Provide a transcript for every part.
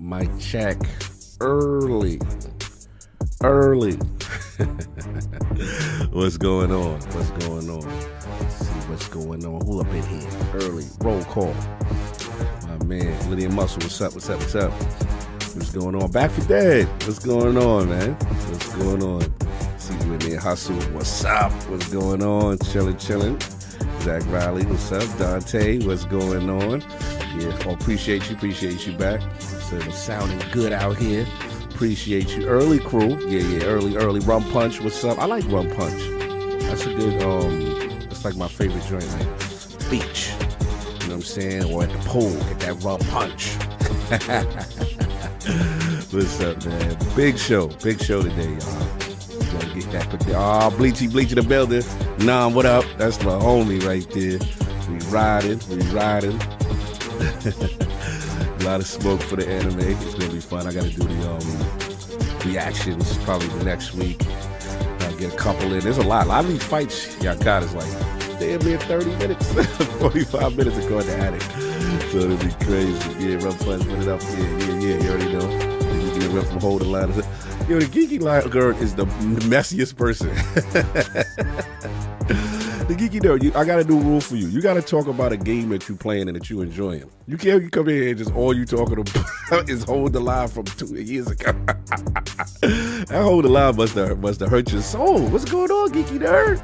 Mic check. Early. What's going on? Let's see what's going on. Who up in here? Early. Roll call. My man, Lydia Muscle. What's up? What's going on? Back for dead. What's going on, man? What's going on? See you in there. Hustle. What's up? What's going on? Chilling. Zach Riley. What's up? Dante. What's going on? Yeah. Oh, appreciate you back. So it's sounding good out here. Appreciate you. Early crew. Yeah. Early. Rum Punch. What's up? I like Rum Punch. That's a good, it's like my favorite joint, like beach. You know what I'm saying? Or at the pool. Get that Rum Punch. What's up, man? Big show today, y'all. Gotta get that. Bleachy the building. Nam, what up? That's my homie right there. We riding. A lot of smoke for the anime. It's gonna be fun. I gotta do the reactions probably the next week. I'll get a couple in. There's a lot of these fights y'all got is like damn near 30 minutes, 45 minutes of going at it. So it'll be crazy. Yeah, Rum Punch, put it up. Yeah. You already know. You get rep from Hold the Line. Yo, the geeky line girl is the messiest person. The geeky nerd, I got a new rule for you. You got to talk about a game that you playing and that you enjoying. You can't come in here and just all you talking about is Hold the Line from 2 years ago. That Hold the Line must have hurt your soul. What's going on, geeky nerd?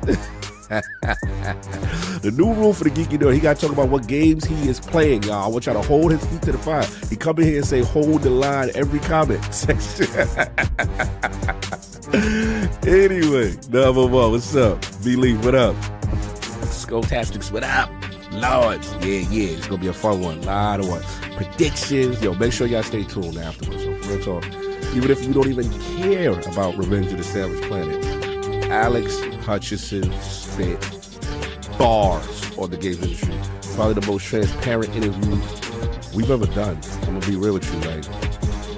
The new rule for the geeky nerd, he got to talk about what games he is playing, y'all. I want y'all to hold his feet to the fire. He come in here and say Hold the Line every comment section. Anyway, number one, what's up? B-Leaf, what up? Skotastics, what up? Lords, yeah, it's gonna be a fun one. Lot of predictions. Yo, make sure y'all stay tuned afterwards. So real talk, even if you don't even care about Revenge of the Savage Planet, Alex Hutchinson spit bars on the games industry. Probably the most transparent interview we've ever done. I'm gonna be real with you. Like,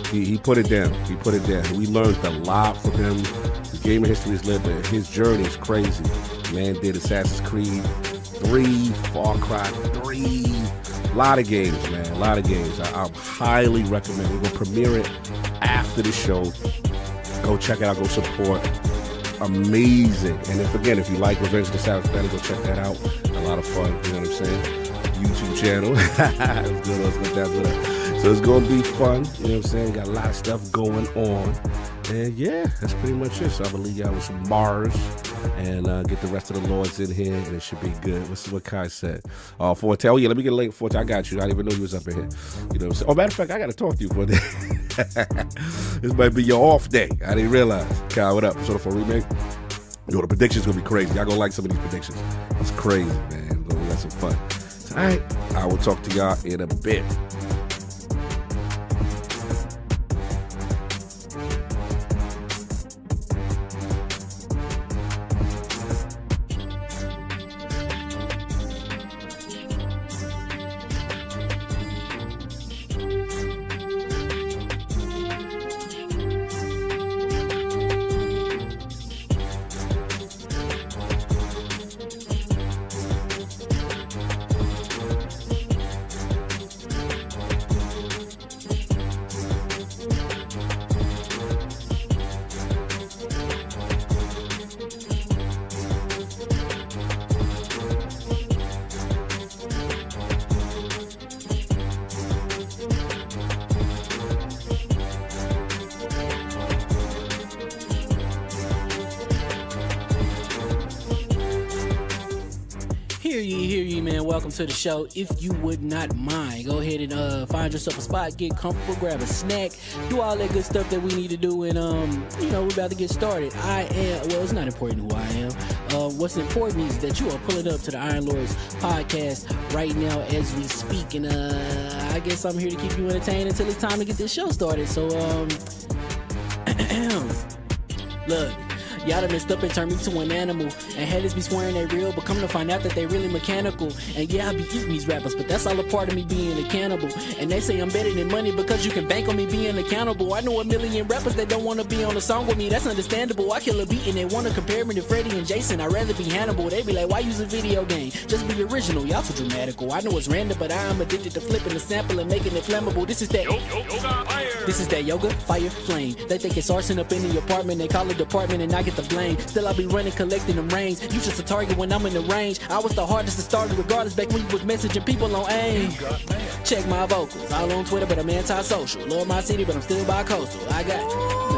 he put it down. He put it down. We learned a lot from him. The gaming history is lit, but his journey is crazy. Man did Assassin's Creed 3, Far Cry 3, a lot of games, man, a lot of games. I highly recommend. We're gonna premiere it after the show. Go check it out. Go support. Amazing. And if you like Revenge of the Savage, better go check that out. A lot of fun. You know what I'm saying? YouTube channel. So it's gonna be fun. You know what I'm saying? Got a lot of stuff going on. And yeah, that's pretty much it. So I'm gonna leave y'all with some Mars and get the rest of the Lords in here, and it should be good. Let's see what Kai said. Forte. Oh yeah, let me get a link. Forte, I got you. I didn't even know you was up in here. You know what I'm saying? Oh, matter of fact, I gotta talk to you for a day. This might be your off day. I didn't realize. Kai, what up? Sort of for remake. Yo, the predictions gonna be crazy. Y'all gonna like some of these predictions. It's crazy, man. We got some fun. So, all right, I will talk to y'all in a bit. Hear ye, man. Welcome to the show. If you would not mind, go ahead and find yourself a spot, get comfortable, grab a snack, do all that good stuff that we need to do, and we're about to get started. It's not important who I am. What's important is that you are pulling up to the Iron Lords podcast right now as we speak, and I guess I'm here to keep you entertained until it's time to get this show started. So look, y'all done messed up and turned me to an animal, and haters be swearing they real, but come to find out that they really mechanical. And yeah, I be eating these rappers, but that's all a part of me being a cannibal. And they say I'm better than money because you can bank on me being accountable. I know a million rappers that don't want to be on a song with me, that's understandable. I kill a beat and they want to compare me to Freddie and Jason. I'd rather be Hannibal. They be like, why use a video game? Just be original, y'all too dramatical. I know it's random, but I am addicted to flipping the sample and making it flammable. This is that This is that yoga, fire, flame. They think it's arson up in the apartment, they call it department and I get the blame. Still I be running, collecting them rings. You just a target when I'm in the range. I was the hardest to start regardless back when you was messaging people on AIM. Check my vocals, all on Twitter but I'm anti-social. Love my city but I'm still bi-coastal. I got,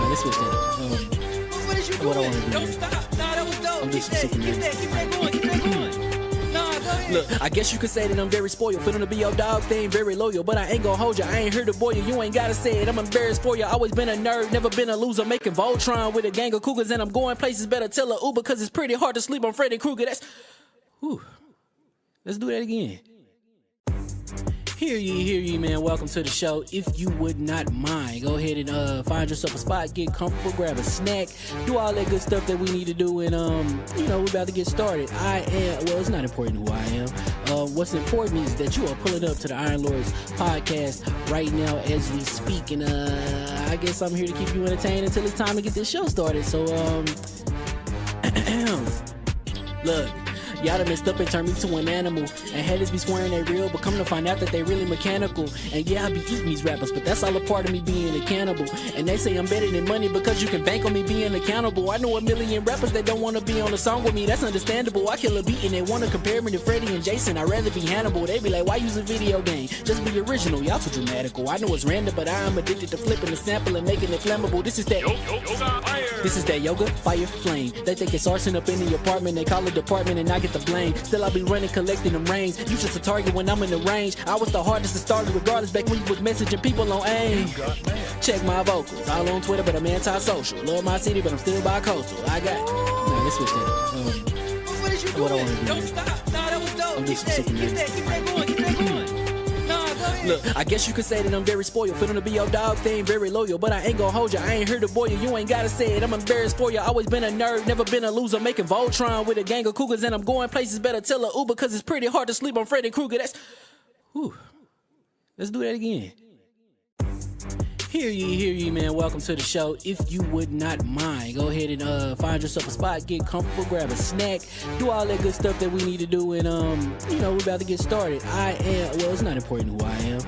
let's switch that up. What is you doing? What I wanna do, Don't stop. Nah, that was dope. I'm just Keep that going. Keep that going. Nah, go ahead. Look, I guess you could say that I'm very spoiled. For them to be your dogs, they ain't very loyal. But I ain't gonna hold you, I ain't here to boil you. You ain't gotta say it, I'm embarrassed for you. Always been a nerd, never been a loser. Making Voltron with a gang of cougars. And I'm going places, better tell a Uber. Cause it's pretty hard to sleep on Freddy Krueger. Whew. Let's do that again. Hear ye, man. Welcome to the show. If you would not mind, go ahead and find yourself a spot, get comfortable, grab a snack, do all that good stuff that we need to do, and we're about to get started. It's not important who I am. What's important is that you are pulling up to the Iron Lords podcast right now as we speak, and I guess I'm here to keep you entertained until it's time to get this show started. So look, y'all done messed up and turned me to an animal, and haters be swearing they real, but come to find out that they really mechanical. And yeah, I be eating these rappers, but that's all a part of me being a cannibal. And they say I'm better than money because you can bank on me being accountable. I know a million rappers that don't want to be on a song with me, that's understandable. I kill a beat and they want to compare me to Freddie and Jason. I'd rather be Hannibal. They be like, why use a video game? Just be original, y'all too dramatical. I know it's random, but I am addicted to flipping the sample and making it flammable. This is that This is that yoga, fire, flame. They think it's arson up in the apartment, they call it department and I get the blame. Still I be running, collecting them rings. You just a target when I'm in the range. I was the hardest to start regardless back when you was messaging people on AIM. Check my vocals, all on Twitter but I'm anti-social. Love my city but I'm still bi-coastal. I got, let's switch that up. What is you doing? What I wanna do, Don't stop. Nah, that was dope. I'm just Keep that going. Keep that going. Nah, go ahead. Look, I guess you could say that I'm very spoiled. Feeling to be your dog, they ain't very loyal. But I ain't gon' hold ya, I ain't here to boil you. You ain't gotta say it, I'm embarrassed for ya. Always been a nerd, never been a loser. Making Voltron with a gang of cougars. And I'm going places, better tell a Uber. Cause it's pretty hard to sleep on Freddy Krueger. Whew. Let's do that again. Hear ye, man. Welcome to the show. If you would not mind, go ahead and find yourself a spot, get comfortable, grab a snack, do all that good stuff that we need to do, and we're about to get started. It's not important who I am.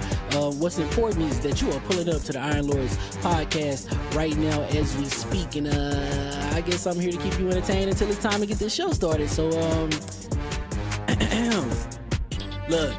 What's important is that you are pulling up to the Iron Lords podcast right now as we speak, and I guess I'm here to keep you entertained until it's time to get this show started. So look.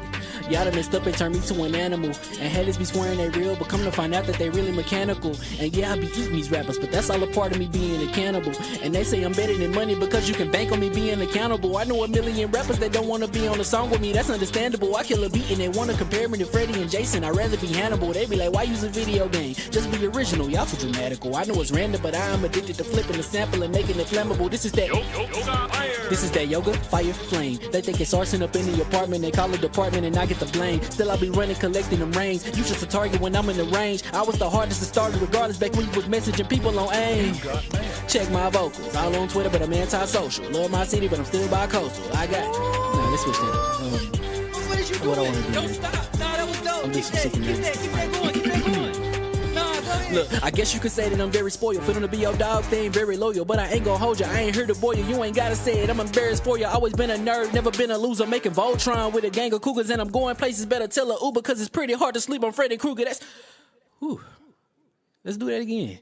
Y'all done messed up and turned me to an animal. And haters be swearing they real, but come to find out that they really mechanical. And yeah, I be eating these rappers, but that's all a part of me being a cannibal. And they say I'm better than money because you can bank on me being accountable. I know a million rappers that don't wanna be on a song with me, that's understandable. I kill a beat and they wanna compare me to Freddie and Jason. I'd rather be Hannibal. They be like, why use a video game? Just be original, y'all too dramatical. I know it's random, but I am addicted to flipping the sample and making it flammable. This is that yoga, fire, flame. They think it's arson up in the apartment, they call it department and I get the blame. Still I be running, collecting them rains. You just a target when I'm in the range. I was the hardest to start regardless back when you was messaging people on AIM. Check my vocals, all on Twitter, but I'm anti-social. Love my city, but I'm still bi-coastal. Let's switch that up. What is you doing? What I wanna do. Don't stop. Nah, that was dope. I'm Keep just super that going. Keep that going. Nah, go ahead. Look, I guess you could say that I'm very spoiled. Feeling to be your dog, they ain't very loyal. But I ain't gon' hold ya, I ain't here to boil you. You ain't gotta say it, I'm embarrassed for ya. Always been a nerd, never been a loser. Making Voltron with a gang of cougars. And I'm going places, better tell a Uber. Cause it's pretty hard to sleep on Freddy Krueger. Whew. Let's do that again.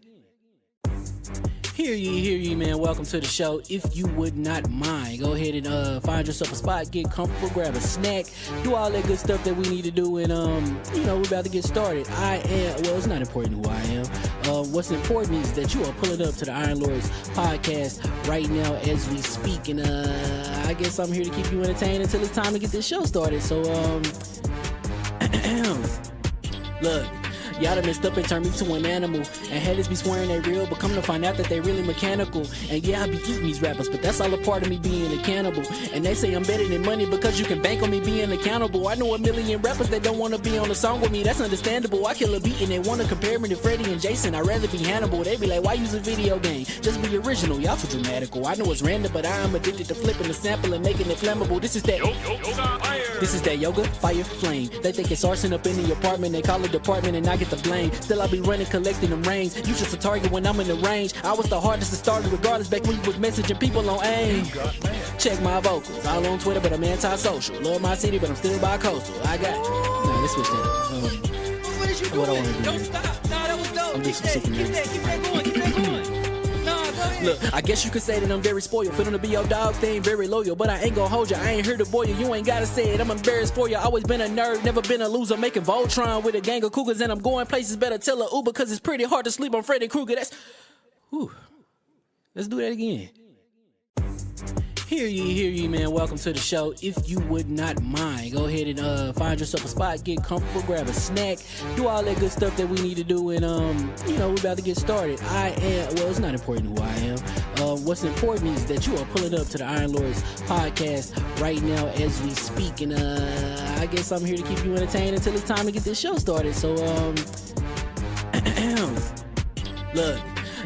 Hear ye, man. Welcome to the show. If you would not mind, go ahead and find yourself a spot, get comfortable, grab a snack, do all that good stuff that we need to do, and we're about to get started. It's not important who I am. What's important is that you are pulling up to the Iron Lords podcast right now as we speak, and I guess I'm here to keep you entertained until it's time to get this show started. So look. Y'all done messed up and turned me to an animal. And haters be swearing they real, but come to find out that they really mechanical. And yeah, I be eating these rappers, but that's all a part of me being a cannibal. And they say I'm better than money because you can bank on me being accountable. I know a million rappers that don't wanna be on a song with me, that's understandable. I kill a beat and they wanna compare me to Freddie and Jason. I'd rather be Hannibal. They be like, why use a video game? Just be original, y'all too dramatical. I know it's random, but I am addicted to flipping the sample and making it flammable. This is that yoga, fire, flame. They think it's arson up in the apartment, they call it department and I get the blame. Still I be running, collecting them rains. You just a target when I'm in the range. I was the hardest to start regardless back when you was messaging people on AIM. Check my vocals, all on Twitter, but I'm anti-social. Love my city, but I'm still bi-coastal. Let's switch that up. What is you doing? What I wanna do. Don't stop. Nah, that was dope. I'm just Keep that going. Keep that going. Nah, go ahead. Look, I guess you could say that I'm very spoiled. Feeling to be your dog, they ain't very loyal. But I ain't gon' hold ya, I ain't here to boil you. You ain't gotta say it, I'm embarrassed for ya. Always been a nerd, never been a loser. Making Voltron with a gang of cougars. And I'm going places, better tell a Uber. Cause it's pretty hard to sleep on Freddy Krueger. Whew. Let's do that again. Hear ye, man. Welcome to the show. If you would not mind, go ahead and find yourself a spot, get comfortable, grab a snack, do all that good stuff that we need to do, and we're about to get started. It's not important who I am. What's important is that you are pulling up to the Iron Lords podcast right now as we speak, and I guess I'm here to keep you entertained until it's time to get this show started. So look.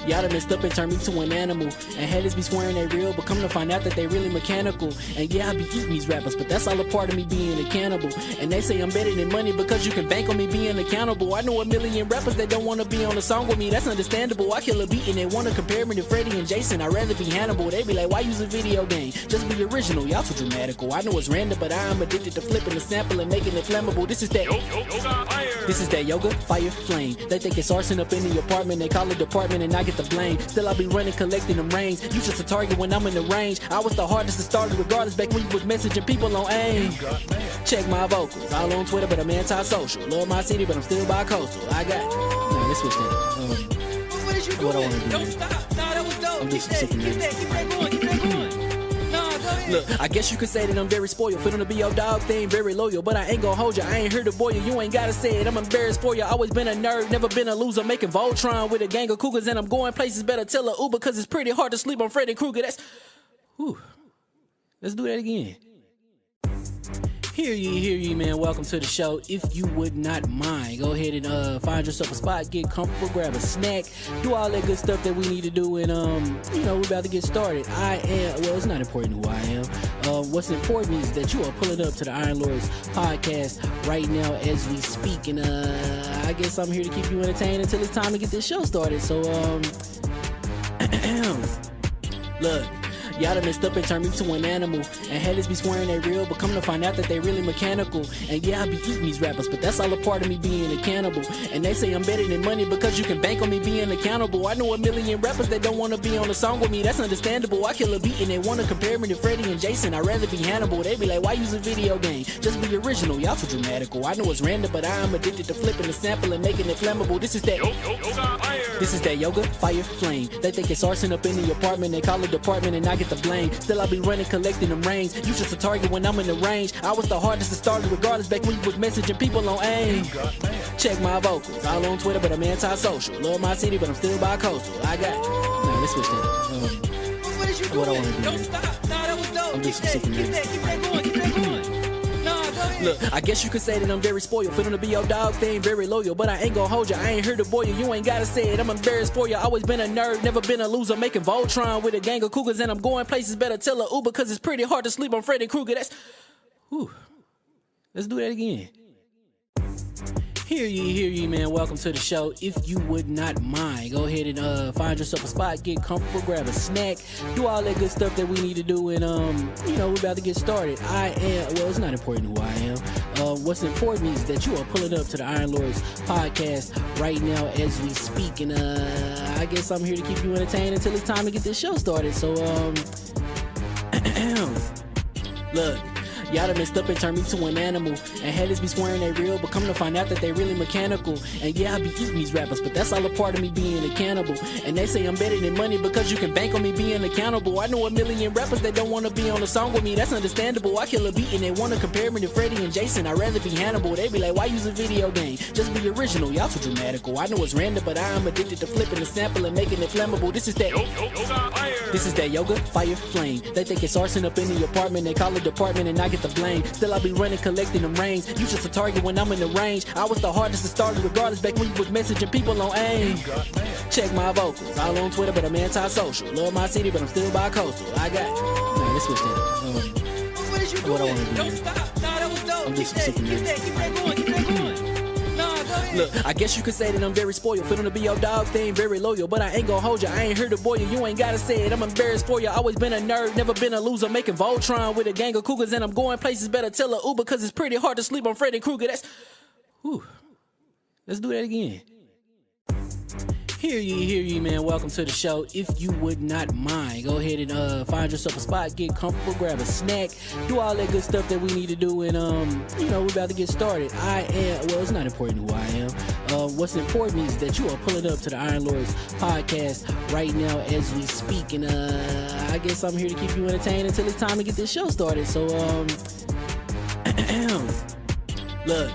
Y'all done messed up and turned me to an animal. And haters be swearing they real, but come to find out that they really mechanical. And yeah, I be eating these rappers, but that's all a part of me being a cannibal. And they say I'm better than money because you can bank on me being accountable. I know a million rappers that don't wanna be on a song with me, that's understandable. I kill a beat and they wanna compare me to Freddie and Jason. I'd rather be Hannibal. They be like, why use a video game? Just be original, y'all too dramatical. I know it's random, but I am addicted to flipping the sample and making it flammable. This is that yoga, fire, flame. They think it's arson up in the apartment, they call it department and I get the blame. Still I be running, collecting them rains. You just a target when I'm in the range. I was the hardest to start regardless back when you was messaging people on AIM. Check my vocals, all on Twitter, but I'm anti-social. Love my city, but I'm still bi-coastal. Let's switch that up. What is you doing? What I wanna do. Don't stop. Nah, that was dope. I'm just Keep that going. Keep that going. Nah, go ahead. Look, I guess you could say that I'm very spoiled. Feeling to be your dog, they ain't very loyal. But I ain't gon' hold ya, I ain't here to boil you. You ain't gotta say it, I'm embarrassed for ya. Always been a nerd, never been a loser. Making Voltron with a gang of cougars. And I'm going places, better tell a Uber. Cause it's pretty hard to sleep on Freddy Krueger. Whew. Let's do that again. Hear ye, man. Welcome to the show. If you would not mind, go ahead and find yourself a spot, get comfortable, grab a snack, do all that good stuff that we need to do, and we're about to get started. It's not important who I am. What's important is that you are pulling up to the Iron Lords podcast right now as we speak, and I guess I'm here to keep you entertained until it's time to get this show started. So, look. Y'all done messed up and turned me to an animal. And haters be swearing they real, but come to find out that they really mechanical. And yeah, I be eating these rappers, but that's all a part of me being a cannibal. And they say I'm better than money because you can bank on me being accountable. I know a million rappers that don't want to be on a song with me, that's understandable. I kill a beat and they want to compare me to Freddie and Jason. I'd rather be Hannibal. They be like, why use a video game? Just be original, y'all too dramatical. I know it's random, but I am addicted to flipping the sample and making it flammable. This is that yoga, fire, flame. They think it's arson up in the apartment. They call it department and I get the blame. Still I be running, collecting them rains. You just a target when I'm in the range. I was the hardest to start regardless back when you was messaging people on AIM. Check my vocals. All on Twitter, but I'm anti-social. Love my city, but I'm still bi-coastal. I got... Nah, let's switch that up. What is you What I doing? wanna do Don't is- stop. Nah, that was dope. I'm just Keep sick of that going. Keep that going. Nah, go ahead. Look, I guess you could say that I'm very spoiled. For them to be your dogs, they ain't very loyal. But I ain't gonna hold you, I ain't here to boil you. You ain't gotta say it, I'm embarrassed for you. Always been a nerd, never been a loser. Making Voltron with a gang of cougars. And I'm going places, better tell a Uber. Cause it's pretty hard to sleep on Freddy Krueger. That's... Whew. Let's do that again. Hear ye, man. Welcome to the show. If you would not mind, go ahead and find yourself a spot, get comfortable, grab a snack, do all that good stuff that we need to do, and we're about to get started. It's not important who I am. What's important is that you are pulling up to the Iron Lords podcast right now as we speak, and I guess I'm here to keep you entertained until it's time to get this show started. So, look. Y'all done messed up and turned me to an animal. And haters be swearing they real, but come to find out that they really mechanical. And yeah, I be eating these rappers, but that's all a part of me being a cannibal. And they say I'm better than money because you can bank on me being accountable. I know a million rappers that don't want to be on a song with me, that's understandable. I kill a beat and they want to compare me to Freddie and Jason. I'd rather be Hannibal. They be like, why use a video game? Just be original, y'all too dramatical. I know it's random, but I am addicted to flipping the sample and making it flammable. This is that yoga, fire, flame. They think it's arson up in the apartment. They call it department and I get the blame. Still I be running, collecting them rains. You just a target when I'm in the range. I was the hardest to start regardless back when you was messaging people on AIM. Check my vocals. All on Twitter, but I'm anti-social. Love my city, but I'm still bi-coastal. I got... Nah, let's switch that up. What is you What I doing? wanna do Don't is- stop. Nah, that was dope. I'm Keep just that sick of going. Keep that going. Nah, go ahead. Look, I guess you could say that I'm very spoiled. For them to be your dogs, they ain't very loyal. But I ain't gonna hold you, I ain't here to boil you. You ain't gotta say it, I'm embarrassed for you. Always been a nerd, never been a loser. Making Voltron with a gang of cougars. And I'm going places, better tell a Uber. Cause it's pretty hard to sleep on Freddy Krueger. That's... Whew. Let's do that again. Hear ye, man. Welcome to the show. If you would not mind, go ahead and find yourself a spot, get comfortable, grab a snack, do all that good stuff that we need to do, and we're about to get started. It's not important who I am. What's important is that you are pulling up to the Iron Lords podcast right now as we speak, and I guess I'm here to keep you entertained until it's time to get this show started. So, look.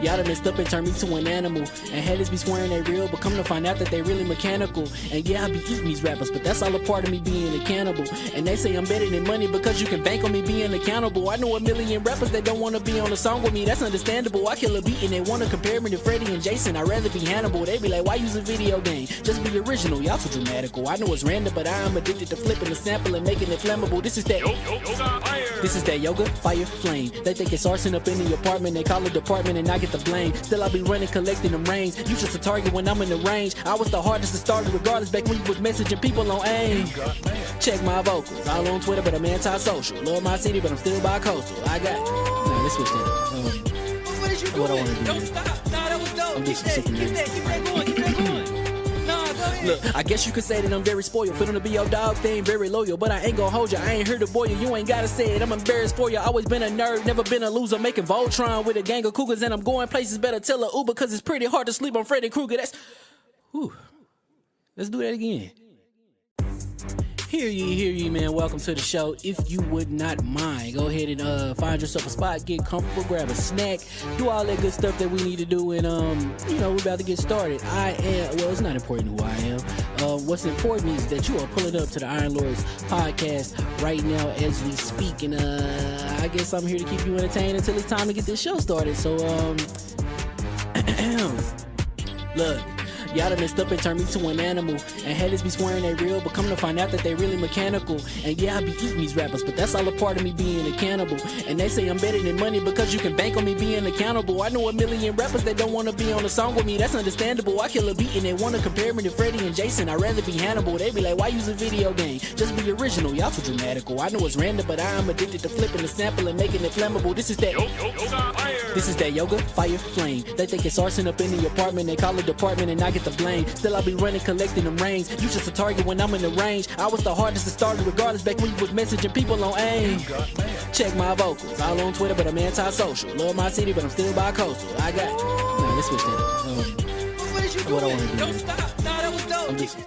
Y'all done messed up and turned me to an animal. And haters be swearing they real, but come to find out that they really mechanical. And yeah, I be eating these rappers, but that's all a part of me being a cannibal. And they say I'm better than money because you can bank on me being accountable. I know a million rappers that don't want to be on a song with me, that's understandable. I kill a beat and they want to compare me to Freddie and Jason. I'd rather be Hannibal. They be like, why use a video game? Just be original, y'all too dramatical. I know it's random, but I am addicted to flipping the sample and making it flammable. This is that yoga, fire, flame. They think it's arson up in the apartment. They call it department and I get the blame. Still I be running, collecting them rains. You just a target when I'm in the range. I was the hardest to start regardless back when you was messaging people on AIM. Check my vocals. All on Twitter, but I'm anti-social. Love my city, but I'm still bi-coastal. I got... Nah, let's switch that up. What is you What I doing? wanna do Don't is- stop. Nah, that was dope. I'm just Keep sick of that going. Keep that going. Nah, go ahead. Look, I guess you could say that I'm very spoiled. For them to be your dogs, they ain't very loyal. But I ain't gonna hold you, I ain't here to boil you. You ain't gotta say it, I'm embarrassed for you. Always been a nerd, never been a loser. Making Voltron with a gang of cougars. And I'm going places, better tell a Uber. Cause it's pretty hard to sleep on Freddy Krueger. That's... Whew. Let's do that again. Hear ye, man. Welcome to the show. If you would not mind, go ahead and find yourself a spot, get comfortable, grab a snack, do all that good stuff that we need to do, and we're about to get started. It's not important who I am. What's important is that you are pulling up to the Iron Lords podcast right now as we speak, and I guess I'm here to keep you entertained until it's time to get this show started. So, look. Y'all done messed up and turned me to an animal. And haters be swearing they real, but come to find out that they really mechanical. And yeah, I be eating these rappers, but that's all a part of me being a cannibal. And they say I'm better than money because you can bank on me being accountable. I know a million rappers that don't want to be on a song with me, that's understandable. I kill a beat and they want to compare me to Freddie and Jason. I'd rather be Hannibal. They be like, why use a video game? Just be original, y'all too dramatical. I know it's random, but I am addicted to flipping the sample and making it flammable. This is that yoga, fire, flame. They think it's arson up in the apartment, they call it department and I get the blame. Still I be running, collecting them rings. You just a target when I'm in the range. I was the hardest to start regardless back when you was messaging people on AIM. Check my vocals, all on Twitter but I'm anti-social. Love my city but I'm still bi-coastal. I got nah, let's switch that up. What did you do? What I wanna do, Don't man. stop. Nah, that was dope. I'm just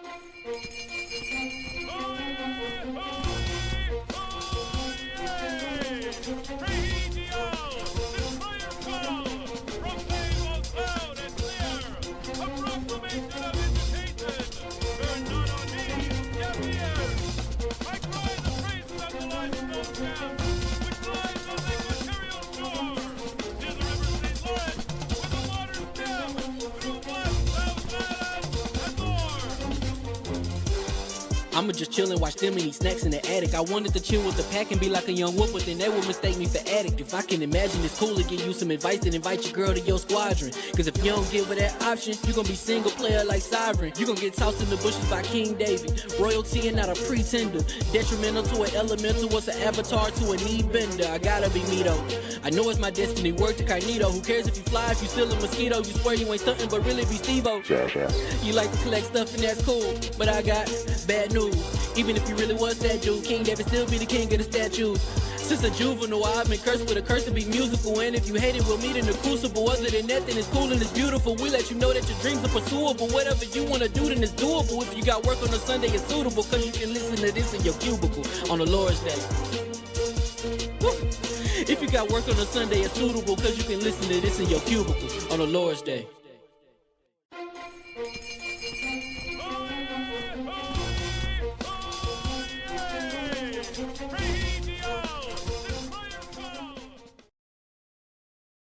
I'ma just chill and watch them and eat snacks in the attic. I wanted to chill with the pack and be like a young wolf, but then they would mistake me for addict. If I can imagine it's cool to give you some advice, then invite your girl to your squadron. Cause if you don't give her that option, you gon' be single player like Sovereign. You gon' get tossed in the bushes by King David. Royalty and not a pretender. Detrimental to an elemental, what's an avatar to a knee bender? I gotta be me though. I know it's my destiny, work to Carnito. Who cares if you fly, if you still a mosquito? You swear you ain't stunting, but really be Steve-O. You like to collect stuff and that's cool, but I got bad news. Even if you really was that dude, King David still be the king of the statues. Since a juvenile, I've been cursed with a curse to be musical. And if you hate it, we'll meet in the crucible. Other than that, then it's cool and it's beautiful. We let you know that your dreams are pursuable. Whatever you wanna do, then it's doable. If you got work on a Sunday, it's suitable. Cause you can listen to this in your cubicle on the Lord's Day. Woo. If you got work on a Sunday, it's suitable. Cause you can listen to this in your cubicle on the Lord's Day.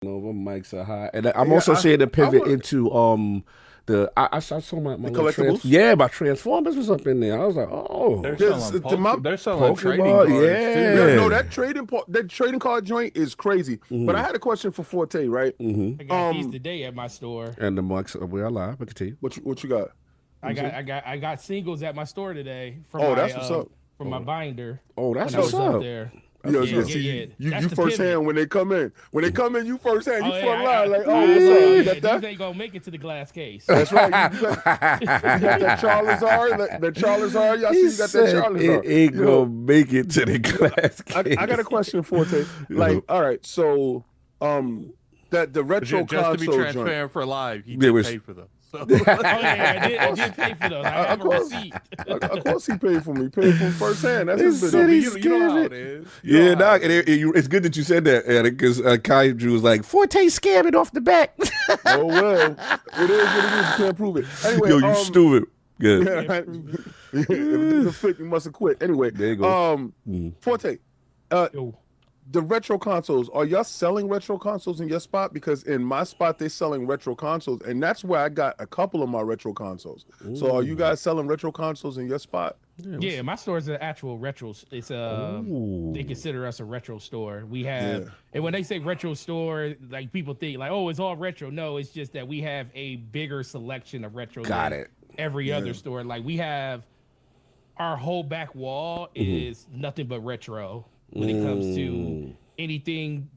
Nova mics are high, and I'm also seeing the pivot into I saw my collectibles. My Transformers was up in there. I was like, oh, They're Pokemon, selling trading cards. yeah. No, that trading card joint is crazy. But I had a question for Forte, right? I got these today at my store. And the mics we're alive. I can tell you What you got? I got singles at my store today from that's what's up. From my binder. Oh, that's when I what's was up up. there. You That's the first pivot. hand when they come in. When they come in, you first hand. You front line like, oh, oh, what's up? You got These that? ain't gonna make it to the glass case. That's right. You got that Charizard. That Charizard. Y'all see you got that Charizard. It ain't gonna make it to the glass case. I got a question, Forte. Like, all right, so that the retro just console to be joint. transparent for live, he did pay for them. So. I did pay for those. I have a receipt. Of course he paid for me. Paid for first hand. That's his said business. he You know how it is. Yeah, dog. It's good that you said that, Eric, because Kaiju was like, Forte scamming off the back. Oh, well. It is what it is. You can't prove it. Anyway, Yo, you stupid. Good. If it doesn't fit, you must have quit. Anyway, There you go. Forte, the retro consoles, are y'all selling retro consoles in your spot? Because in my spot, they're selling retro consoles, and that's where I got a couple of my retro consoles. So are you guys selling retro consoles in your spot? Yeah, my store is an actual retro. It's they consider us a retro store. We have, and when they say retro store, like people think like, oh, it's all retro. No, it's just that we have a bigger selection of retro. Got it. Every other store, like we have, our whole back wall is nothing but retro when it comes to anything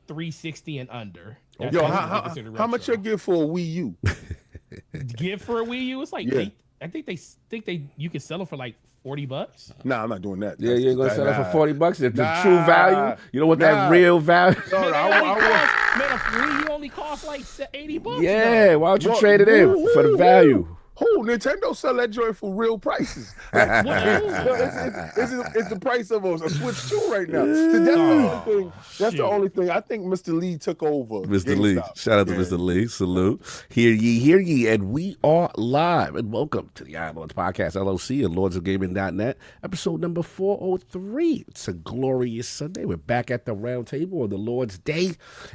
360 and under. That's Yo, considered how much you retro. give for a Wii U? Give for a Wii U? It's like I think you can sell it for like $40. Nah, I'm not doing that. Yeah, you ain't gonna sell it for $40. If the Nah. true value, you know what that real value? No, Man, a Wii U only costs like $80. Yeah, why don't you trade it in for the value? Who Nintendo sell that joint for real prices? Like, it's the price of a Switch 2 right now. So that's the only thing. That's the only thing. I think Mr. Lee took over. Mr. Lee, GameStop. shout out to Mr. Lee. Salute. Hear ye, and we are live. And welcome to the ILP Podcast LLC and LordsOfGaming.net, episode number 403. It's a glorious Sunday. We're back at the round table on the Lord's Day,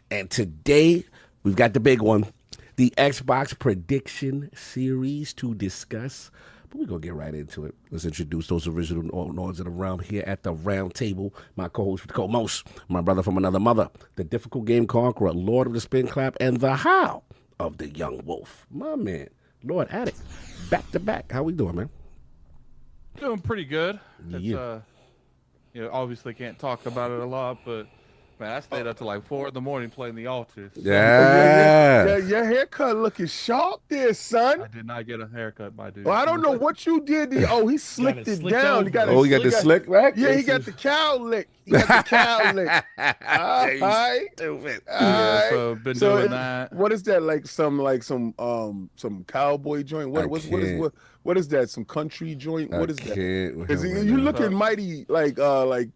and today we've got the big one. The Xbox Prediction Series to discuss, but we're going to get right into it. Let's introduce those original Lords of the Realm here at the round table. My co-host with the co-most, my brother from another mother, the difficult game conqueror, Lord of the Spin Clap, and the How of the Young Wolf. My man, Lord Addict, back to back. How we doing, man? Doing pretty good. Yeah. It's, obviously can't talk about it a lot, but man, I stayed up till like 4 in the morning playing the altars. Yeah. Your haircut looking sharp there, son. I did not get a haircut, my dude. Well, I don't know what you did. He slicked it slicked down. over. He got Oh, you got the slick back? Yeah, he got the cow lick. He got the cow lick. All right. Stupid. Yeah, so been doing that. What is that? Like some cowboy joint? What is that? Some country joint? What is that? You looking mighty like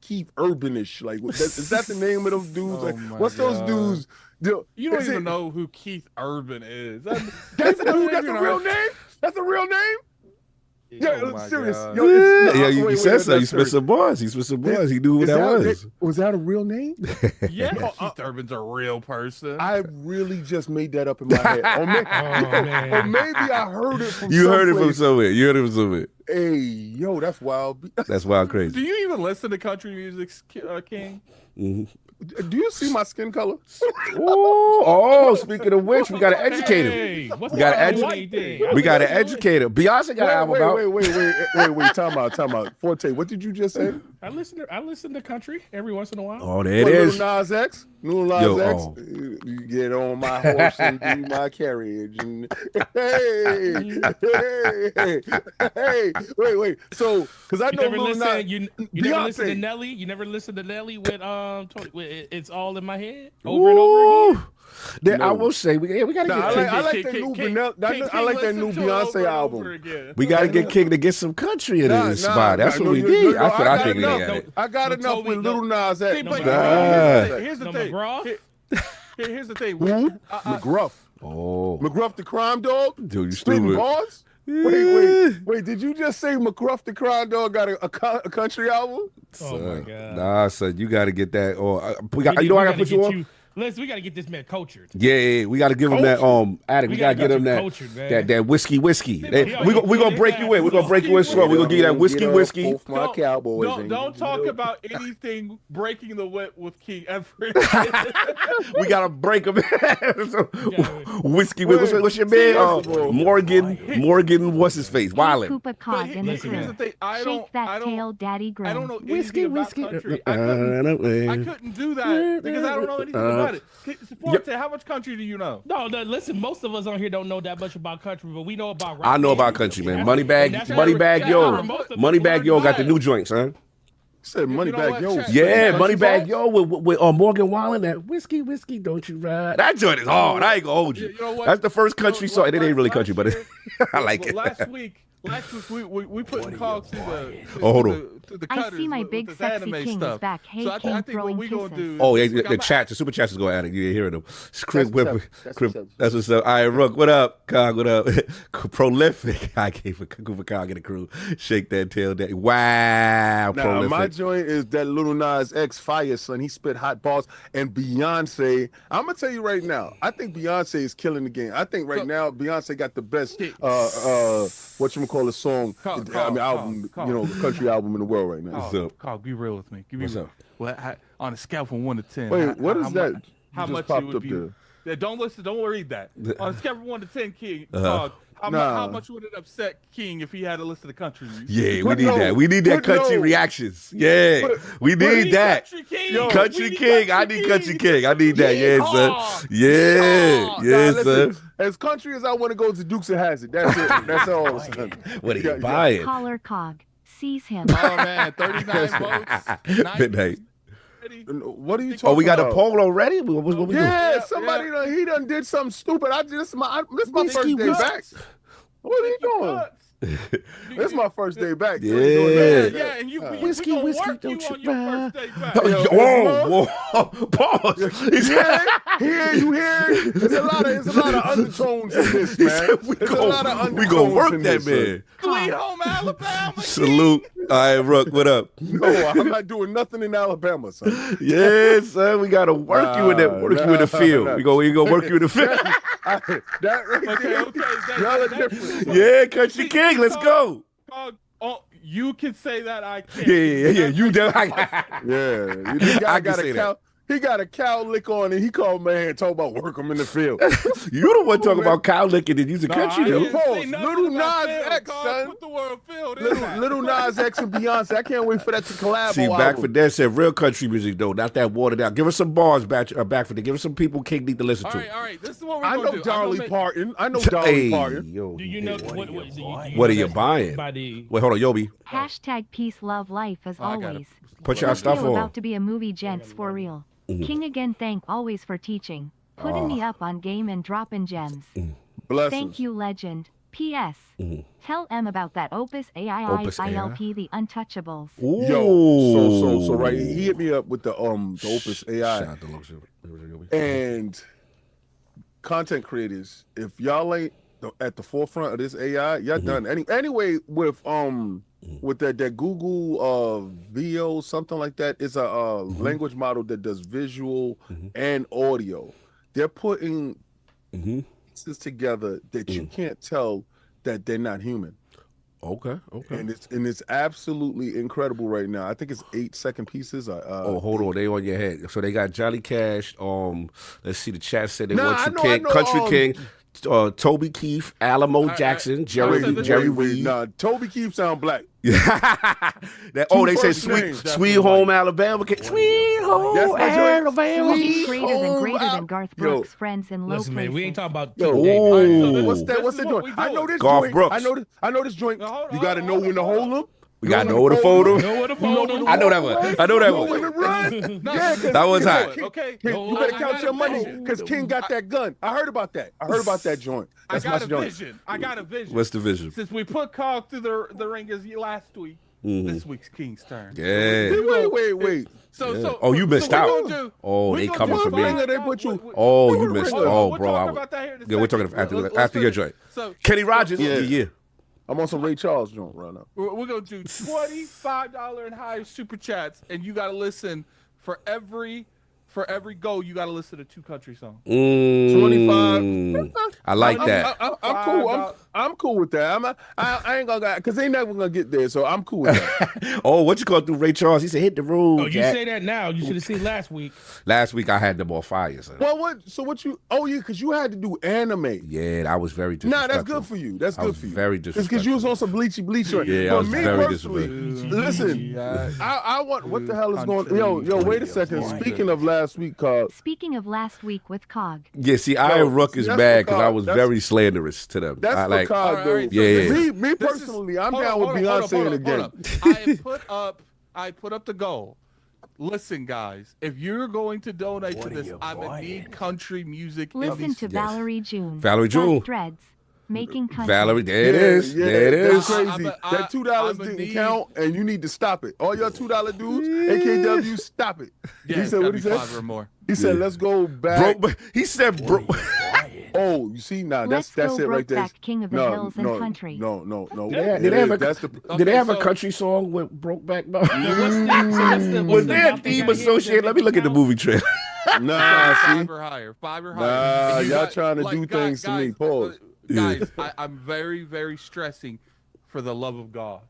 Keith Urbanish. Like is that the name of those dudes? Like what's those dudes? You don't even know who Keith Urban is. That's a real name? That's a real name? Yeah, Oh my serious. God. You said so. You spit some bars. He knew who that was. Was that a real name? Yeah, Keith Urban's a real person. I really just made that up in my head. Or maybe I heard it from You heard it from someplace. somewhere. Hey, yo, that's wild. That's wild Do crazy. you even listen to country music, King? Mm-hmm. Do you see my skin color? Speaking of which, we got to educate him. Hey, what's We gotta the educate. thing? We got to educate him. Beyonce got an album out. Wait. Time out. Forte, what did you just say? I listen to country every once in a while. Oh, there it What, is. Little Nas X? Little Nas Yo, X? oh. You get on my horse and do my carriage. And, hey. Wait. So, because I You know never Little listen. Nas. You never listen to Beyonce. Nelly. You never listen to Nelly with It's All in My Head over and over again. Then I No. will say we got to Nah, get I like King- that new King- Vanilla. I like that new listen to it over Beyonce and album. over again. we got to get King to get some country in his spot. That's what we need. That's what I think we need. I got enough with Little Nas X. See, but Nah. here's the No thing. McGraw? Here's the thing. Who? McGruff. Oh, McGruff the crime dog? dude, you Spitting stupid. bars? Wait, did you just say McGruff the crime dog got a country album? Oh my God. Nah, son, you got to get that. Or I We got to put you on. Listen, we got to get this man cultured. Yeah, we got to give him that addict. We got to get him that cultured, man. that whiskey. Yeah, We gonna break you in. We're gonna break you in short. We're gonna give you that whiskey. Both my Cowboys. Don't talk about anything breaking the whip with King ever. We gotta break him. Whiskey. Wait, What's your man? bro. Morgan. What's his face? Wildin'. Poop a cog in the Here's the crew. thing. I Shake that don't tail, daddy I don't grown. know anything about country. I couldn't do that because I don't know anything about it. Forte, how much country do you know? No, listen, most of us on here don't know that much about country, but we know about rap. I know about country, man. Moneybag Yo got the new joints, huh? Said money You know back, what? yo. Check. Yeah, Country Moneybag songs? Yo with Morgan Wallen. That whiskey, don't you ride? That joint is hard. I ain't gonna hold you. You know what? That's the first country song. It ain't really country, but I like it. Last week we put Cogs to hold on. to the I cutters see my with big this sexy anime king stuff. is back. Hey, So I king think what throwing we gonna kisses. do. Oh, yeah, is the chat, the super chats is going at it. You ain't hearing them. Crib That's what's Whip. up. That's Crib. what's up. That's what's up. All right, Rook, what up? Cog, what up? Prolific. I gave for Cog and the crew. Shake that tail. Wow, Nah, prolific. my joint is that Little Nas X fire, son. He spit hot balls. And Beyonce, I'm gonna tell you right now, I think Beyonce is killing the game. I think right now Beyonce got the best whatchamacallit song, album, country album in the world right now. What's up? Cog, be real with me. What's up? Well, on a scale from 1 to 10. Wait, what is that? How You just much popped it would up be? there. Yeah, don't listen. Don't read that. On a scale from 1 to 10, King. Uh-huh. Cog, how Nah. much would it upset King if he had to listen to country music? Yeah, we But need no, that. We need that but country no. reactions. Yeah, But- we need that. Country King. Yo, Country We need King. I need Country King. I need that. Yeah, Yeehaw. son. Yeah, Yeehaw. yeah, Nah, son. listen, as country as I want to go to Dukes and Hazzard. That's it. That's all. son. What are Yeah, you buying? Collar cog. Seize him. Oh man, 39 votes. Midnight. What are you talking about? Oh, we got a poll already? What we doing? Yeah, Yeah, somebody yeah. He done did something stupid. This is my Whiskey, first day whiskey. back. What are you think doing? nuts. It's my first day back. Yeah. Yeah, and we Whiskey, gonna whiskey, work you don't on you your ride. first day back. Whoa, pause. He said, You hear? There's a lot of undertones in this, man. we There's a lot of gonna undertones work in that this, man. Sweet home Alabama. Salute. All right, Rook, what up? No, I'm not doing nothing in Alabama, son. Yeah, son, we gotta work you in that, work you in the field. We gonna work you in the field. That right there. Okay. Y'all are different. Yeah, Country King, let's go. You can say that. I can't. Yeah. You definitely. Yeah, this guy I can got say a that. cow. He got a cow lick on, and he called man talk about work him in the field. You the one talking about cow licking and using country I though. didn't say nothing Little about Nas field, X, Cog. son. Put the word field in Little, there. little Nas X and Beyonce. I can't wait for that to collab. See, Back for Dead said real country music though, not that watered down. Give us some bars, Back for Dead. Give us some people King need to listen All to. right. This is what we're I gonna know do. Dolly Parton. I know Dolly Parton. Yo, Do you know what are you buying? By the Wait, hold on, Yobi. Hashtag peace, love, life as I got it. always. Put your This stuff video on. about to be a movie, gents, for real. King again, thank always for teaching. Putting me up on game and dropping gems. Blessings. Thank you, legend. P.S. Tell M about that Opus AI Opus AI? ILP The Untouchables. Ooh. Yo, so right. He hit me up with the Opus Shout AI out to Yobi. and content creators. If y'all ain't at the forefront of this AI, y'all done. Anyway, with that Google VO something like that, it's a language model that does visual and audio. They're putting pieces together that you can't tell that they're not human. Okay. And it's absolutely incredible right now. I think it's 8-second pieces. Hold on, they on your head. So they got Johnny Cash. Let's see. The chat said they Nah, want I you know, King, I know, Country King, Toby Keith, Alamo Jackson, Jerry Reed. Nah, Toby Keith sound black. They say first names, Sweet Home Alabama. Sweet Home That's my joint. Alabama. He's greater than Al- Garth Yo. Brooks' friends in low listen, places. man, we ain't talking about Yo, Ooh. what's that? This What's is that what joint? we I know doing. this Garth joint. Brooks. I know this joint. Hold You got to on, know hold when to on, hold hold them. We got to know where to fold them. Know where to fold them. I know that one. I know that Know when to one. run. No, Yeah, 'cause That was you know, hot. King- Okay. King, you better I count got your a money vision. because King got that gun. I heard about that. joint. That's I got my a joint. vision. I got a vision. What's the vision? Since we put Cog through the ringers last week, this week's King's turn. Yeah. Wait. So Oh, you missed we out. gonna do- Oh, we they gonna coming do for me. five- They put you- Oh, Hold you on, missed. hold on. Oh, We'll bro. talk about that here in a Yeah, we're second. talking Let's after your finish. joint. So Kenny Rogers. Yeah. Yeah. I'm on some Ray Charles joint right now. we're gonna do $25 and higher super chats, and you gotta listen for every goal. You gotta listen to 2 country songs. 25. I like that. I'm cool. I'm cool with that. I ain't gonna because they never gonna get there. So I'm cool with that. Oh, what you call through Ray Charles? He said, "Hit the road." Oh, you Jack. say that now. You should have seen last week. Last week I had them on fire. Son. Well, what? So what you? Oh yeah, because you had to do anime. Yeah, that was very disrespectful. Nah, that's good for you. That's I good was for you. very Because you was on some bleach. Right? Yeah, I But was me very personally, disrespectful. listen, I want. What the hell is going? Yo, wait a second. Speaking of last week, Speaking of last week with Cog. Yeah, see, I and Rook is that's mad for because I Cog. was That's- very slanderous to them. that's I for like, Cog, All though. right, Yeah, yeah. Me this is- personally, I'm hold down on, with hold Beyonce on, again. hold up. I put up the goal. Listen, guys, if you're going to donate to this, I'm gonna need country music. in Listen these- to Valerie June. Valerie June. Dark Threads. Making country. Valerie, there it is. Yeah, There it that's is. crazy. That $2 I'ma didn't need- count, and you need to stop it. All your $2 dudes, AKW, stop it. Yeah, He it's said, gotta what he be said? 5 or more. He said, let's go back. Bro, he said, bro. Oh, you see, nah, Let's that's go it right there. Brokeback King of the Hills and Country. No. Did they have a, That's the. did they have a so- country song with Brokeback So what's the Was the there a top they theme got here? associated? Let me look at the movie trailer. Nah, see. 5 or higher. 5 or Nah, higher. And you y'all trying to do things to me. Pause. Guys, I'm very, very stressing for the love of God.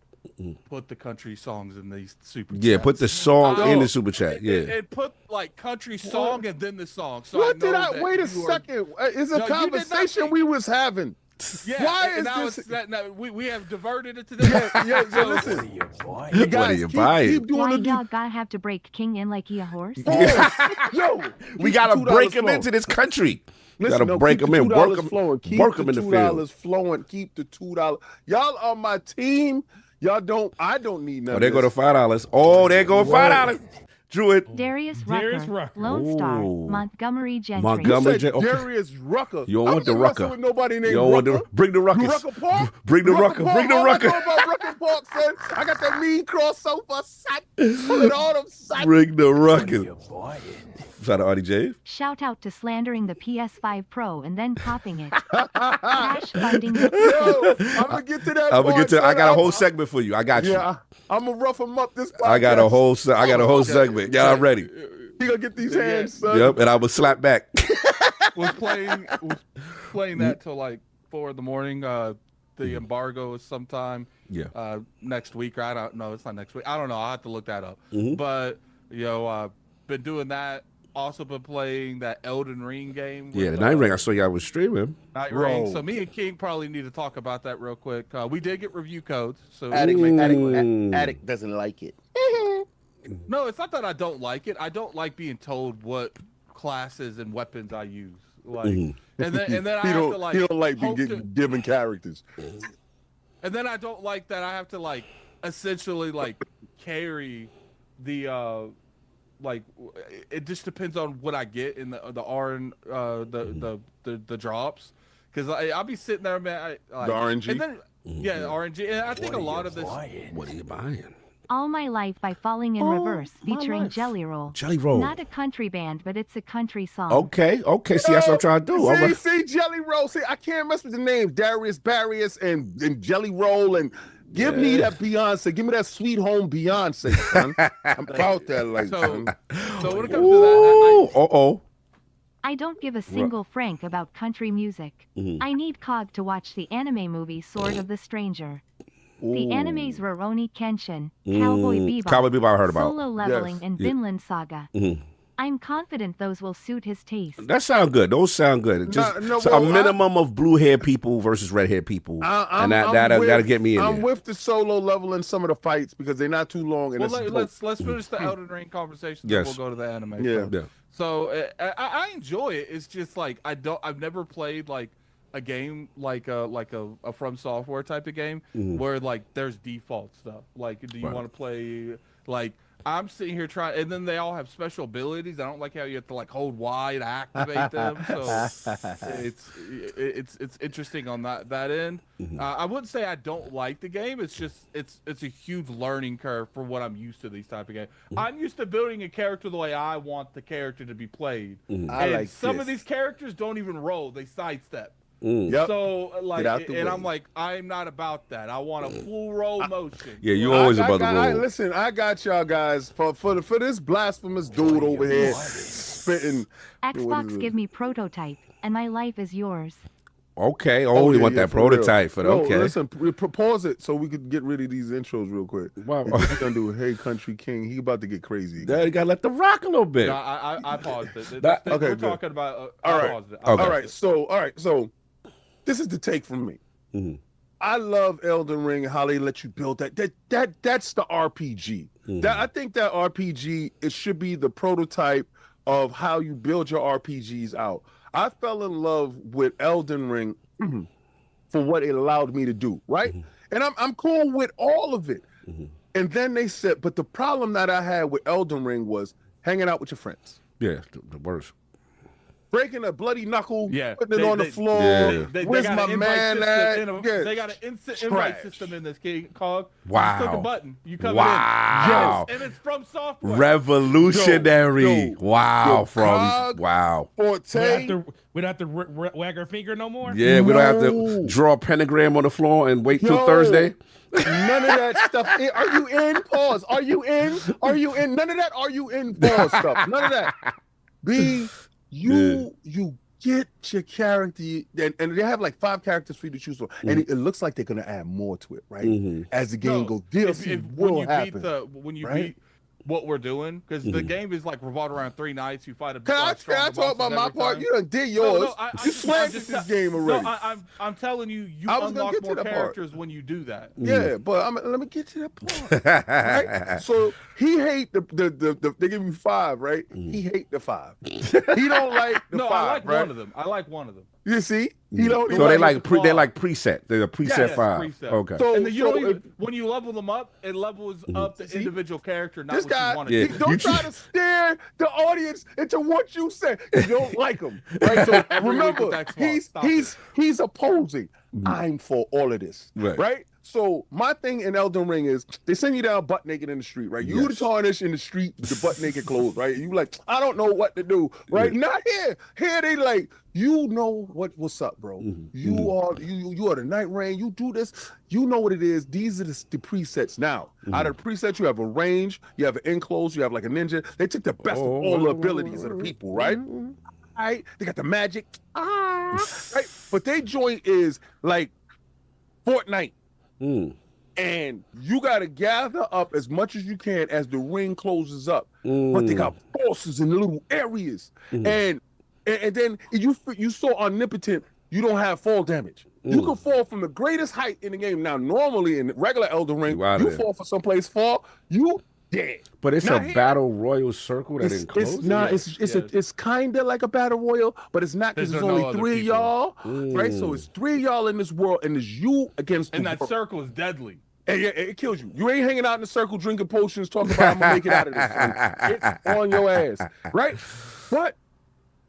Put the country songs in these super Yeah, chats. put the song in No. the super chat. Yeah. And put like country song and then the song. So What I did know I? that Wait a you are- second. It's a No, you did not conversation think- we was having. Yeah, Why and is now this- it's that, now, we have diverted it to this. Yeah, so listen. You What guys are you keep buying? doing Why the y'all gotta have to break King in like he a horse? Yo, We keep got to the break $2 him flowing. into this country. We Listen, got to no, break keep him the in, $2 work him, flowing. Keep work the him in the $2 field. flowing. Keep the $2. Y'all on my team. Y'all don't. I don't need nothing. Oh, there go the $5. Oh, there go $5. Druid. Darius Darius Rucker, Rucker. Lone Star, Ooh. Montgomery Gentry. Montgomery. You said Okay. Darius Rucker. You don't I want the wasn't messing Rucker. with nobody named You don't want Rucker. the bring the ruckus. Rucker Park? Bring the Rucker. Park. Bring the All Rucker. I know about Rucker Park, son. I got that mean crossover, son. With all them son. Bring the ruckus. Shout out to RDJ. Shout out to slandering the PS5 Pro and then popping it. Cash funding. Yo, I'm gonna get to that. I'm gonna part, get to. son. I got a whole segment for you. I got you. Yeah, I'm gonna rough him up this. I got a podcast. whole. I got a whole segment. Yeah, I'm ready. He gonna get these hands, son. Yep, and I will slap back. was playing that till like 4 in the. The embargo is sometime next week, or I don't know. It's not next week. I don't know. I'll have to look that up. Mm-hmm. But been doing that. Also been playing that Elden Ring game. Yeah, with, the Night Ring. I saw y'all was streaming. Night Bro. Ring. So me and King probably need to talk about that real quick. We did get review codes. So Addict doesn't like it. no, it's not that I don't like it. I don't like being told what classes and weapons I use. Like, and then I He have don't. to like. He don't like being hope to- given characters. And then I don't like that I have to like essentially like carry the like it just depends on what I get in the RN the drops, because I'll be sitting there, man. The RNG? and then RNG, and I think a lot of this. What are you buying? All My Life by Falling in Reverse featuring Jelly Roll. Jelly Roll. Not a country band, but it's a country song. Okay. See, that's what I'm trying to do. All right. See, Jelly Roll. See, I can't mess with the name Darius Barrius and Jelly Roll and give me that Beyonce. Give me that Sweet Home Beyonce, son. I'm about that, like. So son. when it comes to that, I don't give a single franc about country music. I need Cog to watch the anime movie Sword of the Stranger. The animes Rurouni Kenshin, Cowboy Bebop, Cowboy Bebop I heard about. Solo Leveling, Yes. and Yeah. Vinland Saga. I'm confident those will suit his taste. That sound good. Those sound good. Just a minimum of blue-haired people versus red-haired people, and that'll get me in I'm there. with the solo level in some of the fights because they're not too long. And well, it's let's finish the Elden Ring conversation. Yes. Then we'll go to the anime. Yeah. So I enjoy it. It's just like I've never played like a game like a From Software type of game where like there's default stuff. Like, do you Right. want to play like I'm sitting here trying, and then they all have special abilities. I don't like how you have to like hold Y to activate them. So it's interesting on that end. I wouldn't say I don't like the game. It's just it's a huge learning curve for what I'm used to these type of games. I'm used to building a character the way I want the character to be played. I And like some of this. these characters don't even roll; they sidestep. Yep. So like, Get out the and way. I'm like, I'm not about that. I want a full roll motion. Yeah, you always about the roll. Listen, I got y'all guys for this blasphemous dude over here spitting. What is Xbox it? give me prototype, and my life is yours. Okay. Oh, you want that for real. prototype for the No, okay. Listen, pause it so we could get rid of these intros real quick. Wow. He's gonna do Hey Country King. He about to get crazy. Yeah, you gotta let them rock a little bit. No, I paused it. That- We're okay, good. talking about. All I right. paused it. Okay. All right. So this is the take from me. I love Elden Ring, how they let you build that. That's the RPG. That I think that RPG, it should be the prototype of how you build your RPGs out. I fell in love with Elden Ring for what it allowed me to do, right? And I'm cool with all of it. And then they said, but the problem that I had with Elden Ring was hanging out with your friends. Yeah, the worst. Breaking a bloody knuckle, Yeah, putting it on the floor. Yeah. They Where's got my an invite man system at? in a- Yeah. They got an instant invite Trash. system in this game called. Wow. You click a button. You come Wow. in. Yes, and it's from software. Revolutionary. Wow. Yo, From Cog. wow. Forte. We don't have to wag our finger no more. Yeah, we don't have to No. draw a pentagram on the floor and wait till Yo. Thursday. None of that stuff. Are you in? Pause. Are you in? Are you in? None of that. Are you in? Pause stuff. None of that. B, you get your character, and they have like 5 characters for you to choose from, and it looks like they're gonna add more to it, right? As the game goes, DLC will happen. When you right? beat what we're doing, because the game is like revolved around 3 nights. You fight a. Can I talk about my part? You done did yours. You slammed this game already. No, I'm telling you, you I was gonna unlock get to more that part. characters when you do that. Yeah, but let me get to that part. Right? So he hate the they give you 5, right? He hate the 5. He don't like the No, 5. I like right? one of them. I like one of them. You see, he don't. So they like claw. they're like preset. They're a preset Yes, 5. preset. Okay. So, And then you don't so even, when you level them up, it levels up the individual character, not this what guy, you want Yeah. to he do. don't try to steer the audience into what you say. You don't like him, right? So Every week remember, with that small. Stop he's opposing. I'm for all of this, Right. So my thing in Elden Ring is they send you down butt naked in the street, right? You the tarnish in the street, the butt naked clothes, right? You like, I don't know what to do, right? Not here. Here they like, you know what's up, bro. You are the Night Rain. You do this. You know what it is. These are the presets now. Out of the presets, you have a range, you have an enclose, you have like a ninja. They took the best of all the abilities of the people, right? Right? They got the magic. Right? But they joint is like Fortnite. And you got to gather up as much as you can as the ring closes up. But they got bosses in little areas. And then you so omnipotent, you don't have fall damage. You can fall from the greatest height in the game. Now, normally in regular Elden Ring, you fall from someplace you dead. But it's not a here. battle royal circle that encloses. It's kind of like a battle royal, but it's not because There's there's no only other 3 of people. y'all, right? So it's 3 of y'all in this world, and it's you against And the that world. circle is deadly. And it kills you. You ain't hanging out in the circle drinking potions, talking about I'm gonna make it out of this. It's on your ass, right? But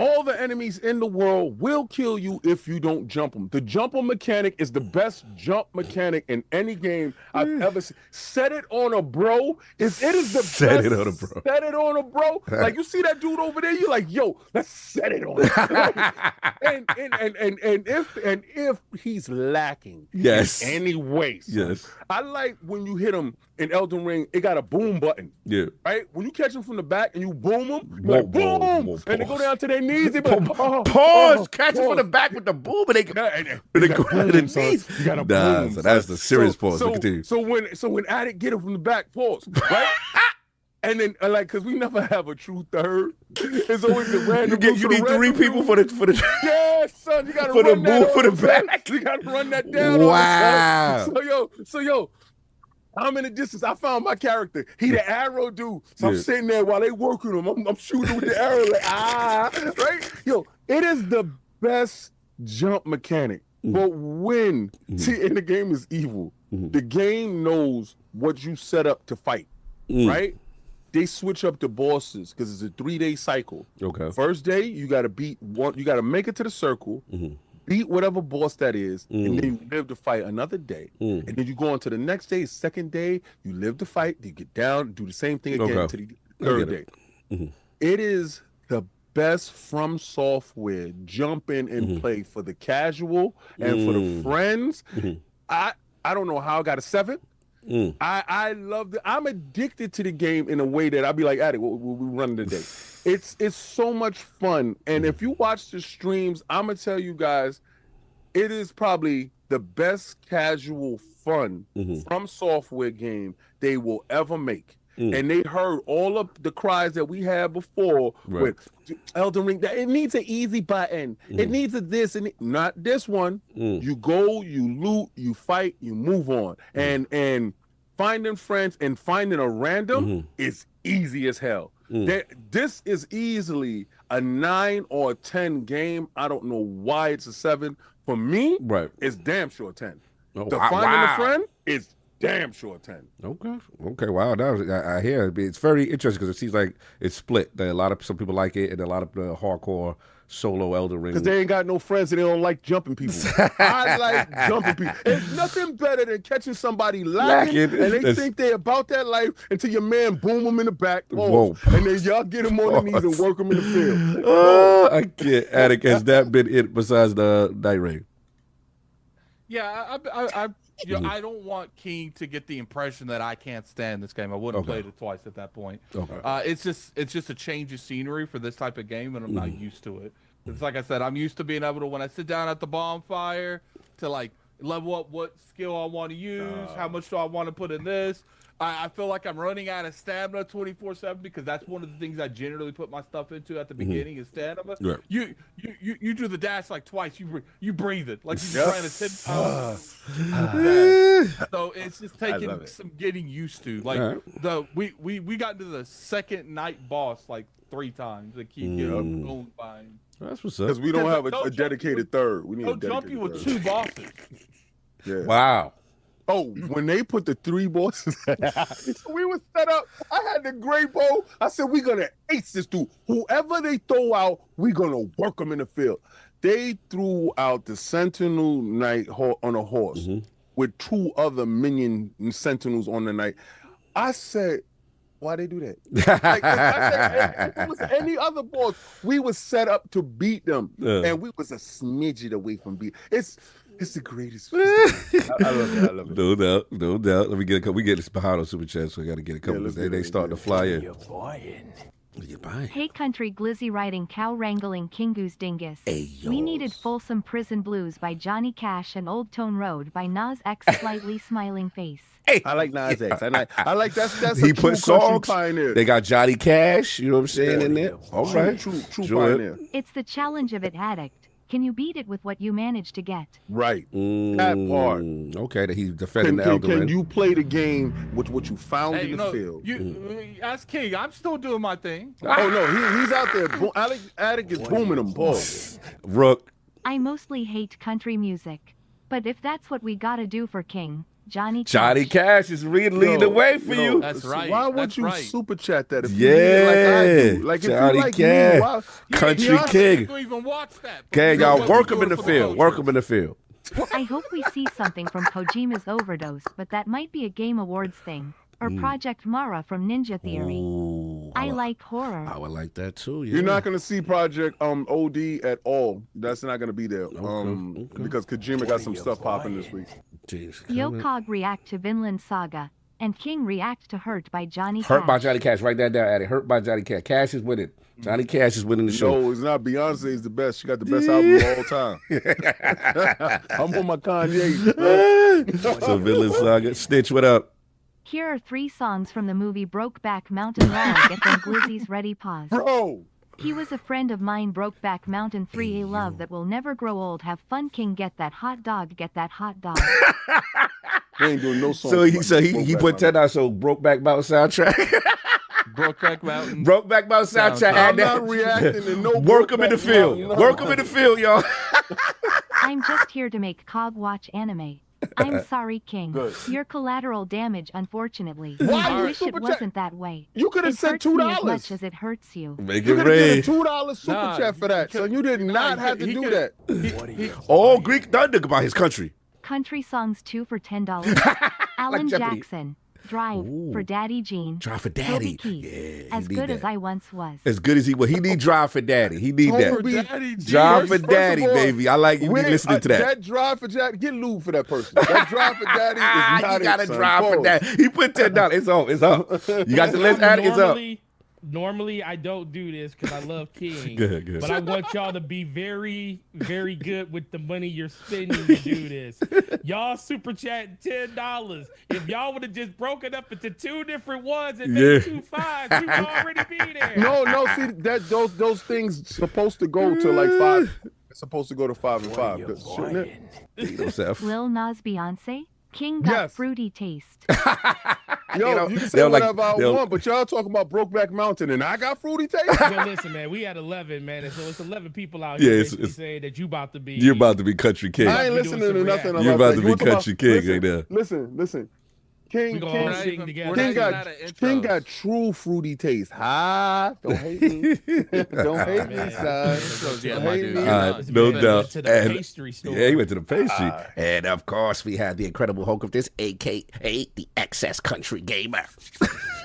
all the enemies in the world will kill you if you don't jump them. The jumper mechanic is the best jump mechanic in any game I've ever seen. Set it on a bro. It is the best. Set it on a bro. Set it on a bro. Like you see that dude over there, you're like, yo, let's set it on. and if he's lacking, Yes. in any way, son, Yes. I like when you hit him in Elden Ring. It got a boom button. Yeah. Right? When you catch them from the back and you boom them, Whoa, like whoa, boom, whoa, and they go pause. down to their knees. They be like, Pause. Catch it from the back with the boom, and they go to the knees. You got a Nah, boom. so that's the serious pause. So, Continue. so when Addict get it from the back, pause, right? And then like, cause we never have a true third. It's always the random. You need 3 people for the. Yes, son. You gotta For the run that move for the on, son. back. You gotta run that down. Wow. On, son. So yo. I'm in the distance. I found my character. He the arrow dude. So I'm sitting there while they working him. I'm shooting with the arrow like right? Yo, it is the best jump mechanic. But when and the game is evil, the game knows what you set up to fight, right? They switch up the bosses because it's a 3-day cycle. Okay. First day, you gotta beat one, you gotta make it to the circle. Beat whatever boss that is, and then you live to fight another day. And then you go on to the next day, second day, you live to fight, you get down, do the same thing again to the third day. It is the best from software jump in and play for the casual and for the friends. I don't know how I got a 7. I love it. I'm addicted to the game in a way that I'll be like, Addict, we run today. It's so much fun. And if you watch the streams, I'm gonna tell you guys, it is probably the best casual fun from software game they will ever make. And they heard all of the cries that we had before with Elden Ring. That it needs an easy button. It needs a this and not this one. You go, you loot, you fight, you move on. And finding friends and finding a random is easy as hell. This is easily a 9 or a 10 game. I don't know why it's a 7. For me, it's damn sure 10. Finding a friend is damn sure 10. Okay. Wow. That was, I hear it. It's very interesting because it seems like it's split. That some people like it, and a lot of the hardcore solo Elden Ring. Because they ain't got no friends and they don't like jumping people. I like jumping people. There's nothing better than catching somebody lacking and they think they're about that life until your man boom them in the back. And then y'all get him on the knees and work them in the field. I can't. Attic, has that been it besides the Night Rain? Yeah, I don't want King to get the impression that I can't stand this game. I wouldn't have played it twice at that point. It's just a change of scenery for this type of game, and I'm not used to it. It's like I said, I'm used to being able to, when I sit down at the bonfire, to like level up what skill I want to use, how much do I want to put in this. I feel like I'm running out of stamina 24/7 because that's one of the things I generally put my stuff into at the beginning is stamina. Right. You do the dash like twice. You breathe it like you're trying to 10 pounds. So it's just taking some getting used to. Like we got into the second night boss like 3 times. They keep getting going by. That's what's up. Because we don't have a dedicated third. We need a They'll dedicated jump you with third. 2 bosses. Yeah. Wow. Oh, when they put the 3 bosses, we were set up. I had the gray bow. I said, we're going to ace this dude. Whoever they throw out, we're going to work them in the field. They threw out the Sentinel Knight on a horse with 2 other minion Sentinels on the night. I said, why they do that? Like, I said, if it was any other boss, we was set up to beat them. And we was a smidget away from beat. It's the greatest. I love it. I love it. No doubt. Let me get a couple. We get this behind on Super Chat, so I got to get a couple. They start to fly in. You're buying. Hey country glizzy riding cow wrangling King Goose Dingus. Hey, We needed Folsom Prison Blues by Johnny Cash and Old Tone Road by Nas X Slightly Smiling Face. Hey. I like Nas X. I like that's He a put true country songs. pioneer. They got Johnny Cash. You know what I'm saying in there. All right. True pioneer. It's the challenge of it, addict. Can you beat it with what you managed to get? Right. That part. Okay, that he's defending the elder. Can you play the game with what you found Hey, in the field? As King, I'm still doing my thing. Oh no, he's out there. Addict is booming them balls. Rook. I mostly hate country music, but if that's what we gotta do for King, Johnny Cash is leading the way for you. That's right. Why would That's you right. super chat that if you need it like I do? Like if Johnny you like Cash. me, why? Country King. Don't even watch that. Okay, You know y'all what work we him in doing the for field. Work culture. him in the field. I hope we see something from Kojima's Overdose, but that might be a Game Awards thing. Or Project Mara from Ninja Theory. Ooh, I like horror. I would like that too. Yeah. You're not gonna see Project OD at all. That's not gonna be there. Because Kojima got some stuff popping this week. Jeez, Yo Cog react to Vinland Saga, and King react to Hurt by Johnny Cash. Hurt by Johnny Cash. Write that down, Addy. Hurt by Johnny Cash. Cash is winning. Johnny Cash is winning the show. No, it's not. Beyonce is the best. She got the best album of all time. I'm on my Kanye. So Villain Saga. Stitch, what up? Here are 3 songs from the movie Brokeback Mountain Raw. Get them glizzies ready, pause. Bro. He was a friend of mine. Brokeback Mountain 3, a love that will never grow old. Have fun, King. Get that hot dog. Get that hot dog. They ain't doing no songs. So he put 10 out. So Brokeback Mountain soundtrack. Brokeback Mountain. Brokeback Mountain soundtrack. I'm not reacting to no. Work him in the field. No. Work him in the field, y'all. I'm just here to make Cog watch anime. I'm sorry, King. Good. You're collateral damage, unfortunately. Why I you wish it super chat? wasn't that way. You could have It said hurts me as $2. much as it hurts you. Make You it could have rain. did a $2 super chat for that. So you did not have to he do could've- that. Oh, Greek Thunder about his country. Country songs 2 for $10. Alan Jeopardy. Jackson. Drive for Daddy Jean. Drive for Toby Daddy. Keith. Yeah, As he good need as that. I once was. As good as he was. He need Drive for Daddy. He need that. Toby, Daddy G. Drive for First of Daddy, all, baby. I like you be listening to that. That drive for Daddy, get lube for that person. That drive for Daddy is not You got to it, son. drive for Pause. Daddy. He put $10. It's up. It's up. You got the list, Addy? It's up. Normally, I don't do this because I love King. Good. But I want y'all to be very, very good with the money you're spending to do this. Y'all super chat $10. If y'all would have just broken up into 2 different ones and made 2 5s, we would already be there. No, see that those things supposed to go to like 5. It's supposed to go to 5 and 5. Shouldn't it? Lil Nas Beyonce? King got Yes. fruity taste. Yo, you can say they're like- whatever I they're- want, but y'all talking about Brokeback Mountain and I got fruity taste? But listen, man, we had 11, man, and so it's 11 people out Yeah, here it's- basically saying that you about to be. You're about to be country king. I ain't We doing listening to some nothing. react. You're about to be want country king listen, right there. Listen. King We gonna all sing We're together. not King even got out of King intros. got true fruity taste. Don't hate me. Don't hate me, man. son. Yeah, Don't my hate dude. me. This No man doubt. went to the And- pastry store. Yeah, he went to the pastry. And of course, we have the incredible Hulk of this, a.k.a. the excess country gamer.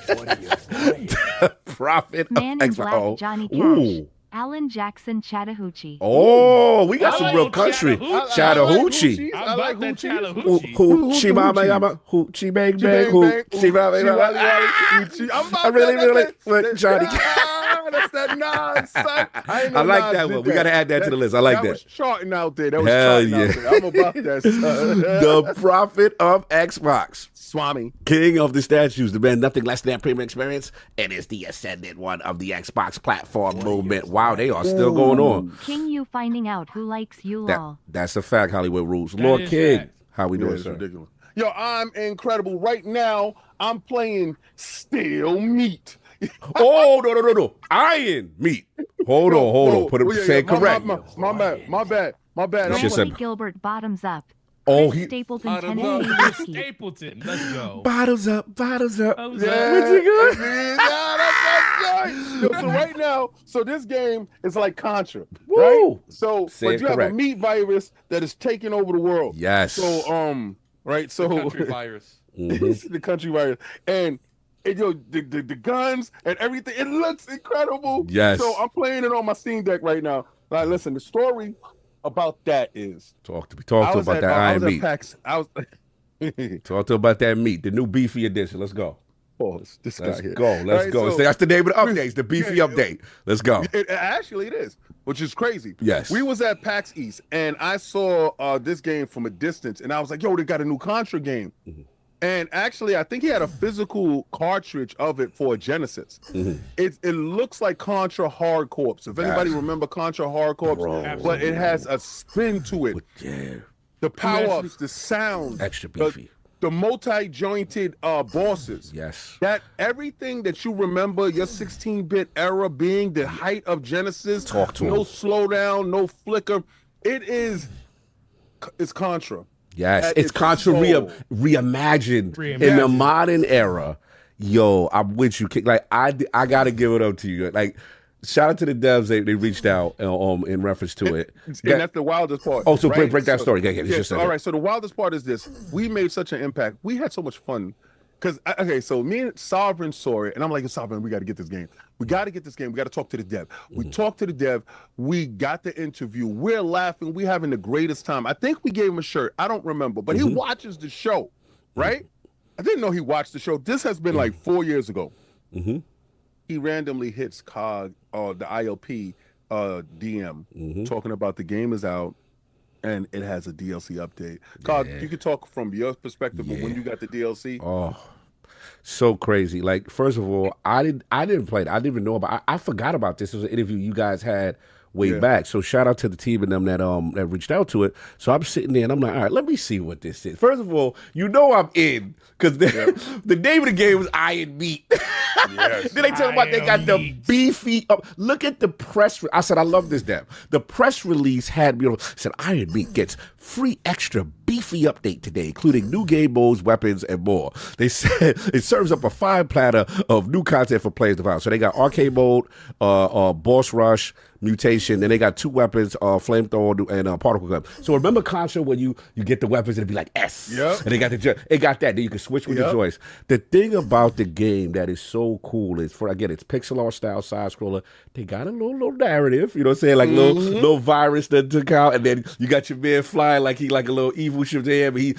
The prophet Man of in Black, Oh. Johnny Cash. Ooh. Alan Jackson Chattahoochee. Oh, we got I some like real country. Chattahoochee. Chattahoochee. I'm I about like that hoochies. Chattahoochee. Hoochie mama yama, hoochie bang bang, hoochie bang bang. I'm about I really that. with Johnny. That's that Nas, son. I ain't know I like Nas that did one. We got to add that to the list. I like that. that. Was charting out there. That was Hell charting yeah. out there. I'm about that, son. The prophet of Xbox. Swami. King of the statues, demand nothing less than premium experience. It is the ascendant one of the Xbox platform movement. Wow, they are still going on. King, you finding out who likes you, lol. That's a fact, Hollywood Rules. That Lord is King, fact. how we doing, It's sir? ridiculous. Yo, I'm incredible. Right now, I'm playing Steel Meat. Oh, no. Iron meat. Hold on. Put it, say it correct. My bad. You Randy should say- Gilbert bottoms up. Oh, Chris he Stapleton, Bottoms Tennessee up. whiskey. Stapleton, let's go. bottles up. Oh, Yeah, What you got? that's right. So right now, this game is like Contra, Woo. right? So, Say but it you have correct. a meat virus that is taking over the world. Yes. So, right. So Country virus. it's the country virus, and the guns and everything. It looks incredible. Yes. So I'm playing it on my Steam Deck right now. Like, listen, the story about that is Talk to about that I iron was meat. at PAX. I was. Talk to about that meat, the new Beefy edition. Let's go. Pause. This Let's guy here. go. Let's Right, go. so- That's the name of the updates, the Beefy update. Let's go. Actually, it is, which is crazy. Yes. We was at PAX East, and I saw this game from a distance, and I was like, yo, they got a new Contra game. Mm-hmm. And actually, I think he had a physical cartridge of it for a Genesis. Mm-hmm. It looks like Contra Hard Corps. If anybody remember Contra Hard Corps, but it has a spin to it. Yeah. The power-ups, the sound, Extra beefy. the multi-jointed bosses. Yes. That everything that you remember your 16-bit era being the height of Genesis, Talk to no him. slowdown, no flicker. It's Contra. Yes, At it's its Contra soul. reimagined in the modern era. Yo, I'm with you. King. Like I gotta give it up to you. Like shout out to the devs. They reached out in reference to it. And that's the wildest part. Oh, so right? break that story. Yeah, Yes, just said all it. right. So the wildest part is this: we made such an impact. We had so much fun. Because, okay, so me and Sovereign saw it, and I'm like, Sovereign, we got to get this game. We got to get this game. We got to talk to the dev. We talked to the dev. We got the interview. We're laughing. We're having the greatest time. I think we gave him a shirt. I don't remember, but he watches the show, right? I didn't know he watched the show. This has been like 4 years ago. He randomly hits Cog, the ILP DM, talking about the game is out. And it has a DLC update. Cog, you could talk from your perspective of when you got the DLC. Oh, so crazy. Like, first of all, I didn't play it. I didn't even know about. I forgot about this. It was an interview you guys had way back. So shout out to the team and them that reached out to it. So I'm sitting there and I'm like, all right, let me see what this is. First of all, you know I'm in because the name of the game was Iron Meat. Yes. Then they talk about they got the beefy up. Look at the press. I said, I love this damn. The press release had me on. Said Iron Meat gets free extra beefy update today, including new game modes, weapons, and more. They said it serves up a fine platter of new content for players to find. So they got arcade mode, boss rush, mutation, and they got two weapons, flamethrower and particle gun. So remember Contra when you get the weapons and it'd be like S. Yep. And they got it got that. Then you can switch with the joints. The thing about the game that is so cool is it's pixel art style side scroller. They got a little narrative, you know what I'm saying? Like little virus that took out, and then you got your man flying like he like a little evil ship there, but he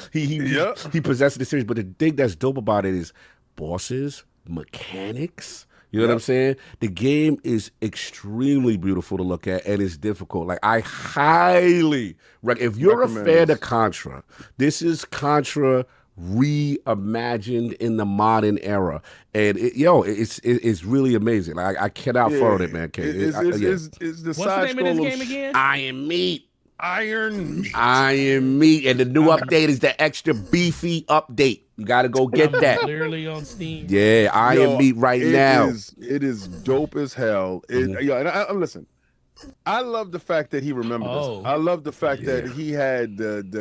possesses the series. But the thing that's dope about it is bosses, mechanics. You know what I'm saying? The game is extremely beautiful to look at, and it's difficult. Like, I highly recommend. If you're a fan of Contra, this is Contra reimagined in the modern era, and it's really amazing. Like, I cannot fault it, man. It's the What's side the name of this scrollers. game again? Iron Meat. Iron Meat, and the new update is the extra beefy update. You got to go get that. Clearly on Steam. Yeah, Iron Meat right now. It is dope as hell. And listen, I love the fact that he remembered this. I love the fact that he had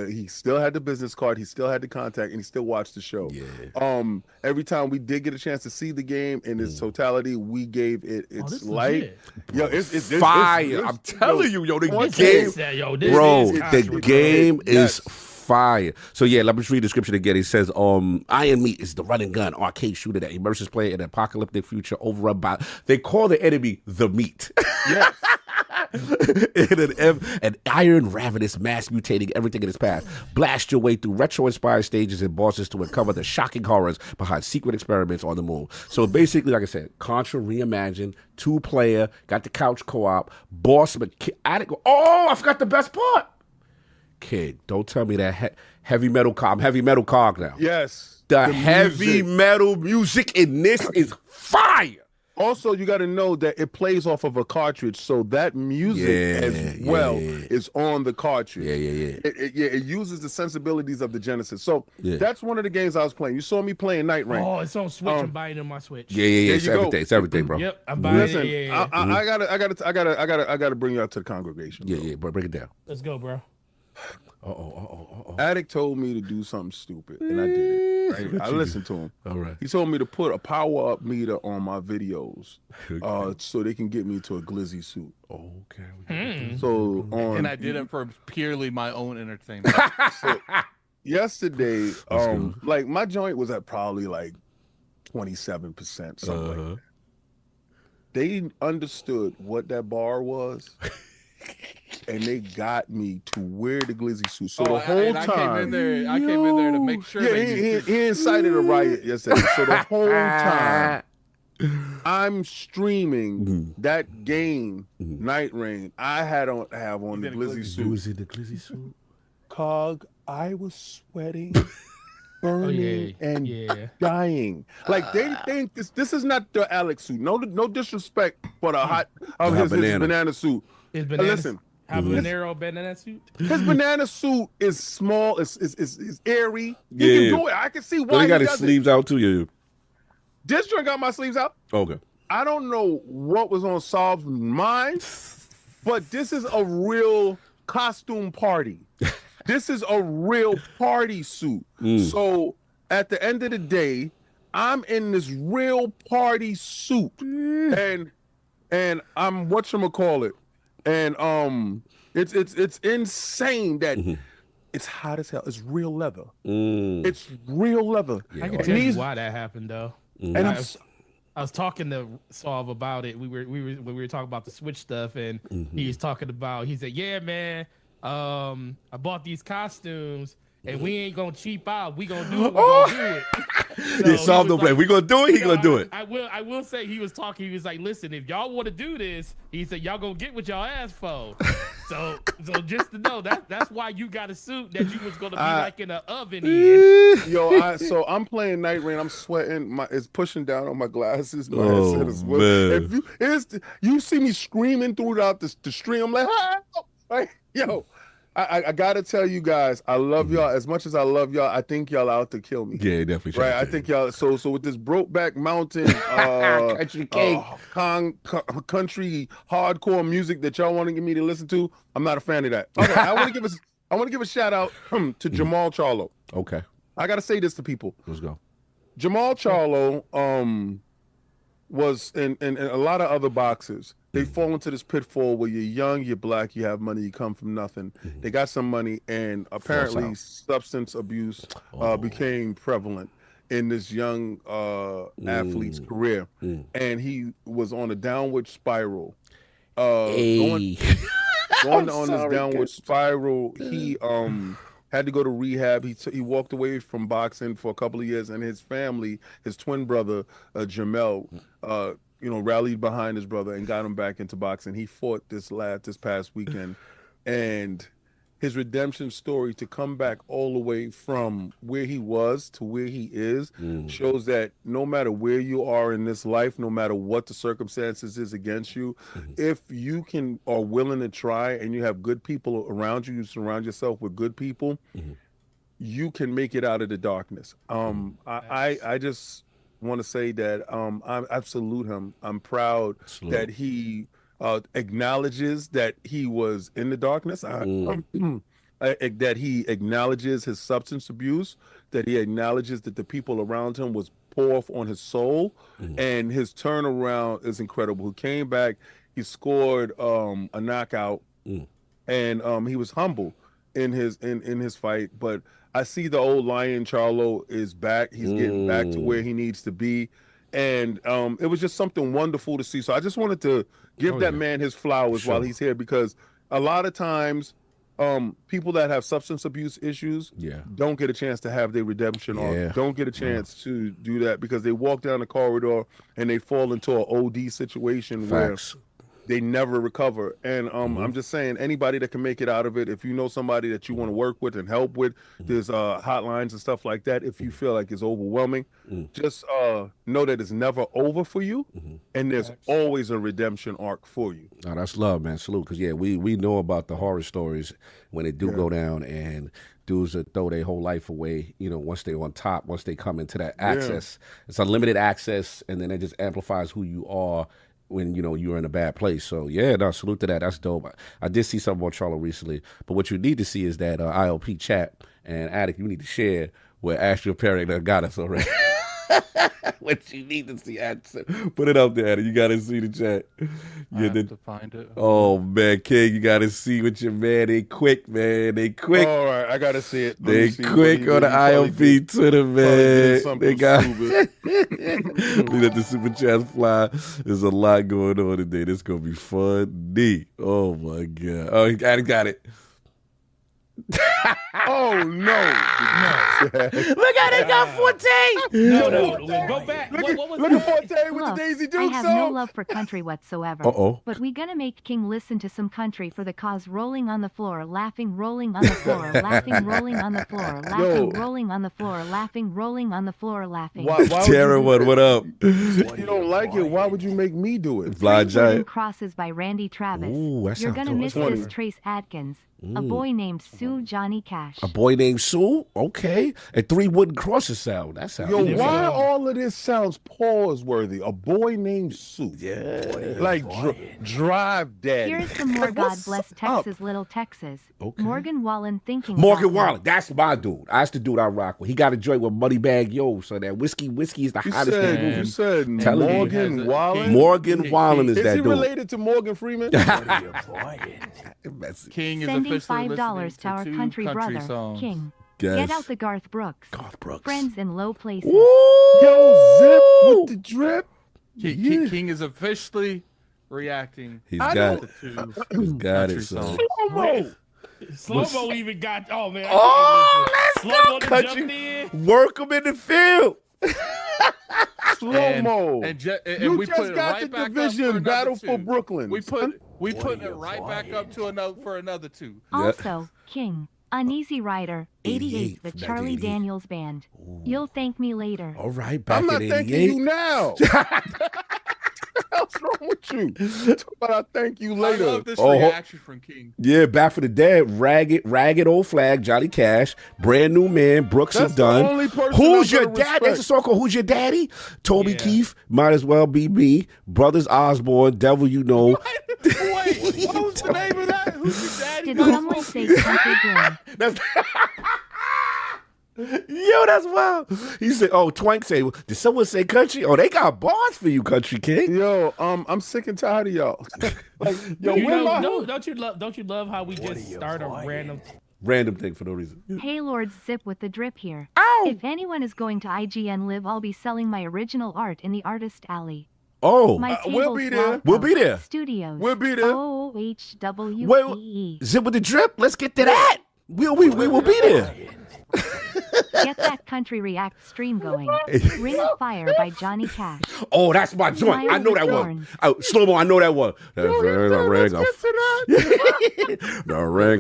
he still had the business card, he still had the contact, and he still watched the show. Yeah. Every time we did get a chance to see the game in its totality, we gave it its light. Legit. It's Fire! I'm telling you, the This game, is that, yo, the game is fire. So yeah, let me just read the description again. It says, Iron Meat is the run and gun arcade shooter that immerses player in an apocalyptic future overrun by, they call the enemy the meat. Yes. an iron ravenous mass mutating everything in its path. Blast your way through retro-inspired stages and bosses to uncover the shocking horrors behind secret experiments on the moon. So basically, like I said, Contra reimagined, 2-player, got the couch co-op, boss, addict. Oh, I forgot the best part. Kid, don't tell me that heavy metal cog now. Yes. The heavy metal music in this is fire. Also, you got to know that it plays off of a cartridge, so that music is on the cartridge. It uses the sensibilities of the Genesis. So that's one of the games I was playing. You saw me playing Night Rain. Oh, it's on Switch. I'm buying it on my Switch. It's everything. It's everything, bro. Yep, I'm buying Listen, it. I gotta bring you out to the congregation. Bro. Bro, break it down. Let's go, bro. Addict told me to do something stupid, and I did it. Right? I listened to him. All right. He told me to put a power up meter on my videos, so they can get me to a glizzy suit. Okay. So and I did it for purely my own entertainment. So yesterday, like my joint was at probably like 27%, something like that. They understood what that bar was. And they got me to wear the glizzy suit. So the whole time, I came in there to make sure. Yeah, he incited a riot yesterday. So the whole time, I'm streaming that game, Night Rain. I had on the glizzy suit. Was it the glizzy suit? Cog, I was sweating, burning, and dying. Like they think this is not the Alex suit. No disrespect for the his banana suit. Listen, habanero banana suit. His banana suit is small. Is airy. He can do it. I can see why he got his sleeves out too. Yeah. This joint got my sleeves out. Okay. I don't know what was on Saul's mind, but this is a real costume party. This is a real party suit. So at the end of the day, I'm in this real party suit, and I'm whatchamacallit. And it's insane that it's hot as hell. It's real leather. It's real leather. I can tell you why that happened though. And I was talking to Solve about it. When we were talking about the Switch stuff, and he was talking about. He said, "Yeah, man, I bought these costumes." And we ain't gonna cheap out. We gonna do it. We gonna do it. So Solve no play. We gonna do it. He gonna do it. I will say he was talking. He was like, "Listen, if y'all want to do this," he said, "y'all gonna get what y'all asked for." so just to know that's why you got a suit that you was gonna be like in an oven. So I'm playing Night Rain. I'm sweating. It's pushing down on my glasses. My headset as well. If you see me screaming throughout the stream, I'm like, hey, yo. I gotta tell you guys, I love y'all as much as I love y'all. I think y'all out to kill me. Yeah, definitely. Right, I think y'all. So with this Brokeback Mountain, country hardcore music that y'all want to get me to listen to, I'm not a fan of that. Okay, I want to give a shout out to Jamal Charlo. Okay, I gotta say this to people. Let's go. Jamal Charlo was in a lot of other boxers. They fall into this pitfall where you're young, you're black, you have money, you come from nothing. They got some money, and apparently substance abuse became prevalent in this young athlete's career. And he was on a downward spiral. Going on this downward spiral, he had to go to rehab. He walked away from boxing for a couple of years, and his family, his twin brother, Jamel, rallied behind his brother and got him back into boxing. He fought this past weekend, and his redemption story to come back all the way from where he was to where he is shows that no matter where you are in this life, no matter what the circumstances is against you, if you are willing to try and you have good people around you, you surround yourself with good people, you can make it out of the darkness. I just want to say that I salute him. I'm proud that he acknowledges that he was in the darkness, that he acknowledges his substance abuse, that he acknowledges that the people around him was poor on his soul, and his turnaround is incredible. He came back, he scored a knockout, and he was humble in his fight, but I see the old lion Charlo is back. He's getting back to where he needs to be. and it was just something wonderful to see. So I just wanted to give that man his flowers while he's here, because a lot of times people that have substance abuse issues don't get a chance to have their redemption or don't get a chance to do that, because they walk down the corridor and they fall into an OD situation where they never recover. And I'm just saying, anybody that can make it out of it, if you know somebody that you want to work with and help with, there's hotlines and stuff like that. If you feel like it's overwhelming, just know that it's never over for you, and there's always a redemption arc for you. Oh, that's love, man. Salute. Because, we know about the horror stories when they do go down, and dudes that throw their whole life away, once they're on top, once they come into that access. It's unlimited access, and then it just amplifies who you are when you're in a bad place. So salute to that. That's dope. I did see something on Charlo recently, but what you need to see is that ILP chat, and Attic, you need to share where Astral Parent got us already. What you need to see, put it up there, Attic. You gotta see the chat. I have to find it. Oh man, King, you gotta see what your man. They quick, man. They quick. All right, I gotta see it. They quick on the ILP Twitter, man. They got. We let the super chats fly. There's a lot going on today. This gonna be funny. Oh my god. Oh, Attic got it. Oh no! Look at it, got Forte. No, go back. Look at Forte with the Daisy Duke I have no love for country whatsoever. But we gonna make King listen to some country for the cause. Rolling on the floor, laughing, rolling on the floor, laughing, rolling on the floor, laughing, rolling on the floor, laughing, rolling on the floor, laughing. Tara, what up? If you don't like it, why would you make me do it? Fly Giant Crosses by Randy Travis. Ooh, You're gonna miss this Trace Adkins. A boy named Sue Johnny Cash. A boy named Sue? Okay. And 3 wooden crosses sound. That sounds Yo, why all of this sounds pause-worthy? A boy named Sue. Yeah. Like Drive Daddy. Here's some more God Bless Texas, Little Texas. Okay. Morgan Wallen thinking Morgan about Wallen. That's my dude. That's the dude I rock with. He got a joint with Moneybag Yo. So that whiskey is the hottest thing. You said Morgan Wallen? Morgan Wallen is that dude. Is he related to Morgan Freeman? King is Sending officially $5 to our country brother, songs. King. Yes. Get out the Garth Brooks. Friends in low places. Yo, Zip with the drip. King is officially reacting. He's got it. He's got it. So. Slow-mo even got. Oh man. Let's Slow-mo go, jumped country. in. Work him in the field. Slow-mo. And you we just put it got right the back division up Battle for for Brooklyn. We put it right back up to another 2. Also, King. Uneasy Rider, 88, the Charlie Daniels Band. You'll thank me later. All right, back I'm not in thanking 88. you now. What's wrong with you? But I thank you later. I love this reaction from King. Yeah, Back for the Dead, ragged old flag, Johnny Cash, Brand New Man, Brooks That's and Dunn. the only person Who's I'm your gonna dad? respect. There's a song called Who's Your Daddy? Toby Keith, Might As Well Be Me, Brothers Osborne, Devil You Know. Wait, what was the name of that? Who's your daddy? Did someone say Country Glen? That's Yo, that's wild. He said, Twank said, did someone say country? Oh, they got bars for you, Country King. Yo, I'm sick and tired of y'all. Like, yo, Don't you love how we just start a random thing for no reason. Hey, Lord Zip with the drip here. Ow! If anyone is going to IGN Live, I'll be selling my original art in the Artist Alley. Oh, My we'll be there. We'll be there. Studios. We'll be there. OHWPE. Wait, Zip with the drip? Let's get to that. We will be there. Get that Country React stream going. Ring of Fire by Johnny Cash. Oh, that's my joint. I know that one. Slow-mo, I know that one. The Ring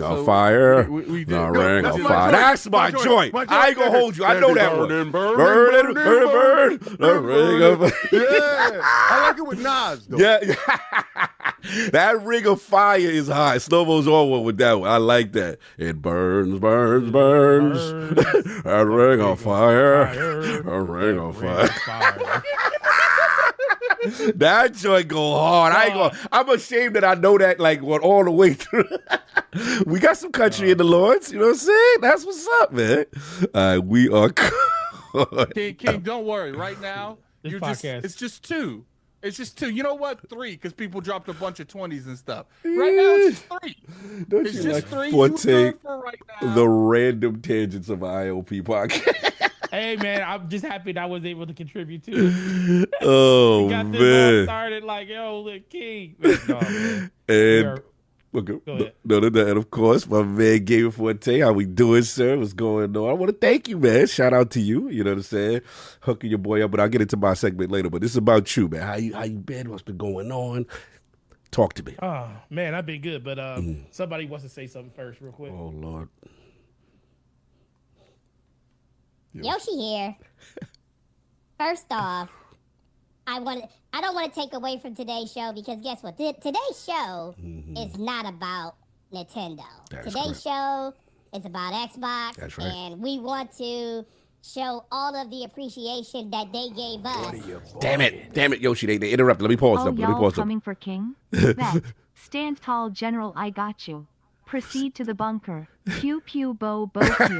of Fire. The Ring of Fire. That's my joint. I ain't gonna hold you. I know that one. Burn. The Ring of Fire. Yeah, I like it with Nas, though. Yeah. That Ring of Fire is hot. Slow-mo's on one with that one. I like that. It burns. A ring of fire. A ring of fire. That joint go hard. I'm ashamed that I know that like went all the way through. We got some country in the Lords. You know what I'm saying? That's what's up, man. We are King, don't worry. Right now, it's just 2. It's just 2. You know what? 3, because people dropped a bunch of 20s and stuff. Right now, it's just 3. Don't it's you just like 3. Forte, for right now. the random tangents of ILP podcast. Hey man, I'm just happy that I was able to contribute to it. Oh, Got this all man. started like, yo, the king. No, man. And Go ahead. no, and of course, my man Gabe Forte, how we doing, sir? What's going on? I want to thank you, man. Shout out to you. You know what I'm saying? Hooking your boy up, but I'll get into my segment later. But this is about you, man. How you been? What's been going on? Talk to me. Oh man, I've been good, but somebody wants to say something first, real quick. Oh Lord. Yoshi here. First off, I don't want to take away from today's show because guess what? Today's show is not about Nintendo. Today's show is about Xbox. That's right. And we want to show all of the appreciation that they gave us. Damn it, Yoshi. They interrupted. Let me pause Oh, them. Let me y'all pause them. coming for King? Vet, stand tall, General. I got you. Proceed to the bunker. Pew pew bo bo pew.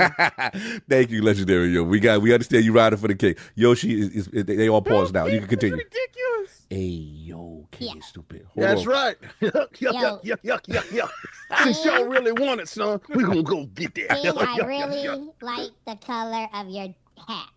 Thank you, legendary. Yo, we understand you riding for the king. Yoshi they all pause now. You can continue. Ridiculous. Hey yo, king, stupid. Hold That's on. right. Yuck. Since y'all really want it, son, we're gonna go get that. King, I really like the color of your hat.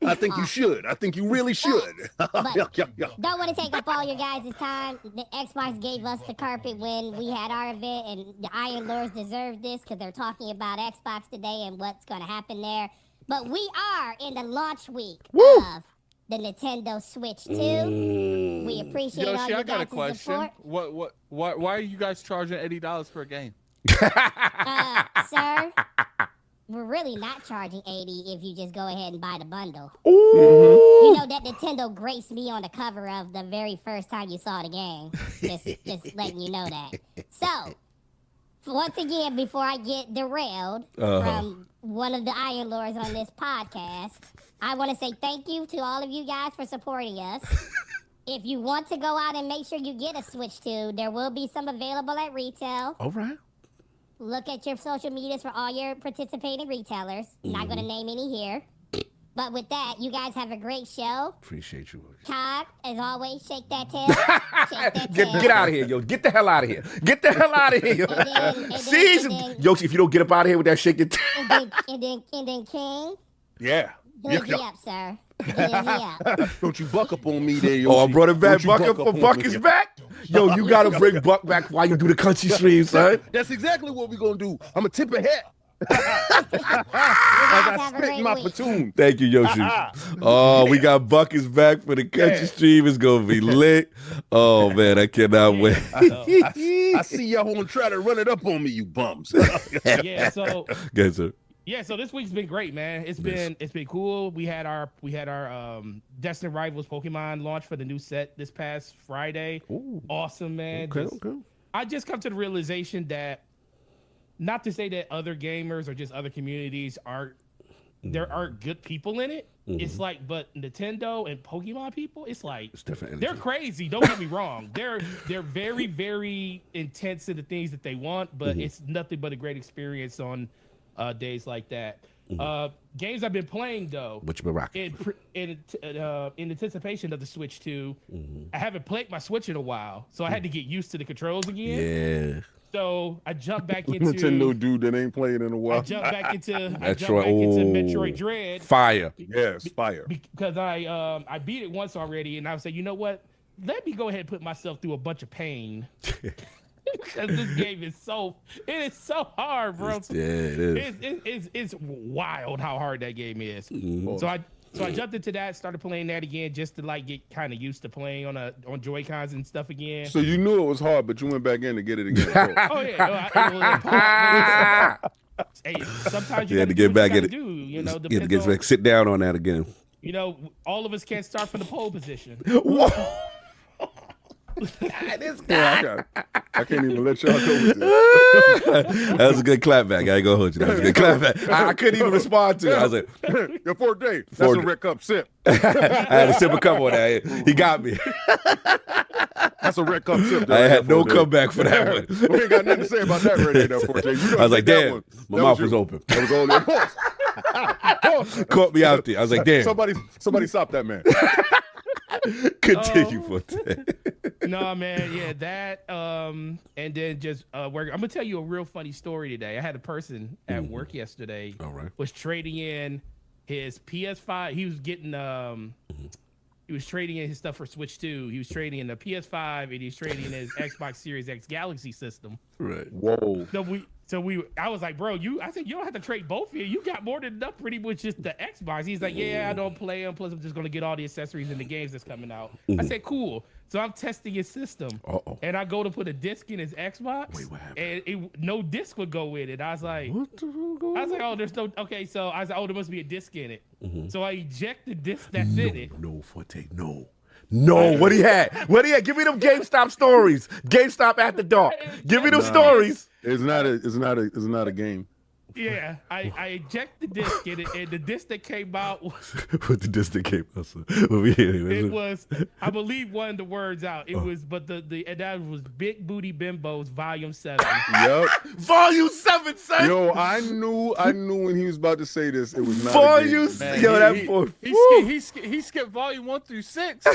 I think you should. I think you really should. But don't want to take up all your guys' time. The Xbox gave us the carpet when we had our event, and the Iron Lords deserve this because they're talking about Xbox today and what's going to happen there. But we are in the launch week of the Nintendo Switch 2. We appreciate all Yoshi, your I got a guys' question. support. Why are you guys charging $80 for a game? Sir, we're really not charging $80 if you just go ahead and buy the bundle. You know that Nintendo graced me on the cover of the very first time you saw the game. Just letting you know that. So, once again, before I get derailed from one of the Iron Lords on this podcast, I want to say thank you to all of you guys for supporting us. If you want to go out and make sure you get a Switch 2, there will be some available at retail. All right. Look at your social medias for all your participating retailers. Not going to name any here. But with that, you guys have a great show. Appreciate you. Cog, as always, shake that tail. Shake that tail. Get out of here, yo. Get the hell out of here. Get the hell out of here, yo. Yoshi, if you don't get up out of here with that shaking And then King. Yeah. Hook me up, sir. Hook me up. Don't you buck up on me there, yo. Oh, I brought it back. Buck is back. Yo, you gotta bring Buck back while you do the country stream, son. That's exactly what we're gonna do. I'm gonna tip a hat. As Have I a spit great my week. platoon. Thank you, Yoshi. Oh, we got Buck is back for the country stream. It's gonna be lit. Oh man, I cannot wait. I see y'all gonna try to run it up on me, you bums. Yeah, so Good, sir. yeah, so this week's been great, man. It's been cool. We had our Destined Rivals Pokemon launch for the new set this past Friday. Ooh. Awesome, man. Okay. I just come to the realization that, not to say that other gamers or just other communities there aren't good people in it. It's like, but Nintendo and Pokemon people, it's like It's different. they're crazy. Don't get me wrong. They're very, very intense in the things that they want, but it's nothing but a great experience on days like that. Games I've been playing though, What you been rocking? in anticipation of the Switch 2, I haven't played my Switch in a while, so I had to get used to the controls again. Yeah. So I jumped back into Nintendo dude that ain't played in a I while. jumped back into Metroid. Metroid Dread Fire. Yes, fire. because I beat it once already, and I was like, you know what? Let me go ahead and put myself through a bunch of pain. Because this game is so hard, bro. Yeah, it is. It's wild how hard that game is. So I jumped into that, started playing that again, just to like get kind of used to playing on Joy-Cons and stuff again. So you knew it was hard, but you went back in to get it again. Oh yeah, hey, sometimes you had to gotta get back in in it. You know, You have to depends get on- back, sit down on that again. You know, all of us can't start from the pole position. Whoa. Yeah, I can't even let y'all go with this. That was a good clapback. I ain't gonna hold you. That was a good clapback. I couldn't even respond to it. I was like, Your fourth day. That's Fourth a day. red cup sip. I had to sip a cup on that. He got me. That's a red cup sip. I had no comeback for that one. We ain't got nothing to say about that right there, Forte. I was like, damn, my mouth was open. That was all your fault. Caught me out there. I was like, damn. Somebody stop that man. Continue for that. No, man, yeah, that and then just work. I'm gonna tell you a real funny story today. I had a person at work yesterday All right. was trading in his PS5. He was getting he was trading in his stuff for Switch 2. He was trading in the PS5 and he was trading in his Xbox Series X Galaxy system. Right. Whoa. I was like, bro, I think you don't have to trade both of you. You got more than enough pretty much just the Xbox. He's like, yeah, I don't play them. Plus, I'm just going to get all the accessories and the games that's coming out. I said, cool. So I'm testing his system. And I go to put a disc in his Xbox. Wait, what happened? And no disc would go with it. I was like, what the hell going I was like, on? oh, there's no. Okay, so I was like, oh, there must be a disc in it. So I eject the disc that's in it. No, Forte, no. No, what he had? What he had? Give me them GameStop stories. GameStop after dark. Give me them stories. It's not a game. Yeah, I eject the disc in it, and the disc that came out was, What the disc that came out? it was, I believe, one of the words out. It was, but and that was Big Booty Bimbos Volume 7. Yep. Volume 7, son. Yo, I knew when he was about to say this. It was not Volume. a game. Yo, that boy. He skipped volume 1 through 6.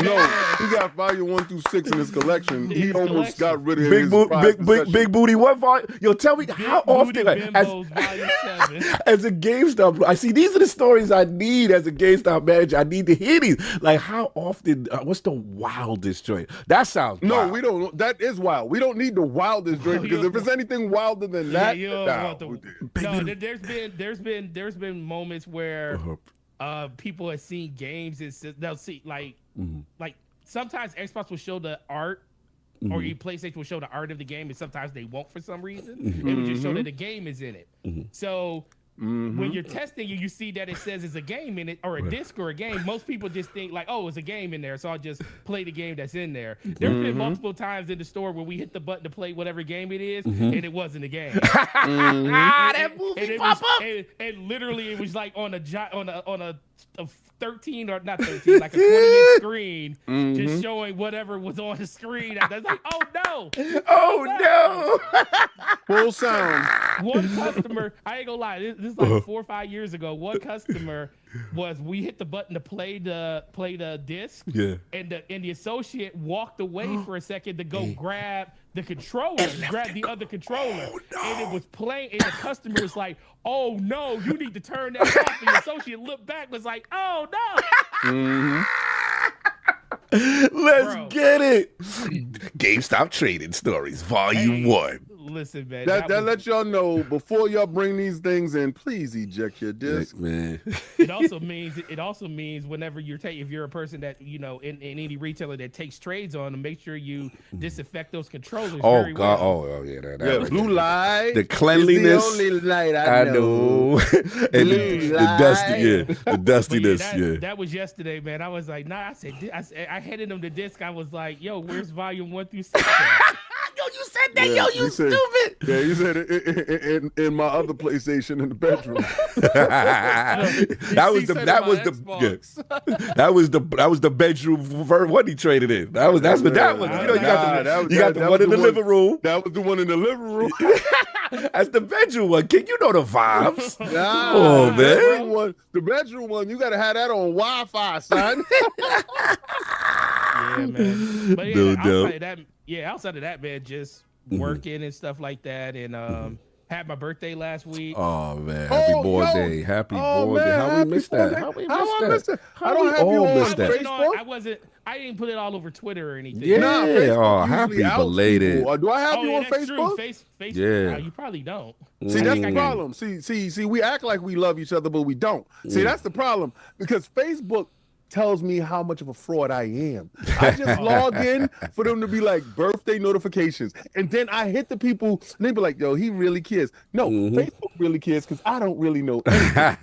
No, he got volume 1 through 6 in his collection. He His almost collection. got rid of his Big booty. What volume? Yo, tell me how often, Bimbos Volume 7. as a GameStop, I see these are the stories I need as a GameStop manager. I need to hear these. Like, how often? What's the wildest joint? That sounds No, wild. we don't. That is wild. We don't need the wildest drink because if it's anything wilder than that, you don't nah, want the, we did. no, there's been moments where people have seen games and they'll see like sometimes Xbox will show the art. Or PlayStation will show the art of the game, and sometimes they won't for some reason. It would just show that the game is in it. So when you're testing you see that it says it's a game in it, or a disc or a game. Most people just think like, oh, it's a game in there, so I'll just play the game that's in there. There's been multiple times in the store where we hit the button to play whatever game it is, and it wasn't a game. That movie pop up. And literally, it was like on a 13 or not 13, like a 20-inch screen, just showing whatever was on the screen. I was like, oh no! Oh no! Full sound. One customer, I ain't gonna lie, this is like 4 or 5 years ago. One customer we hit the button to play the disc, and the associate walked away for a second to go grab the controller, grab the other controller, and it was playing, and the customer was like, oh no, you need to turn that off. And the associate looked back, was like, oh no. Let's get it. GameStop Trading Stories, Volume 1. Listen, man. That lets y'all know before y'all bring these things in, please eject your disc. Man. It also means whenever if you're a person that, in any retailer that takes trades on them, make sure you disinfect those controllers. Oh very God! well. Oh yeah, that Yeah, right blue there. light. The cleanliness. It's the only light I know. And the dusty, the dustiness, That was yesterday, man. I was like, nah. I handed him the disc. I was like, yo, where's volume 1 through 6? Yo, you said that. Yo, you stupid. Yeah, you said it in my other PlayStation in the bedroom. that was the bedroom version. What he traded in. That's what that was. You got the one in the living room. That was the one in the living room. That's the bedroom one. Kid, you know the vibes. Nah, oh man, the bedroom one. You got to have that on Wi-Fi, son. Yeah, man. But outside of that, man, just working and stuff like that, and had my birthday last week. Oh man, happy birthday, happy birthday. How we missed that? How we missed that? I don't have you on Facebook. I didn't put it all over Twitter or anything. Yeah, happy belated. Do I have you on that's Facebook? True. Facebook. Yeah. You probably don't. See, that's the problem. See, we act like we love each other, but we don't. See, that's the problem because Facebook tells me how much of a fraud I am. I just log in for them to be like birthday notifications. And then I hit the people and they be like, yo, he really cares. No, Facebook really cares because I don't really know anything.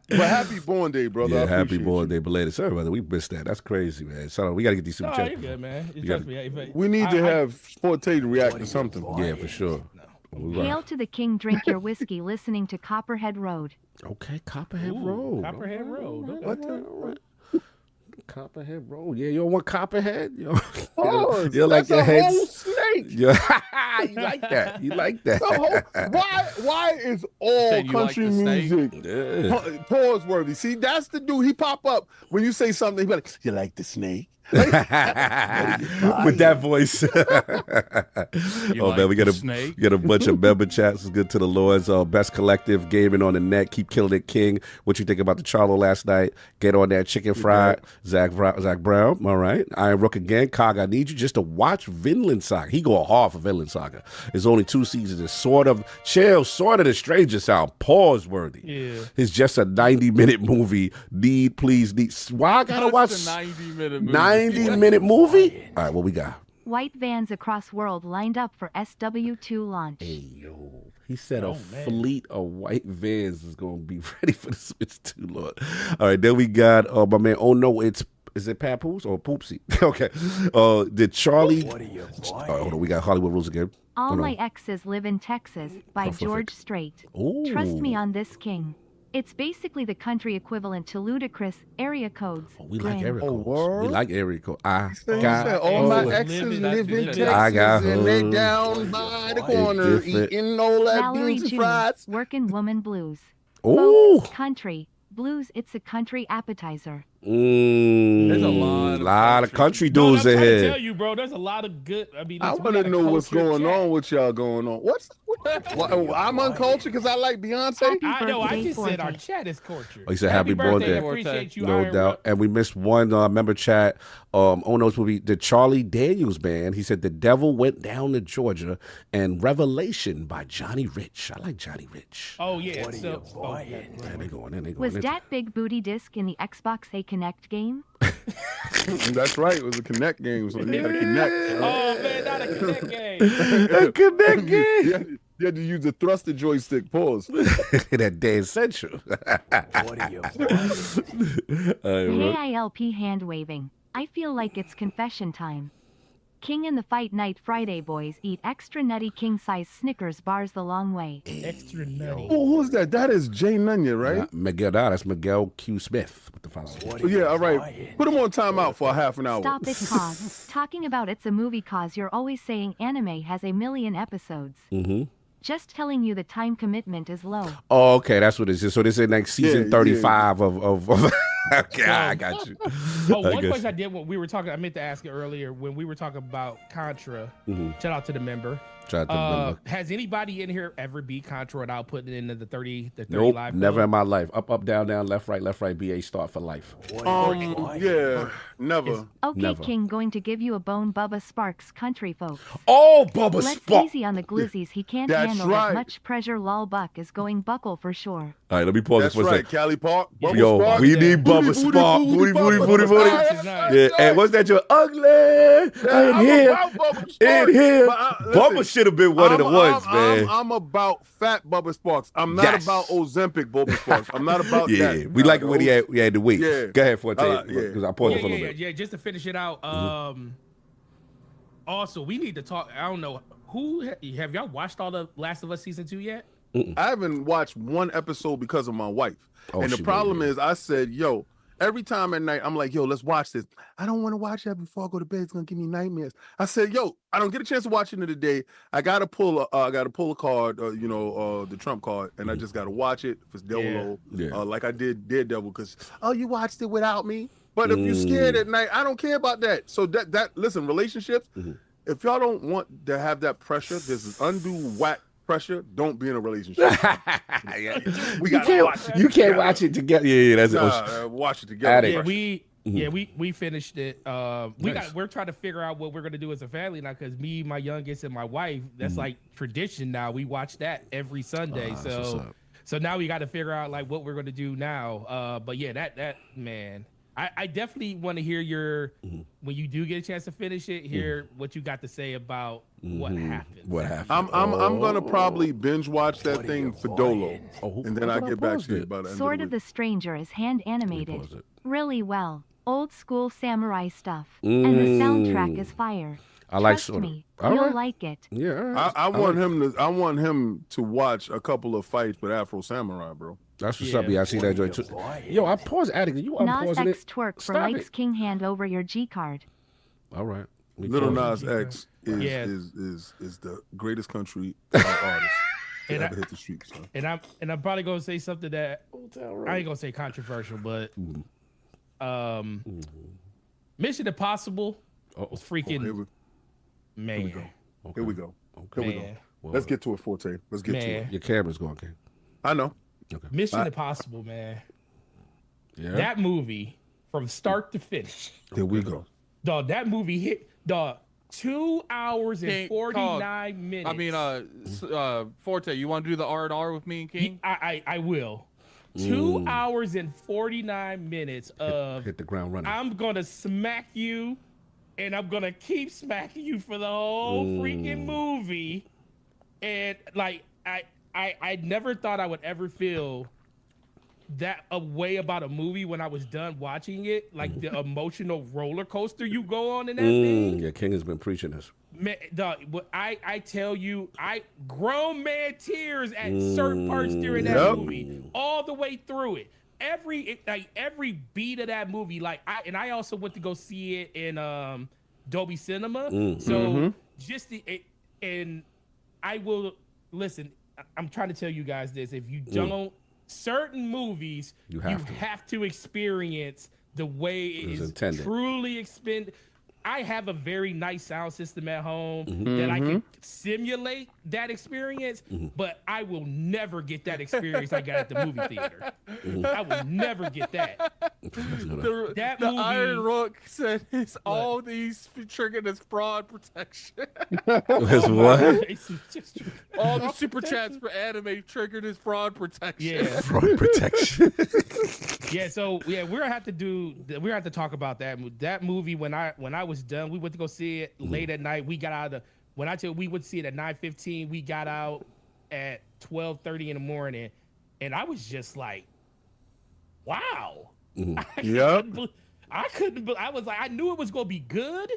But happy born day, brother. Yeah, happy born day, belated. Sorry, brother. We missed that. That's crazy, man. So we got to get these super chats. You're good, man. We need to have Forte to react to something. Yeah, for sure. Hail to the king, drink your whiskey, listening to Copperhead Road. Okay, Copperhead Road. Copperhead Road. What the? Copperhead Road. Yeah, you don't want Copperhead? You like your head snake. Yeah. You like that. You like that. Why is all country music yeah. pause worthy? See, that's the dude. He pop up when you say something. He be like, "You like the snake?" With that voice. Man, we got a bunch of member chats. It's good to the Lords. Best collective gaming on the net. Keep killing it, King. What you think about the Charlo last night? Get on that chicken fried. Zach Brown. All right. Iron Rook again. Cog, I need you just to watch Vinland Saga. He going hard for Vinland Saga. It's only 2 seasons. It's sort of the Stranger sound pause worthy. Yeah. It's just a 90-minute movie. Please. Why I gotta watch a 90-minute movie? 90-minute movie? All right, what we got? White vans across world lined up for SW2 launch. Hey, yo. He said fleet of white vans is going to be ready for the Switch 2, Lord. All right, then we got my man, is it Papoose or Poopsie? Okay. Did Charlie... What are you, boy? Hold on, we got Hollywood Rules again. All My Exes Live in Texas by George Strait. Ooh. Trust me on this, King. It's basically the country equivalent to ludicrous area codes. We like area codes. We like area codes. All my exes live in Texas and they down by the corner eating all that Valerie beans and fries. Working Woman Blues. Ooh. Country. Blues, it's a country appetizer. There's a lot of country dudes in here. I tell you, bro, there's a lot of good. I want to know what's going on with y'all going on. I'm uncultured because I like Beyonce. I know. I just said our chat is cultured. Oh, he said happy birthday. Appreciate you, no doubt. And we missed one member chat. Ono's movie, the Charlie Daniels Band. He said The Devil Went Down to Georgia and Revelation by Johnny Rich. I like Johnny Rich. Oh yeah. They going in. Was that big booty disc in the Xbox A Connect game? That's right. It was a Connect game, so you had to connect. Oh man, not a Connect game. A Connect game. You had to use the thruster joystick. Pause. That damn central. Hey, ILP hand waving. I feel like it's confession time. King in the Fight Night Friday boys eat extra nutty king-size Snickers bars the long way. Extra nutty. Oh, who's that? That is Jay Nunya, right? That's Miguel Q. Smith with the follow. Yeah, all right. Put him on timeout for a half an hour. Stop it, Cause. Talking about it's a movie cause you're always saying anime has 1 million episodes. Mm-hmm. Just telling you the time commitment is low. Oh, okay, that's what it is. So this is like season 35 of okay, I got you. One question I did when we were talking, I meant to ask it earlier when we were talking about Contra. Shout out to the member. Has anybody in here ever beat Contra without putting it into the 30 nope, live? Never in my life. Up, down, left, right, BA start for life. Yeah, never. Okay, never. King, going to give you a bone, Bubba Sparks, country folks. Oh, Bubba Sparks. Let's easy on the glizzies. He can't That's handle right. that much pressure. Lol Buck is going buckle for sure. All right, let me pause That's this for a right, second. Cali Park. Yo, Spark. we need Bubba Spark. Booty. Yeah, and what's that? You're ugly. In here. Bubba should have been one of the ones, man. I'm about fat Bubba Sparks. I'm not about Ozempic Bubba Sparks. I'm not about that. Yeah, we like it when he had the weight. Yeah. Go ahead, Forte. Because I paused it for a little bit. Yeah, just to finish it out. Also, we need to talk. I don't know have y'all watched all the Last of Us season 2 yet? I haven't watched one episode because of my wife. And the problem is, I said, yo, every time at night, I'm like, yo, let's watch this. I don't want to watch that before I go to bed. It's gonna give me nightmares. I said, yo, I don't get a chance to watch it in the day. I gotta pull a card, the Trump card, and I just gotta watch it if it's Devil like I did Daredevil, because you watched it without me. But if you're scared at night, I don't care about that. So listen, relationships. If y'all don't want to have that pressure, this is undue whack pressure. Don't be in a relationship. We got to watch it. You can't watch it together. Yeah, that's watch it together. Yeah, we finished it. We're trying to figure out what we're gonna do as a family now, because me, my youngest, and my wife, that's like tradition now. We watch that every Sunday. So now we got to figure out like what we're gonna do now. But yeah, that man. I definitely want to hear your when you do get a chance to finish it, hear what you got to say about what happened. I'm gonna probably binge watch that thing for Dolo, and then I get back to you about it. Sword of the Stranger is hand animated really well, old school samurai stuff, and the soundtrack is fire. I like Trust Sword. me, you'll like it. Yeah, I want him to watch a couple of fights with Afro Samurai, bro. That's what's up. Yeah, I see that joint too. Yo, I paused Attic. You Nas unpausing X it? twerk for Stop likes it. King hand over your G card. All right. Little Nas X is the greatest country artist to ever hit the streets. So. And I'm probably gonna say something that I ain't gonna say controversial, but Mission Impossible was freaking man. Here we go. Okay. Here we go. Here we go. Well, Let's get to it, Forte. Let's get to it. Your camera's going, okay? I know. Okay. Mission Impossible, man. Yeah. That movie from start to finish. Here we go. Dog, that movie hit 2 hours and 49 minutes. I mean, Forte, you want to do the R&R with me and King? I will. 2 hours and 49 minutes of hit the ground running. I'm gonna smack you, and I'm gonna keep smacking you for the whole freaking movie. And like I never thought I would ever feel that a way about a movie when I was done watching it, like the emotional roller coaster you go on in that thing. Yeah, King has been preaching this. Man, I tell you, grown man tears at certain parts during that movie, all the way through it. Every beat of that movie, I also went to go see it in Dolby Cinema. So and I will listen. I'm trying to tell you guys this: if you don't, certain movies you have to experience the way it is intended. Truly expended. I have a very nice sound system at home that I can simulate that experience, but I will never get that experience I got at the movie theater. I will never get that. The movie, Iron Rook said all these triggered as fraud protection. It's what? It's just All the super chats for anime triggered as fraud protection. Yeah. Fraud protection. Yeah, so we're gonna have to talk about that movie. When I was done, we went to go see it late at night. We got out we would see it at 9:15. We got out at 12:30 in the morning, and I was just like, wow. I knew it was gonna be good.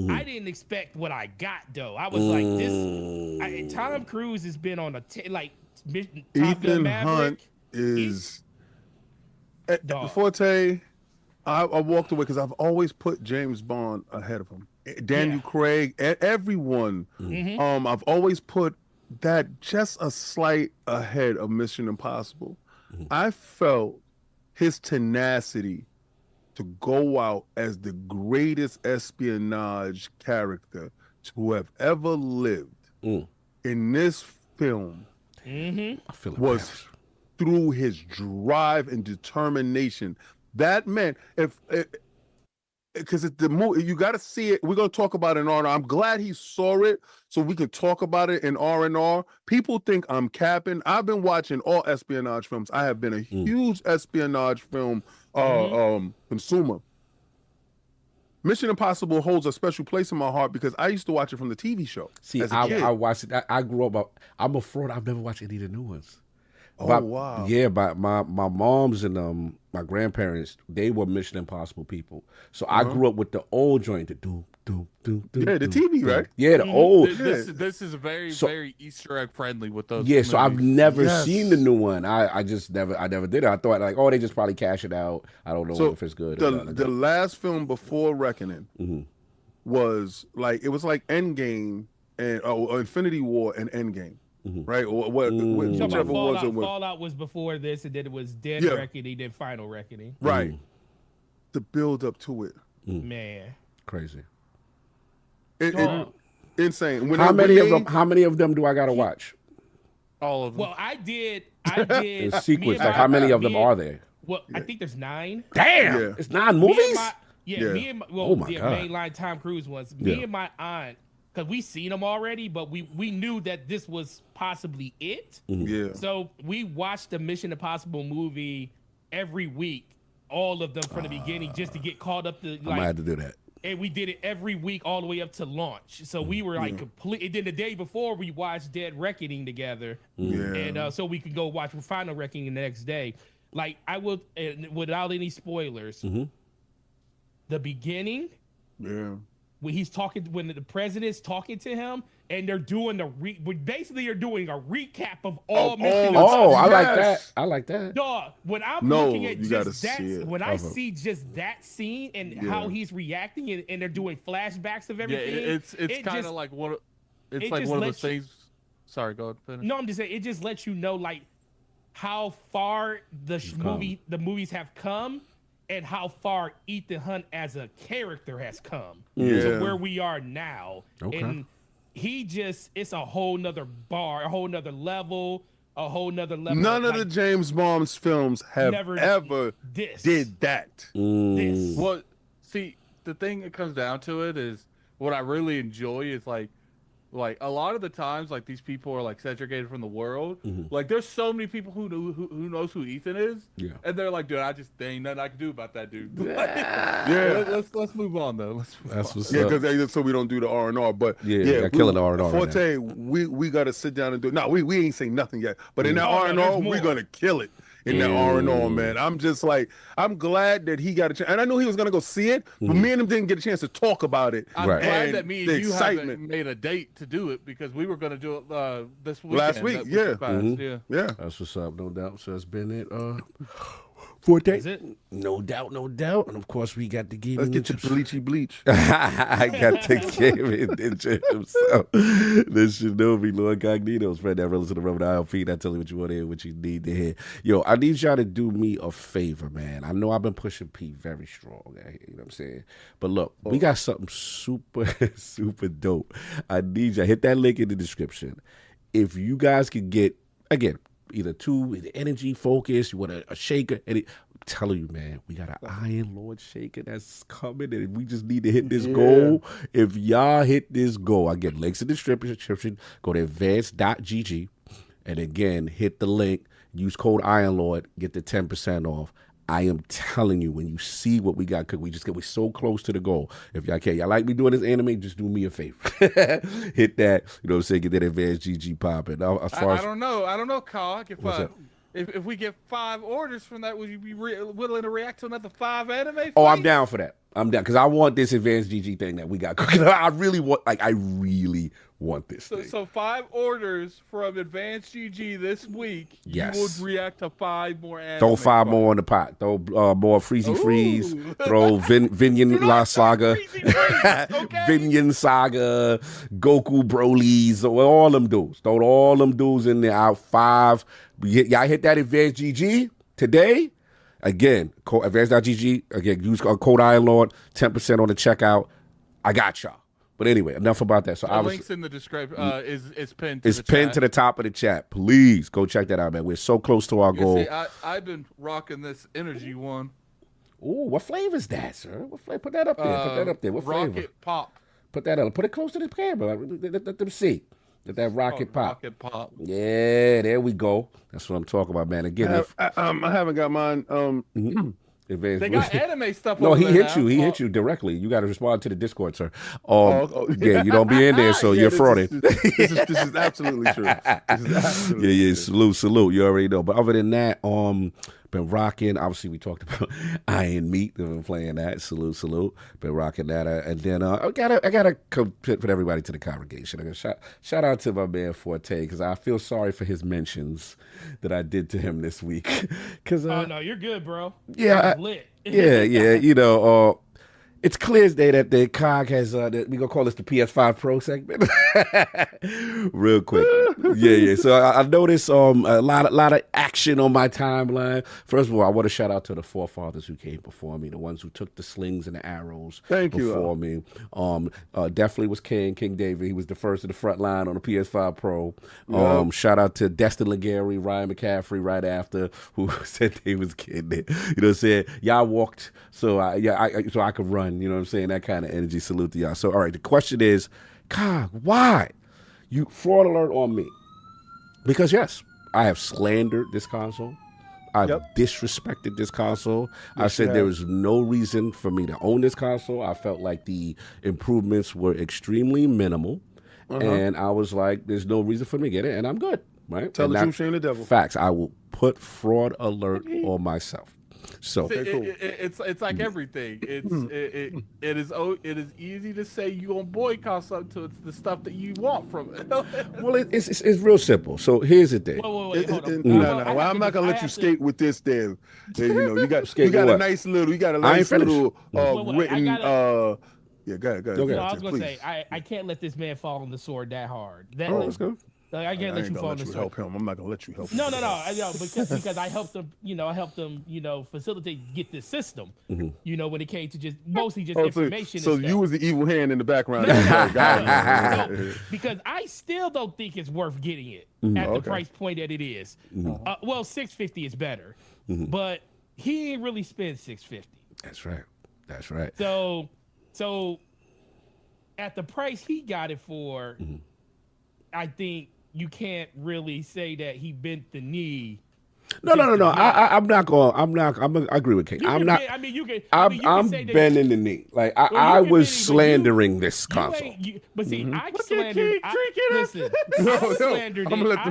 I didn't expect what I got though. I was like, Tom Cruise has been on Ethan Hunt is Forte. I walked away because I've always put James Bond ahead of him. Daniel Craig, everyone. I've always put that just a slight ahead of Mission Impossible. I felt his tenacity to go out as the greatest espionage character to have ever lived in this film was through his drive and determination. That man, because the movie, you got to see it. We're gonna talk about it in R&R. I'm glad he saw it so we could talk about it in R&R. People think I'm capping. I've been watching all espionage films. I have been a huge espionage film consumer. Mission Impossible holds a special place in my heart because I used to watch it from the TV show. See, I watched it. I grew up. I'm a fraud. I've never watched any of the new ones. Wow. Yeah, but my moms and my grandparents, they were Mission Impossible people. So I grew up with the old joint, the the TV, right? Yeah, the old. This is very Easter egg friendly with those. Yeah, movies. so I've never seen the new one. I never did it. I thought they just probably cash it out. I don't know if it's good. The last film before Reckoning was like Endgame and Infinity War and Endgame. Right, or whichever was it was. Fallout was before this, and then it was Dead Reckoning, then Final Reckoning. Right, the build up to it, man, crazy, insane. How many of them do I gotta watch? All of them. Well, I did. In sequence, like how many of them are there? Well, I think there's 9. Damn, it's 9 movies. Me and mainline Tom Cruise ones. Me and my aunt. Because we seen them already, but we knew that this was possibly it. Yeah. So we watched the Mission Impossible movie every week, all of them from the beginning, just to get caught up to. I might have to do that. And we did it every week all the way up to launch. So we were like complete. And then the day before, we watched Dead Reckoning together. And so we could go watch Final Reckoning the next day. Like I would, without any spoilers, the beginning. Yeah. When the president's talking to him, and they're doing basically doing a recap of all Mission Impossible. Oh, I like that. Dog, when I'm looking at just that, when I see just that scene and how he's reacting, and they're doing flashbacks of everything. Yeah, it's kind of like one of those things. Sorry, go ahead. Finish. No, I'm just saying it just lets you know like how far the movies have come. and how far Ethan Hunt as a character has come Yeah. to where we are now. Okay. And it's a whole nother bar, a whole nother level, a whole nother level. None of the James Bond's films have Never ever did that. This. Well, see, the thing that comes down to it is what I really enjoy is like a lot of the times, like these people are like segregated from the world. Like there's so many people who knows who Ethan is, and they're like, dude, there ain't nothing I can do about that dude. Let's move on though. That's what's Yeah, up. because so we don't do the R&R. But Yeah, killing the R&R right Forte, we got to sit down and do. No, we ain't saying nothing yet. But in that R&R, we're gonna kill it. In that R&R, man. I'm just like, I'm glad that he got a chance. And I knew he was going to go see it, but me and him didn't get a chance to talk about it. I'm glad that me and you excitement. haven't made a date to do it because we were going to do it this weekend. Last week, Yeah. That's what's up, no doubt. So that's been it. Forte. Is it? No doubt, no doubt. And of course, we got the game. Let's get to bleachy bleach. I got the game ninja himself. This Shinobi, Lord Cognito's friend that relative to the Reverend ILP. Not telling you what you want to hear, what you need to hear. Yo, I need y'all to do me a favor, man. I know I've been pushing P very strong. You know what I'm saying? But look, we got something super, super dope. I need y'all. Hit that link in the description. If you guys can get, again, either energy, focus, you want a shaker. And I'm telling you, man, we got an Iron Lord shaker that's coming, and we just need to hit this goal. If y'all hit this goal, I get links in the description. Go to advanced.gg, and again, hit the link. Use code Iron Lord, get the 10% off. I am telling you, when you see what we got cooked, we're so close to the goal. If y'all like me doing this anime, just do me a favor. Hit that, you know what I'm saying, get that advanced GG popping. I don't know, Cog. If we get 5 orders from that, would you be willing to react to another 5 anime fights? Oh, I'm down for that. I'm down, because I want this advanced GG thing that we got cooking. I really want this thing. So 5 orders from Advanced GG this week. Yes. You would react to 5 more anime. Throw 5 more in the pot. Throw more Freezy Freeze. Throw Vinyan Saga. Vinyan Saga. Goku Broly's. All them dudes. Throw all them dudes in there. Out 5. Y'all hit that Advanced GG today. Again, advanced.gg. Again, use code Iron Lord. 10% on the checkout. I got y'all. But anyway, enough about that. So the links in the description is pinned. It's pinned to the top of the chat. Please go check that out, man. We're so close to our goal. See, I've been rocking this energy one. Ooh, what flavor is that, sir? What flavor? Put that up there. What flavor? Rocket Pop. Put that up. Put it close to the camera. Let them see. That Rocket Pop. Rocket Pop. Yeah, there we go. That's what I'm talking about, man. Again, I haven't got mine. They got anime stuff. No, over he there hit now. you. He hit you directly. You got to respond to the Discord, sir. Yeah, you don't be in there, so you're frauding. This is absolutely true. This is absolutely true. Salute. You already know. But other than that, been rocking. Obviously, we talked about Iron Meat. We've been playing that. Salute. Been rocking that. And then I gotta put everybody to the congregation. I gotta shout out to my man Forte, because I feel sorry for his mentions that I did to him this week. Cause oh no, you're good, bro. Yeah, lit. yeah. You know, it's clear as day that the Cog has. We're gonna call this the PS5 Pro segment, real quick. Yeah. So I noticed a lot of action on my timeline. First of all, I want to shout out to the forefathers who came before me, the ones who took the slings and the arrows before me. Definitely was King David. He was the first in the front line on the PS5 Pro. Shout out to Destin Legary, Ryan McCaffrey right after, who said they was getting it. You know what I'm saying? Y'all walked so I could run. You know what I'm saying? That kind of energy. Salute to y'all. So, all right, the question is, God, why? You fraud alert on me. Because, yes, I have slandered this console. I've disrespected this console. I said there was no reason for me to own this console. I felt like the improvements were extremely minimal. And I was like, there's no reason for me to get it, and I'm good. Right? Tell the truth, shame the devil. Facts. I will put fraud alert on myself. So it's like everything. It is easy to say you gonna boycott something till it's the stuff that you want from it. Well, it's real simple. So here's the thing. Wait, hold on. No. Well, I'm not gonna let you skate with this. Then you know you got a nice little written. Yeah, go ahead. No, I was gonna say I can't let this man fall on the sword that hard. Let's go. Like, I can't let you fall in the sword. Help him. I'm not gonna let you help him. No. I know because I helped them. I helped them. Facilitate get this system. When it came to mostly information. So you was the evil hand in the background. Because I still don't think it's worth getting it at the price point that it is. Well, $650 is better, but he ain't really spent $650. That's right. So at the price he got it for, I think you can't really say that he bent the knee. No. I'm agree with King. I'm bending the knee. Like I was slandering this console. But see, I slandered. I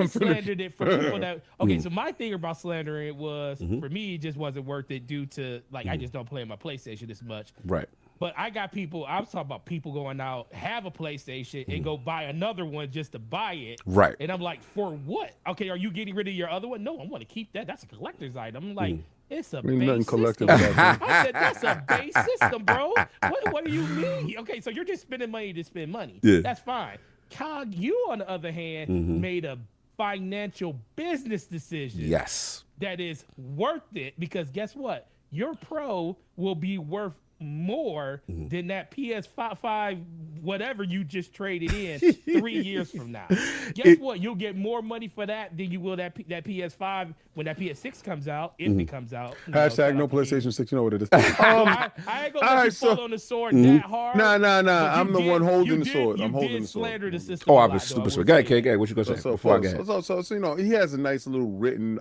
slandered it for people that. Okay, so my thing about slandering it was for me, it just wasn't worth it due to I just don't play my PlayStation as much. Right. But I got people. I was talking about people going out, have a PlayStation, and go buy another one just to buy it. Right. And I'm like, for what? Okay, are you getting rid of your other one? No, I want to keep that. That's a collector's item. I'm like, it's a base system. I said, that's a base system, bro. What do you mean? Okay, so you're just spending money to spend money. Yeah. That's fine. Cog, you on the other hand, made a financial business decision. Yes. That is worth it because guess what? Your Pro will be worth more than that PS5 whatever you just traded in 3 years from now. Guess what? You'll get more money for that than you will that PS5 when that PS6 comes out, if it comes out. Hashtag no PlayStation 6. You know what it is. I ain't gonna let you fall on the sword that hard. Nah. I'm the one holding the sword. I'm holding the sword. Slander the system. Oh, I was super sweet. Go ahead, what you gonna say before I get ahead? So he has a nice little written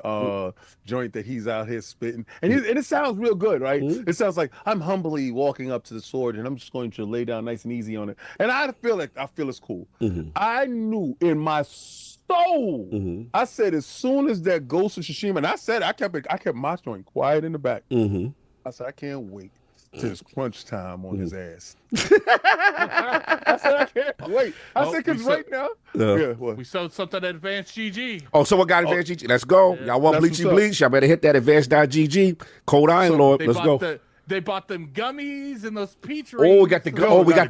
joint that he's out here spitting, and it sounds real good, right? It sounds like I'm humbly walking up to the sword, and I'm just going to lay down nice and easy on it, and I feel it's cool. I knew in my soul, I said as soon as that Ghost of Tsushima, and I said I kept my joint quiet in the back. I said I can't wait till it's crunch time on his ass. I said I can't wait. I said because right now, we sold something at Advanced GG. Oh, someone got Advanced GG. Let's go. Y'all want Bleachy Bleach? Y'all better hit that Advanced.gg. Code Iron Lord. Let's go. They bought them gummies and those peach rings. Oh, we got the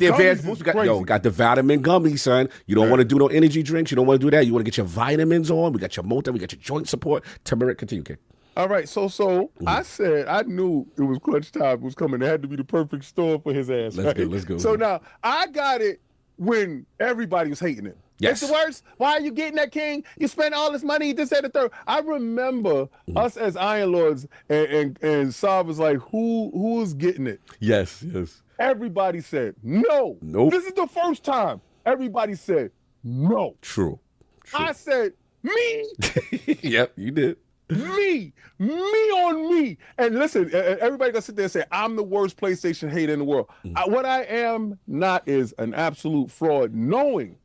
advanced boost. We got the vitamin gummies, son. You don't want to do no energy drinks. You don't want to do that. You want to get your vitamins on. We got your multi. We got your joint support. Turmeric, continue, kid. All right, so I said I knew it was crunch time was coming. It had to be the perfect store for his ass. Let's go. So now I got it when everybody was hating it. Yes. It's the worst. Why are you getting that, King? You spend all this money, this, that, and the third. I remember us as Iron Lords, and Saab was like, who's getting it? Yes. Everybody said no. Nope. This is the first time everybody said no. True. I said me. Yep, you did. Me on me. And listen, everybody gonna sit there and say I'm the worst PlayStation hater in the world. What I am not is an absolute fraud, knowing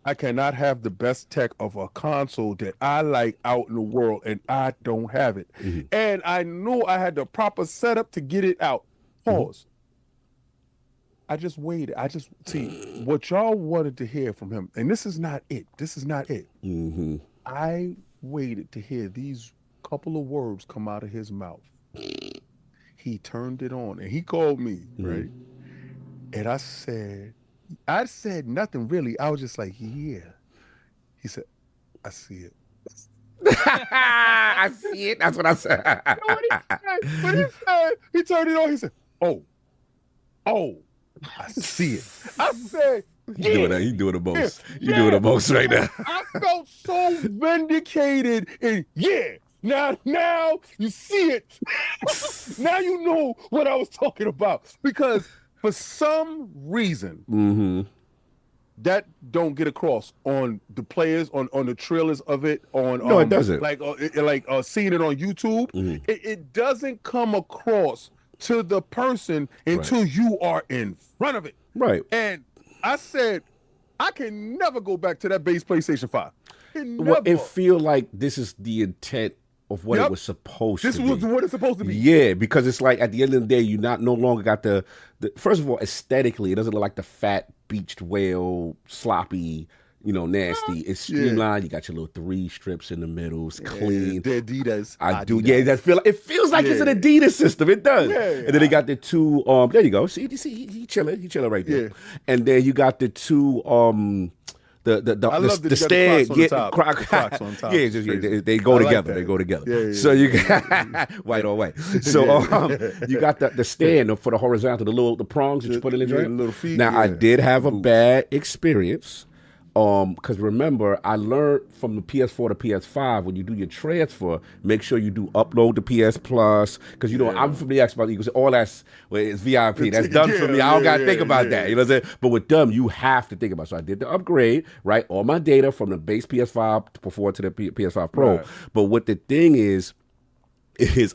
I cannot have the best tech of a console that I like out in the world, and I don't have it. And I knew I had the proper setup to get it out. Pause. I just waited. I just see what y'all wanted to hear from him, and this is not it. I waited to hear these couple of words come out of his mouth. He turned it on, and he called me, right? And I said nothing really. I was just like, yeah. He said, I see it. I see it. That's what I said. He turned it on. He said, oh, I see it. I said, yeah. You doing the most. You doing the most right now. I felt so vindicated, and now you see it. Now you know what I was talking about, because for some reason, that don't get across on the players, on the trailers of it, on no, it doesn't. Like seeing it on YouTube, it doesn't come across to the person until you are in front of it. Right. And I said, I can never go back to that base PlayStation 5. Well, it feel like this is the intent of what it was supposed to be. This was what it's supposed to be. Yeah, because it's like at the end of the day, you no longer got the first of all, aesthetically, it doesn't look like the fat beached whale, sloppy, nasty. It's streamlined. You got your little 3 strips in the middle. It's clean. The Adidas. I do. Yeah, it feels like it's an Adidas system. It does. Yeah. And then they got the 2. There you go. See, he chilling right there. Yeah. And then you got the 2. I love that you got stand, the Crocs on top. Yeah, they go together. They go together. Yeah, so you got white on white. So you got the stand for the horizontal, the prongs that you put in the joint. Little feet. Now I did have a bad experience. Because remember, I learned from the PS4 to PS5, when you do your transfer, make sure you do upload to PS Plus. Because, I'm from the Xbox. You can say, it's VIP. That's done for me. I don't got to think about that. You know what I'm saying? But with them, you have to think about it. So I did the upgrade, right? All my data from the base PS5 before to the PS5 Pro. Right. But what the thing is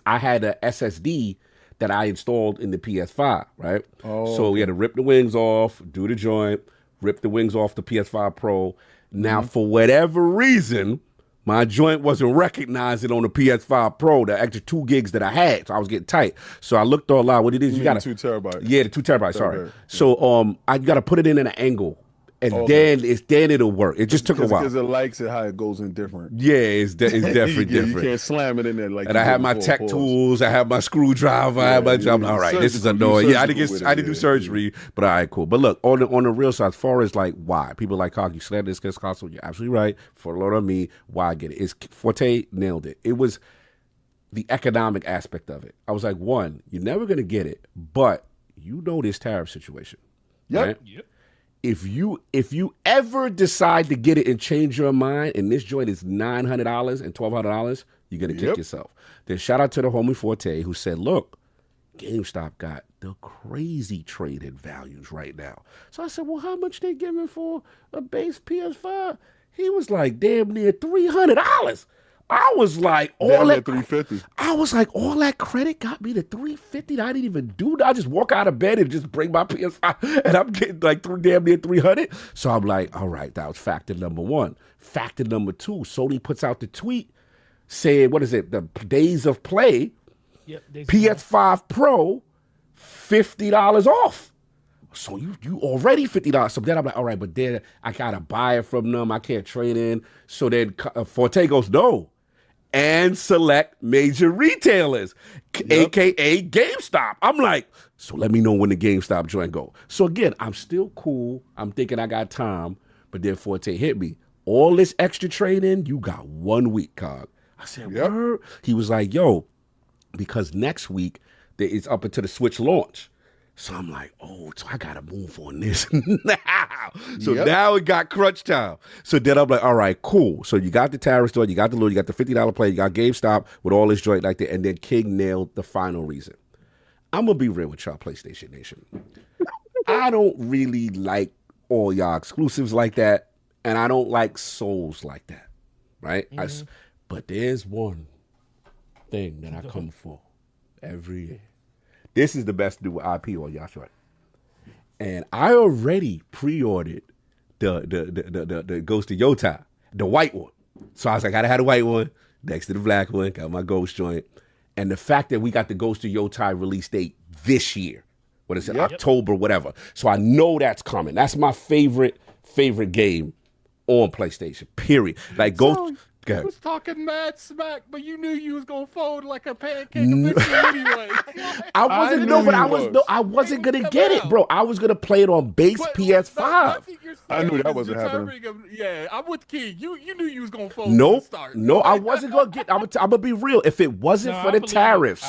I had a SSD that I installed in the PS5, right? So we had to rip the wings off, do the joint, rip the wings off the PS5 Pro. Now, for whatever reason, my joint wasn't recognizing on the PS5 Pro the extra 2 gigs that I had. So I was getting tight. So I looked online. What it is, you got 2 terabytes. Yeah, the 2 terabytes. Sorry. Yeah. So I got to put it in an angle. And then it'll work. It just took a while. Because it likes it how it goes in different. Yeah, it's definitely different. You can't slam it in there like. And I have my tech tools. I have my screwdriver. I have my job. All right, this is annoying. Yeah, I didn't do surgery, but all right, cool. But look, on the real side, as far as like why people like Cog, you slammed this console. You're absolutely right. For a lot of me, why I get it is Forte nailed it. It was the economic aspect of it. I was like, one, you're never gonna get it, but this tariff situation. Yep. Right? Yep. If you ever decide to get it and change your mind, and this joint is $900 and $1,200, you're gonna kick yourself. Then shout out to the homie Forte who said, "Look, GameStop got the crazy traded values right now." So I said, "Well, how much they giving for a base PS5?" He was like, "Damn near $300." I was like, all that $350. I was like, all that credit got me to $350. I didn't even do that. I just walk out of bed and just bring my PS5, and I'm getting like damn near $300. So I'm like, all right, that was factor number one. Factor number two, Sony puts out the tweet saying, what is it? The days of play, PS5 Pro, $50 off. So you already $50. So then I'm like, all right, but then I gotta buy it from them. I can't trade in. So then Forte goes, no. And select major retailers, a.k.a. GameStop. I'm like, so let me know when the GameStop joint go. So again, I'm still cool. I'm thinking I got time, but then Forte hit me. All this extra trade-in, you got 1 week, Cog. I said, word? He was like, yo, because next week it's up into the Switch launch. So I'm like, so I got to move on this now. So now it got crunch time. So then I'm like, all right, cool. So you got the tariff store, you got the you got the $50 play, you got GameStop with all this joint like that. And then King nailed the final reason. I'm going to be real with y'all, PlayStation Nation. I don't really like all y'all exclusives like that. And I don't like souls like that. Right? But there's one thing that I come for every year. This is the best new IP on y'all joint. And I already pre-ordered the Ghost of Yotai, the white one. So I was like, I gotta have the white one next to the black one, got my Ghost joint. And the fact that we got the Ghost of Yotai release date this year, what is it, October, whatever. So I know that's coming. That's my favorite game on PlayStation, period. Like Ghost... I was talking mad smack, but you knew you was gonna fold like a pancake anyway. I wasn't gonna get it, bro. I was gonna play it on base PS5. I knew that wasn't happening. Yeah, I'm with King. You knew you was gonna fold. No, I wasn't gonna get. I'm gonna be real. If it wasn't for the tariffs,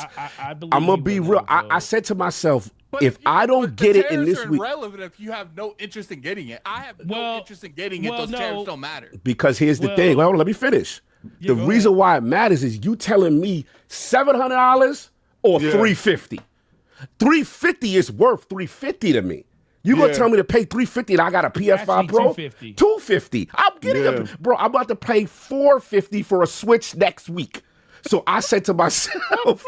I'm gonna be real. I said to myself, if I don't get it in this week, irrelevant if you have no interest in getting it. I have no interest in getting it. Those tariffs don't matter. Because here's the thing. Well, let me finish. The reason why it matters is you telling me $700 or $350. $350 is worth $350 to me. You gonna tell me to pay $350 and I got a PS5 Pro? $250. I'm getting it, bro. I'm about to pay $450 for a Switch next week. So I said to myself,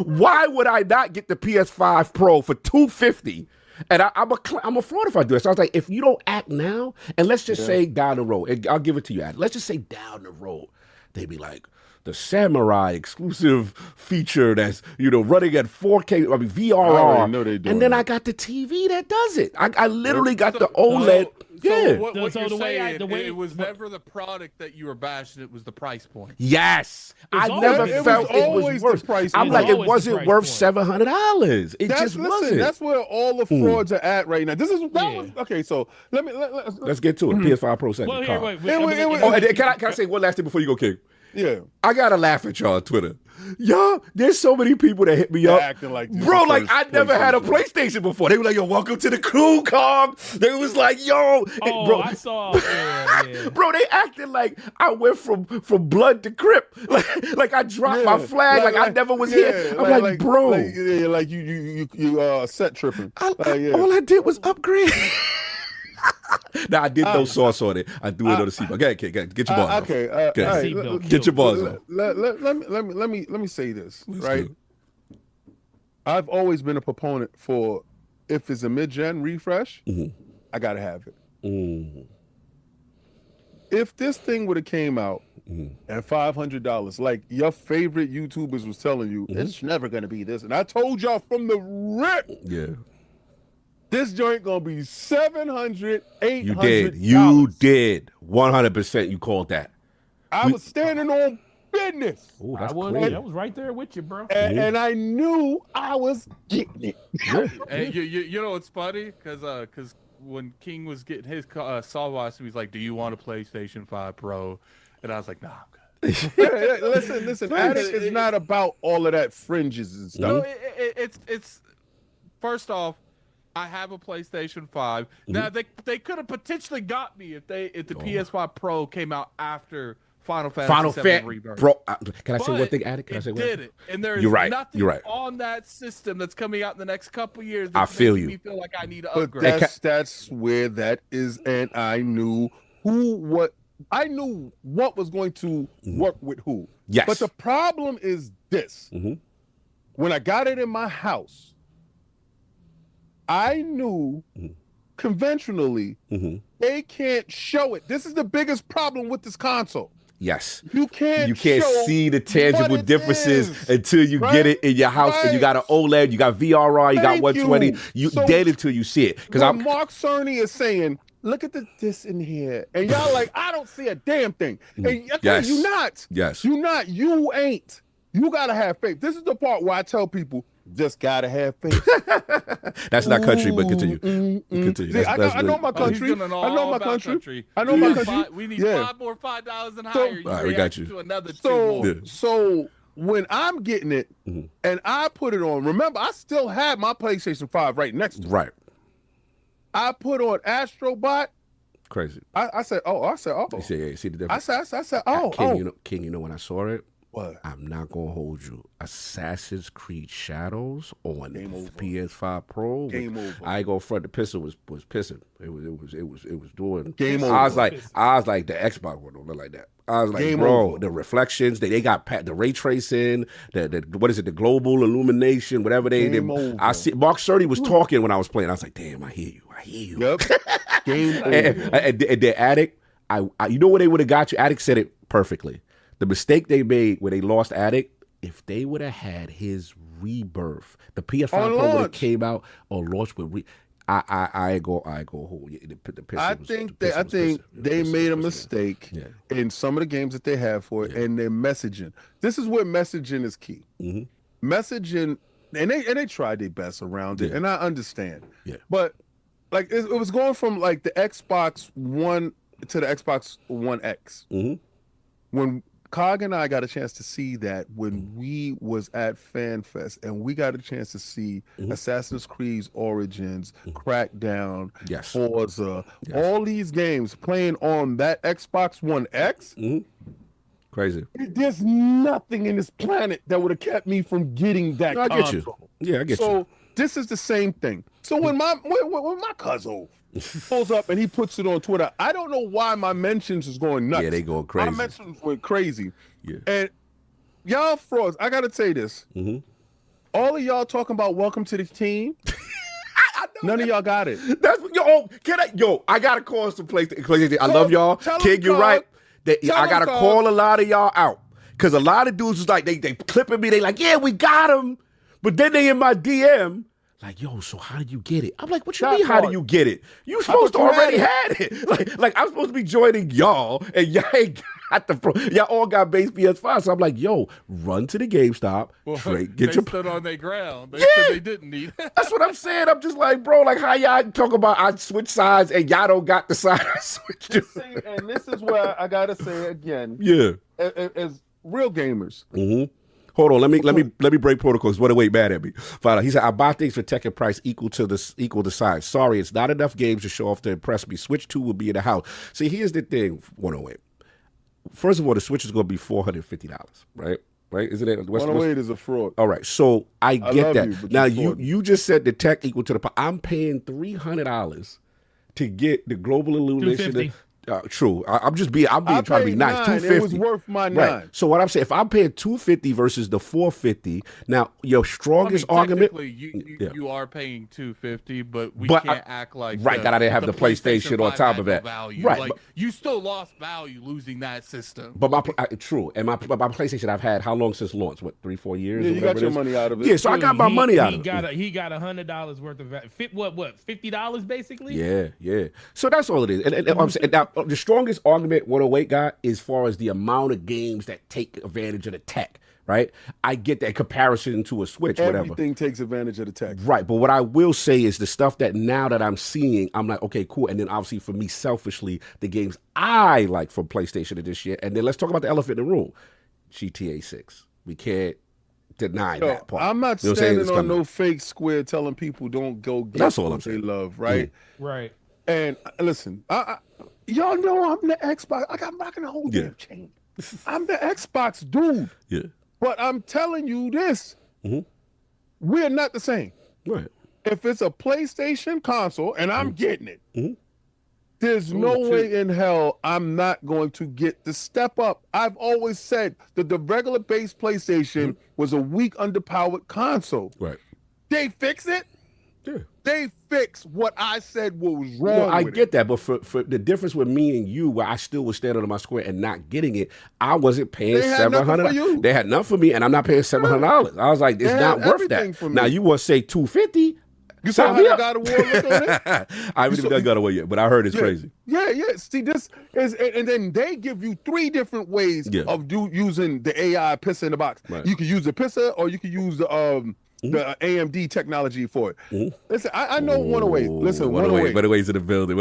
why would I not get the PS5 Pro for $250? And I'm a fraud if I do it. So I was like, if you don't act now, and let's just say down the road, and I'll give it to you, Adam. Let's just say down the road, they be like, the Samurai exclusive feature that's, running at 4K, VRR. I know they do. And then I got the TV that does it. I literally got the OLED Yeah. what So you're the way saying, the way it was never the product that you were bashing; it was the price point. Yes. I always never been the felt price it point. was worth. The price I'm point. like, It's it always the wasn't price worth point. $700. It just wasn't. That's where all the frauds are at right now. Okay. So Let's get to it. PS5 Pro second. Well, here, Carl. wait. Oh, and then can I say one last thing before you go, King? yeah. I gotta laugh at y'all on Twitter. Y'all, there's so many people that hit me They're up. acting like this Bro, is like first I never had a PlayStation. PlayStation before. They were like, yo, welcome to the crew, Cog. They was like, yo. Oh, bro, I saw. Yeah. bro, they acted like I went from blood to crip. Like I dropped my flag. Like I never was here. I'm like, bro. Like you set tripping. All I did was upgrade. Now I did throw sauce on it. I threw it on the seat. Get your balls. Okay. off. All right. Get your balls off. Let me say this, right? do I've always been a proponent for if it's a mid-gen refresh, I gotta have it. If this thing would have came out at $500, like your favorite YouTubers was telling you, it's never gonna be this, and I told y'all from the rip, Yeah. this joint gonna be $700, $800. You did. 100% you called that. I was standing on business. Ooh, that's I was right there with you, bro. And I knew I was getting it. Hey, you know what's funny? Because when King was getting his Sawwash, he was like, "Do you want a PlayStation 5 Pro?" And I was like, "Nah, I'm good." Listen. Addict is not about all of that fringes and stuff. No, it's first off, I have a PlayStation 5. Now they could have potentially got me if the PS5 Pro came out after Final Fantasy VII Rebirth. Bro, can I say one thing, Addict? Can I say one thing? Did it? And there is You're right. nothing You're right. on that system that's coming out in the next couple years. I That's feel making you. me feel like I need to But upgrade. that's where that is, and I knew I knew what was going to work with who. Yes. But the problem is this: when I got it in my house, I knew conventionally they can't show it. This is the biggest problem with this console. Yes. You can't show see the tangible what it differences is, until you right? get it in your house and you got an OLED, you got VRR, you got Thank 120. you. You So dead until you see it. Because when Mark Cerny is saying, look at this in here, and y'all like, I don't see a damn thing. And Yes. you not. Yes. You not. You ain't. You gotta have faith. This is the part where I tell people, just gotta have faith. That's not country, but continue. Continue. See, That's I know good. my country. He's doing I know all my about country. I know my country. We need Yeah. $5 more $5 and So- higher. All right, we got you. To another two more. So when I'm getting it and I put it on, remember I still have my PlayStation 5 right next to it. Right. I put on Astrobot. Crazy. I said, oh. You see, yeah, you see the I difference? said, oh. King, you know when I saw it? What? I'm not gonna hold you. Assassin's Creed Shadows on Game over. PS5 Pro. Game over. I ain't gonna front. The pistol was pissing. It was doing. Game I was over. like the Xbox one don't look like that. I was like, Game bro, over. the reflections. They got the ray tracing. The what is it? The global illumination. Whatever they. Game over. I see. Mark Cerny was talking when I was playing. I was like, damn, I hear you. Yep. Game over. And the Addict, you know where they would have got you? Addict said it perfectly. The mistake they made when they lost Addict, if they would have had his rebirth, the PS5 Pro would have came out or launched with I go hold you. I think they made a mistake in some of the games that they have for it and their messaging. This is where messaging is key. Messaging, and they tried their best around it, and I understand. Yeah. But like it was going from like the Xbox One to the Xbox One X. When Cog and I got a chance to see that when we was at FanFest, and we got a chance to see Assassin's Creed Origins, Crackdown, Forza, all these games playing on that Xbox One X. Crazy. There's nothing in this planet that would have kept me from getting that console. I get you. Yeah, I get you. So this is the same thing. So when my cousin pulls up and he puts it on Twitter, I don't know why my mentions is going nuts. Yeah, they going crazy. My mentions went crazy. Yeah. And y'all frauds, I gotta say this. All of y'all talking about welcome to the team. None of y'all got it. That's I gotta call some PlayStation. I love y'all. King, you're right. I gotta call a lot of y'all out. Cause a lot of dudes was like, they clipping me, they like, yeah, we got him. But then they in my DM, like, yo, so how did you get it? I'm like, what you That mean, how part. do you get it? You supposed to you already had had it. Like I'm supposed to be joining y'all, and y'all ain't got the pro. Y'all all got base PS5. So I'm like, yo, run to the GameStop, get They your. stood on their ground. They Yeah. said they didn't need it. That's what I'm saying. I'm just like, bro, like how y'all talk about I switch sides and y'all don't got the side I switched to. See, and this is where I gotta say again, Yeah. as real gamers, Hold on, let me break protocols. What wait mad at me? Find out. He said, I buy things for tech and price equal to size. Sorry, it's not enough games to show off to impress me. Switch 2 will be in the house. See, here's the thing, 108. First of all, the Switch is gonna be $450, right? Right? Isn't it? 108 is a fraud. All right, so I get that. You, but now you're you just said the tech equal to the. I'm paying $300 to get the global illumination. True. I'm being trying to be nice. $250. It was worth my $9. Right. So what I'm saying, if I'm paying $250 versus the $450, now your strongest argument. You are paying $250, but we can't act like that I didn't have the PlayStation on top of that. Value. Right. Like you still lost value losing that system. But true, and my PlayStation I've had how long since launch? What 3-4 years? Yeah, you got your money out of it. Yeah, so I got my money out of it. He got $100 worth of value. What $50 basically? Yeah. So that's all it is. And I'm saying now, the strongest argument 108 got is as far as the amount of games that take advantage of the tech, right? I get that comparison to a Switch, whatever. Everything takes advantage of the tech. Right, but what I will say is the stuff that now that I'm seeing, I'm like, okay, cool. And then obviously for me, selfishly, the games I like from PlayStation this year. And then let's talk about the elephant in the room. GTA 6. We can't deny that part. I'm not standing on no fake square telling people don't go get That's all what I'm saying. they love, right? Right. And listen, y'all know I'm the Xbox. I'm rocking the whole damn chain. I'm the Xbox dude. Yeah. But I'm telling you this, we're not the same. Right. If it's a PlayStation console and I'm getting it, there's no way in hell I'm not going to get the step up. I've always said that the regular base PlayStation was a weak, underpowered console. Right. They fix it. Yeah. They fix what I said was wrong. No, I get that, but for the difference with me and you, where I still was standing on my square and not getting it, I wasn't paying $700. They had nothing for me, and I'm not paying $700. I was like, it's not worth that. Now you want to say $250? You saw how that God of War looked on it? I haven't even done God of War yet, but I heard it's crazy. Yeah. See, this is, and then they give you 3 different ways of using the AI pisser in the box. Right. You can use the pisser, or you can use the AMD technology for it. Listen, I know 108. Listen, 108. 108's in the building.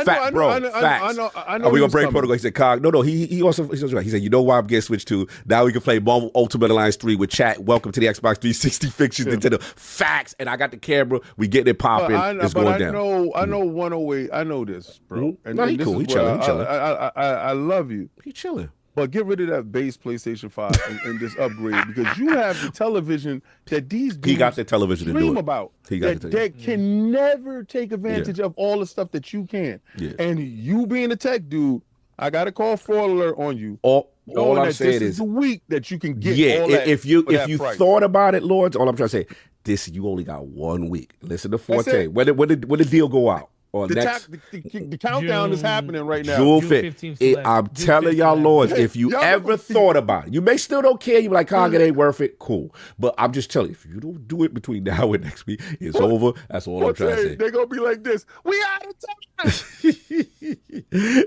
Fat bro. Facts. I know. Are we gonna break protocol? He said, "Cog." No. He also says right. He said, "You know why I'm getting switched to? Now we can play Marvel Ultimate Alliance 3 with chat. Welcome to the Xbox 360 fixtures Nintendo facts." And I got the camera. We getting it popping. It's going down. I know 108. I know this, bro. No, he cool. He chilling. I love you. He chilling. But get rid of that base PlayStation 5 and just upgrade, because you have the television that these dudes he got the television to do it. About. He got that they can never take advantage of all the stuff that you can. Yeah. And you being a tech dude, I got to call fraud alert on you. All I'm saying is the week that you can get all that if you price. thought about it, Lords, all I'm trying to say, you only got 1 week. Listen to Forte. When the deal go out? The countdown is happening right now. June 15th. I'm telling y'all, Lords, if you ever thought about it, you may still don't care. You be like, Cog, it ain't worth it. Cool. But I'm just telling you, if you don't do it between now and next week, it's over. That's all I'm trying to say. They're going to be like this. We out of time.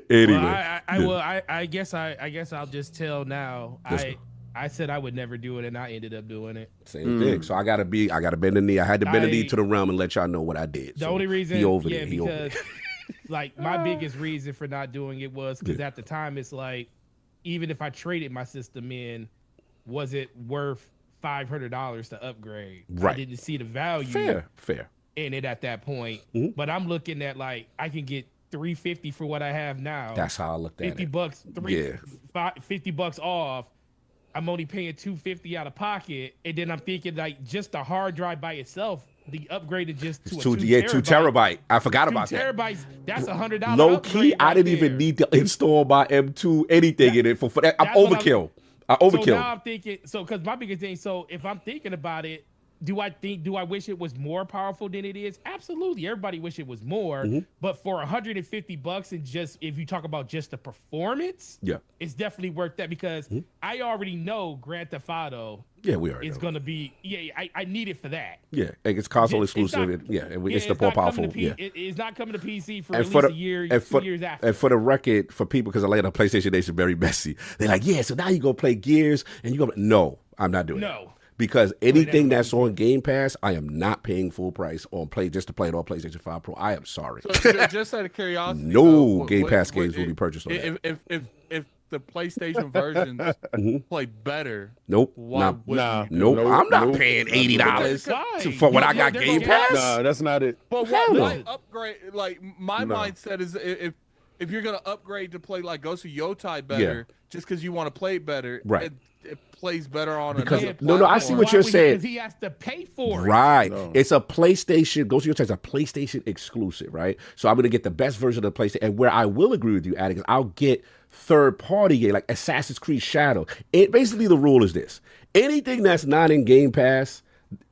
Anyway. I guess I'll just tell now. I said I would never do it, and I ended up doing it. Same thing. So I gotta bend the knee. I had to bend the knee to the realm and let y'all know what I did. The only reason, he over there. Like my biggest reason for not doing it was because at the time it's like, even if I traded my system in, was it worth $500 to upgrade? Right. I didn't see the value. Fair. In it at that point. But I'm looking at like I can get $350 for what I have now. That's how I looked at it. $50 off. I'm only paying $250 out of pocket, and then I'm thinking like just the hard drive by itself, the upgraded just to 2 terabyte. I forgot about that. 2 terabytes. That's $100. Low key, I didn't even need to install my M2 anything in it for that. I'm overkill. So now I'm thinking. So because my biggest thing. So if I'm thinking about it, Do I wish it was more powerful than it is? Absolutely. Everybody wish it was more. But for $150 and just if you talk about just the performance, it's definitely worth that because I already know Grand Theft Auto. Yeah, we are. It's gonna be. I need it for that. Yeah, it's console exclusive. It's the more powerful. It's not coming to PC for at least a year, 2 years after. And for the record, for people because I like the PlayStation Nation very messy. They're like, yeah, so now you go play Gears and you go. No, I'm not doing that. Because anything that's on Game Pass, I am not paying full price just to play it on PlayStation 5 Pro. I am sorry. So just out of curiosity, no Game Pass games will be purchased on that. If the PlayStation versions play better, nope, I'm not paying $80 for what I got Game Pass. Nah, that's not it. But what upgrade? Like my mindset is if you're gonna upgrade to play like Ghost of Yotai better, just because you want to play it better, right? It plays better on because another no, I see what you're saying. Because he has to pay for it. Right. No. It's a PlayStation. Ghost of Yotai is a PlayStation exclusive, right? So I'm going to get the best version of the PlayStation. And where I will agree with you, Attic, is I'll get third-party game like Assassin's Creed Shadow. Basically, the rule is this. Anything that's not in Game Pass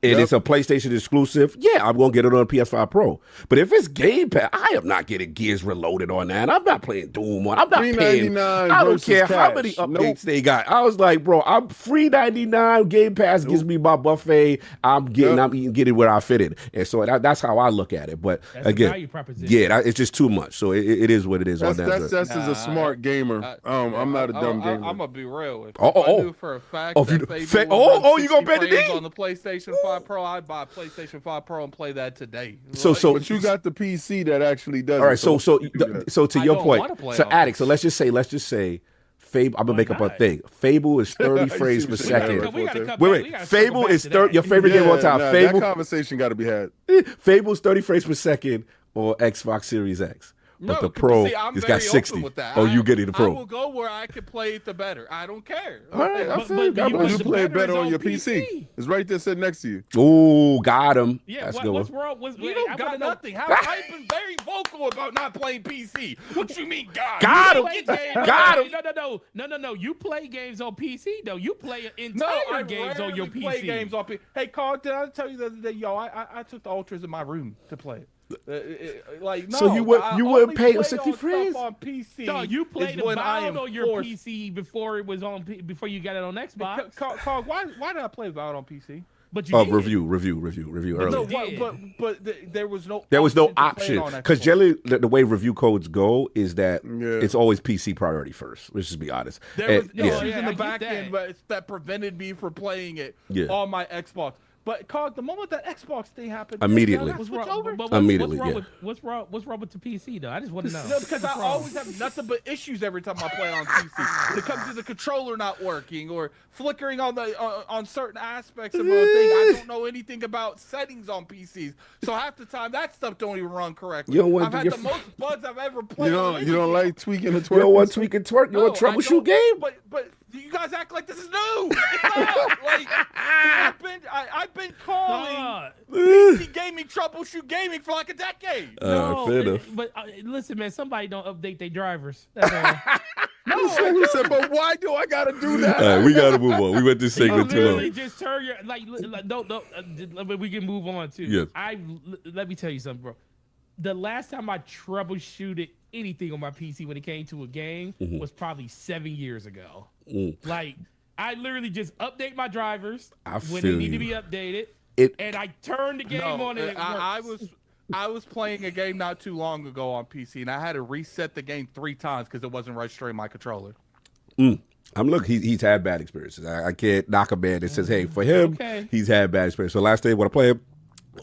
and it's a PlayStation exclusive, I'm going to get it on PS5 Pro. But if it's Game Pass, I am not getting Gears Reloaded on that. I'm not playing Doom on. I'm not paying. I don't care how many updates they got. I was like, bro, I'm free $99. Game Pass gives me my buffet. I'm getting where I fit in. And so that's how I look at it. But that's again, value proposition. It's just too much. So it is what it is. That's as a smart gamer. I'm not a dumb gamer. I'm gonna be real. If I knew for a fact that you gonna bet it on the PlayStation 5 Pro, I'd buy a PlayStation 5 Pro and play that today. But you got the PC that actually does. All right, so to your point, so Attic, so let's just say Fable. I'm gonna make up a thing. Fable is 30 frames per second. Wait. Fable is your favorite game of all time. Fable. That conversation got to be had. Fable is 30 frames per second on Xbox Series X. But the Pro has got 60. Oh, you getting the Pro? I will go where I can play it the better. I don't care. All right, you play it better on your PC. It's right there sitting next to you. Oh, got him. Yeah, that's what's wrong? You don't got nothing. I've been very vocal about not playing PC. What you mean, God? Got him. No. You play games on PC though. You play entire games on your PC. Play games on PC. Hey, Carl, did I tell you the other day, I took the Ultras in my room to play it. So you wouldn't pay 60 frames on PC. No, you played the Valve on your PC before it was on. Before you got it on Xbox. Carl, why did I play Valve on PC? But you did. Review earlier. No, but there was no. There was no option because generally the way review codes go is that it's always PC priority first. Let's just be honest. There was no issues in the back end, but that prevented me from playing it on my Xbox. But Cog, the moment that Xbox thing happened, immediately. What's wrong with the PC though? I just want to know. No, because I always have nothing but issues every time I play on PC. When it comes to the controller not working or flickering on certain aspects of a thing, I don't know anything about settings on PCs. So half the time that stuff don't even run correctly. I've had the most bugs I've ever played. You don't like tweaking the twerk. You don't want tweaking twerk. You want troubleshoot game. But you guys act like this is new. It's not. Like I've been calling PC gaming troubleshoot gaming for like a decade. Fair enough. But listen, man, somebody don't update their drivers. That's all. No, said, but why do I gotta do that? All right, we gotta move on. We went this segment too long. Just turn your we can move on too. Yes. Let me tell you something, bro. The last time I troubleshooted anything on my PC when it came to a game was probably 7 years ago. Like, I literally just update my drivers when they need to be updated, and I turn the game on and it works. I was playing a game not too long ago on PC, and I had to reset the game 3 times because it wasn't registering my controller. He's had bad experiences. I can't knock a man that says, hey, for him, he's had bad experiences. So last day, want to play him.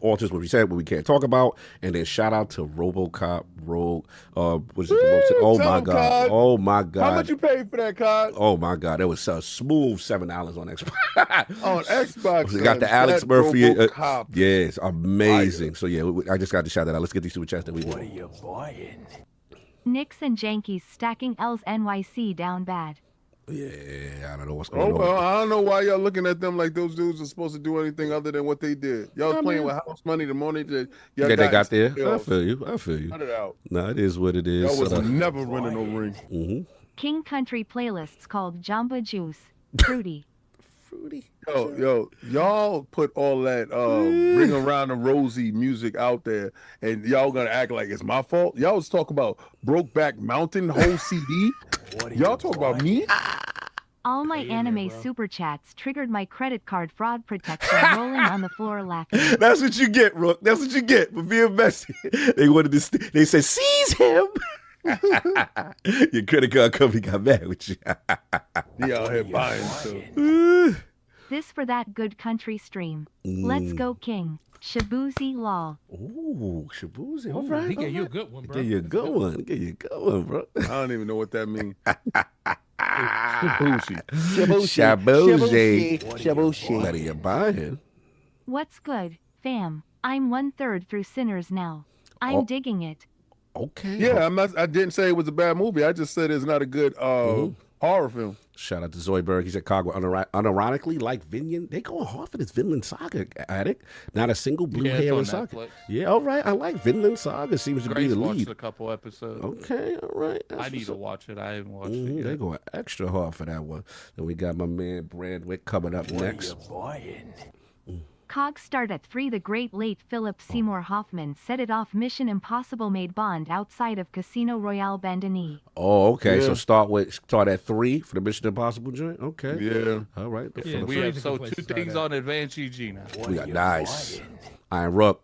Alters what we said, what we can't talk about, and then shout out to RoboCop Rogue. Oh my god! Oh my god! How much you paid for that card? Oh my god! That was a smooth $7 on Xbox. On Xbox, we got the Alex Murphy. Yes, amazing. So I just got to shout that out. Let's get these super chats that we want. What are you buying? Knicks and Yankees stacking L's NYC down bad. Yeah, I don't know what's going on. Well, I don't know why y'all looking at them like those dudes are supposed to do anything other than what they did. Y'all was playing with house money the morning that they got there. I feel you. Cut it out. No, it is what it is. Y'all was never winning no ring. King Country playlists called Jamba Juice. Fruity. Fruity. Yo, y'all put all that Ring Around the Rosie music out there, and y'all gonna act like it's my fault. Y'all was talking about Brokeback Mountain whole CD. Y'all talk about me. All my anime super chats triggered my credit card fraud protection rolling on the floor laughing. That's what you get, Rook. That's what you get for being messy. They wanted to. They said, "Seize him." Your credit card company got mad with you. He out here buying stuff. This for that good country stream. Let's go, King. Shabuzi Law. Ooh, Shabuzi. All right. He gave you a good one, bro. Get you a good one. Get you a good one, bro. I don't even know what that means. Shabuzi. Better you buying. What's good, fam? I'm 1/3 through Sinners now. I'm digging it. Okay. Yeah, I didn't say it was a bad movie. I just said it's not a good horror film. Shout out to Zoidberg. He said Cog unironically like Vinland. They going hard for this Vinland Saga, Addict. Not a single blue hair in Saga. Netflix. Yeah, all right. I like Vinland Saga. Seems to be the watched lead. a couple episodes. Okay, all right. I need to watch it. I haven't watched it yet. They going extra hard for that one. Then we got my man Brandwick coming up next. Cog start at 3. The great late Philip Seymour Hoffman set it off. Mission Impossible made Bond outside of Casino Royale Bandini. Oh, okay. Yeah. So start at 3 for the Mission Impossible joint. Okay. Yeah. All right. Yeah, We Three have is a good so place two to start things at. on Advanced GG now. We got nice. Iron Rook.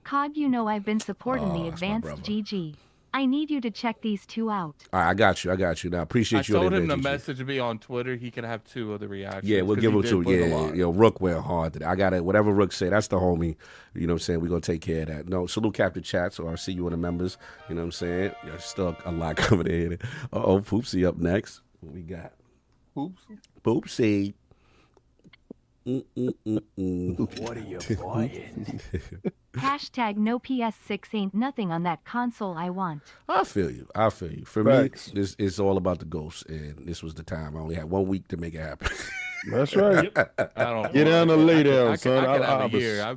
Cog, you know I've been supporting the that's my advanced brother. GG. I need you to check these two out. All right, I got you. Now, appreciate I you. on told him to Advantage. message me on Twitter. He could have 2 of the reactions. Yeah, we'll 'cause give he him did 2. put a Yeah, lot. yo, Rook went hard today. I got it. Whatever Rook say, that's the homie. You know what I'm saying? We're going to take care of that. No, salute Captain Chats, or I'll see you in the members. You know what I'm saying? There's still a lot coming in. Poopsie up next. What we got? Poopsie. What are you buying? Hashtag no PS6 ain't nothing on that console I want. I feel you. For Facts. me, it's all about the ghosts, and this was the time. I only had 1 week to make it happen. That's right. I don't Get down and lay down, I son. could have a was- year.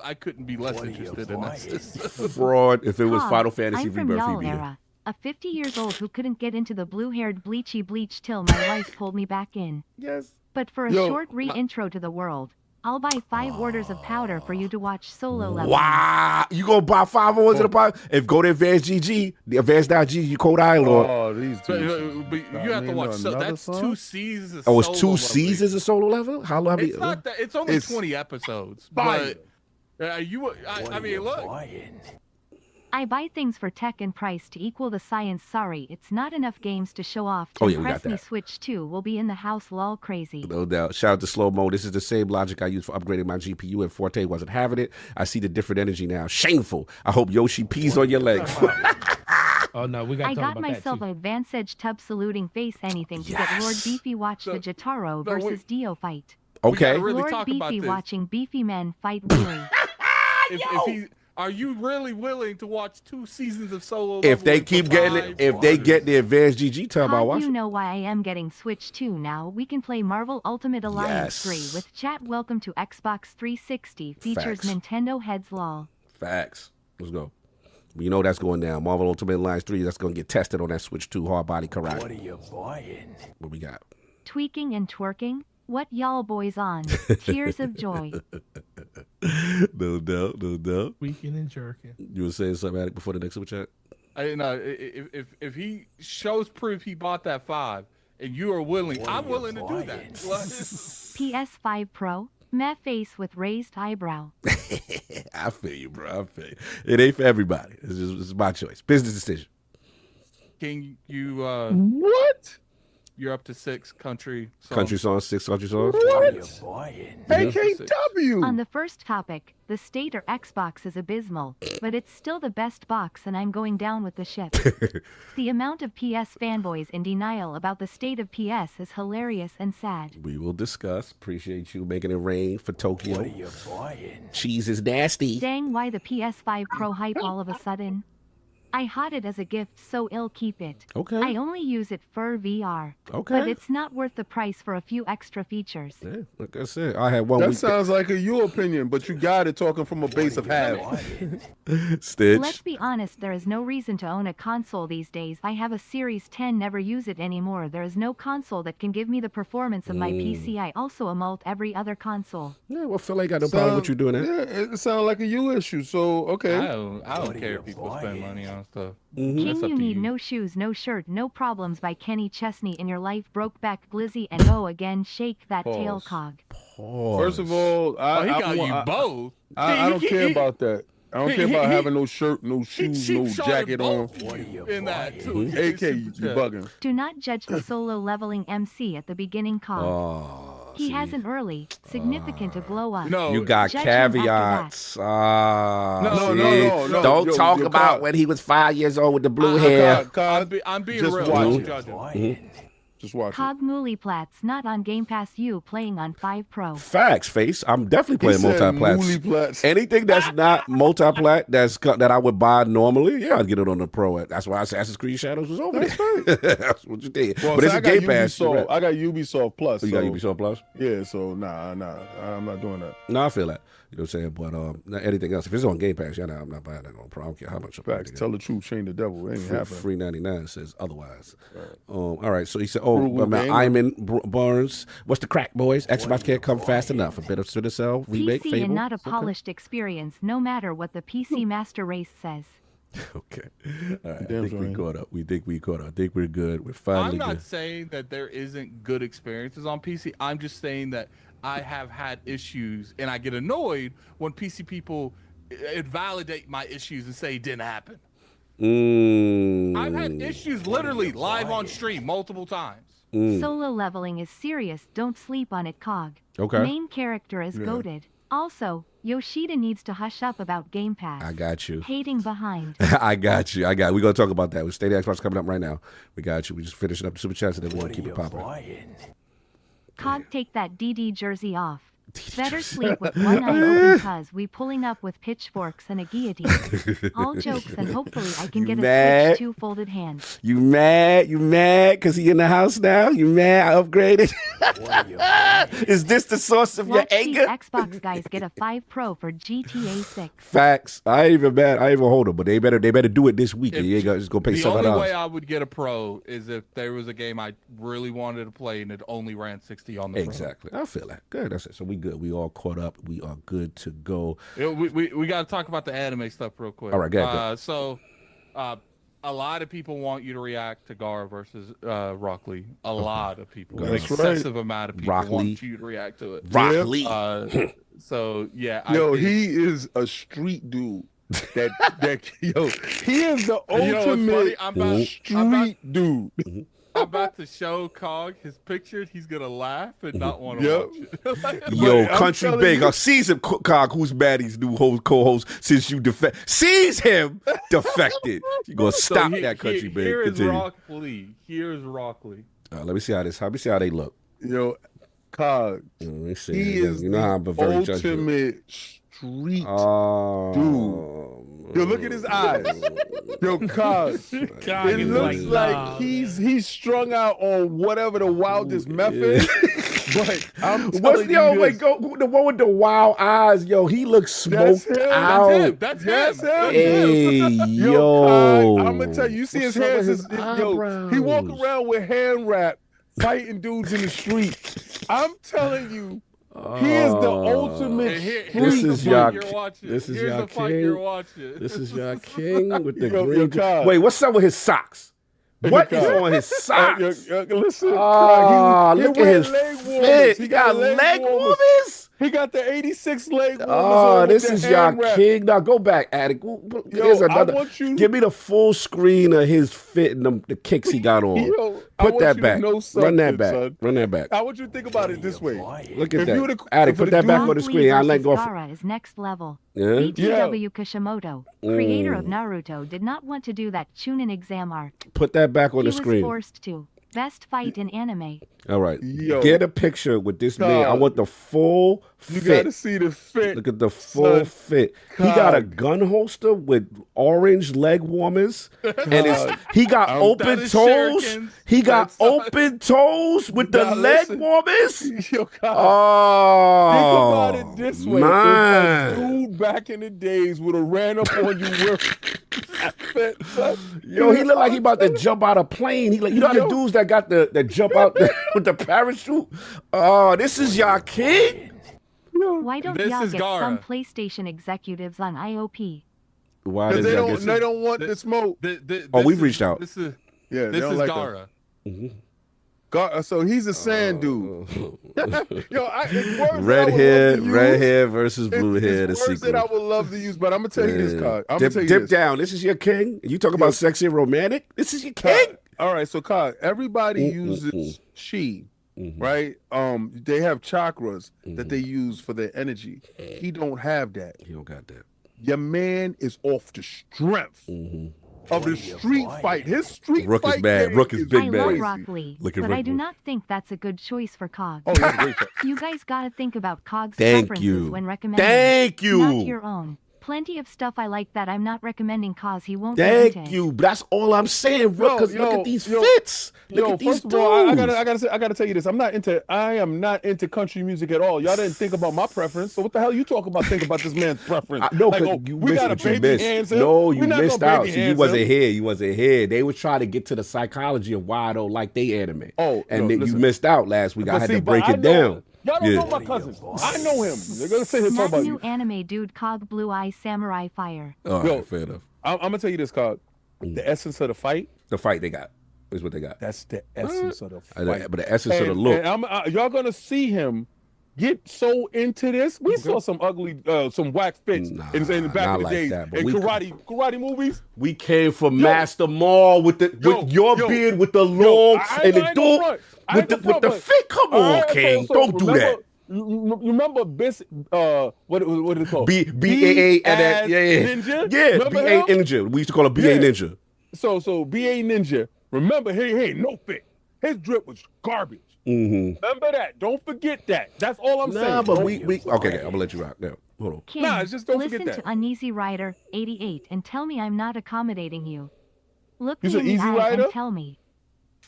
I couldn't be less interested in this. Fraud. If it was Cog, Final Fantasy I'm from Rebirth, y'all he'd be here. era. A 50 years old who couldn't get into the blue-haired bleachy bleach till my wife pulled me back in. Yes. But for a Yo, short re-intro to the world, I'll buy 5 orders of powder for you to watch Solo Leveling. Wow. You going to buy 5 orders of the pot? If go to Advanced GG, the Advanced.GG, you code Island. Oh, these But, two. but you have to watch. So another that's song? 2 seasons. Of Oh, it's Solo 2 Leveling. seasons of Solo Level? How long? It's not that. It's only It's 20 episodes. fire. But I mean, look. I buy things for tech and price to equal the science. Sorry, it's not enough games to show off. To Oh, yeah, we got impress me. that. Switch 2 will be in the house. Lol crazy. No doubt. Shout out to Slow Mo. This is the same logic I used for upgrading my GPU, and Forte wasn't having it. I see the different energy now. Shameful. I hope Yoshi pees on your legs. Oh no, we got I to talk got about myself that too. a Advanced Edge tub saluting face anything to get Lord Beefy watch the Jotaro no, versus Dio fight. Okay. gotta really Lord talk about Beefy this. watching Beefy men fight weary. Are you really willing to watch 2 seasons of Solo? If they Leveling keep for getting it, 5 if they orders? get the Advanced GG time, I'll Cog, watch you it. know why I am getting Switch 2 now. We can play Marvel Ultimate Alliance Yes. 3 with chat. Welcome to Xbox 360. Features Facts. Nintendo heads lol. Facts. Let's go. You know that's going down. Marvel Ultimate Alliance 3, that's going to get tested on that Switch 2 hard body karate. What are you buying? What we got? Tweaking and twerking? What y'all boys on? Tears of joy. No doubt. Weekend and jerking. You were saying something, Attic, before the next super chat? I know if he shows proof he bought that 5 and you are willing, I'm willing to do that. PS5 Pro? Meh face with raised eyebrow. I feel you, bro. I feel you. It ain't for everybody. It's my choice. Business decision. Can you What? you're up to 6 country songs. Country songs, 6 country songs. What are you buying? AKW. On the first topic, the state or Xbox is abysmal, but it's still the best box and I'm going down with the ship. The amount of PS fanboys in denial about the state of PS is hilarious and sad. We will discuss. Appreciate you making it rain for Tokyo. What are you buying? Cheese is nasty. Dang, why the PS5 Pro hype all of a sudden? I bought it as a gift, so I'll keep it. Okay. I only use it for VR. Okay. But it's not worth the price for a few extra features. Yeah, like I said, I had one That week. sounds like your opinion, but you got it talking from a base of half. Stitch. Let's be honest, there is no reason to own a console these days. I have a Series 10, never use it anymore. There is no console that can give me the performance of my PC. I also emult every other console. Yeah, well, Phil ain't got no problem with you doing that. Yeah, it sounds like a you issue. So okay. I don't care if people spend money on stuff. King, That's up you to need you. no shoes, no shirt, no problems by Kenny Chesney in your life. Brokeback Glizzy and go again, shake that tail, Cog. First of all, Oh, he got you both. I don't care about that. I don't care about having no shirt, no shoes, no jacket on. In that too. AK, you bugging. Do not judge the solo leveling MC at the beginning, Cog. Oh, He has an early, significant to glow up. No, you got Judge him after caveats. No, no. Don't Yo, talk yo, about Cog. when he was 5 years old with the blue hair. I'm being Just real. watch I'm it. judging. Just watch it. Cog Muliplat's not on Game Pass. You playing on 5 Pro. Facts, face. I'm definitely He playing said multi-plats. multi-plats. Anything that's not multi-plat that I would buy normally, yeah, I'd get it on the Pro. That's why Assassin's Creed Shadows was over there. That's what you did. Well, but see, it's I a got Game Pass. Ubisoft. I got Ubisoft Plus. You got Ubisoft Plus? Yeah, so nah, I'm not doing that. No, I feel that. You know what I'm saying? But not anything else. If it's on Game Pass, yeah, I'm not buying that on Pro. I don't care how much. Facts. Tell the truth, shame the devil. It ain't happening. Free 99 says otherwise. All right. So he said, Frugal gamer. Iman Barnes. What's the crack, boys? Xbox can't come fast enough. A bit of Splinter Cell remake. PC Fable. and not a Okay. polished experience, no matter what the PC Master Race says. Okay. All right. I Damn think we right. caught up. We think we caught up. I think we're good. We're finally I'm not good. saying that there isn't good experiences on PC. I'm just saying that I have had issues, and I get annoyed when PC people invalidate my issues and say it didn't happen. I've had issues literally live on stream multiple times. Solo leveling is serious, don't sleep on it, Cog. Okay. Main character is goated. Also, Yoshida needs to hush up about Game Pass. I got you. Hating behind. I got you. We're going to talk about that. With State of Xbox coming up right now. We got you. We just finishing up the Super Chats and then we're going to keep it popping. Cog, take that DD jersey off. Better sleep with one eye open cuz we pulling up with pitchforks and a guillotine. All jokes and hopefully I can You get a mad? Switch 2 folded hands. You mad? You mad? Because he in the house now? You mad? I upgraded? Is this the source of your Watch these anger? Xbox guys get a 5 Pro for GTA 6. Facts. I ain't even mad. I ain't even hold them, but they better do it this week. If- You ain't gonna just go pay The $7. only way I would get a Pro is if there was a game I really wanted to play and it only ran 60 on the Pro. Exactly. I feel that. Good. That's it. So we good. We all caught up. We are good to go. Yeah, we got to talk about the anime stuff real quick. All right, go ahead, So, a lot of people want you to react to Gar versus Rock Lee. A lot of people, an That's right. excessive amount of people Rock want Lee. you to react to it. Rock Yeah. Lee. So yeah, Yo, I think- he is a street dude. That yo, he is the You know what's funny? ultimate I'm street dude. about to show Cog his picture. He's gonna laugh and not want to Yep. watch it. Yo, I'm Country telling Big. you- Season Cog, who's Maddie's new co-host since you sees him defected. You gonna So stop that Country Big? Here is Continue. Rock Lee. Here's Rock Lee. Let me see how this. Let me see how they look. Yo, Cog, Let me see. he is you know how I'm the very judgmental. ultimate street. Oh, Yo, look at his eyes. Yo, Cog, Cog it is looks like nah. he's strung out on whatever the wildest method. But I'm What's telling yo? you Wait, this, go the one with the wild eyes. Yo, he looks That's smoked him. out. That's That's him. him. Hey, Yo, yo. Cog, I'm gonna tell you, you see What's his up hands. with his Yo, he walk eyebrows? around with hand wrap, fighting dudes in the street. I'm telling you, he is the ultimate. And This here's is the y'all- fight you're watching. this is Here's y'all the fight king. you're watching. This is your king with the Yo, green. Cog. Wait, what's up with his socks? What is Cog. on his socks? Listen, Oh, Cog, he look at wears his leg warmers. fit. He got leg warmers. He got the 86 leg warmers. Oh, on with this the is your hand wrap. king. Now go back, Attic. Here's I another. want you- Give me the full screen of his fit and the kicks he got on. Yo, I Put want that you to back. know Run that something, back. son. Run that back. I want you to think about it this way. Look at If you were that. to- Attic, for put the that back dude- on the screen. I let go. Gara is next level. Yeah? BTW Kishimoto, creator of Naruto, did not want to do that Chunin exam arc. Put that back on He the was screen. forced to. Best fight in anime. All right. Yo. Get a picture with this man. I want the full You fit. gotta see the fit. Look at the full son. fit. He got a gun holster with orange leg warmers, and he got open is toes. shurikens. He got That's not- open toes with the Now, leg listen. warmers. Yo, God. Oh, Think about it this way. man. If a dude back in the days would have ran up on you with that fit, son. Yo, he look like he about to jump out a plane. He like, you know how the dudes that got that jump out with the parachute. Oh, this is y'all king. Why don't This y'all is get Gara. some PlayStation executives on IOP? Why Because does they y'all don't, get they don't want the smoke. Oh, we've reached out. This is Yeah, they this don't is like Gara. So he's a sand dude. Yo, it's words red that I would love hair, to red use. hair versus blue hair. The It's words that I sequel. would love to use, but I'm gonna tell you this, Cog. I'm Dip, gonna tell you dip this. down. This is your king. You talk about sexy and romantic. This is your king. All right, so Cog, everybody uses chi, right? They have chakras that they use for their energy. He don't have that. He don't got that. Your man is off the strength of the street fight. His street Rook is fight bad. game Rook is big I bad. love crazy. Rock Lee, Look at but I Rook do Lee. not think that's a good choice for Cog. Oh, that's a great choice. You guys gotta think about Cog's Thank preferences you. when recommending. Thank you. Not your own. Plenty of stuff I like that I'm not recommending cause he won't be Thank into. you. That's all I'm saying, Rook. Because look at these fits. Look at these first of all, I dudes. gotta tell you this. I am not into country music at all. Y'all didn't think about my preference. So what the hell you talk about? Think about this man's preference. No, Like, because you we missed got a what you baby missed. hands him. No, you We not missed gonna out. baby See, you hands wasn't him. here. You wasn't here. They was trying to get to the psychology of why I don't like they anime. Oh, and no, then listen. you missed out last week. I But had see, to but break I it know- down. Y'all don't Yeah. know my cousins. I know him. They're gonna sit here and talk Not about new you. anime dude Cog Blue Eye Samurai Fire. All Yo. right, fair enough. I'm gonna tell you this, Cog. The essence of the fight. The fight they got is what they got. That's the essence of the But fight. the essence of the look. And y'all gonna see him get so into this. We saw some ugly, some whack fits in Nah, back not in the like days that, but in we- karate movies. We came from Master Maul with your beard with the long I and ain't the gonna dude front. I with ain't the gonna with the front, fit. Come All on, right, okay, King. so Don't do that. You remember what is it called? BAA and that, yeah. Ninja. Yeah, Remember BA him? Ninja. We used to call him BA Yeah. Ninja. So BA Ninja. Remember, he ain't no fit. His drip was garbage. Remember that. Don't forget that. That's all I'm saying. Nah, but Don't- we okay, I'm gonna let you rock now. Hold on. King, Nah, just don't listen forget to that. Uneasy Rider 88 and tell me I'm not accommodating you. Look You me said in the Easy eye Rider? and tell me.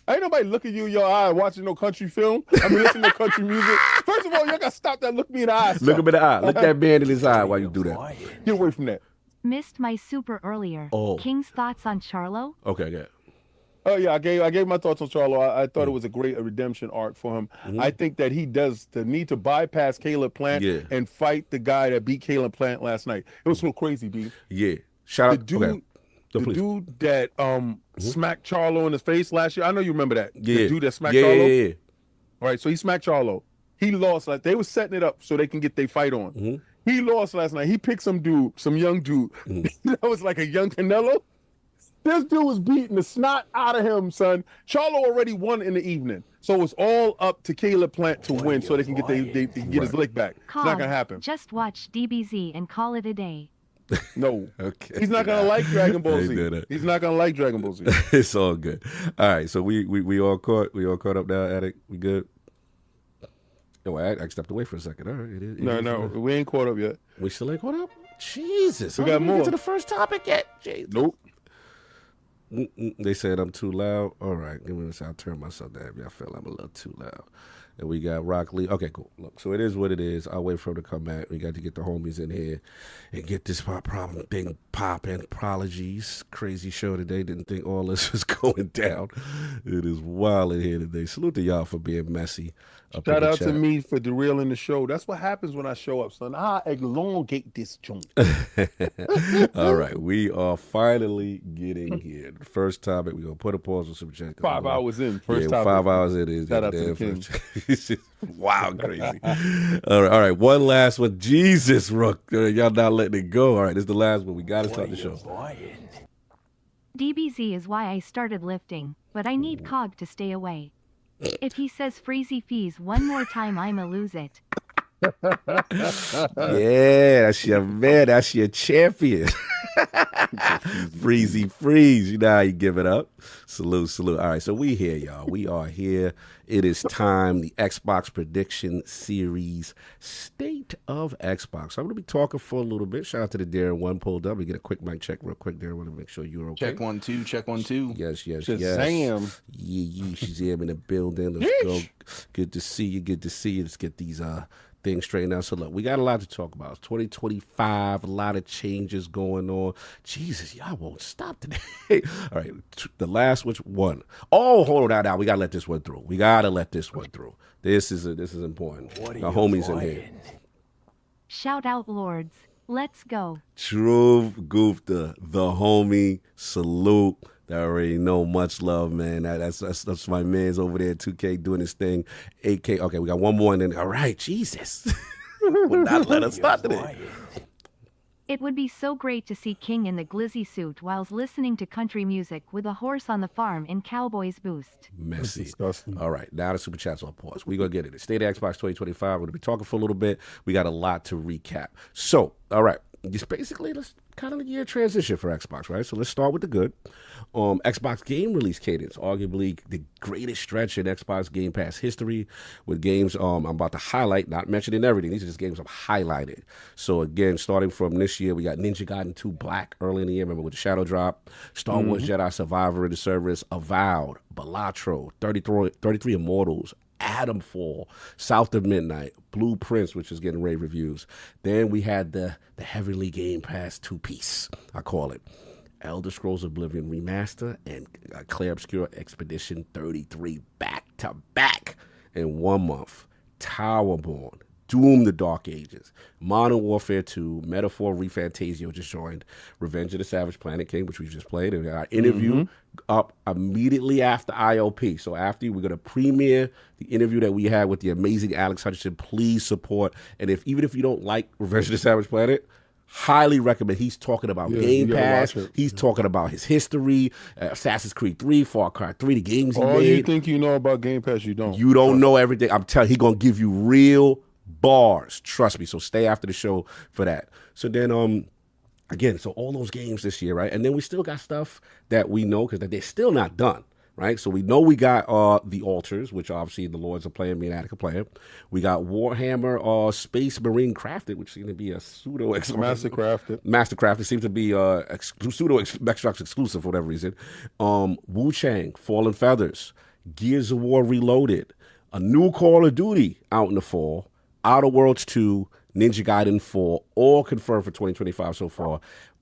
Ain't nobody look at you in your eye watching no country film. I mean, listening to country music. First of all, y'all gotta stop that. Look me in the eye. Look him in the eye. Look that man in his eye while you do that. Get away from that. Missed my super earlier. Oh. King's thoughts on Charlo? Okay, yeah. Oh yeah, I gave my thoughts on Charlo. I thought it was a great redemption arc for him. I think that he does the need to bypass Caleb Plant Yeah. and fight the guy that beat Caleb Plant last night. It was so crazy, B. Yeah. Shout The out dude, okay. So the please. dude that smacked Charlo in his face last year. I know you remember that. Yeah. The dude that smacked yeah, Charlo. yeah, yeah. All right, so he smacked Charlo. He lost. Like they were setting it up so they can get their fight on. He lost last night. He picked some young dude that was like a young Canelo. This dude was beating the snot out of him, son. Charlo already won in the evening, so it's all up to Caleb Plant to win, so they can get get his lick back. It's not Cog, gonna happen. just watch DBZ and call it a day. No. Okay. He's not gonna like Dragon Ball They Z. did it. He's not gonna like Dragon Ball Z. It's all good. All right, so we all caught up now, Attic. We good? Oh, I stepped away for a second. All right, it is. No, we ain't caught up yet. We still ain't caught up. Jesus, We I got didn't even more. get to the first topic yet. Jesus. Nope. They said I'm too loud. All right, give me this. I'll turn myself down if y'all feel I'm a little too loud. And we got Rock Lee. Okay, cool. Look, so it is what it is. I'll wait for him to come back. We got to get the homies in here and get this problem thing popping. Apologies. Crazy show today. Didn't think all this was going down. It is wild in here today. Salute to y'all for being messy. Up in Shout the out to chat. me for derailing the show. That's what happens when I show up, son. I elongate this joint. All right, we are finally getting here. The first topic, we're going to put a pause on Super Chat. 5 hours in. First topic. 5 hours it is. Shout out to Damn the king. first- It's just wild, crazy. All right. One last one. Jesus, Rook. Y'all not letting it go. All right, this is the last one. We got to start the show. DBZ is why I started lifting, but I need Cog to stay away. If he says freezy fees one more time, I'ma lose it. Yeah, that's your man. That's your champion. Freezy freeze. You know how you give it up. Salute. All right, so we here, y'all. We are here. It is time. The Xbox Prediction Series State of Xbox. So I'm going to be talking for a little bit. Shout out to the Darren One pulled up. We get a quick mic check real quick, Darren. Want to make sure you're okay. Check 1 2. Check 1 2. Yes. Shazam. Yeah. Shazam in the building. Let's go. Good to see you. Let's get these things straightened out. So look, we got a lot to talk about. It's 2025, a lot of changes going on. Jesus, y'all won't stop today. All right, the last which one? Oh, hold on now. We gotta let this one through. This is important. The homies in here. Shout out lords. Let's go. True Gupta, the homie. Salute. I already know, much love, man. That's my man's over there, 2K doing his thing. 8K. Okay, we got one more, and then all right, Jesus. Would not let us start today. It would be so great to see King in the glizzy suit whilst listening to country music with a horse on the farm in Cowboys Boost. Messy. All right, now the super chats on pause. We're going to get it. State of Xbox 2025. We're going to be talking for a little bit. We got a lot to recap. So, all right. Just basically, let's kind of a year transition for Xbox, right? So let's start with the good. Xbox game release cadence, arguably the greatest stretch in Xbox Game Pass history with games I'm about to highlight, not mentioning everything. These are just games I've highlighted. So again, starting from this year, we got Ninja Gaiden 2 Black early in the year, remember with the Shadow Drop, Star Wars Jedi Survivor in the service, Avowed, Balatro, 33 Immortals, Adamfall, South of Midnight, Blueprints, which is getting rave reviews. Then we had the Heavenly Game Pass two-piece, I call it. Elder Scrolls Oblivion Remaster and Clair Obscura Expedition 33 back-to-back in 1 month. Towerborn, Doom the Dark Ages, Modern Warfare 2, Metaphor Refantasio just joined, Revenge of the Savage Planet King, which we just played, and our interview up immediately after ILP. So after, we're going to premiere the interview that we had with the amazing Alex Hutchinson. Please support. And even if you don't like Revenge of the Savage Planet, highly recommend. He's talking about Game Pass. He's talking about his history, Assassin's Creed 3, Far Cry 3, the games he made. All you think you know about Game Pass, you don't. You don't know everything. I'm telling you, he's going to give you real bars. Trust me. So stay after the show for that. So then, again, so all those games this year, right? And then we still got stuff that we know because they're still not done, right? So we know we got the Altars, which obviously the Lords are playing, me and Attica playing. We got Warhammer Space Marine Crafted, which seems to be a pseudo Mastercrafted seems to be pseudo Xbox exclusive for whatever reason. Wu Chang, Fallen Feathers, Gears of War Reloaded, a new Call of Duty out in the fall, Outer Worlds 2, Ninja Gaiden 4, all confirmed for 2025 so far.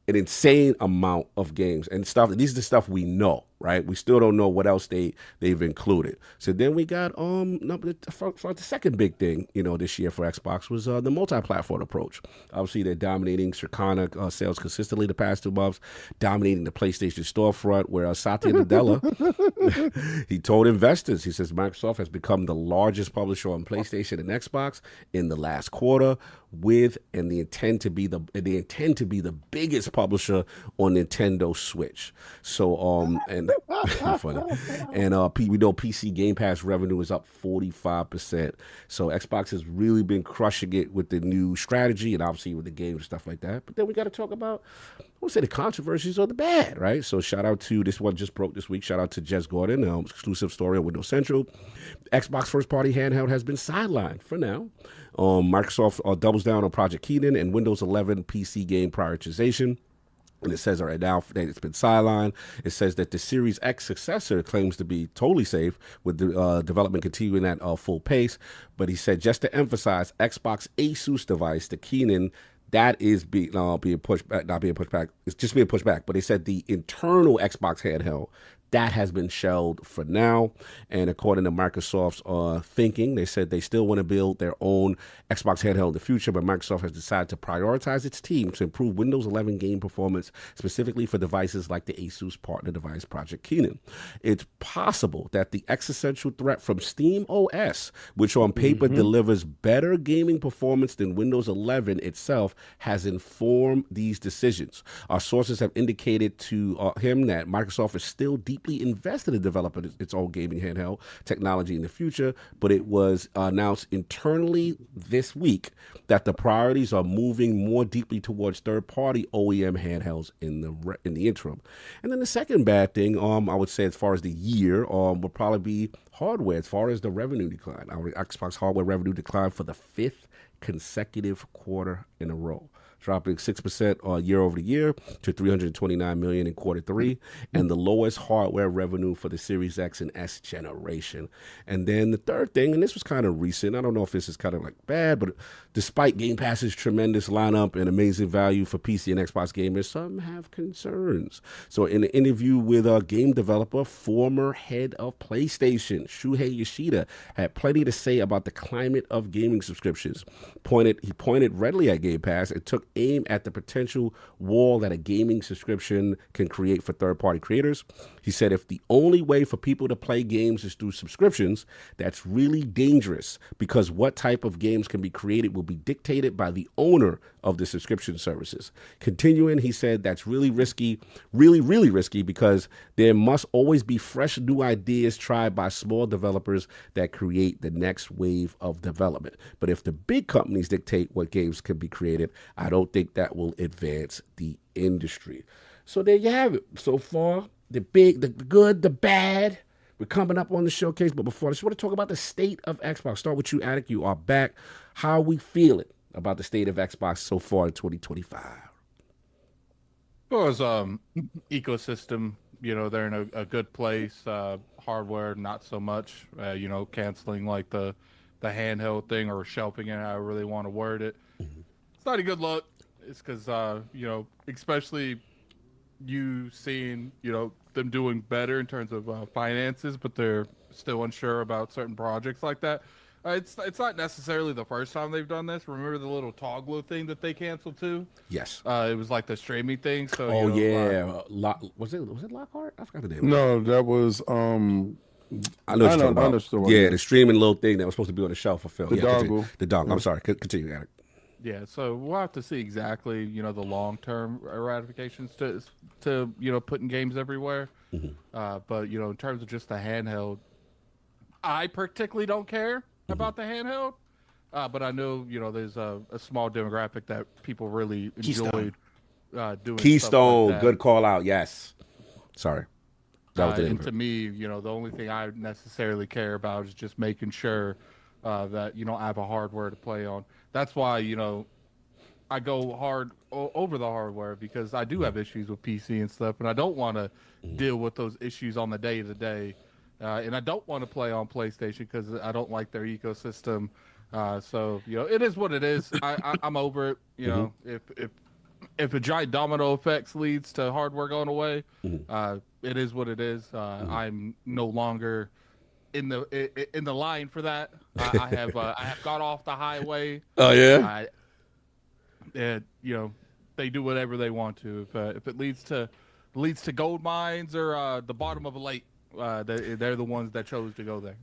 An insane amount of games and stuff. These are the stuff we know, right? We still don't know what else they've included. So then we got the second big thing, this year for Xbox was the multi-platform approach. Obviously, they're dominating Circana sales consistently the past 2 months, dominating the PlayStation storefront. Where Satya Nadella, he told investors, he says Microsoft has become the largest publisher on PlayStation and Xbox in the last quarter, and they intend to be the biggest publisher on Nintendo Switch. So and funny. And we know PC Game Pass revenue is up 45%. So Xbox has really been crushing it with the new strategy and obviously with the games and stuff like that. But then we got to talk about, I won't say the controversies or the bad, right? So shout out to, this one just broke this week, shout out to Jez Gordon, exclusive story on Windows Central. Xbox first-party handheld has been sidelined for now. Microsoft doubles down on Project Keenan and Windows 11 PC game prioritization. And it says right now that it's been sidelined. It says that the Series X successor claims to be totally safe with the development continuing at full pace. But he said, just to emphasize, Xbox Asus device, the Keenan, that is being pushed back, not being pushed back. It's just being pushed back. But they said the internal Xbox handheld, that has been shelved for now. And according to Microsoft's thinking, they said they still want to build their own Xbox handheld in the future, but Microsoft has decided to prioritize its team to improve Windows 11 game performance, specifically for devices like the Asus partner device Project Keenan. It's possible that the existential threat from Steam OS, which on paper delivers better gaming performance than Windows 11 itself, has informed these decisions. Our sources have indicated to him that Microsoft is still deep deeply invested in developing its own gaming handheld technology in the future, but it was announced internally this week that the priorities are moving more deeply towards third-party OEM handhelds in the interim. And then the second bad thing, I would say, as far as the year, will probably be hardware. As far as the revenue decline, our Xbox hardware revenue declined for the 5th consecutive quarter in a row, dropping 6% year over year to $329 million in quarter three, and the lowest hardware revenue for the Series X and S generation. And then the third thing, and this was kind of recent, I don't know if this is kind of like bad, but despite Game Pass's tremendous lineup and amazing value for PC and Xbox gamers, some have concerns. So in an interview with a game developer, former head of PlayStation, Shuhei Yoshida, had plenty to say about the climate of gaming subscriptions. He pointed readily at Game Pass and took aim at the potential wall that a gaming subscription can create for third-party creators. He said if the only way for people to play games is through subscriptions, that's really dangerous, because what type of games can be created will be dictated by the owner of the subscription services. Continuing, he said that's really risky, really risky, because there must always be fresh new ideas tried by small developers that create the next wave of development. But if the big companies dictate what games can be created, I don't think that will advance the industry. So there you have it. So far, the big, the good, the bad. We're coming up on the showcase, but before I just want to talk about the state of Xbox. Start with you, Attic. You are back. How are we feeling about the state of Xbox so far in 2025? Well, as ecosystem, they're in a good place. Hardware, not so much. Canceling like the handheld thing or shelving it, I really want to word it. It's not a good look. It's because especially you seeing them doing better in terms of finances, but they're still unsure about certain projects like that. It's not necessarily the first time they've done this. Remember the little Toglo thing that they canceled too? Yes. It was like the streaming thing. So was it Lockhart? I forgot the name. No, that was I know what you're talking about. Yeah, the streaming little thing that was supposed to be on the shelf for Phil. The dongle. The dongle. I'm sorry. Continue, Attic. Yeah, so we'll have to see exactly, the long-term ratifications to putting games everywhere. But, in terms of just the handheld, I particularly don't care about the handheld. But I know, there's a small demographic that people really enjoyed doing. Keystone, like good call out. Yes. Sorry. And to me, the only thing I necessarily care about is just making sure that, I have a hardware to play on. That's why, I go hard over the hardware, because I do have issues with PC and stuff, and I don't want to deal with those issues on the day-to-day. And I don't want to play on PlayStation because I don't like their ecosystem. So, it is what it is. I'm over it. If a giant domino effect leads to hardware going away, it is what it is. I'm no longer in the line for that. I have got off the highway. Oh yeah. They do whatever they want to. If it leads to gold mines or the bottom of a lake, they're the ones that chose to go there.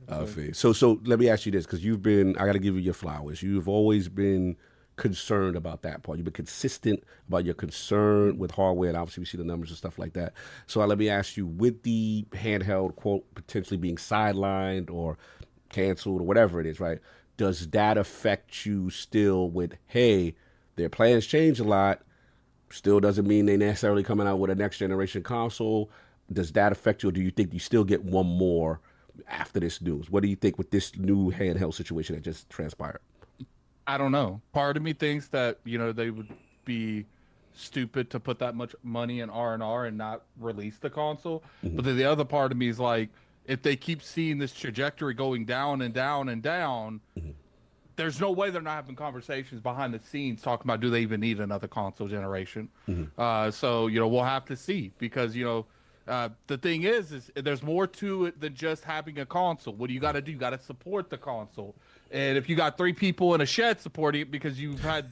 So let me ask you this, because I got to give you your flowers. You've always been concerned about that part. You've been consistent about your concern with hardware, and obviously we see the numbers and stuff like that. So let me ask you, with the handheld, quote, potentially being sidelined or canceled or whatever it is, right? Does that affect you still with, hey, their plans change a lot, still doesn't mean they necessarily coming out with a next generation console? Does that affect you, or do you think you still get one more after this news? What do you think with this new handheld situation that just transpired? I don't know. Part of me thinks that, they would be stupid to put that much money in R&R and not release the console. But then the other part of me is like, if they keep seeing this trajectory going down and down and down, there's no way they're not having conversations behind the scenes talking about, do they even need another console generation? So, we'll have to see, because, the thing is there's more to it than just having a console. What do you got to do? You got to support the console. And if you got 3 people in a shed supporting it because you've had,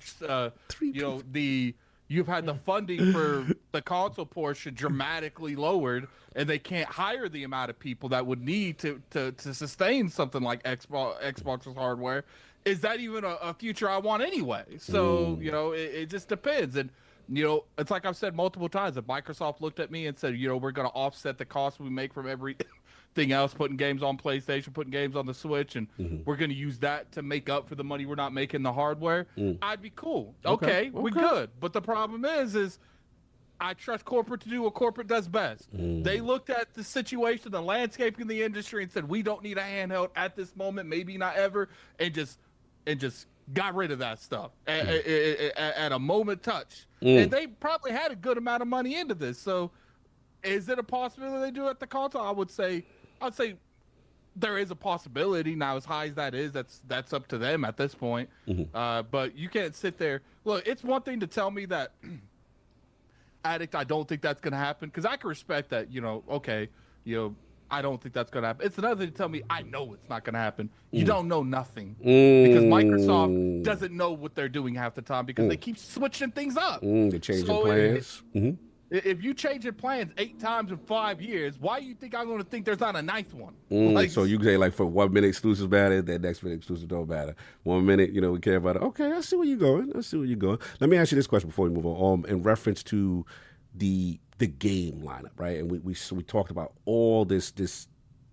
you've had the funding for the console portion dramatically lowered, and they can't hire the amount of people that would need to sustain something like Xbox's hardware, is that even a future I want anyway? So, it just depends. And it's like I've said multiple times. If Microsoft looked at me and said, we're going to offset the cost we make from everything else, putting games on PlayStation, putting games on the Switch, and we're going to use that to make up for the money we're not making the hardware, I'd be cool. Okay, we good. But the problem is I trust corporate to do what corporate does best. They looked at the situation, the landscape in the industry, and said, we don't need a handheld at this moment, maybe not ever, and just got rid of that stuff at a moment touch. And they probably had a good amount of money into this. So is it a possibility they do it at the console? I'd say there is a possibility. Now, as high as that is, that's up to them at this point. But you can't sit there. Look, it's one thing to tell me that, Addict, I don't think that's going to happen, because I can respect that, I don't think that's going to happen. It's another thing to tell me I know it's not going to happen. You don't know nothing, because Microsoft doesn't know what they're doing half the time, because they keep switching things up. They're changing plans. If you change your plans 8 times in 5 years, why do you think I'm going to think there's not a 9th one? So you say, like, for 1 minute exclusives matter, then next minute exclusives don't matter. 1 minute, we care about it. Okay, I see where you're going. Let me ask you this question before we move on. In reference to the game lineup, right? And we talked about all this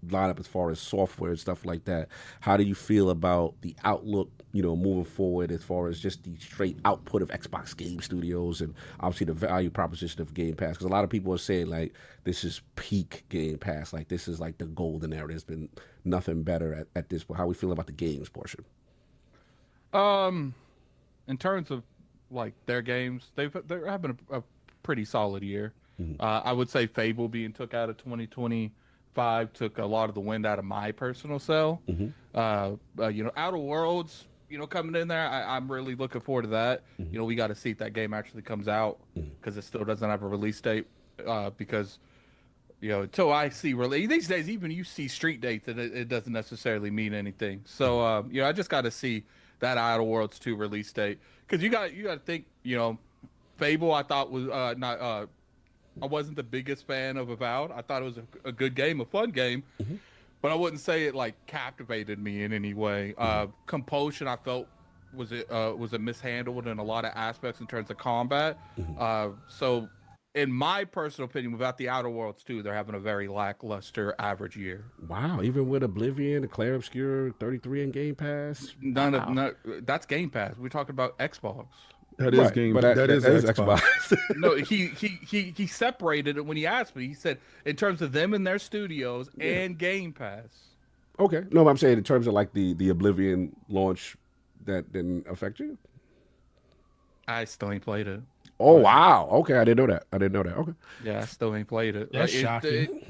lineup as far as software and stuff like that. How do you feel about the outlook, moving forward, as far as just the straight output of Xbox Game Studios and obviously the value proposition of Game Pass? Because a lot of people are saying, like, this is peak Game Pass, like this is like the golden era. There's been nothing better at this point. How we feel about the games portion? In terms of like their games, they're having a pretty solid year. I would say Fable being took out of 2025 took a lot of the wind out of my personal sell. Outer Worlds, coming in there, I'm really looking forward to that. We got to see if that game actually comes out, because it still doesn't have a release date. Because until I see release these days, even you see street dates, and it doesn't necessarily mean anything. So I just got to see that Outer Worlds 2 release date, because you got to think, Fable I thought was not. I wasn't the biggest fan of Avowed. I thought it was a good game, a fun game, but I wouldn't say it like captivated me in any way. Compulsion I felt was a mishandled in a lot of aspects in terms of combat. So in my personal opinion, without the Outer Worlds 2, they're having a very lackluster average year. Wow, even with Oblivion, Clair Obscure, 33 in Game Pass. None, that's Game Pass. We're talking about Xbox. That is right, Game. But that is Xbox. No, he separated it when he asked me. He said in terms of them and their studios and Game Pass. Okay, no, I'm saying in terms of like the Oblivion launch, that didn't affect you. I still ain't played it. Oh wow! Okay, I didn't know that. Okay. Yeah, I still ain't played it. That's shocking.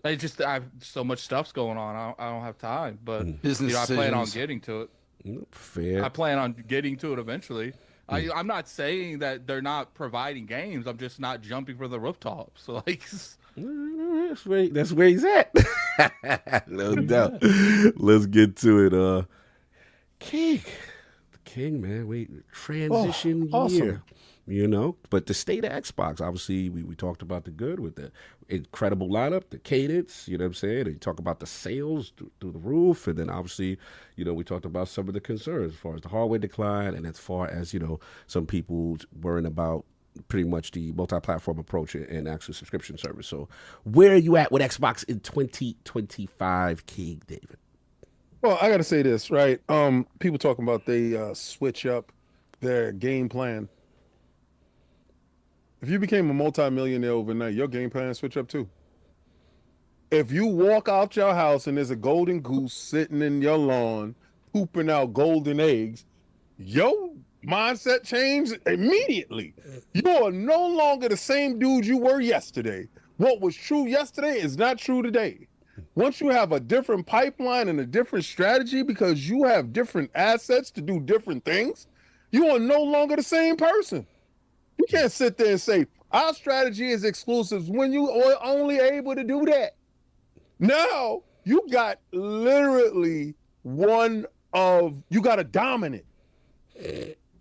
I have so much stuff's going on. I don't have time, but I plan on getting to it. Fair. I plan on getting to it eventually. I'm not saying that they're not providing games. I'm just not jumping for the rooftops. So like, that's where he's at. No doubt. Let's get to it. King, man. Transition year. Awesome. But the state of Xbox, obviously, we talked about the good with the incredible lineup, the cadence, you know what I'm saying? And you talk about the sales through the roof, and then obviously, we talked about some of the concerns as far as the hardware decline, and as far as, some people worrying about pretty much the multi-platform approach and actual subscription service. So where are you at with Xbox in 2025, King David? Well, I got to say this, right? People talking about they switch up their game plan. If you became a multi-millionaire overnight, your game plan switch up too. If you walk out your house and there's a golden goose sitting in your lawn, pooping out golden eggs, your mindset changed immediately. You are no longer the same dude you were yesterday. What was true yesterday is not true today. Once you have a different pipeline and a different strategy because you have different assets to do different things, you are no longer the same person. You can't sit there and say, our strategy is exclusives when you are only able to do that. Now, you got literally you got a dominant.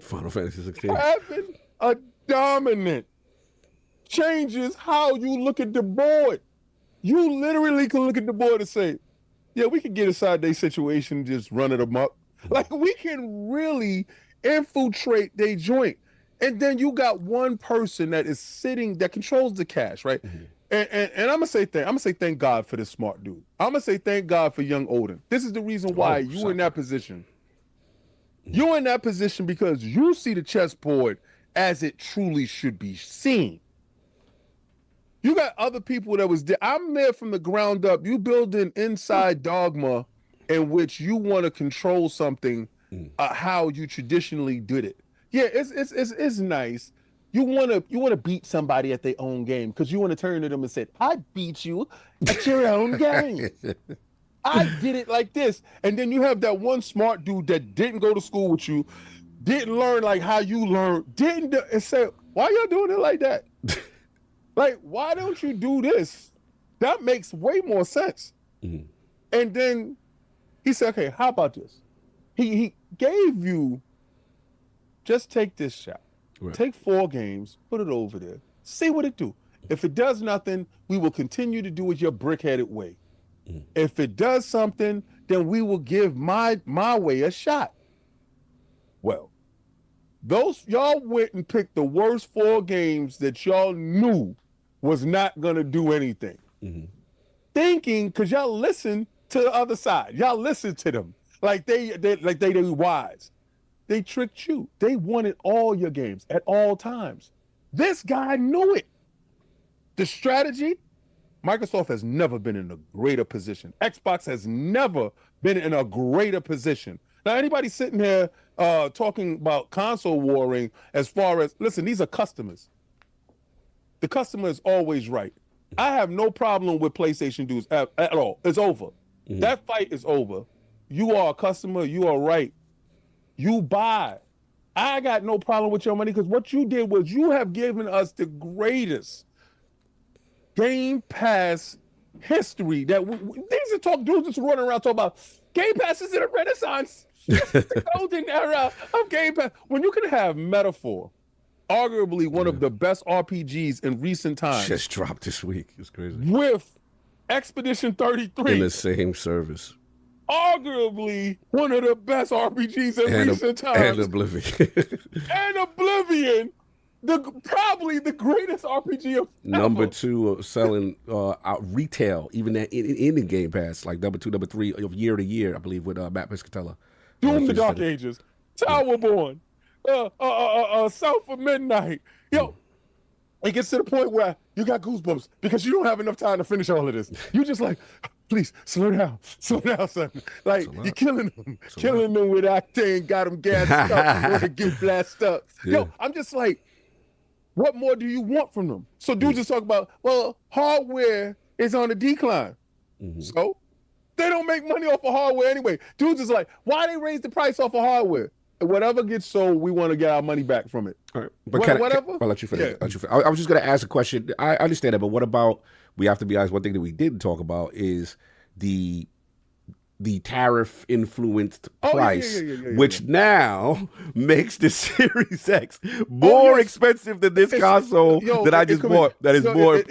Final Fantasy 16. Having a dominant changes how you look at the board. You literally can look at the board and say, yeah, we can get inside their situation and just run it amok. Like, we can really infiltrate their joint. And then you got one person that is sitting that controls the cash, right? And I'm gonna say thank God for this smart dude. I'm gonna say thank God for young Odin. This is the reason why you in that position. You're in that position because you see the chessboard as it truly should be seen. You got other people that was there. I'm there from the ground up. You build an inside dogma in which you want to control something, how you traditionally did it. Yeah, it's nice. You want to beat somebody at their own game because you want to turn to them and say, "I beat you at your own game. I did it like this." And then you have that one smart dude that didn't go to school with you, didn't learn like how you learned, and say, "Why y'all doing it like that? Like, why don't you do this? That makes way more sense." And then he said, "Okay, how about this?" He gave you, just take this shot. Right. Take 4 games, put it over there, see what it do. If it does nothing, we will continue to do it your brick-headed way. If it does something, then we will give my way a shot. Well, y'all went and picked the worst 4 games that y'all knew was not gonna do anything. Thinking, because y'all listen to the other side. Y'all listen to them like they wise. They tricked you. They wanted all your games at all times. This guy knew it. The strategy, Microsoft has never been in a greater position. Xbox has never been in a greater position. Now, anybody sitting here talking about console warring as far as, listen, these are customers. The customer is always right. I have no problem with PlayStation dudes at all. It's over. That fight is over. You are a customer. You are right. You buy. I got no problem with your money because what you did was you have given us the greatest Game Pass history. That these are talk dudes just running around talking about Game Pass is in a renaissance. This is the golden era of Game Pass. When you can have Metaphor, arguably one of the best RPGs in recent times, just dropped this week. It's crazy. With Expedition 33 in the same service. Arguably one of the best RPGs in recent times. And Oblivion. And Oblivion, probably the greatest RPG of number ever. 2 selling retail, even in the Game Pass, like number 2, number 3 of year to year, I believe, with Matt Piscatella. Doom the Dark Ages, Towerborn, South of Midnight. Yo, it gets to the point where you got goosebumps because you don't have enough time to finish all of this. You just like, please slow down, son. Like you're killing them with octane, got them gassed up, want to get blasted up. Yeah. Yo, I'm just like, what more do you want from them? So dudes just talk about, well, hardware is on the decline. So they don't make money off of hardware anyway. Dudes is like, why they raise the price off of hardware? Whatever gets sold, we want to get our money back from it. All right. But I'll let you finish. Yeah. I was just going to ask a question. I understand that, but what about, we have to be honest, one thing that we didn't talk about is the tariff influenced price, which now makes the Series X more expensive than this console that I just bought. That is more.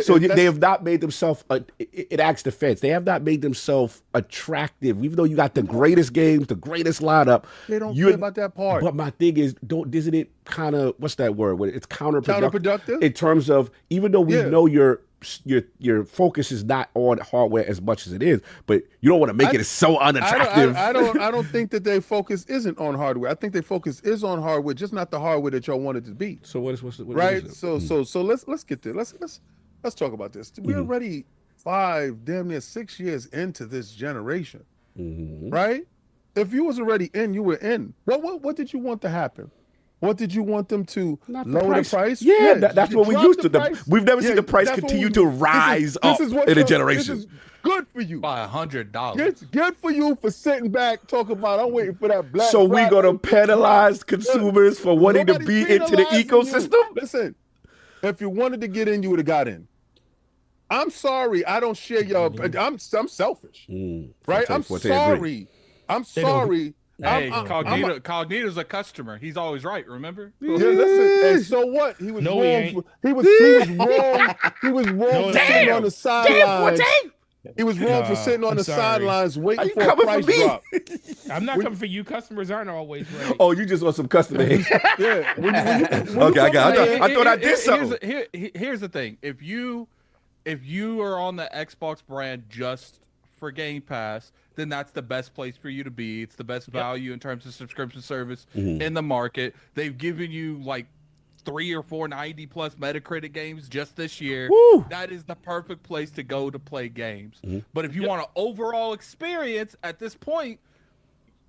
So they have not made themselves. It acts defense. They have not made themselves attractive, even though you got the greatest games, the greatest lineup. They don't care about that part. But my thing is, isn't it kind of, what's that word? It's counterproductive in terms of, even though we know your focus is not on hardware as much as it is, but you don't want to make it so unattractive. I don't think that their focus isn't on hardware. I think their focus is on hardware, just not the hardware that y'all wanted to be. So what right? Is it? So let's get there. Let's talk about this. We're already 5, damn near 6 years into this generation, right? If you was already in, you were in. What did you want to happen? What did you want them to lower the price? Yeah, that's what we used to. We've never seen the price continue to rise up in a generation. This is good for you. By $100. It's good for you for sitting back talking about, I'm waiting for that Black So we're going to penalize consumers for wanting to be into the ecosystem? Listen, if you wanted to get in, you would have got in. I'm sorry, I don't share your. I'm selfish, right? I'm sorry. I'm sorry. Hey, Cognito's a customer. He's always right, remember? Yeah, listen. And so what? He was wrong. He was wrong. He was wrong sitting on the sidelines. He was wrong for sitting on I'm the sorry. sidelines waiting you for a coming for price me? drop. I'm not coming for you. Customers aren't always right. Oh, you just want some customer hate. Yeah. Okay, I got it. I thought I did something. Here's the thing. If you are on the Xbox brand just for Game Pass, then that's the best place for you to be. It's the best value in terms of subscription service in the market. They've given you like 3 or 4 90+ Metacritic games just this year. Woo. That is the perfect place to go to play games. But if you want an overall experience at this point,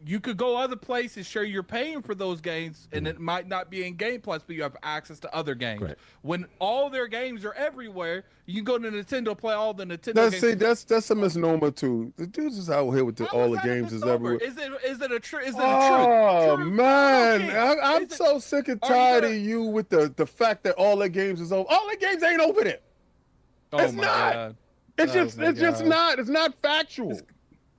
you could go other places. Sure, you're paying for those games, and it might not be in Game Plus, but you have access to other games. Right. When all their games are everywhere, you can go to Nintendo, play all the Nintendo games. That's a misnomer too. The dudes is out here with all the games is everywhere. Is it a truth? Oh True. man, Okay. I'm so sick and tired of you with the fact that all the games is over. All the games ain't over there. Oh It's my not. God. It's just my just God. not. It's not factual.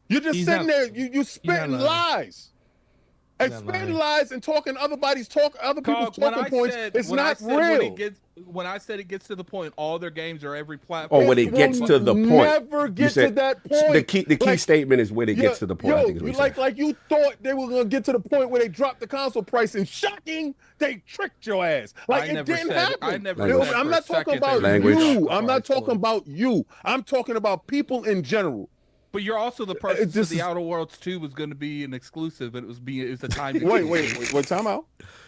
You're just He's sitting not- there. You spitting lying. lies. And not spitting lying. lies and talking other people's talking points. It's not real. When I said it gets to the point, all their games are every platform. Oh, when it gets to the point. Never get to that point. The key statement is when it gets to the point. I think is what you he said. like you thought they were gonna get to the point where they dropped the console price, and shocking, they tricked your ass. Like I it never didn't said- happen. I never said I'm for not a talking second about they would you. drop I'm the not price talking about you. I'm talking about people in general. But you're also the person this that the is- Outer Worlds 2 was going to be an exclusive, and it was a time. Wait, time out.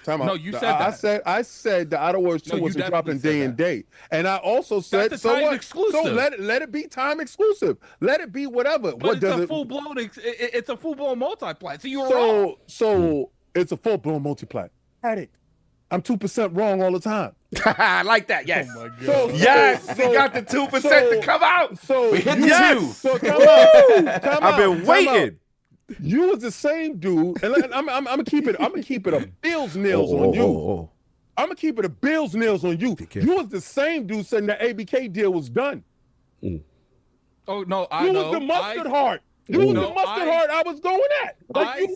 No, you said that. I said the Outer Worlds 2 No, you wasn't dropping definitely day said and day. And I also said That's a timed exclusive. So let it be time exclusive. Let it be whatever. But What it's does a it full-blown it's a full-blown multiplat. So you were wrong. So it's a full-blown multiplat. Addict. I'm 2% wrong all the time. I like that. Yes. Oh my God. So, Yes. We got the 2% to come out. So We hit the Yes. 2. So time out. Time I've out, been time waiting. out. You was the same dude, and I'm gonna keep it. I'm gonna keep it a Bills nails on you. I'm gonna keep it a Bills nails on you. You was the same dude saying the ABK deal was done. Oh no, I You know. was the mustard heart. You was the mustard heart I was going at. Like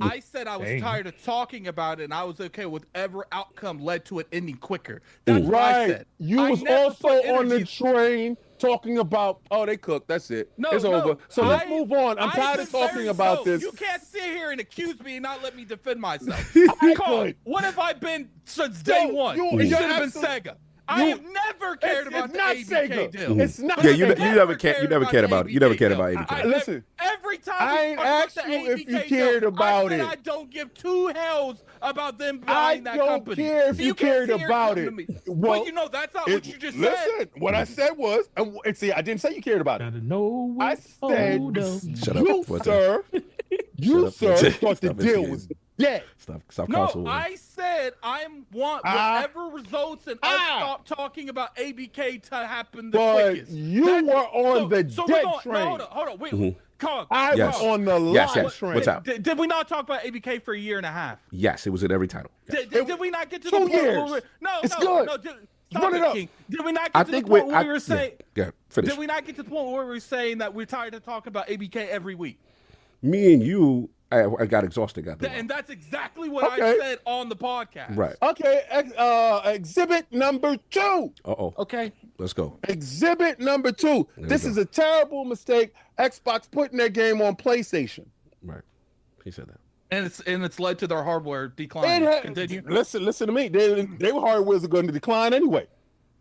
I said I was tired of talking about it, and I was okay with whatever outcome led to it ending quicker. That's what I said. You I was never also put on the energy- train talking about, oh, they cooked. That's it. No, it's no, over. So let's I- move on. I'm I've tired been of talking very- about no, this. You can't sit here and accuse me and not let me defend myself. I Cog, could. what have I been since day No, one? you- It you're should have been absolute- Sega. I have never cared about it's the not ABK Sega. deal. It's not. Yeah, you Sega. never cared about it. You never cared about ABK. Listen, Every time I we ain't talk about asked the you if you ABK cared deal, about I said it. I don't give two hells about them I buying that don't company. care if So you can't cared sit here and about come it. to me. Well, Well, you know that's not what you just said. Listen, what I said was, and see, I didn't say you cared about it. Gotta know I when said, to hold up. Shut up. you, for a sir, you, up, sir, Fletcher. thought the Stop deal instigating. was dead. Stop No, console. I said I want whatever results in us stop talking about ABK to happen the But quickest. you That's- were on the so dead we're going, train. No, hold on, wait. Cog, I Yes. was on the Yes, live yes. train. What's up? Did we not talk about ABK for a year and a half? Yes, it was in every title. Yes. Did we not get to 2 the point years. where we no, It's no, good. no. Stop Run it up. King. Did we not get I to think the point we- where we were saying? Yeah, finish. Did we not get to the point where we were saying that we're tired of talking about ABK every week? Me and you, I got exhausted. And that's exactly what I Okay. said on the podcast. Right. Okay, exhibit number 2. Uh-oh. Okay. Let's go. Exhibit number 2. This go. is a terrible mistake. Xbox putting their game on PlayStation. Right. He said that. And it's led to their hardware decline. Continue. Listen to me. They were hardwares are going to decline anyway.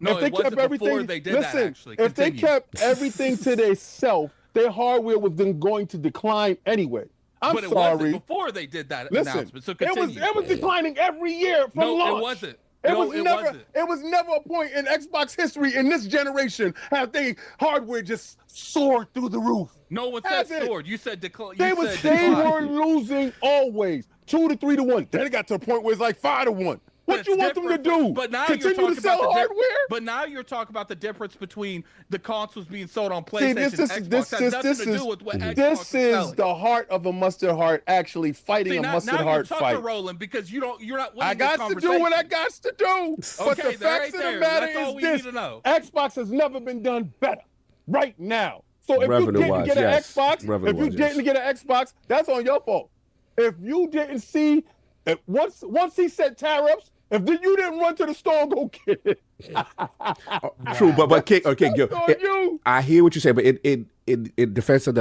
No, if they it wasn't kept everything, before they did that, actually. if they Continue. kept everything to themselves, their hardware was then going to decline anyway. I'm but it sorry. wasn't before they did that Listen, announcement. So it continue. was declining every year from no, launch. it wasn't. It No, was it never. wasn't. It was never a point in Xbox history in this generation have they hardware just soared through the roof. No one said Has it? sword. You said decline. They were losing always 2 to 3 to 1. Then it got to a point where it's like 5 to 1. What But you it's want them to different. do? But now you're Continue talking to sell about the hardware? But now you're talking about the difference between the consoles being sold on PlayStation this and Xbox. Has nothing to do with what Xbox this is is selling. the heart of a mustard heart actually fighting See, a now mustard you're heart Tucker fight. rolling because you're not winning I got this to do what I conversation. got to do. But Okay, the there facts ain't of the there. matter That's all is we this: need to know. Xbox has never been done better. Right now. So if you Revenue-wise, didn't get an yes. Xbox, if you Revenue-wise, yes. didn't get an Xbox, that's on your fault. If you didn't see, once he said tariffs, If you didn't run to the store and go get it. True, but King, okay, That's on you. I hear what you say, but in defense of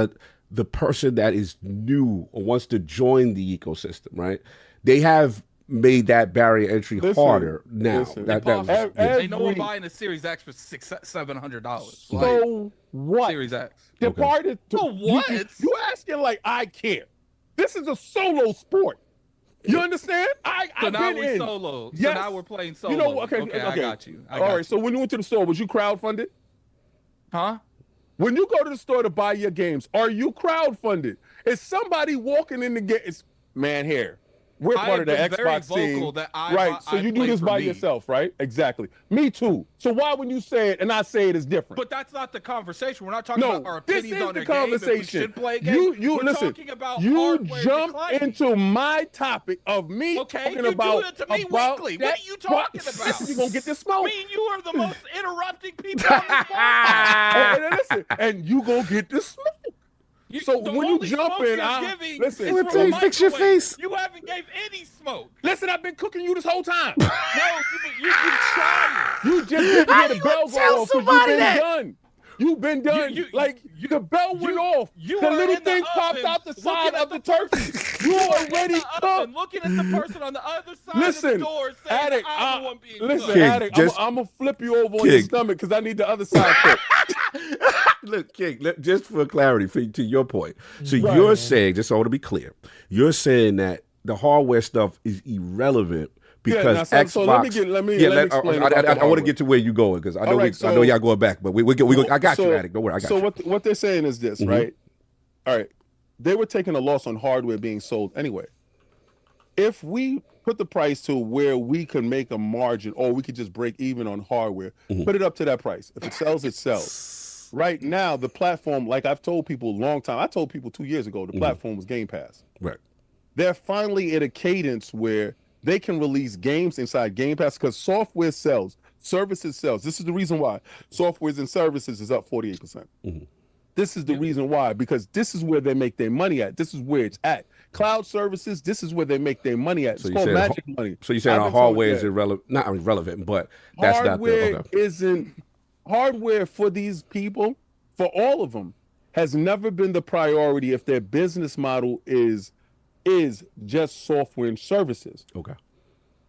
the person that is new or wants to join the ecosystem, right? They have made that barrier entry harder now. Ain't no one buying a Series X for $600-$700. So what? Series X. The part is So what? You asking like I care. This is a solo sport. You understand? So now we're solo. Yes. So now we're playing solo. You know, okay, I got you. All right. So when you went to the store, was you crowdfunded? Huh? When you go to the store to buy your games, are you crowdfunded? Is somebody walking in the gate? Man, here. We're part of the Xbox team, right? So you do this by yourself, right? Exactly. Me too. So why when you say it and I say it is different? But that's not the conversation. We're not talking about our opinions on the the conversation. game. If we should play a game. We're listen. Talking about you jump into my topic of me talking about. Do it to me weekly. What are you talking about? You're gonna get this smoke. Me and you are the most interrupting people on this podcast. Listen, and you gonna get this smoke. So when you jump in, listen. Fix your face. You haven't gave any smoke. Listen, I've been cooking you this whole time. No, you've been trying. You just didn't hear the bell go off because you've been done. You've been done. The bell went off. The little thing popped out the side of the turkey. You already cooked. Looking at the person on the other side of the door saying, Addict, I'm the one being listen, cooked. Addict, I'm going to flip you over on your stomach because I need the other side cooked. Look, King, just for clarity, to your point. So you're saying, just so to be clear, you're saying that the hardware stuff is irrelevant because Xbox. So let me explain. I want to get to where you're going because I know y'all going back, but I got you, Addict. Don't worry, I got you. So what they're saying is this, right? All right, they were taking a loss on hardware being sold anyway. If we put the price to where we can make a margin, or we could just break even on hardware, put it up to that price. If it sells, it sells. Right now, the platform, like I've told people a long time, I told people 2 years ago, the platform was Game Pass. Right. They're finally at a cadence where they can release games inside Game Pass because software sells, services sells. This is the reason why softwares and services is up 48%. This is the reason why, because this is where they make their money at. This is where it's at. Cloud services, this is where they make their money at. It's called magic money. So you're saying our hardware is irrelevant, not irrelevant, but that's hardware not the hardware for these people, for all of them, has never been the priority if their business model is just software and services. Okay.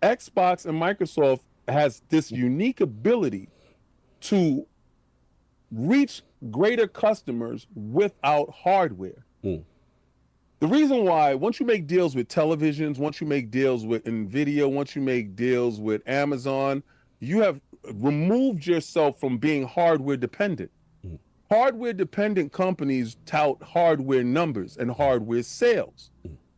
Xbox and Microsoft has this unique ability to reach greater customers without hardware. The reason why, once you make deals with televisions, once you make deals with NVIDIA, once you make deals with Amazon, you have removed yourself from being hardware dependent. Hardware dependent companies tout hardware numbers and hardware sales.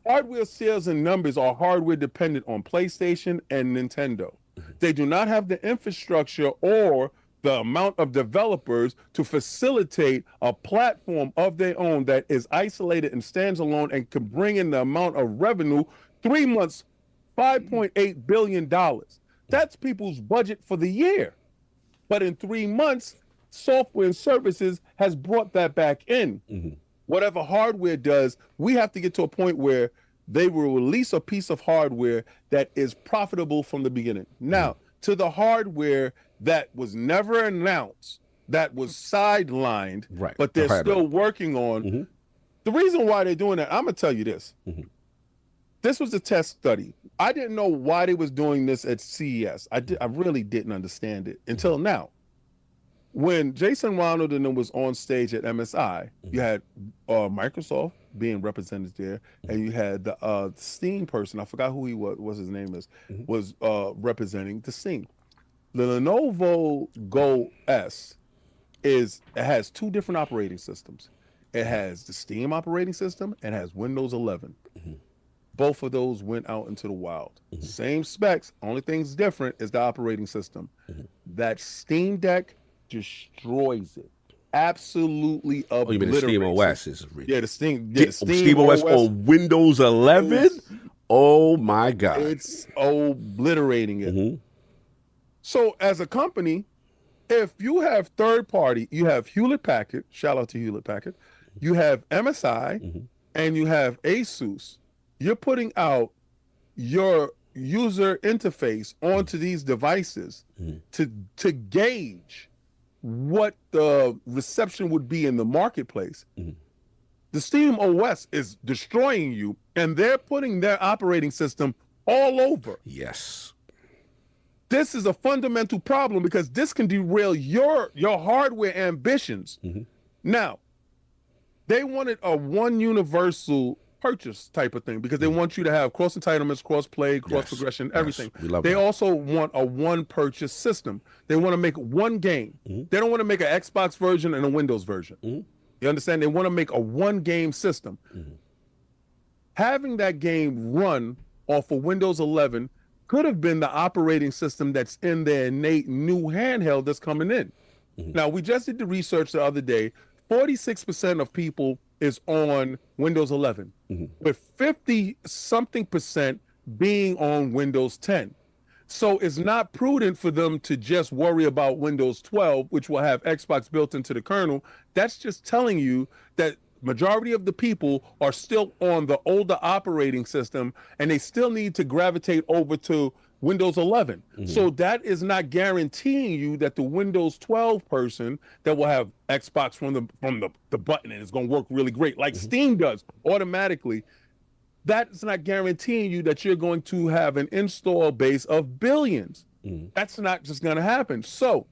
Hardware sales and numbers are hardware dependent on PlayStation and Nintendo. They do not have the infrastructure or the amount of developers to facilitate a platform of their own that is isolated and stands alone and can bring in the amount of revenue. 3 months, $5.8 billion. That's people's budget for the year. But in 3 months, software and services has brought that back in. Whatever hardware does, we have to get to a point where they will release a piece of hardware that is profitable from the beginning. Now, to the hardware that was never announced, that was sidelined, but they're still working on. The reason why they're doing that, I'm going to tell you this. This was a test study. I didn't know why they was doing this at CES. I really didn't understand it until now. When Jason Ronald and them was on stage at MSI, you had Microsoft being represented there, and you had the Steam person, I forgot who he was, what his name is, was representing the Steam. The Lenovo Go S has 2 different operating systems. It has the Steam operating system and has Windows 11. Both of those went out into the wild. Same specs, only thing's different is the operating system. That Steam Deck destroys it. Absolutely obliterates you mean the Steam OS is the Steam OS on Windows 11? Oh my God. It's obliterating it. So as a company, if you have third party, you have Hewlett Packard, shout out to Hewlett Packard, you have MSI, and you have Asus, you're putting out your user interface onto these devices to gauge what the reception would be in the marketplace. The Steam OS is destroying you, and they're putting their operating system all over. Yes. This is a fundamental problem because this can derail your hardware ambitions. Now, they wanted a one universal purchase type of thing because they want you to have cross entitlements, cross play, cross progression, everything. We love they that. also want a one purchase system. They want to make one game. They don't want to make an Xbox version and a Windows version. You understand? They want to make a one game system. Having that game run off of Windows 11 could have been the operating system that's in their innate new handheld that's coming in. Now, we just did the research the other day. 46% of people is on Windows 11, with 50-something% being on Windows 10. So it's not prudent for them to just worry about Windows 12, which will have Xbox built into the kernel. That's just telling you that majority of the people are still on the older operating system, and they still need to gravitate over to Windows 11. So that is not guaranteeing you that the Windows 12 person that will have Xbox from the button and it's going to work really great, like Steam does automatically. That's not guaranteeing you that you're going to have an install base of billions. That's not just going to happen. So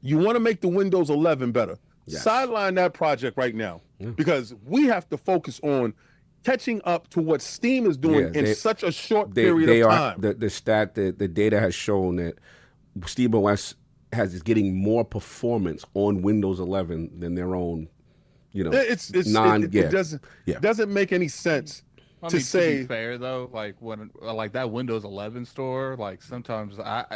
you want to make the Windows 11 better. Sideline that project right now because we have to focus on catching up to what Steam is doing in such a short period of time. The data has shown that Steam OS is getting more performance on Windows 11 than their own, it doesn't make any sense to say. To be fair though, like when that Windows 11 store, like sometimes I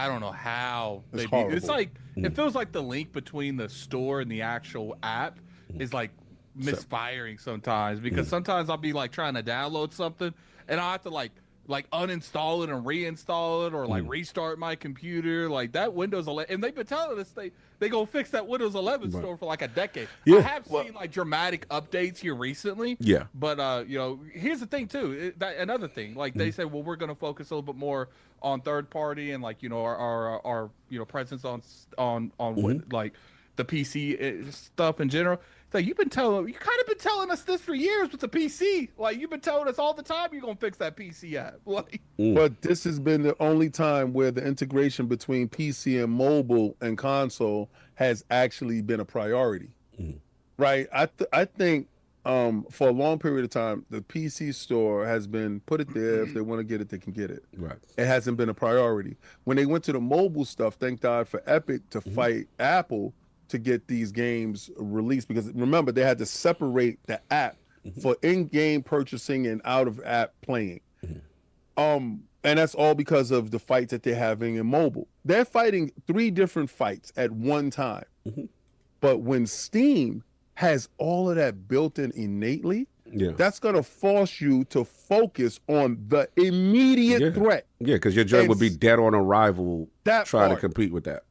don't know how they do. It's like it feels like the link between the store and the actual app is like misfiring sometimes because sometimes I'll be like trying to download something and I'll have to like uninstall it and reinstall it or like restart my computer. Like that Windows 11, and they've been telling us they go fix that Windows 11 store for like a decade. I have seen like dramatic updates here recently. But here's the thing too. Another thing, like they say, well, we're going to focus a little bit more on third party and like our presence on like the PC stuff in general. So you kind of been telling us this for years with the PC. Like you've been telling us all the time you're gonna fix that PC app. Like, but this has been the only time where the integration between PC and mobile and console has actually been a priority, right? I think for a long period of time the PC store has been put it there. If they want to get it, they can get it. Right. It hasn't been a priority. When they went to the mobile stuff, thank God for Epic to fight Apple to get these games released, because remember they had to separate the app for in-game purchasing and out-of-app playing. And that's all because of the fights that they're having in mobile. They're fighting 3 different fights at one time. But when Steam has all of that built in innately, that's going to force you to focus on the immediate threat. Yeah, because your job would be dead on arrival trying to compete with that.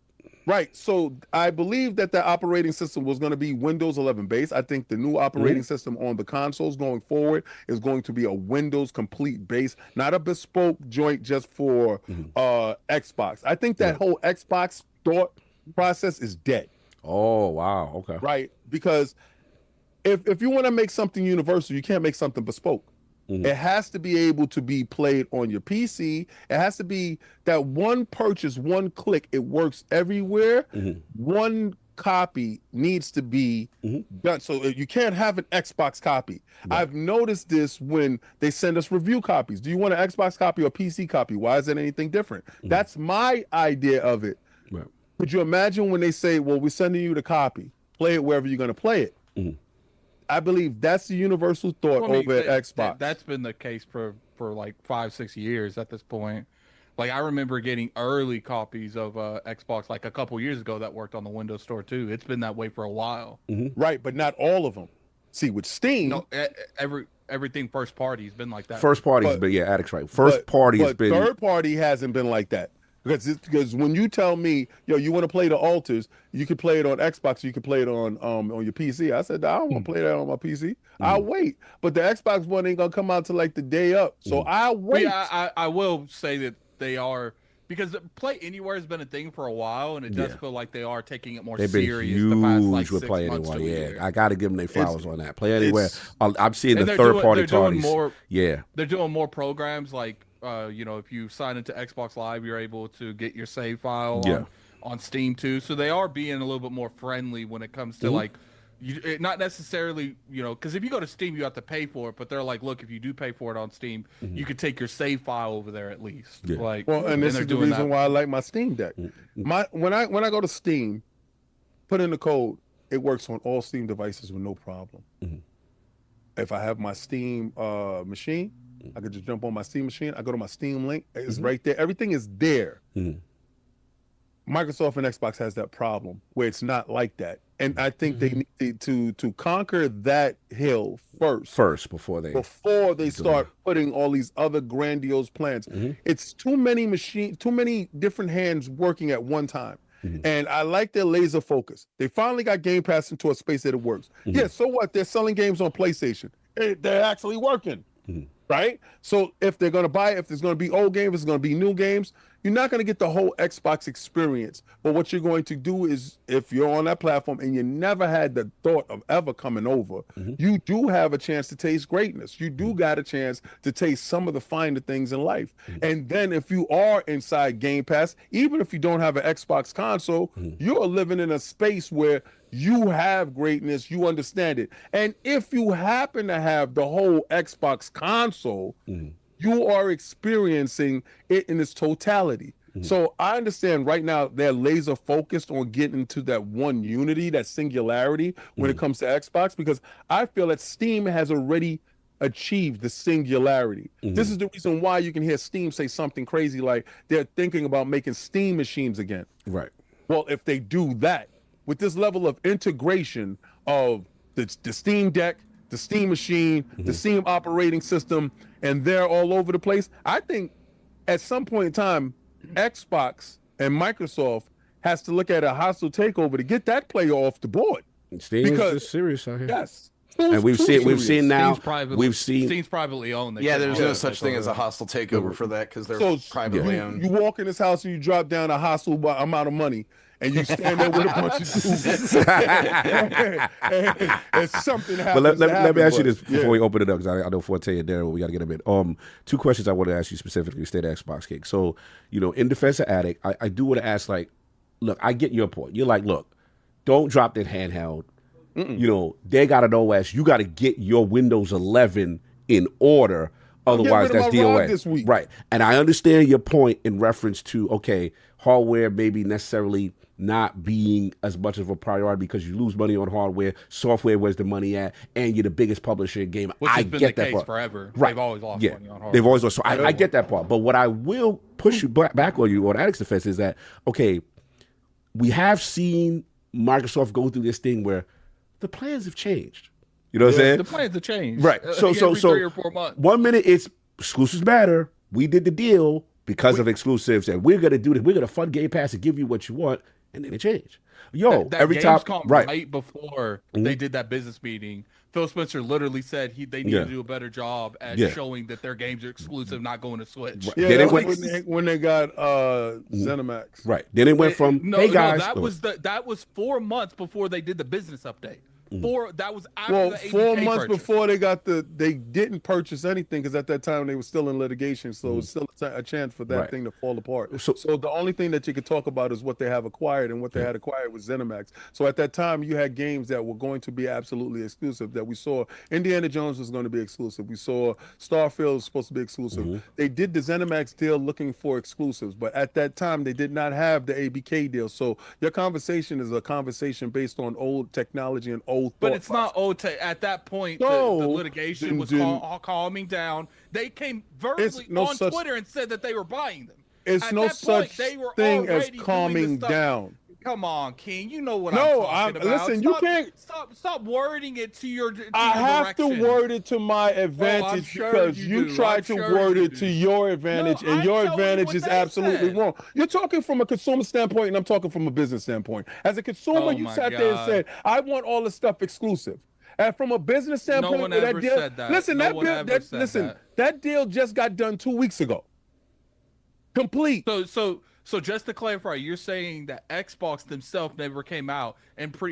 Right. So I believe that the operating system was going to be Windows 11 based. I think the new operating system on the consoles going forward is going to be a Windows complete base, not a bespoke joint just for Xbox. I think that whole Xbox thought process is dead. Oh, wow. Okay. Right. Because if you want to make something universal, you can't make something bespoke. It has to be able to be played on your PC. It has to be that one purchase, one click, it works everywhere. One copy needs to be done. So you can't have an Xbox copy. I've noticed this when they send us review copies. Do you want an Xbox copy or PC copy? Why is it anything different? That's my idea of it. Could you imagine when they say, well, we're sending you the copy, play it wherever you're going to play it? I believe that's the universal thought over at Xbox. That's been the case for like 5-6 years at this point. Like I remember getting early copies of Xbox like a couple years ago that worked on the Windows Store too. It's been that way for a while. Right, but not all of them. See, with Steam, no, everything first party has been like that. First party's been Addict's right. First party has been. Third party hasn't been like that. Because when you tell me, yo, you want to play the alters, you can play it on Xbox, you can play it on your PC. I said, I don't want to play that on my PC. I'll wait. But the Xbox one ain't gonna come out till like the day up. So I'll wait. I will say that they are, because Play Anywhere has been a thing for a while, and it does feel like they are taking it more They've been serious huge the past like with 6 Play months Anywhere. to a Yeah, year. I got to give them their flowers on that. Play Anywhere. I'm seeing the they're third party doing parties. more. Yeah, they're doing more programs like if you sign into Xbox Live, you're able to get your save file on Steam too. So they are being a little bit more friendly when it comes to like. Not necessarily, because if you go to Steam, you have to pay for it. But they're like, look, if you do pay for it on Steam, you could take your save file over there at least. Yeah. Like, and this is the reason why I like my Steam Deck. When I go to Steam, put in the code, it works on all Steam devices with no problem. If I have my Steam machine, I could just jump on my Steam machine. I go to my Steam link. It's right there. Everything is there. Microsoft and Xbox has that problem where it's not like that. And I think they need to conquer that hill first before they start putting all these other grandiose plans. It's too many different hands working at one time. And I like their laser focus. They finally got Game Pass into a space that it works. Yeah, so what? They're selling games on PlayStation. They're actually working. Right? So if they're going to buy it, if there's going to be old games, if it's going to be new games, you're not going to get the whole Xbox experience. But what you're going to do is, if you're on that platform and you never had the thought of ever coming over, you do have a chance to taste greatness. You do got a chance to taste some of the finer things in life. And then if you are inside Game Pass, even if you don't have an Xbox console, you're living in a space where you have greatness, you understand it. And if you happen to have the whole Xbox console, you are experiencing it in its totality. So I understand right now they're laser focused on getting to that one unity, that singularity when it comes to Xbox, because I feel that Steam has already achieved the singularity. This is the reason why you can hear Steam say something crazy like they're thinking about making Steam machines again. Right. Well, if they do that, with this level of integration of the Steam Deck, the Steam machine, the Steam operating system, and they're all over the place, I think at some point in time, Xbox and Microsoft has to look at a hostile takeover to get that player off the board. Steam is serious out here. Yes. And we've seen now. Steam's privately owned. Yeah, there's no such thing as a hostile takeover for that because they're privately owned. You walk in this house and you drop down a hostile amount of money, and you stand there with a bunch of dudes, and something happens. But let me ask you this before we open it up, because I know Forte and Darren, we got to get them in. 2 questions I want to ask you specifically, State of Xbox King. So, in defense of Addict, I do want to ask, like, look, I get your point. You're like, look, don't drop that handheld. They got an OS. You got to get your Windows 11 in order. Otherwise, that's DOA. Right. And I understand your point in reference to, okay, hardware maybe necessarily not being as much of a priority because you lose money on hardware. Software, where's the money at? And you're the biggest publisher in game. Which has been the case forever. Right. They've always lost money on hardware. They've always lost. So I get that part. But what I will push you back on you on Addict's defense is that, okay, we have seen Microsoft go through this thing where the plans have changed. You know what I'm saying? The plans have changed. Right. So 3 or 4 months. 1 minute it's exclusives matter. We did the deal because of exclusives, and we're gonna do this. We're gonna fund Game Pass and give you what you want, and then it changed. That every time, right before they did that business meeting, Phil Spencer literally said they need to do a better job at showing that their games are exclusive, not going to Switch. Right. Yeah, when they got ZeniMax. Right. Then it went from hey guys. That was 4 months before they did the business update. That was after the 4 months purchase. before they didn't purchase anything, because at that time they were still in litigation, so it was still a chance for that thing to fall apart. So the only thing that you could talk about is what they have acquired, and what they had acquired was ZeniMax. So at that time you had games that were going to be absolutely exclusive. That we saw Indiana Jones was going to be exclusive. We saw Starfield was supposed to be exclusive. They did the ZeniMax deal looking for exclusives, but at that time they did not have the ABK deal. So your conversation is a conversation based on old technology and old. But it's not old at that point. The litigation was calming down. They came verbally on Twitter and said that they were buying them. It's no such thing as calming down. Come on, King. You know what I'm talking about. Listen, you can't stop wording it to your. I have to word it to my advantage because you tried to word it to your advantage, and your advantage is absolutely wrong. You're talking from a consumer standpoint, and I'm talking from a business standpoint. As a consumer, you sat there and said, "I want all the stuff exclusive." And from a business standpoint, no one ever said that. Listen, that deal just got done 2 weeks ago. Complete. So just to clarify, you're saying that Xbox themselves never came out and I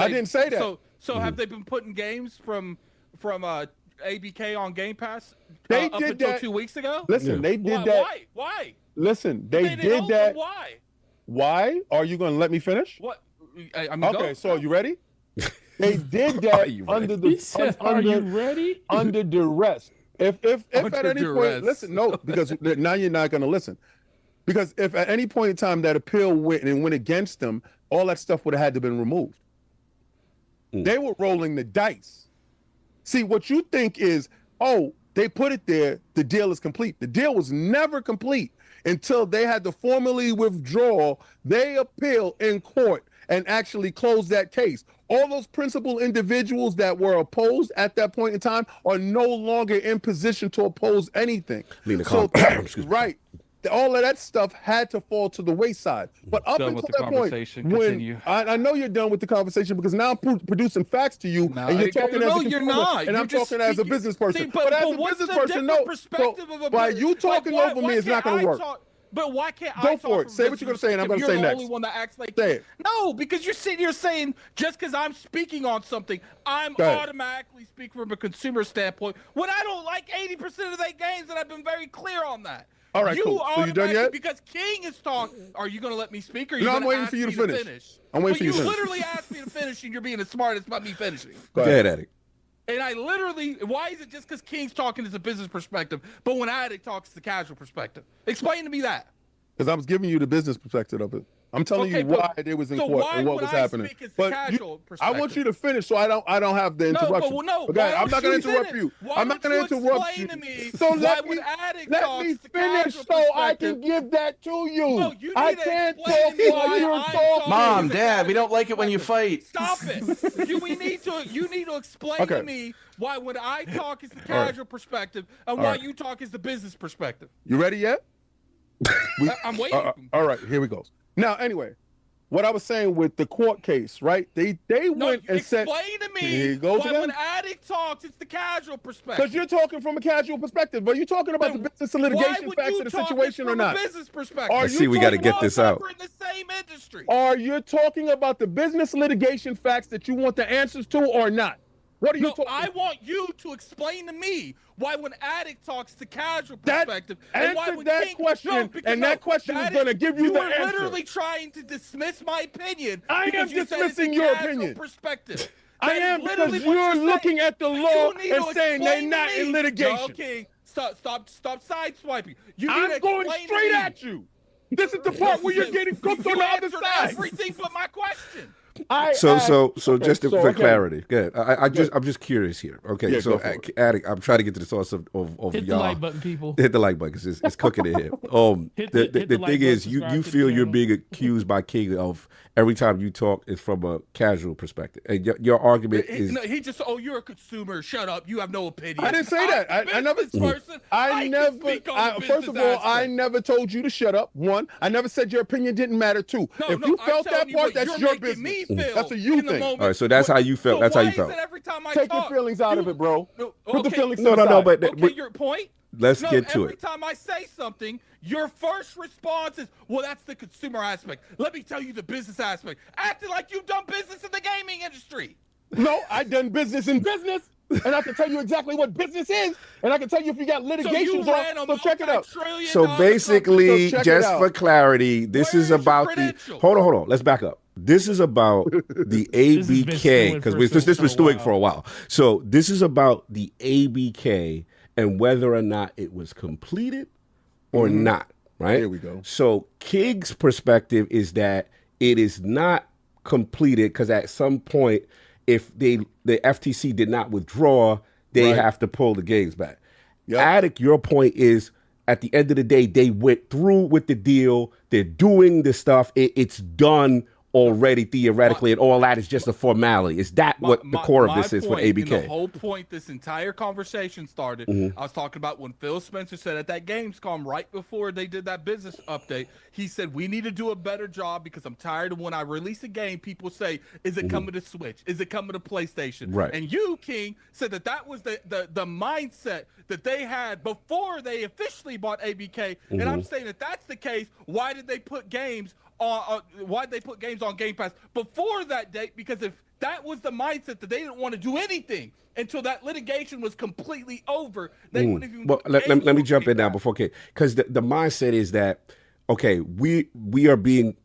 didn't say that. So have they been putting games from ABK on Game Pass up until 2 weeks ago? Listen, they did that. Why? Listen, they did that. Why? Why? Are you going to let me finish? What? Okay, so you ready? They did that under the Are you ready? Under duress. If at any point, listen, no, because now you're not going to listen. Because if at any point in time that appeal went against them, all that stuff would have had to been removed. They were rolling the dice. See, what you think is, oh, they put it there, the deal is complete. The deal was never complete until they had to formally withdraw. They appeal in court and actually close that case. All those principal individuals that were opposed at that point in time are no longer in position to oppose anything. Right. All of that stuff had to fall to the wayside. But up until that point, when I know you're done with the conversation because now I'm producing facts to you, and you're talking as a consumer, and I'm talking as a business person. But as a business person, no. By you talking over me is not going to work. But why can't I talk for it? Say what you're going to say, and I'm going to say next. You're the only one that acts like say it. No, because you're sitting here saying just because I'm speaking on something, I'm automatically speaking from a consumer standpoint when I don't like 80% of their games, and I've been very clear on that. All right, cool. So you done yet? Because King is talking. Are you going to let me speak, or are you I'm waiting for you to finish. I'm waiting for you to finish. You literally asked me to finish, and you're being as smart as about me finishing. Go ahead, Addict. And I literally, why is it just because King's talking is a business perspective, but when Addict talks, it's the casual perspective? Explain to me that. Because I was giving you the business perspective of it. I'm telling you why they was in court and what was happening. But I want you to finish so I don't have the interruption. Okay, I'm not going to interrupt you. I'm not going to interrupt you. So let me finish so I can give that to you. I can't talk while you're talking. Mom, Dad, we don't like it when you fight. Stop it. You need to explain to me why when I talk is the casual perspective and why you talk is the business perspective. You ready yet? I'm waiting. All right, here we go. Now, anyway, what I was saying with the court case, right? They went and said, explain to me why when Addict talks, it's the casual perspective. Because you're talking from a casual perspective, but you're talking about the business and litigation facts of the situation or not? Business perspective. See, we got to get this out. In the same industry. Are you talking about the business litigation facts that you want the answers to or not? What are you talking about? I want you to explain to me why when Addict talks the casual perspective and why when that question, and that question is going to give you the answer. You are literally trying to dismiss my opinion. I am dismissing your opinion. Perspective. I am because you're looking at the law and saying they're not in litigation. Okay, stop sideswiping. I'm going straight at you. This is the part where you're getting cooked on the other side. Everything but my question. So just for clarity, good. I'm just curious here. Okay, yeah, so Addict, I'm trying to get to the source of hit y'all. The like button, people. Hit the like button because it's cooking in here. The thing is, you feel you're being accused by King of every time you talk is from a casual perspective, and your argument is he just you're a consumer. Shut up. You have no opinion. I didn't say that. I never. First of all, I never told you to shut up. One, I never said your opinion didn't matter. Two, if you felt that part, that's your business. That's a you thing. All right, so that's how you felt. That's how you felt. Take your feelings out of it, bro. Put the feelings aside. No, but your point. Let's get to it. Every time I say something, your first response is, well, that's the consumer aspect. Let me tell you the business aspect. Acting like you've done business in the gaming industry. No, I've done business in business. And I can tell you exactly what business is. And I can tell you if you got litigations on. So check it out. So basically, just for clarity, this is about the... Hold on. Let's back up. This is about the ABK, because this has been stewing for a while. So this is about the ABK and whether or not it was completed or not, right? Here we go. So Kig's perspective is that it is not completed because at some point, if the FTC did not withdraw, they have to pull the games back. Yep. Addict, your point is, at the end of the day, they went through with the deal. They're doing the stuff. It's done. already theoretically, and all that is just a formality. Is that what the core of this is with ABK? The whole point this entire conversation started, I was talking about when Phil Spencer said at that Gamescom right before they did that business update, he said, we need to do a better job because I'm tired of when I release a game, people say, is it coming to Switch? Is it coming to PlayStation? Right. And you, King, said that was the mindset that they had before they officially bought ABK. And I'm saying that that's the case. Why did they put games on Game Pass before that date? Because if that was the mindset that they didn't want to do anything until that litigation was completely over, they wouldn't even. Well, let me jump in now before, because the mindset is that, okay, we are being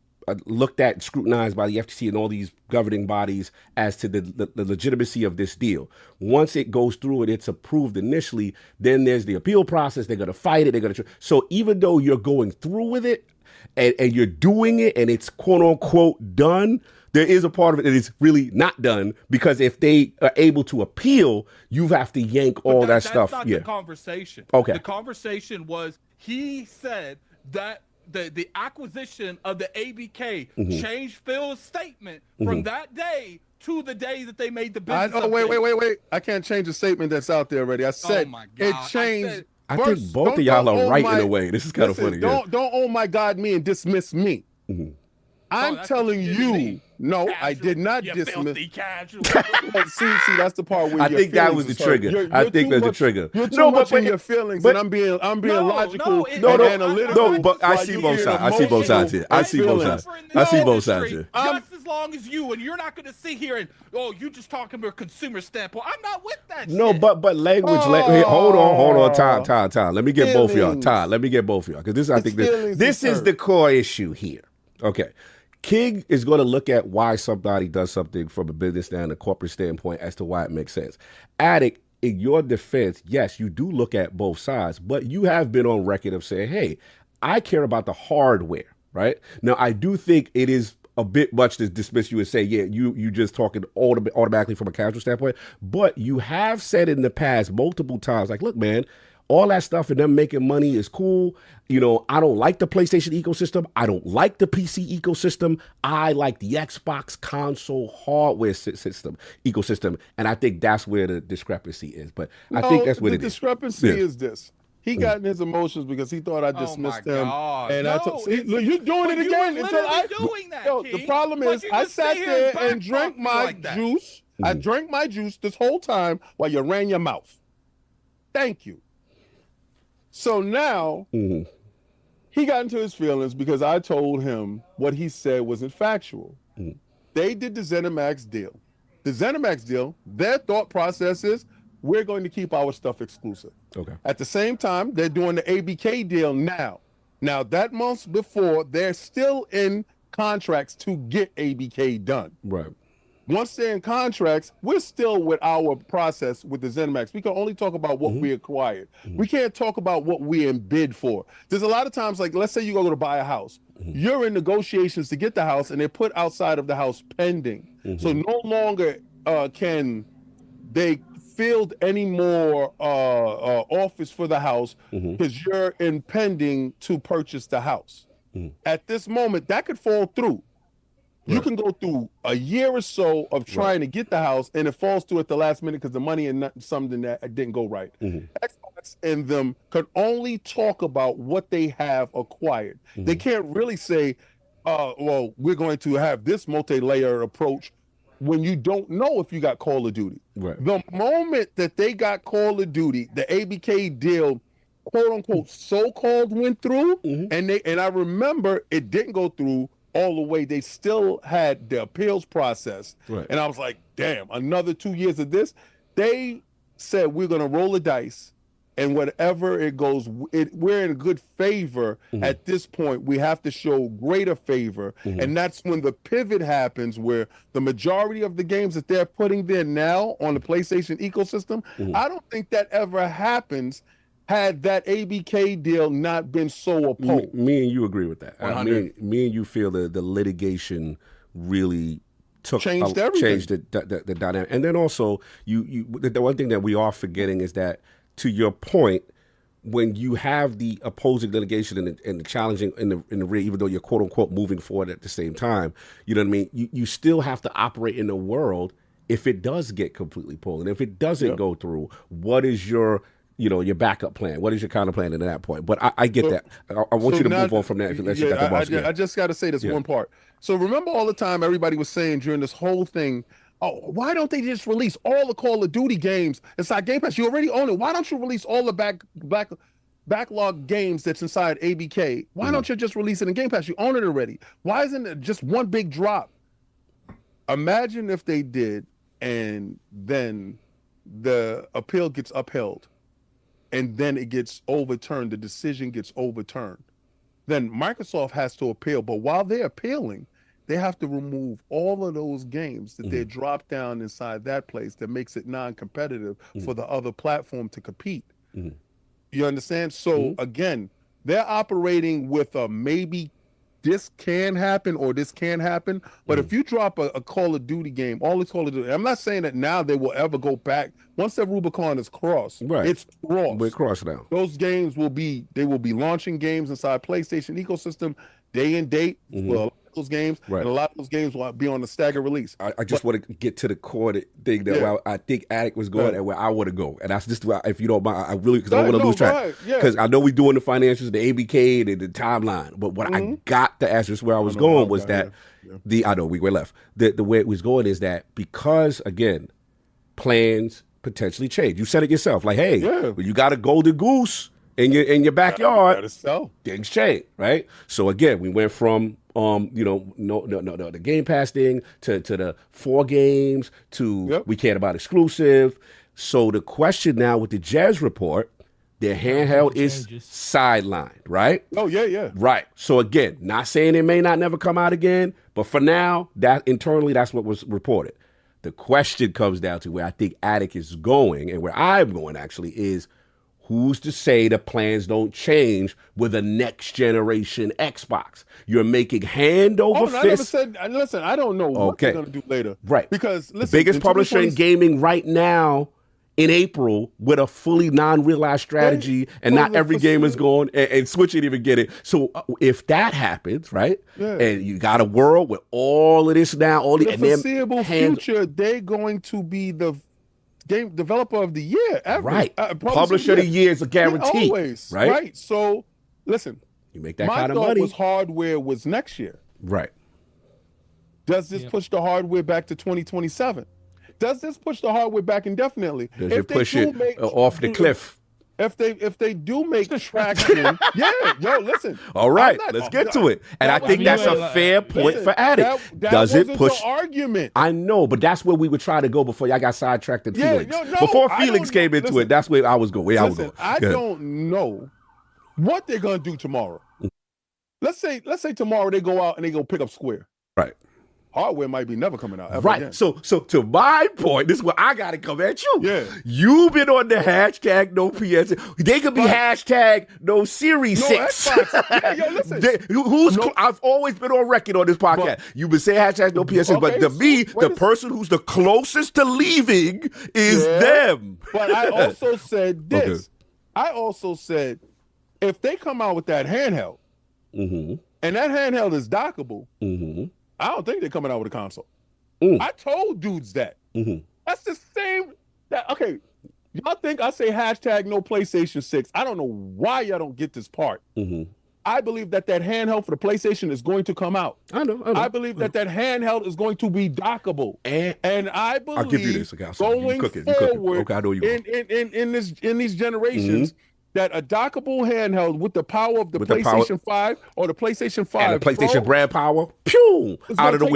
looked at, scrutinized by the FTC and all these governing bodies as to the legitimacy of this deal. Once it goes through and it's approved initially, then there's the appeal process. They're going to fight it. So even though you're going through with it, and you're doing it and it's quote unquote done, there is a part of it that is really not done, because if they are able to appeal, you have to yank all that stuff. That's not the conversation. Okay. The conversation was, he said that the acquisition of the ABK changed Phil's statement from that day to the day that they made the business. Wait. I can't change the statement that's out there already. I said it changed. I think both of y'all are right in a way. This is kind of funny. Don't oh my God me and dismiss me. I'm telling you, no, I did not dismiss. Filthy casual. see, that's the part where I think that was the trigger. I think that's the trigger. You're too much in your feelings, and I'm being logical and analytical. No, but I see both sides. I see both sides here. I see both sides here. Just as long as you, and you're not going to sit here and, you just talking about a consumer standpoint. I'm not with that. No, shit. but language. Hey, hold on. Time. Let me get both of y'all. Time. Let me get both of y'all, because I think this is the core issue here. Okay. King is going to look at why somebody does something from a business and a corporate standpoint as to why it makes sense. Addict, in your defense, yes, you do look at both sides, but you have been on record of saying, hey, I care about the hardware, right? Now, I do think it is a bit much to dismiss you and say, yeah, you just talking automatically from a casual standpoint, but you have said in the past multiple times, like, look, man, all that stuff and them making money is cool. I don't like the PlayStation ecosystem. I don't like the PC ecosystem. I like the Xbox console hardware ecosystem. And I think that's where the discrepancy is. But I think that's what it is. The discrepancy is this. He got in his emotions because he thought I dismissed him. God. And look, you're doing it again. The problem is I sat there and drank my juice. I drank my juice this whole time while you ran your mouth. Thank you. So now he got into his feelings because I told him what he said wasn't factual. They did the ZeniMax deal. The ZeniMax deal, their thought process is, we're going to keep our stuff exclusive. Okay. At the same time, they're doing the ABK deal now. Now, that month before, they're still in contracts to get ABK done. Right. Once they're in contracts, we're still with our process with the ZeniMax. We can only talk about what we acquired. We can't talk about what we in bid for. There's a lot of times, like, let's say you go to buy a house. You're in negotiations to get the house, and they're put outside of the house pending. So no longer can they field any more offers for the house because you're in pending to purchase the house. At this moment, that could fall through. You can go through a year or so of trying to get the house, and it falls through at the last minute because the money and something that didn't go right. Xbox and them could only talk about what they have acquired. They can't really say, well, we're going to have this multi-layer approach when you don't know if you got Call of Duty. Right. The moment that they got Call of Duty, the ABK deal, quote unquote, so-called went through, and I remember it didn't go through all the way. They still had the appeals process. Right. And I was like, damn, another 2 years of this. They said, we're going to roll the dice, and whatever it goes, we're in good favor. At this point. We have to show greater favor. And that's when the pivot happens, where the majority of the games that they're putting there now on the PlayStation ecosystem, I don't think that ever happens had that ABK deal not been so opposed. Me and you agree with that. Me and you feel that the litigation really changed the dynamic. And then also, the one thing that we are forgetting is that, to your point, when you have the opposing delegation and the challenging in the rear, even though you're quote unquote moving forward at the same time, you know what I mean? You still have to operate in the world if it does get completely pulled. And if it doesn't go through, what is your backup plan? What is your counter plan at that point? But I get that. I want you to move on from that. I just got to say this one part. So remember all the time everybody was saying during this whole thing, oh, why don't they just release all the Call of Duty games inside Game Pass? You already own it. Why don't you release all the backlog games that's inside ABK? Why don't you just release it in Game Pass? You own it already. Why isn't it just one big drop? Imagine if they did, and then the appeal gets upheld, and then it gets overturned. The decision gets overturned. Then Microsoft has to appeal. But while they're appealing, they have to remove all of those games that they drop down inside that place that makes it non-competitive for the other platform to compete. You understand? So again, they're operating with a maybe this can happen or this can't happen. But if you drop a Call of Duty game, all it's Call of Duty, I'm not saying that now they will ever go back. Once that Rubicon is crossed, it's crossed. We're crossed now. Those games will be launching games inside PlayStation ecosystem day and date for those games, and a lot of those games will be on the stagger release. I just want to get to the core thing that where I think Attic was going and where I want to go, and that's just why, if you don't mind, I really, because I don't want to lose track, because I know we're doing the financials, the ABK, and the timeline, but what I got to ask, just where I was going was that I know we were left. The way it was going is that because again, plans potentially change. You said it yourself, like, hey, when you got a golden goose in your backyard, things change, right? So again, we went from the Game Pass thing to the 4 games to we cared about exclusive. So the question now with the Jez report, their handheld is sidelined, right? Oh yeah. Right. So again, not saying it may not never come out again, but for now, that internally that's what was reported. The question comes down to where I think Attic is going, and where I'm going actually is, who's to say the plans don't change with a next generation Xbox? You're making hand over fist. I never said. Listen, I don't know what they're going to do later. Right. Because listen, the biggest publisher in gaming right now in April with a fully non-realized strategy, and not every game is going, and Switch didn't even get it. So if that happens, right, and you got a world with all of this now, all the foreseeable future, they're going to be the game developer of the year ever. Right. Publisher of the year is a guarantee. Always. Right. So listen, you make that kind of money. Was hardware was next year. Right. Does this push the hardware back to 2027? Does this push the hardware back indefinitely? Does it push it off the cliff? If they do make traction, listen. All right, let's get to it. And I think that's a fair point for Attic. Does it push the argument? I know, but that's where we would try to go before y'all got sidetracked in Felix. Before Felix came into it, that's where I was going. I don't know what they're gonna do tomorrow. Let's say tomorrow they go out and they go pick up Square. Right. Hardware might be never coming out ever again. So to my point, this is where I got to come at you. Yeah. You've been on the hashtag no PS. They could be hashtag no Series 6. Listen. I've always been on record on this podcast. You've been saying hashtag no PS6, but to me, the person who's the closest to leaving is them. But I also said this. Okay. I also said, if they come out with that handheld, and that handheld is dockable, I don't think they're coming out with a console. I told dudes that. That's the same. Okay, y'all think I say hashtag no PlayStation 6. I don't know why y'all don't get this part. I believe that handheld for the PlayStation is going to come out. I know. I believe that handheld is going to be dockable. And I believe I'll give you this, okay, going forward okay, I know you in these generations, that a dockable handheld with the power of the PlayStation 5 or the PlayStation 5 and the PlayStation brand power, out of the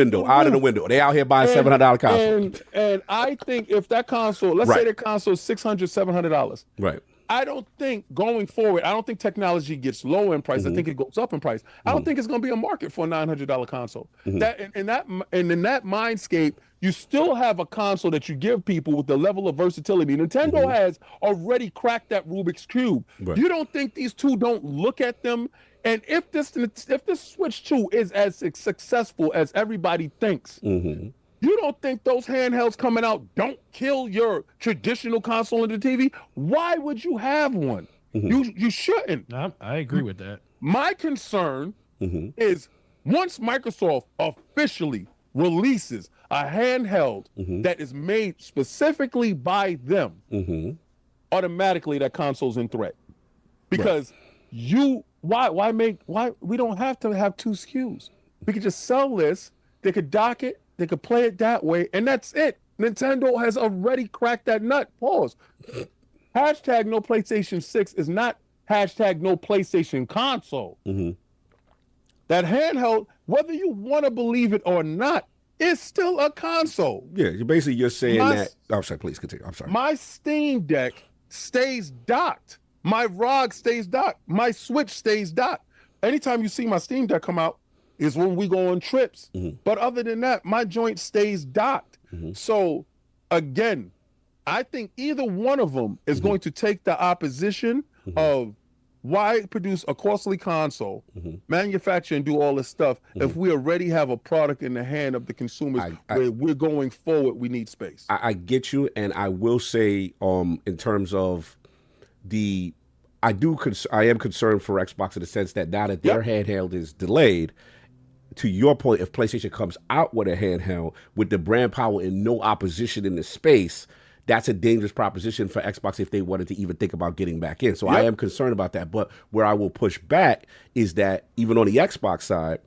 window. They out here buying $700 consoles. And I think if that console, let's say the console is $600, $700. Right. I don't think going forward, I don't think technology gets low in price. I think it goes up in price. I don't think it's going to be a market for a $900 console. That in that mindscape, you still have a console that you give people with the level of versatility. Nintendo has already cracked that Rubik's Cube. Right. You don't think these two don't look at them? And if this Switch 2 is as successful as everybody thinks, you don't think those handhelds coming out don't kill your traditional console and the TV? Why would you have one? You shouldn't. I agree with that. My concern is once Microsoft officially releases a handheld that is made specifically by them, automatically that console's in threat. Because why we don't have to have 2 SKUs. We could just sell this, they could dock it, they could play it that way, and that's it. Nintendo has already cracked that nut. Pause. Hashtag no PlayStation 6 is not hashtag no PlayStation console. That handheld, whether you want to believe it or not, is still a console. Yeah, you're saying that. I'm sorry, please continue. I'm sorry. My Steam Deck stays docked. My ROG stays docked. My Switch stays docked. Anytime you see my Steam Deck come out is when we go on trips. But other than that, my joint stays docked. So, again, I think either one of them is going to take the opposition of why produce a costly console, manufacture and do all this stuff if we already have a product in the hand of the consumers where we're going forward, we need space. I get you, and I will say in terms of I am concerned for Xbox in the sense that now that their handheld is delayed, to your point, if PlayStation comes out with a handheld with the brand power and no opposition in the space, that's a dangerous proposition for Xbox if they wanted to even think about getting back in. So I am concerned about that. But where I will push back is that even on the Xbox side,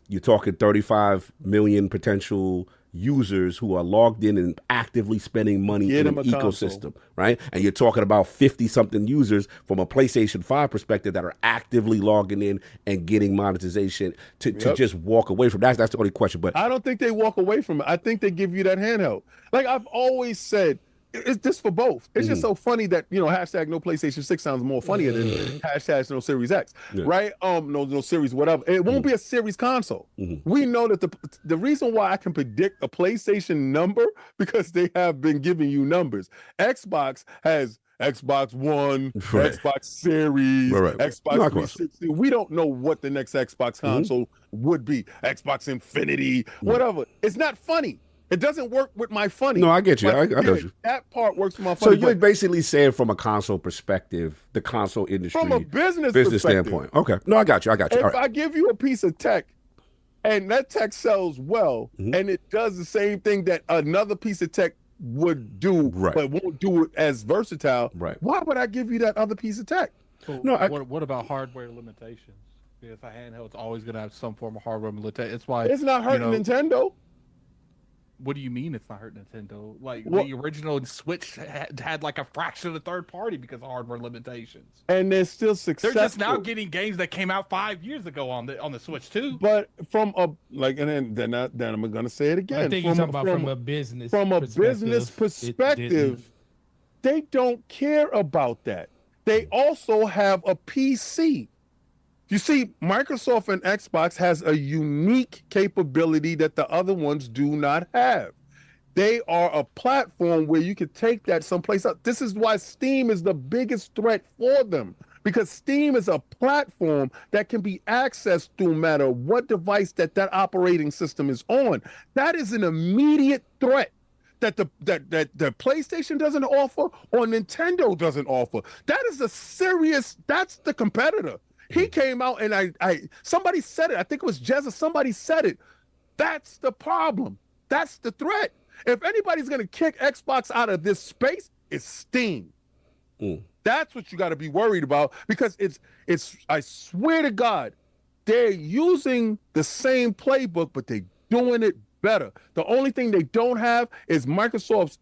you're talking 35 million potential users who are logged in and actively spending money in an ecosystem, right? And you're talking about 50-something users from a PlayStation 5 perspective that are actively logging in and getting monetization to just walk away from that. That's the only question. But I don't think they walk away from it. I think they give you that handheld. Like I've always said, it's this for both. It's just so funny that, hashtag no PlayStation 6 sounds more funnier than hashtag no Series X, right? No Series whatever. It won't be a Series console. We know that the reason why I can predict a PlayStation number because they have been giving you numbers. Xbox has Xbox One, Xbox Series, Xbox 360. We don't know what the next Xbox console would be. Xbox Infinity, whatever. It's not funny. It doesn't work with my funny. No, I get you. I know you. That part works with my funny. So you're basically saying from a console perspective, the console industry. From a business standpoint. Okay. No, I got you. If I give you a piece of tech and that tech sells well and it does the same thing that another piece of tech would do but won't do it as versatile, why would I give you that other piece of tech? So what about hardware limitations? If a handheld's always going to have some form of hardware limitation. It's why it's not hurting Nintendo. What do you mean it's not hurting Nintendo? Like the original Switch had like a fraction of the third party because of hardware limitations, and they're still successful. They're just now getting games that came out 5 years ago on the Switch too. But from I'm gonna say it again. I think you're talking about from a business perspective. They don't care about that. They also have a PC. You see, Microsoft and Xbox has a unique capability that the other ones do not have. They are a platform where you could take that someplace else. This is why Steam is the biggest threat for them, because Steam is a platform that can be accessed no matter what device that operating system is on. That is an immediate threat that the PlayStation doesn't offer or Nintendo doesn't offer. That is that's the competitor. He came out and somebody said it. I think it was Jezza. Somebody said it. That's the problem. That's the threat. If anybody's going to kick Xbox out of this space, it's Steam. That's what you got to be worried about because it's. I swear to God, they're using the same playbook, but they're doing it better. The only thing they don't have is Microsoft's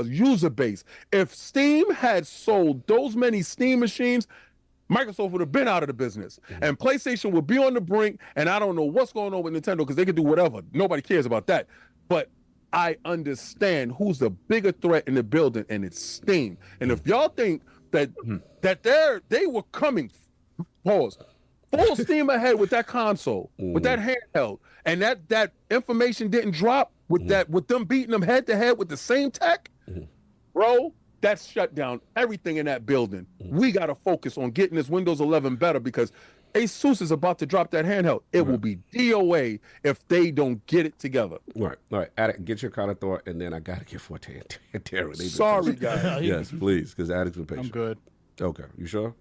user base. If Steam had sold those many Steam machines, Microsoft would have been out of the business and PlayStation would be on the brink. And I don't know what's going on with Nintendo because they can do whatever. Nobody cares about that. But I understand who's the bigger threat in the building, and it's Steam. And if y'all think that they were coming, full steam ahead with that console, with that handheld, and that information didn't drop with them beating them head to head with the same tech, bro. That's shut down everything in that building. We got to focus on getting this Windows 11 better because Asus is about to drop that handheld. It will be DOA if they don't get it together. All right. Addict, get your kind of thought, and then I got to get Forte and Tara. Sorry, guys. Yes, please, because Addict's been patient. I'm good. Okay, you sure?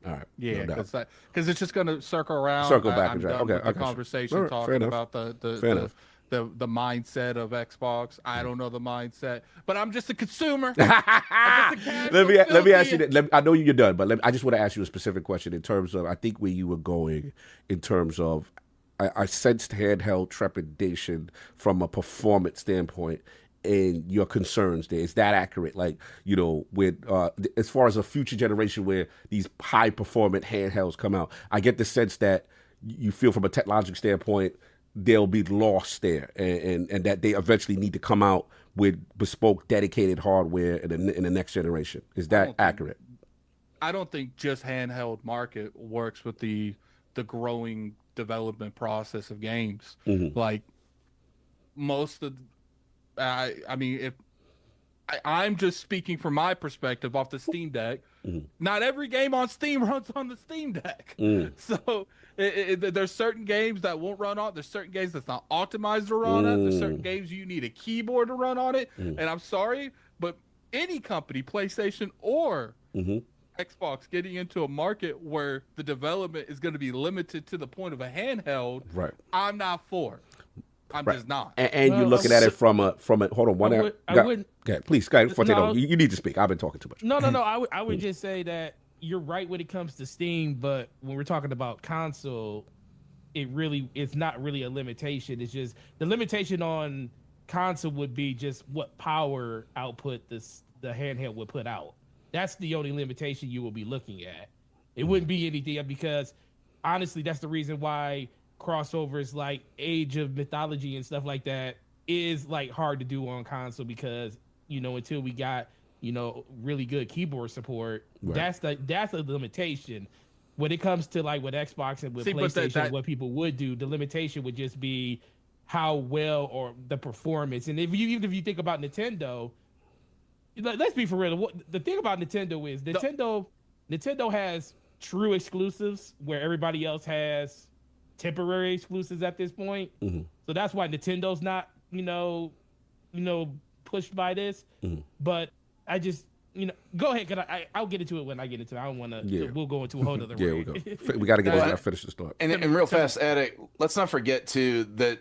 All right. Yeah, No because it's just going to circle around. Back and done okay. with the conversation Right, talking about the mindset of Xbox. I don't know the mindset, but I'm just a consumer. Let me ask you that. I know you're done, but I just want to ask you a specific question in terms of I think where you were going in terms of I sensed handheld trepidation from a performance standpoint. And your concerns there. Is that accurate? Like, with as far as a future generation where these high performant handhelds come out, I get the sense that you feel from a technological standpoint they'll be lost there, and that they eventually need to come out with bespoke, dedicated hardware in the next generation. Is that accurate? I don't think just handheld market works with the growing development process of games. Like most of I mean, if I'm just speaking from my perspective off the Steam Deck, not every game on Steam runs on the Steam Deck. So there's certain games that won't run on. There's certain games that's not optimized to run on it. There's certain games you need a keyboard to run on it. And I'm sorry, but any company, PlayStation or Xbox, getting into a market where the development is going to be limited to the point of a handheld, I'm not for. I'm just not. And you're looking at it from a hold on one hour. I wouldn't. Okay, please, go ahead. You need to speak. I've been talking too much. No. I would just say that you're right when it comes to Steam, but when we're talking about console, it's not really a limitation. It's just the limitation on console would be just what power output the handheld would put out. That's the only limitation you will be looking at. It wouldn't be anything because honestly, that's the reason why crossovers like Age of Mythology and stuff like that is like hard to do on console because until we got really good keyboard support, that's a limitation. When it comes to like with Xbox and with PlayStation, what people would do, the limitation would just be how well or the performance. And even if you think about Nintendo, let's be for real. The thing about Nintendo is Nintendo has true exclusives where everybody else has temporary exclusives at this point. So that's why Nintendo's not, pushed by this. But I just, go ahead, because I'll get into it when I get into it. I don't want to. Yeah. We'll go into a whole other we got to get into that. Finish the story. And real fast, Attic, let's not forget too that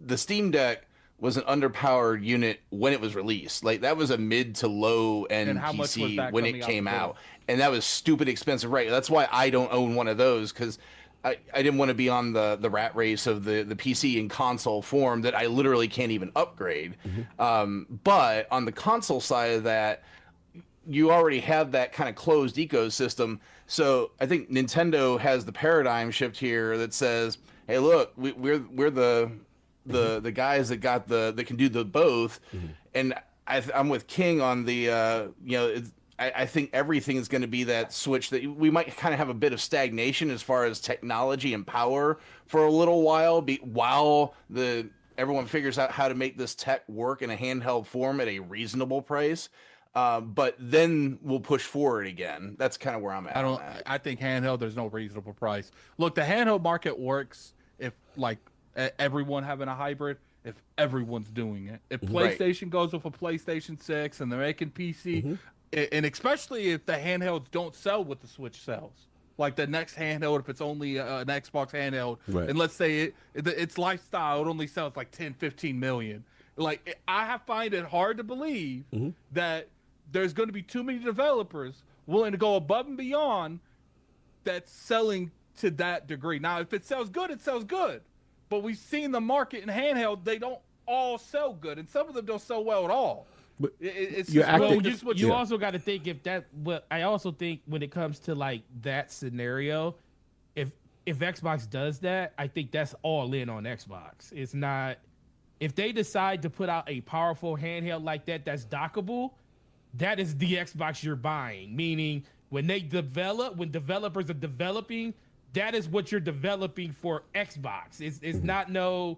the Steam Deck was an underpowered unit when it was released. Like that was a mid to low end PC when it came out, and that was stupid expensive. Right. That's why I don't own one of those because I didn't want to be on the rat race of the PC and console form that I literally can't even upgrade. But on the console side of that, you already have that kind of closed ecosystem. So I think Nintendo has the paradigm shift here that says, hey, look, we're the guys that can do the both. And I'm with King on the, I think everything is going to be that switch that we might kind of have a bit of stagnation as far as technology and power for a little while, while everyone figures out how to make this tech work in a handheld form at a reasonable price. But then we'll push forward again. That's kind of where I'm at. I think handheld, there's no reasonable price. Look, the handheld market works if like everyone having a hybrid, if everyone's doing it. If PlayStation goes with a PlayStation 6 and they're making PC, and especially if the handhelds don't sell what the Switch sells. Like the next handheld, if it's only an Xbox handheld, and let's say its lifestyle, it only sells like 10, 15 million. Like I find it hard to believe that there's going to be too many developers willing to go above and beyond that's selling to that degree. Now, if it sells good, it sells good. But we've seen the market in handheld, they don't all sell good. And some of them don't sell well at all. But you also got to think I also think when it comes to like that scenario, if Xbox does that, I think that's all in on Xbox. It's not, if they decide to put out a powerful handheld like that's dockable, that is the Xbox you're buying. Meaning when developers are developing, that is what you're developing for Xbox. It's not no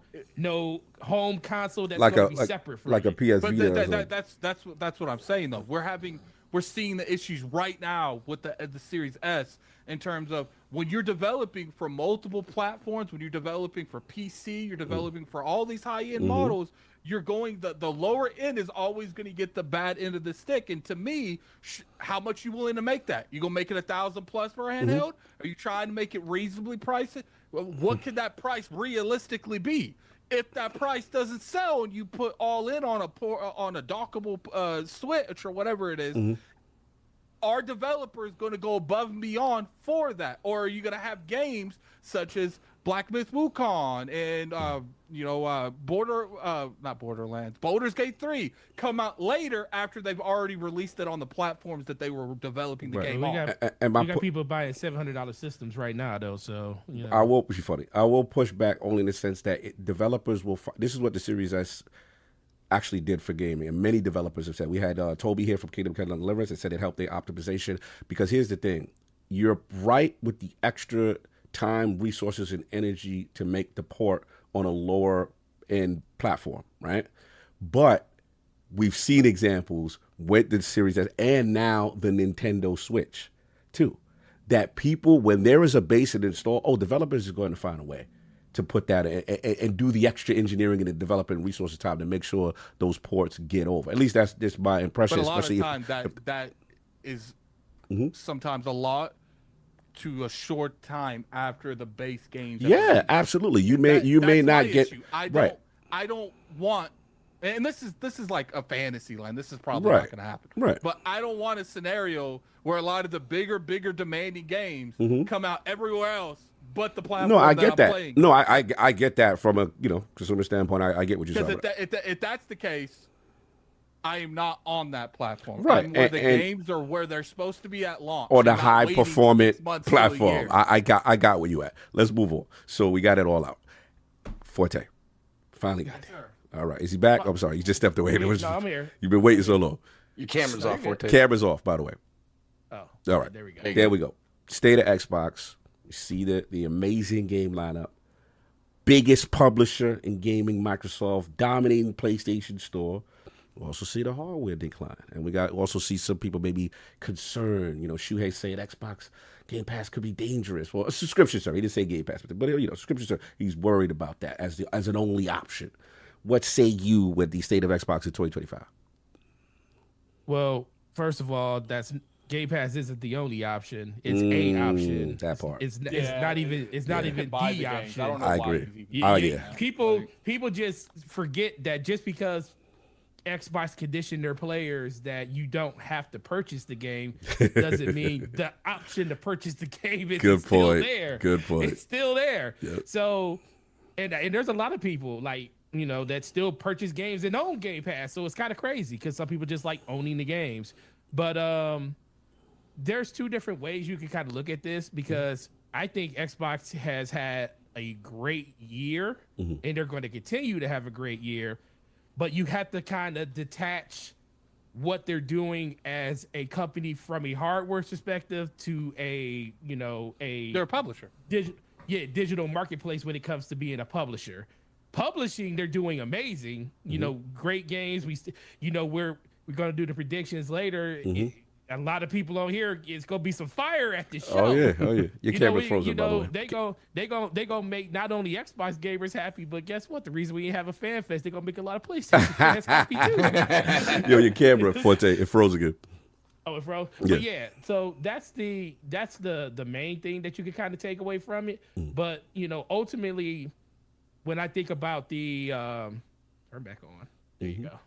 home console that's going to be separate from like a PSV. But that's what I'm saying though. We're seeing the issues right now with the Series S in terms of when you're developing for multiple platforms, when you're developing for PC, you're developing for all these high-end models, you're going, the lower end is always going to get the bad end of the stick. And to me, how much you willing to make that? You gonna make it $1,000+ for a handheld? Are you trying to make it reasonably priced? Well, what could that price realistically be? If that price doesn't sell and you put all in on a dockable Switch or whatever it is, are developers going to go above and beyond for that? Or are you going to have games such as Black Myth Wukong and Baldur's Gate 3 come out later after they've already released it on the platforms that they were developing the game on? We got people buying $700 systems right now, though. So I will push back only in the sense that developers will. This is what the Series S actually did for gaming, and many developers have said. We had Toby here from Kingdom Come Deliverance that said it helped their optimization, because here's the thing: you're right with the extra time, resources, and energy to make the port on a lower end platform, right? But we've seen examples with the Series S and now the Nintendo Switch too, that people, when there is a base and install, developers are going to find a way to put that and do the extra engineering and the development resources time to make sure those ports get over. At least that's just my impression. But a lot of times that is sometimes a lot to a short time after the base games. Yeah, absolutely. You may not get I don't want, and this is like a fantasy land. This is probably not going to happen. Right. But I don't want a scenario where a lot of the bigger demanding games come out everywhere else but the platform. No, I get I'm that. playing. No, I get that from a consumer standpoint. I get what you're saying. Because if that's the case, I am not on that platform. Right. I'm where the games are where they're supposed to be at launch. Or the high performance 6 months platform. I got where you at. Let's move on. So we got it all out. Forte. Finally got it. All right. Is he back? I'm sorry. You just stepped away. No, I'm here. You've been waiting so long. Your camera's off, Forte. Camera's off, by the way. Oh. All right. There we go. There we go. State of Xbox. You see the amazing game lineup. Biggest publisher in gaming, Microsoft, dominating PlayStation Store. We also see the hardware decline. And we also see some people maybe concerned. Shuhei saying Xbox Game Pass could be dangerous. Well, a subscription service. He didn't say Game Pass, but subscription service. He's worried about that as an only option. What say you with the state of Xbox in 2025? Well, first of all, Game Pass isn't the only option. It's a option. That part. It's not even the option. I agree. People just forget that just because Xbox conditioned their players that you don't have to purchase the game doesn't mean the option to purchase the game is still there. Good point. It's still there. Yep. So, and there's a lot of people that still purchase games and own Game Pass. So it's kind of crazy because some people just like owning the games. But there's two different ways you can kind of look at this, because I think Xbox has had a great year and they're going to continue to have a great year. But you have to kind of detach what they're doing as a company from a hardware perspective to they're a publisher. Digital marketplace when it comes to being a publisher. Publishing, they're doing amazing. Great games. We're going to do the predictions later. A lot of people on here, it's gonna be some fire at this show. Oh yeah. Your camera's frozen, by the way. They gonna make not only Xbox gamers happy, but guess what? The reason we have a fan fest, they're gonna make a lot of PlayStation fans happy too. Your camera, Forte, it froze again. Oh, it froze. Yeah. But yeah, so that's the main thing that you can kind of take away from it. But ultimately, when I think about the turn back on, there you go.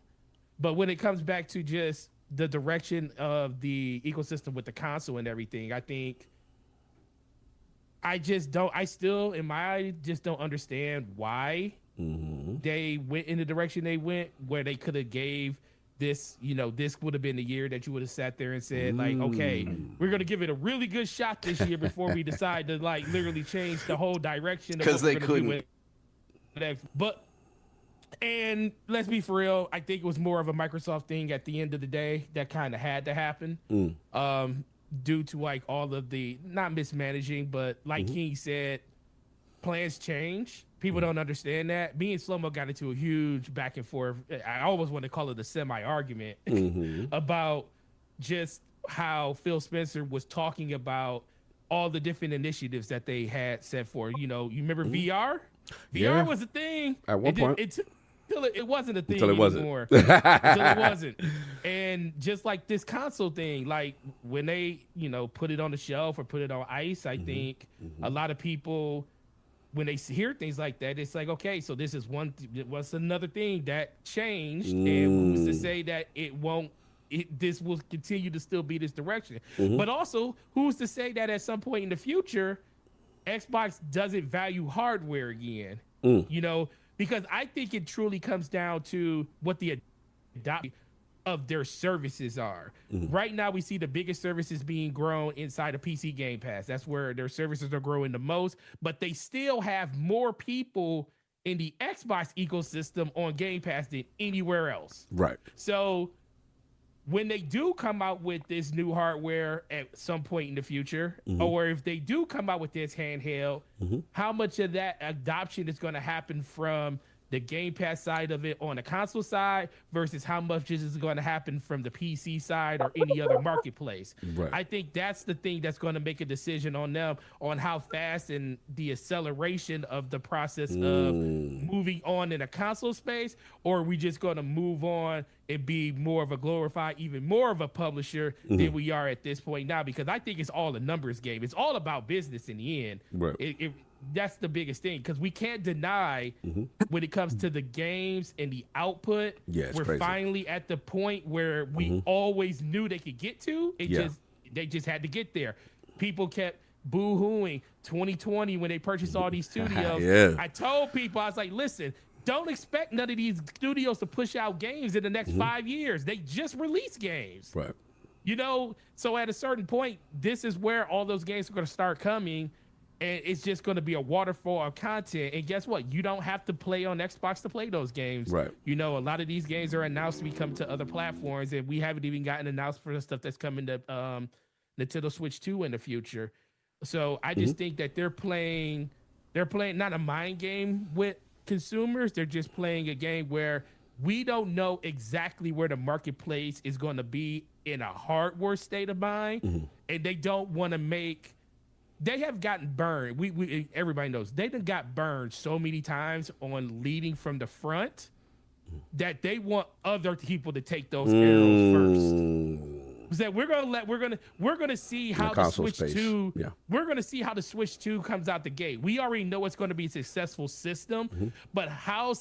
But when it comes back to just the direction of the ecosystem with the console and everything, I think I still just don't understand why they went in the direction they went, where they could have gave this, this would have been the year that you would have sat there and said, like, okay, we're going to give it a really good shot this year before we decide to literally change the whole direction. Because they couldn't. And let's be for real, I think it was more of a Microsoft thing at the end of the day that kind of had to happen due to all of the, not mismanaging, but like King said, plans change. People don't understand that. Me and Slow-Mo got into a huge back and forth. I almost want to call it a semi-argument about just how Phil Spencer was talking about all the different initiatives that they had set for. You know, you remember VR? Yeah. VR was a thing. At one point. Until it wasn't a thing Until it wasn't. anymore. Until it wasn't. And just like this console thing, like when they, you know, put it on the shelf or put it on ice, I think a lot of people, when they hear things like that, it's like, okay, so this is what's another thing that changed, and who's to say that this will continue to still be this direction? But also, who's to say that at some point in the future, Xbox doesn't value hardware again? You know, because I think it truly comes down to what the adoption of their services are. Right now, we see the biggest services being grown inside of PC Game Pass. That's where their services are growing the most, but they still have more people in the Xbox ecosystem on Game Pass than anywhere else. Right. So when they do come out with this new hardware at some point in the future, or if they do come out with this handheld, how much of that adoption is going to happen from the Game Pass side of it on the console side versus how much is going to happen from the PC side or any other marketplace? Right. I think that's the thing that's going to make a decision on them on how fast and the acceleration of the process of moving on in a console space, or are we just going to move on and be more of a glorified, even more of a publisher than we are at this point now? Because I think it's all a numbers game. It's all about business in the end. Right. That's the biggest thing, because we can't deny when it comes to the games and the output, we're crazy. Finally at the point where we always knew they could get to. They just had to get there. People kept boo-hooing 2020 when they purchased all these studios. I told people, I was like, listen, don't expect none of these studios to push out games in the next 5 years. They just release games. Right. You know, so at a certain point, this is where all those games are going to start coming. And it's just going to be a waterfall of content. And guess what? You don't have to play on Xbox to play those games. Right. You know, a lot of these games are announced to be coming to other platforms, and we haven't even gotten announced for the stuff that's coming to Nintendo Switch 2 in the future. So I just think that they're playing not a mind game with consumers. They're just playing a game where we don't know exactly where the marketplace is going to be in a hardware state of mind. And they don't want to make... They have gotten burned. We everybody knows they done got burned so many times on leading from the front that they want other people to take those arrows first. That we're gonna see how the Switch 2 we're gonna see how the Switch 2 comes out the gate. We already know it's going to be a successful system, but how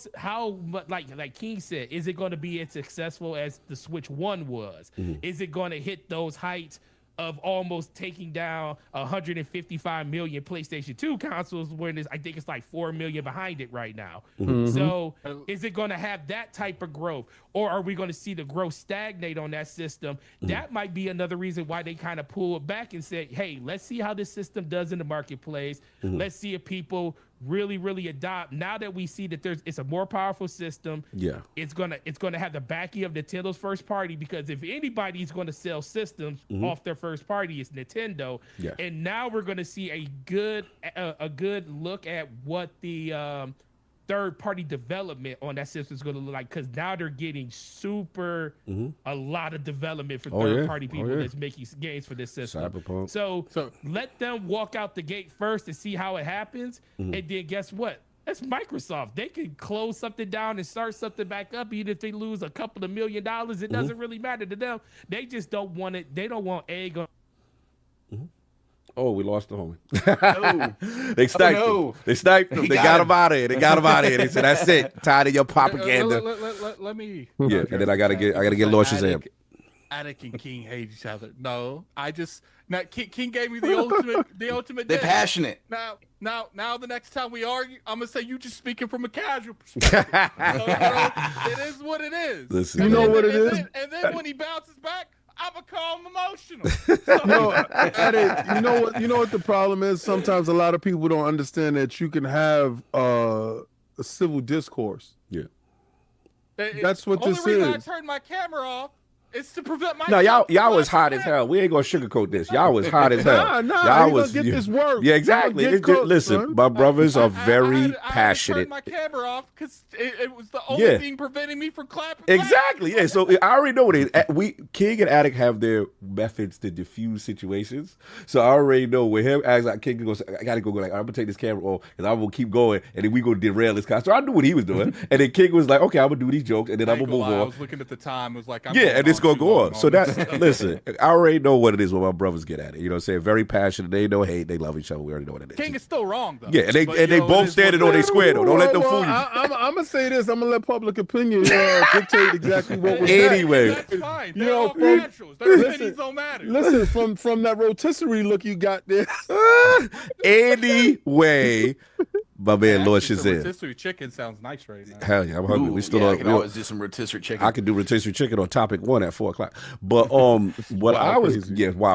like King said, is it going to be as successful as the Switch 1 was? Is it going to hit those heights of almost taking down 155 million PlayStation 2 consoles when I think it's like 4 million behind it right now? So is it going to have that type of growth, or are we going to see the growth stagnate on that system? That might be another reason why they kind of pull it back and say, hey, let's see how this system does in the marketplace. Let's see if people really adopt. Now that we see that it's a more powerful system, it's gonna have the backing of Nintendo's first party, because if anybody's going to sell systems off their first party, it's Nintendo. And now we're going to see a good look at what the third party development on that system is going to look like, because now they're getting a lot of development for third party people that's making games for this system. Cyberpunk. So let them walk out the gate first and see how it happens, and then guess what? That's Microsoft. They can close something down and start something back up, even if they lose a couple of $1 million. It doesn't really matter to them. They just don't want it. They don't want egg on. Oh, we lost the homie. They sniped him. They sniped him. They got him out of here. They said, "That's it. Tired of your propaganda." Let me. Yeah, and then I gotta get Lord Shazam. Attic and King hate each other. No, King gave me the ultimate. They're passionate. Now, the next time we argue, I'm gonna say you just speaking from a casual perspective. It is what it is. Listen, you know what it is. And then when he bounces back, I become emotional. You know what the problem is? Sometimes a lot of people don't understand that you can have a civil discourse. Yeah. That's what this is. The only reason I turned my camera off It's to prevent my. No, y'all was hot as hell. We ain't gonna sugarcoat this. Y'all was hot as hell. Y'all was get this work. Yeah, exactly. Listen, son. my brothers are very passionate. I had to turn my camera off because it was the only thing preventing me from clapping. Exactly. Yeah. So I already know what it is. King and Attic have their methods to diffuse situations. So I already know with him, as like King goes, I gotta go. Like I'm gonna take this camera off because I'm gonna keep going, and then we gonna derail this guy. So I knew what he was doing, and then King was like, okay, I'm gonna do these jokes, and then I'm gonna move on. I was looking at the time. It was like, and it's gonna go on. So that listen, I already know what it is when my brothers get at it. You know what I'm saying? Very passionate. They know hate. They love each other. We already know what it is. King is still wrong though. Yeah, and they both standing on their square though. Don't let them fool you. I'm gonna say this. I'm gonna let public opinion dictate exactly what was anyway. That's fine. They're all naturals. Their opinions don't matter. Listen, from that rotisserie look you got there. Anyway. My man, Lord Shazam. Rotisserie chicken sounds nice right now. Hell yeah, I'm hungry. Ooh, We still I can always do some rotisserie chicken. I can do rotisserie chicken on topic 1 at 4:00. But what I was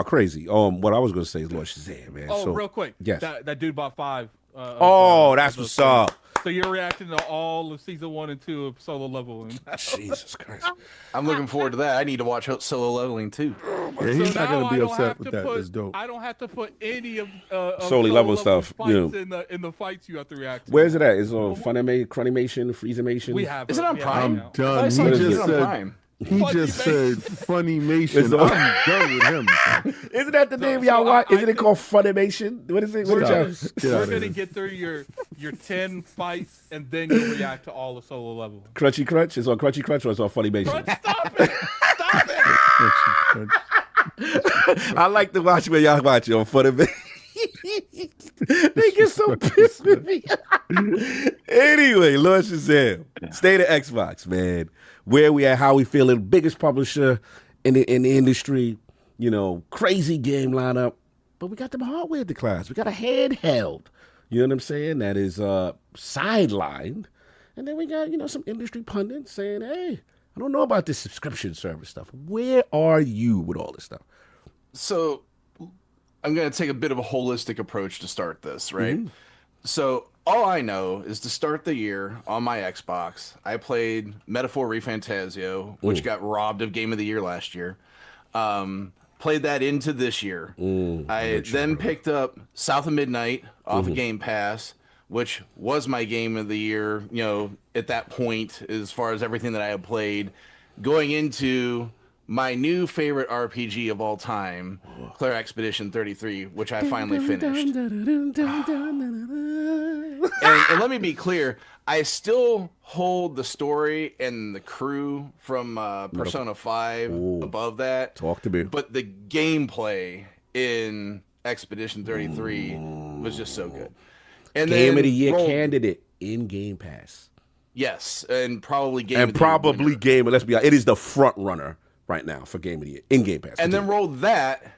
crazy. What I was gonna say is Lord Shazam, man. Oh, real quick. Yes. That dude bought 5. That's what's up. So you're reacting to all of season 1 and 2 of Solo Leveling. Jesus Christ. I'm looking forward to that. I need to watch Solo Leveling too. Yeah, he's not going to be upset with that. That's dope. I don't have to put any of Solo level stuff in the fights you have to react to. Where's it at? Is it on Funimation, Freezimation? We have. Is it on Prime? I'm done. He just said Funimation. I'm done with him. Isn't that the name y'all watch? Isn't it called Funimation? What is it? We're going to get through your 10 fights, and then you react to all the Solo Level. Crunchy Crunch? Is on Crunchy Crunch or it's on Funimation? Stop it! Stop it! I like to watch when y'all watch it on Funimation. They get so pissed with me. Anyway, Lord Shazam. State of Xbox, man. Where we at, how we feeling, biggest publisher in the industry, crazy game lineup. But we got them hardware declines. We got a handheld, you know what I'm saying, that is sidelined. And then we got, some industry pundits saying, hey, I don't know about this subscription service stuff. Where are you with all this stuff? So I'm going to take a bit of a holistic approach to start this, right? Mm-hmm. So all I know is to start the year on my Xbox, I played Metaphor ReFantazio, which got robbed of Game of the Year last year. Played that into this year. I then picked up South of Midnight off of Game Pass, which was my Game of the Year, at that point, as far as everything that I had played. Going into my new favorite RPG of all time, Claire Expedition 33, which I finally finished. And let me be clear, I still hold the story and the crew from Persona 5 above that. Talk to me. But the gameplay in Expedition 33 was just so good. And Game of the Year candidate in Game Pass. Yes, and probably Game of the Year. Let's be honest, it is the front runner right now for Game of the Year in Game Pass. And then roll that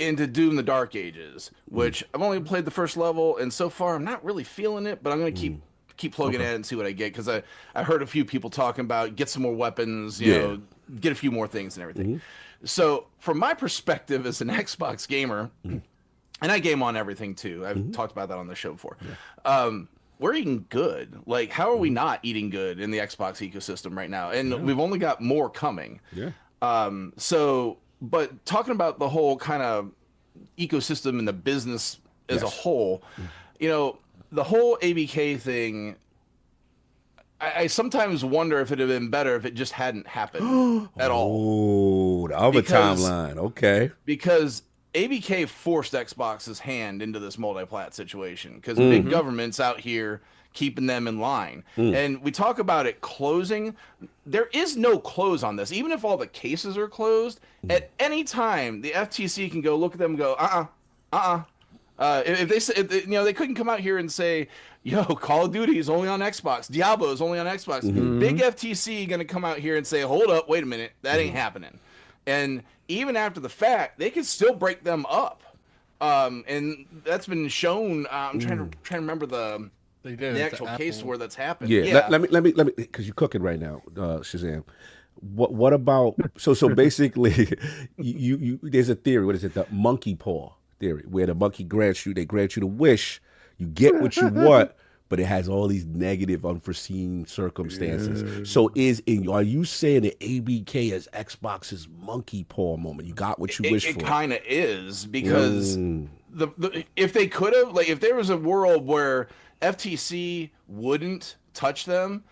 into Doom the Dark Ages, which I've only played the first level, and so far I'm not really feeling it, but I'm going to keep plugging at it and see what I get, because I heard a few people talking about get some more weapons, you know, get a few more things and everything. So from my perspective as an Xbox gamer, and I game on everything too, I've talked about that on the show before, we're eating good. Like, how are we not eating good in the Xbox ecosystem right now? And we've only got more coming. But talking about the whole kind of ecosystem and the business as a whole, the whole ABK thing, I sometimes wonder if it would have been better if it just hadn't happened at all. Oh, the other timeline. Okay. Because ABK forced Xbox's hand into this multi-plat situation because big government's out here keeping them in line. And we talk about it closing. There is no close on this. Even if all the cases are closed, at any time the FTC can go look at them and go, if they say, they couldn't come out here and say, Call of Duty is only on Xbox, Diablo is only on Xbox. Big FTC going to come out here and say, hold up, wait a minute, that ain't happening. And even after the fact, they could still break them up. And that's been shown. I'm trying to remember the actual case where that's happened. Yeah. Let me, because you're cooking right now, Shazam. What about so basically, you there's a theory. What is it? The monkey paw theory, where the monkey grants you the wish, you get what you want, but it has all these negative, unforeseen circumstances. So are you saying that ABK is Xbox's monkey paw moment? You got what you wish for. It kind of is, because if they could have, like, if there was a world where FTC wouldn't touch them,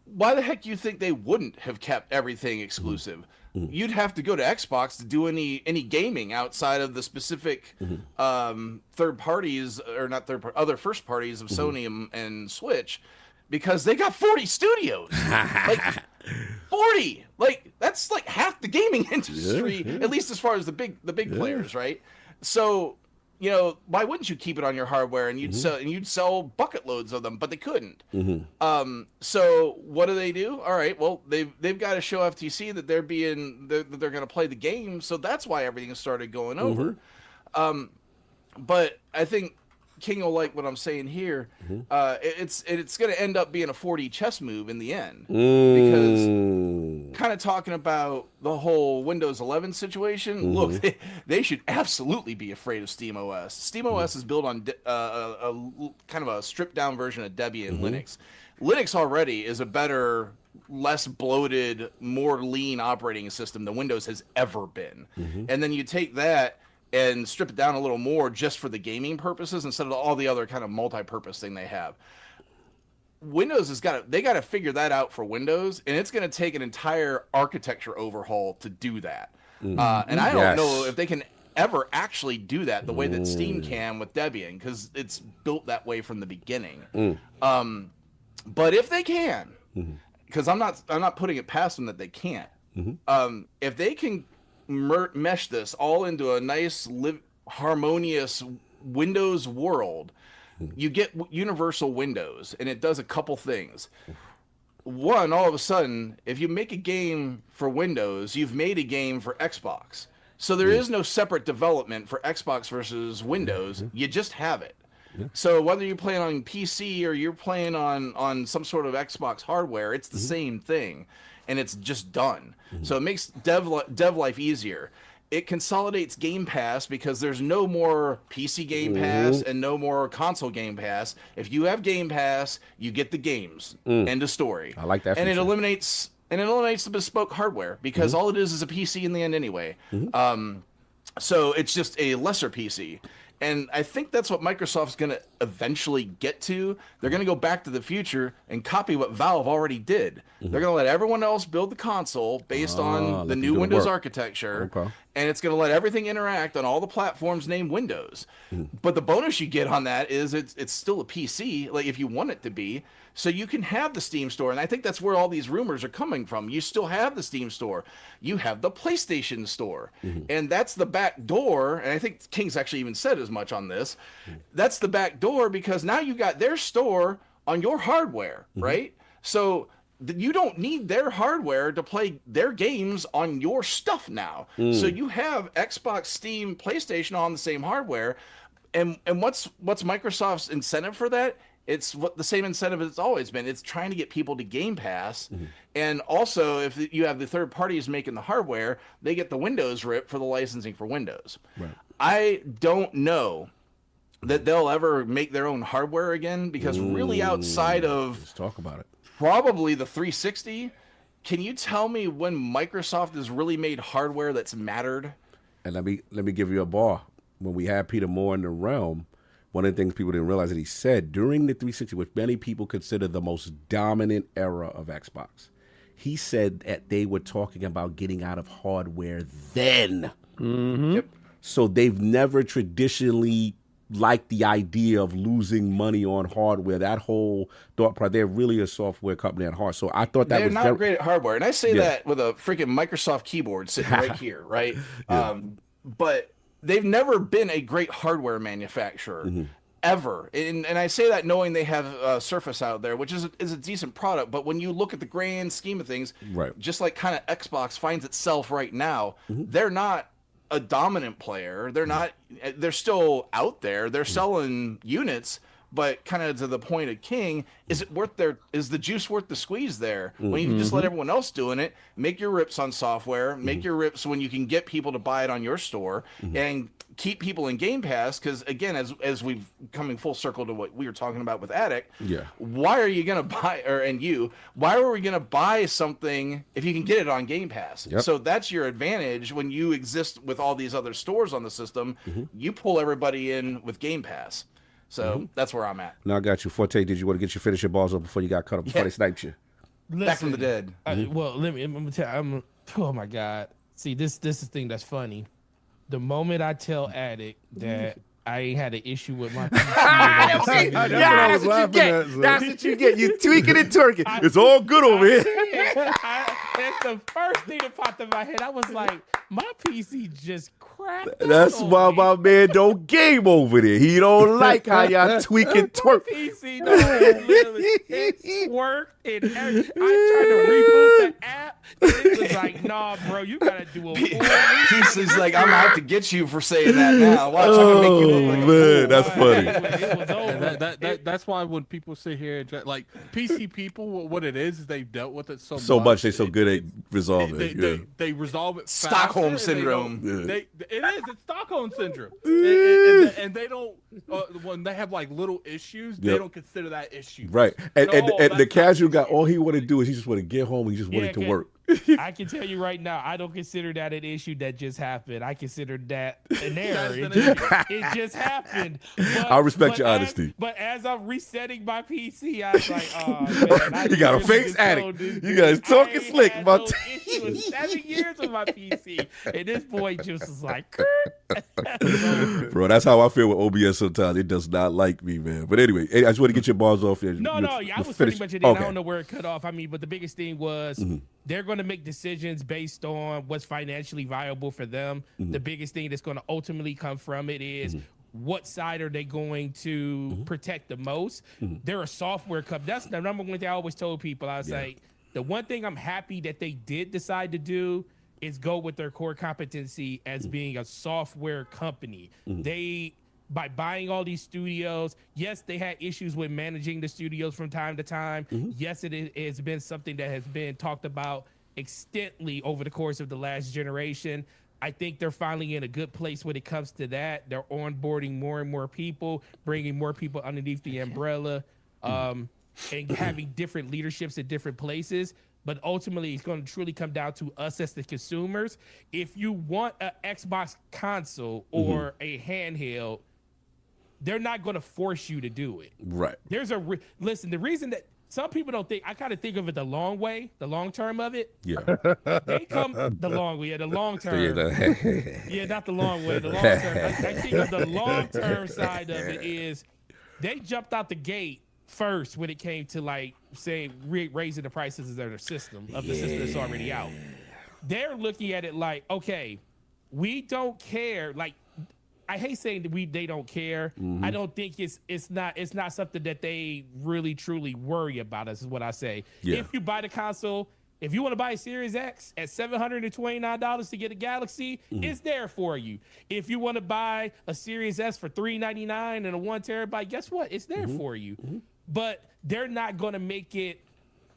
why the heck do you think they wouldn't have kept everything exclusive? You'd have to go to Xbox to do any gaming outside of the specific third parties, or not third party, other first parties of Sony and Switch, because they got 40 studios. Like 40, like that's like half the gaming industry, at least as far as the big players, right? So, you know, why wouldn't you keep it on your hardware and you'd sell bucket loads of them, but they couldn't. So what do? All right, well, they've got to show FTC that they're going to play the game, so that's why everything started going over. But I think King will like what I'm saying here. It's going to end up being a 4D chess move in the end, because kind of talking about the whole Windows 11 situation. Look, they should absolutely be afraid of SteamOS. SteamOS is built on a kind of a stripped down version of Debian Linux. Linux already is a better, less bloated, more lean operating system than Windows has ever been. And then you take that and strip it down a little more just for the gaming purposes instead of all the other kind of multi-purpose thing they have. Windows has got to figure that out for Windows, and it's going to take an entire architecture overhaul to do that. And I don't know if they can ever actually do that the way that Steam can with Debian, because it's built that way from the beginning. But if they can, because I'm not putting it past them that they can't. If they can mesh this all into a nice, harmonious Windows world, you get universal Windows, and it does a couple things. One, all of a sudden, if you make a game for Windows, you've made a game for Xbox. So there is no separate development for Xbox versus Windows. You just have it. So whether you're playing on PC or you're playing on some sort of Xbox hardware, it's the same thing, and it's just done. So it makes dev life easier. It consolidates Game Pass, because there's no more PC Game Pass and no more console Game Pass. If you have Game Pass, you get the games. End of story. I like that And feature. it eliminates the bespoke hardware, because all it is a PC in the end anyway. So it's just a lesser PC. And I think that's what Microsoft's going to eventually get to. They're going to go back to the future and copy what Valve already did. They're going to let everyone else build the console based on the new Windows architecture. And it's going to let everything interact on all the platforms named Windows. But the bonus you get on that is it's still a PC, like if you want it to be. So you can have the Steam store. And I think that's where all these rumors are coming from. You still have the Steam store. You have the PlayStation store. And that's the back door. And I think King's actually even said as much on this. That's the back door, because now you got their store on your hardware, right? So you don't need their hardware to play their games on your stuff now. So you have Xbox, Steam, PlayStation on the same hardware. And what's Microsoft's incentive for that? It's the same incentive as it's always been. It's trying to get people to Game Pass. And also, if you have the third parties making the hardware, they get the Windows rip for the licensing for Windows. I don't know that they'll ever make their own hardware again, because really outside of let's talk about it, probably the 360, can you tell me when Microsoft has really made hardware that's mattered? And let me give you a bar. When we had Peter Moore in the realm, one of the things people didn't realize that he said during the 360, which many people consider the most dominant era of Xbox, he said that they were talking about getting out of hardware then. So they've never traditionally liked the idea of losing money on hardware. That whole thought process, they're really a software company at heart. So I thought that they're was not great at hardware. And I say that with a freaking Microsoft keyboard sitting right here, right? But they've never been a great hardware manufacturer. Ever. And I say that knowing they have Surface out there, which is a decent product. But when you look at the grand scheme of things, just like kind of Xbox finds itself right now, they're not a dominant player. They're not. They're still out there. They're selling units, But kind of to the point of King, is the juice worth the squeeze there? When you can just let everyone else doing it, make your rips on software, make your rips when you can get people to buy it on your store, and keep people in Game Pass. Because again, as we've coming full circle to what we were talking about with Attic, why are you gonna buy, why are we gonna buy something if you can get it on Game Pass? So that's your advantage when you exist with all these other stores on the system. You pull everybody in with Game Pass. So that's where I'm at. Now I got you. Forte, did you want to get your finish your balls up before you got cut up, before they sniped you? Listen, back from the dead. Well, let me tell you, oh my God. See, this is the thing that's funny. The moment I tell Addict that I ain't had an issue with my PC. That's what you get. You tweaking and twerking. It's all good over here. That's the first thing that popped in my head. I was like, my PC just cracked. That's why my man don't game over there. He don't like how y'all tweak and twerk. My PC it worked. I tried to reboot the app. And it was like, nah, bro, you gotta do a PC's like, I'm gonna have to get you for saying that now. Watch, I'm gonna make you look like man, that's funny. It was over. That's why when people sit here, like PC people, what it is they've dealt with it so much. They're so good at resolving it. They resolve it faster. Stockholm syndrome. It is. It's Stockholm syndrome. And they don't when they have like little issues, they don't consider that issue. Right. And the casual guy, all he want to do is he just want to get home and he just want it to work. I can tell you right now, I don't consider that an issue that just happened. I consider that an error. It just happened. I respect your honesty. But as I'm resetting my PC, I was like, oh, man. You got a face Addict. You guys talking slick about issue with 7 years with my PC. And this boy just was like, bro, that's how I feel with OBS sometimes. It does not like me, man. But anyway, I just want to get your balls off there. No, I was pretty much it. I don't know where it cut off. I mean, but the biggest thing was they're going to make decisions based on what's financially viable for them. The biggest thing that's going to ultimately come from it is what side are they going to protect the most? They're a software company. That's the number one thing I always told people. I was like, the one thing I'm happy that they did decide to do is go with their core competency as being a software company. By buying all these studios, yes, they had issues with managing the studios from time to time. Yes, it has been something that has been talked about extensively over the course of the last generation. I think they're finally in a good place when it comes to that. They're onboarding more and more people, bringing more people underneath the umbrella, and having different leaderships at different places. But ultimately, it's going to truly come down to us as the consumers. If you want an Xbox console or a handheld, they're not going to force you to do it. Right. There's listen, the reason that some people don't think, I kind of think of it the long way, the long term of it. Yeah. They come the long way, the long term. Yeah, not the long way, the long term. I think of the long term side of it is they jumped out the gate first when it came to like saying raising the prices of their system, of the system that's already out. They're looking at it like, okay, we don't care. Like, I hate saying that they don't care. I don't think it's not something that they really truly worry about. This is what I say. If you buy the console, if you want to buy a Series X at $729 to get a Galaxy, it's there for you. If you want to buy a Series S for $399 and a 1 terabyte, guess what? It's there for you. But they're not going to make it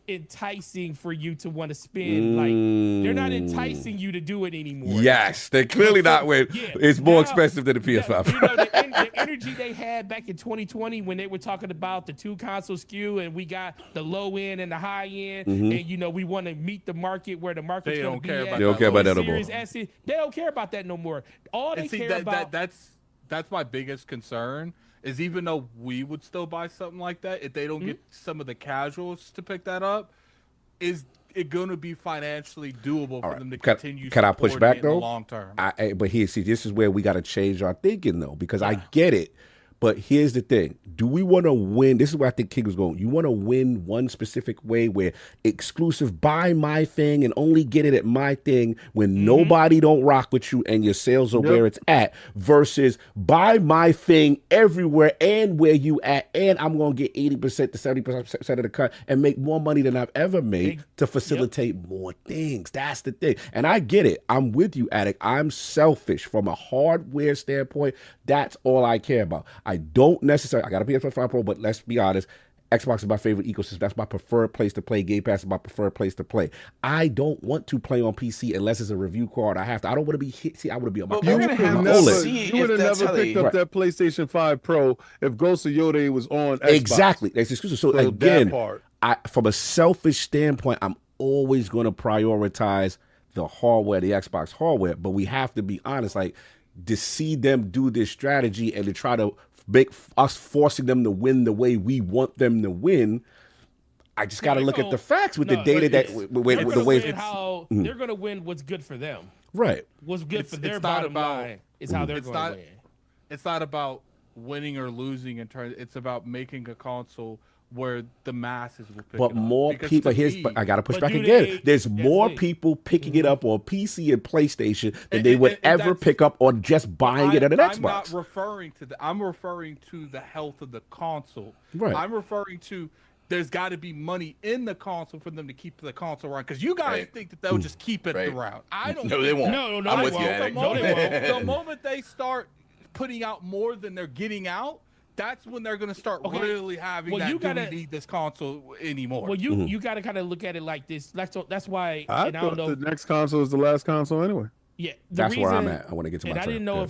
enticing for you to want to spend. Like, they're not enticing you to do it anymore. Yes, they're clearly not when it's more expensive than the PS5. You know, the energy they had back in 2020 when they were talking about the 2 console SKU and we got the low end and the high end, and you know, we want to meet the market where the market's going to be at. They don't care about that no more. They don't care about that no more. All they care about that's my biggest concern. Is even though we would still buy something like that, if they don't get some of the casuals to pick that up, is it going to be financially doable for them to continue? Can I push back though? In the long term, but here, see, this is where we got to change our thinking though, because I get it. But here's the thing. Do we want to win? This is where I think King was going. You want to win one specific way where exclusive, buy my thing and only get it at my thing when nobody don't rock with you and your sales are where it's at, versus buy my thing everywhere and where you at, and I'm going to get 80% to 70% of the cut and make more money than I've ever made to facilitate more things. That's the thing. And I get it. I'm with you, Addict. I'm selfish from a hardware standpoint. That's all I care about. I don't necessarily. I got a PS5 Pro, but let's be honest. Xbox is my favorite ecosystem. That's my preferred place to play. Game Pass is my preferred place to play. I don't want to play on PC unless it's a review card. I have to. I don't want to be hit. See, I want to be on my You would have never picked up right. that PlayStation 5 Pro if Ghost of Yode was on Xbox. Exactly. That's exclusive. So again, from a selfish standpoint, I'm always going to prioritize the hardware, the Xbox hardware. But we have to be honest. Like, to see them do this strategy and to try to make us forcing them to win the way we want them to win, I just got to look at the facts with the data with the way how they're going to win. What's good for them, right? What's good for their bottom line is how they're going to win. It's not about winning or losing in turn. It's about making a console where the masses will pick but it more up. People I gotta push back again. There's more people picking it up on PC and PlayStation than they would ever pick up on just buying it at an Xbox. I'm not referring to I'm referring to the health of the console. Right. I'm referring to there's got to be money in the console for them to keep the console around, because you guys think that they'll just keep it around. I don't. No, they won't. No, I'm with you, Attic. The moment they start putting out more than they're getting out, that's when they're going to start really having we need this console anymore. Well, you got to kind of look at it like this. That's why. I thought the next console is the last console anyway. Yeah, that's where I'm at. I want to get to my turn. I didn't know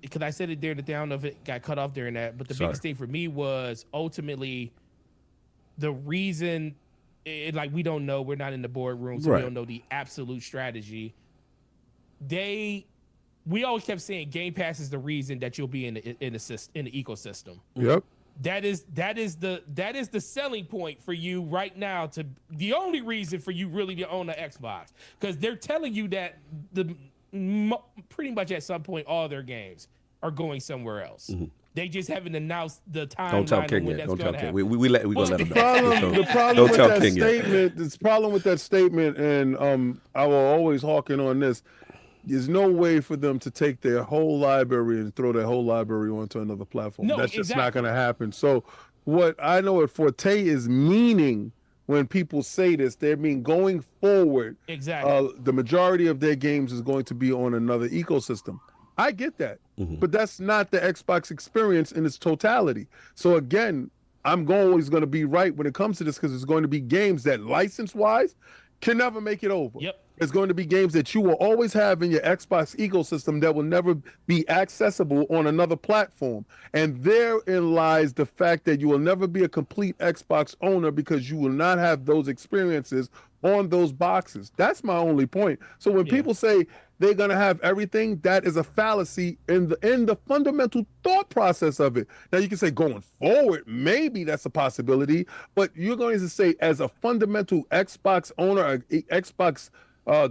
because I said it during the down of it got cut off during that. But the biggest thing for me was ultimately the reason. Like, we don't know. We're not in the boardroom, so we don't know the absolute strategy. We always kept saying Game Pass is the reason that you'll be in the ecosystem. Yep. That is the selling point for you right now. The only reason for you really to own an Xbox, because they're telling you that pretty much at some point all their games are going somewhere else. Mm-hmm. They just haven't announced the timeline. Don't tell King yet. Don't tell King. We gonna let him know. The problem with that statement, and I will always hawk in on this. There's no way for them to take their whole library and throw their whole library onto another platform. That's just not going to happen. So what I know what Forte is meaning when people say this, they mean going forward, the majority of their games is going to be on another ecosystem. I get that, but that's not the Xbox experience in its totality. So again, I'm always going to be right when it comes to this, because it's going to be games that license-wise can never make it over. Yep. It's going to be games that you will always have in your Xbox ecosystem that will never be accessible on another platform. And therein lies the fact that you will never be a complete Xbox owner, because you will not have those experiences on those boxes. That's my only point. So when people say they're going to have everything, that is a fallacy in the fundamental thought process of it. Now, you can say going forward, maybe that's a possibility, but you're going to say as a fundamental Xbox owner, Xbox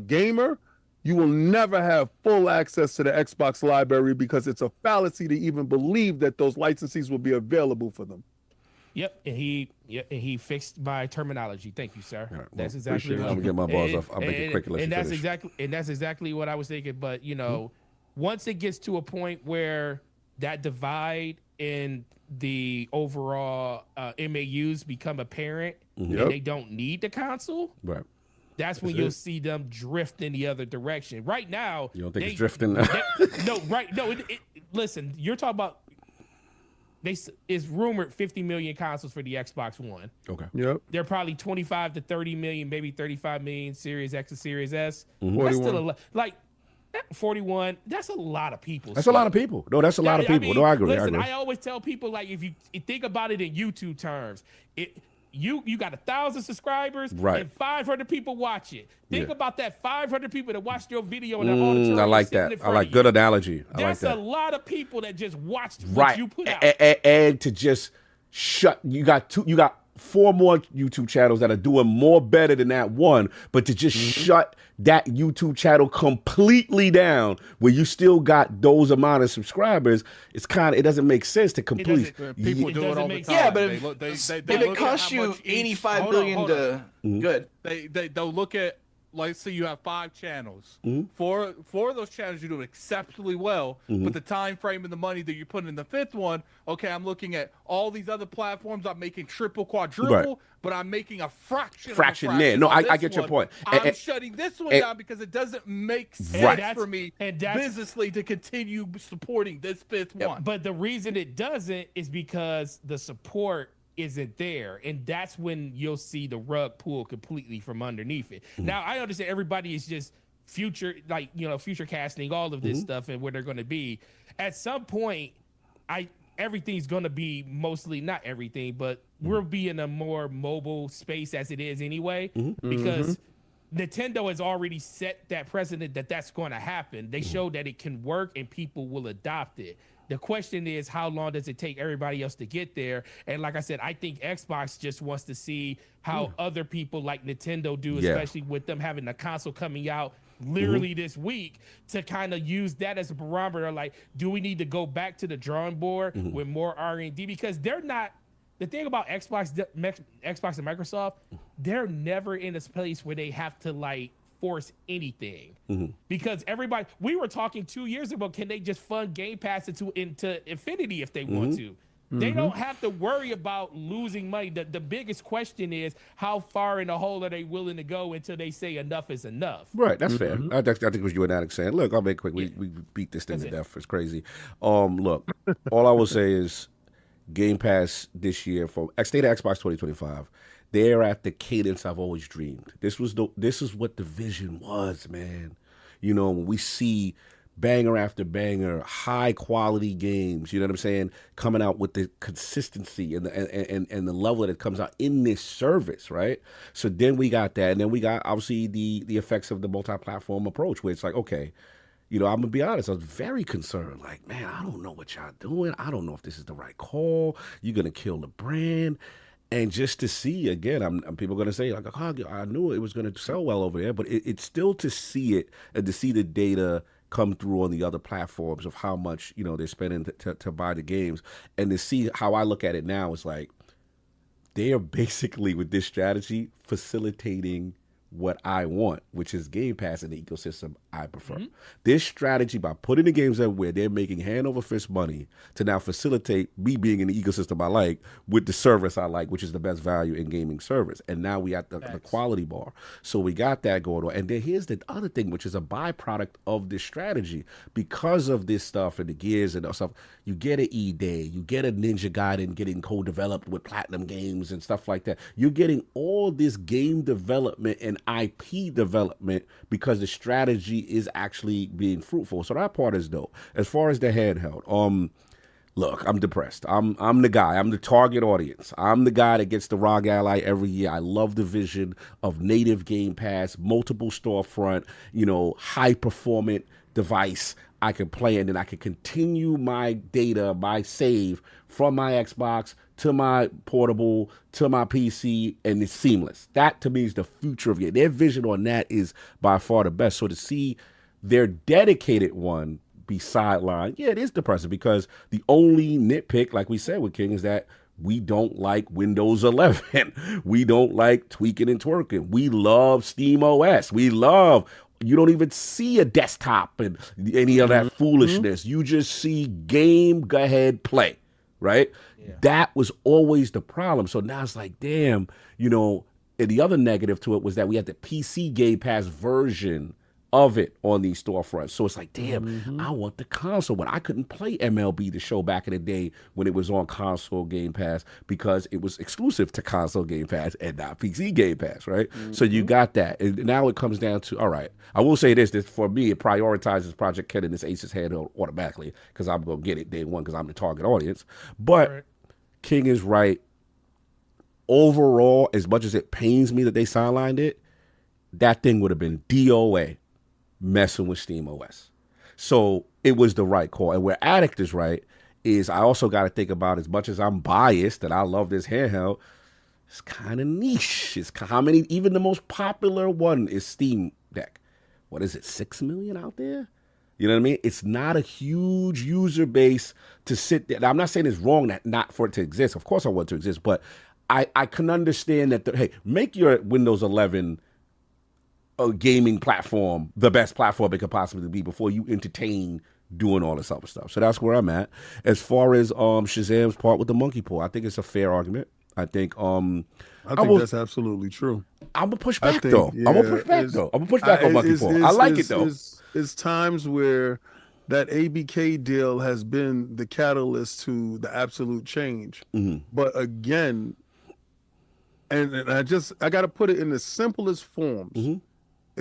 gamer, you will never have full access to the Xbox library, because it's a fallacy to even believe that those licenses will be available for them. Yep, and he fixed my terminology. Thank you, sir. Right, that's exactly. I'm gonna get my balls off. I'll make it quick. And that's exactly what I was thinking. But once it gets to a point where that divide in the overall MAUs become apparent, and they don't need the console, right? That's when you'll see them drift in the other direction. Right now, you don't think it's drifting? Listen, you're talking about. It's rumored 50 million consoles for the Xbox One. Okay. Yep. They're probably 25 to 30 million, maybe 35 million Series X and Series S. Mm-hmm. That's still a lot. Like 41. That's a lot of people. That's a lot of people. No, that's a lot of people. No, I agree. Listen, I always tell people, like, if you think about it in YouTube terms, you got 1,000 subscribers and 500 people watch it. Think about that 500 people that watched your video in the auditorium. I like that. I like good analogy. That's a lot of people that just watched what you put out. And to just shut, you got 4 more YouTube channels that are doing more better than that one, but to just shut that YouTube channel completely down where you still got those amount of subscribers, it doesn't make sense to complete. People do it all the time. Yeah, but if it costs you $85 billion to good, they'll look at let's say you have 5 channels. Four of those channels you do exceptionally well, but the time frame and the money that you put in the 5th one, okay, I'm looking at all these other platforms. I'm making triple, quadruple, but I'm making a fraction there. No, I get your point. I'm shutting this one down because it doesn't make sense for me businessly to continue supporting this 5th one. But the reason it doesn't is because the support isn't there, and that's when you'll see the rug pull completely from underneath it. Now, I understand everybody is just future casting all of this stuff and where they're going to be. At some point, everything's going to be mostly, not everything, but we'll be in a more mobile space as it is anyway, because Nintendo has already set that precedent that that's going to happen. They showed that it can work and people will adopt it. The question is, how long does it take everybody else to get there? And like I said, I think Xbox just wants to see how other people like Nintendo do, especially with them having a console coming out literally this week, to kind of use that as a barometer. Like, do we need to go back to the drawing board with more R&D? Because they're not. The thing about Xbox and Microsoft, they're never in a place where they have to like force anything, because everybody, we were talking 2 years ago, can they just fund Game Pass into infinity if they want to? They don't have to worry about losing money. The biggest question is, how far in the hole are they willing to go until they say enough is enough? Right, that's fair. I think it was you and Alex saying, look, I'll make it quick. We beat this thing to death. It's crazy. Look, all I will say is Game Pass this year for State of Xbox 2025, they're at the cadence I've always dreamed. This is what the vision was, man. You know, when we see banger after banger, high quality games, you know what I'm saying, coming out with the consistency and the level that it comes out in this service, right? So then we got that, and then we got obviously the effects of the multi-platform approach, where it's like, okay, you know, I'm gonna be honest, I was very concerned. Like, man, I don't know what y'all doing. I don't know if this is the right call. You're gonna kill the brand. And just to see, again, people are going to say, like, oh, I knew it was going to sell well over there, but it's still to see it and to see the data come through on the other platforms of how much, you know, they're spending to buy the games. And to see how I look at it now is like, they are basically, with this strategy, facilitating what I want, which is Game Pass and the ecosystem I prefer. This strategy, by putting the games everywhere, they're making hand over fist money to now facilitate me being in the ecosystem I like with the service I like, which is the best value in gaming service. And now we at the quality bar. So we got that going on. And then here's the other thing, which is a byproduct of this strategy. Because of this stuff and the Gears and stuff, you get an E-Day, you get a Ninja Gaiden getting co-developed with Platinum Games and stuff like that. You're getting all this game development and IP development because the strategy is actually being fruitful. So that part is dope. As far as the handheld, look, I'm depressed. I'm the guy. I'm the target audience. I'm the guy that gets the ROG Ally every year. I love the vision of native Game Pass, multiple storefront, you know, high performant device I can play, and then I can continue my data, my save from my Xbox to my portable to my PC, and it's seamless. That to me is the future of it. Their vision on that is by far the best. So to see their dedicated one be sidelined, yeah, it is depressing, because the only nitpick, like we said with King, is that we don't like Windows 11. We don't like tweaking and twerking. We love Steam OS. We love, you don't even see a desktop and any of that foolishness. You just see game, go ahead, play, right? Yeah. That was always the problem. So now it's like, damn, you know, and the other negative to it was that we had the PC Game Pass version of it on these storefronts. So it's like, damn, I want the console one. I couldn't play MLB The Show back in the day when it was on console Game Pass because it was exclusive to console Game Pass and not PC Game Pass, right? So you got that. And now it comes down to, all right, I will say this for me, it prioritizes Project Ken and this Asus handheld automatically because I'm going to get it day one because I'm the target audience. But King is right. Overall, as much as it pains me that they sidelined it, that thing would have been DOA messing with Steam OS. So it was the right call. And where Addict is right is I also got to think about, as much as I'm biased that I love this handheld, it's kind of niche. It's how many, even the most popular one is Steam Deck. What is it, 6 million out there? You know what I mean? It's not a huge user base to sit there. Now, I'm not saying it's wrong that not for it to exist. Of course I want it to exist, but I can understand that, hey, make your Windows 11 a gaming platform the best platform it could possibly be before you entertain doing all this other stuff. So that's where I'm at. As far as Shazam's part with the monkey paw, I think it's a fair argument. I think that's absolutely true. I'm gonna push back though. I'm gonna push back on monkey paw. I like it though. It's times where that ABK deal has been the catalyst to the absolute change. Mm-hmm. But again, and I got to put it in the simplest forms. Mm-hmm.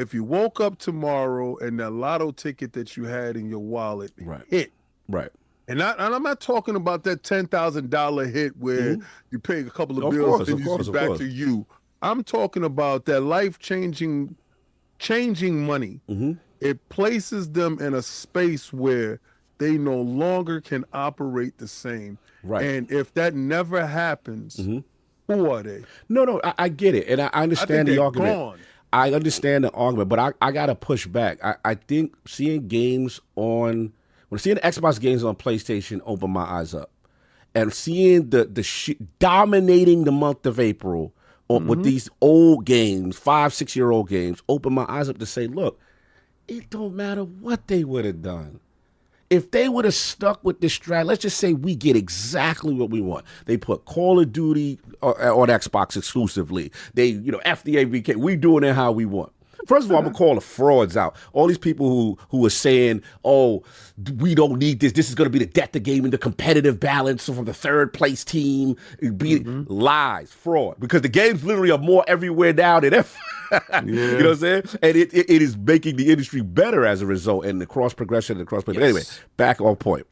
If you woke up tomorrow and that lotto ticket that you had in your wallet hit, right. And I'm not talking about that $10,000 hit where you pay a couple of bills and it's back to you. I'm talking about that life-changing money. Mm-hmm. It places them in a space where they no longer can operate the same. Right. And if that never happens, who are they? No, I get it. And I understand the argument. Gone. I understand the argument, but I got to push back. I think seeing the Xbox games on PlayStation opened my eyes up. And seeing the dominating the month of April with these old games, 5-6-year-old games, opened my eyes up to say, look, it don't matter what they would have done. If they would have stuck with this strategy, let's just say we get exactly what we want. They put Call of Duty on Xbox exclusively. They, FDAVK, we doing it how we want. First of all, I'm going to call the frauds out. All these people who are saying, oh, we don't need this. This is going to be the death of gaming, the competitive balance from the third place team. Lies, fraud. Because the games literally are more everywhere now than ever. You know what I'm saying? And it is making the industry better as a result, and the cross progression and the cross play. But anyway, back on point.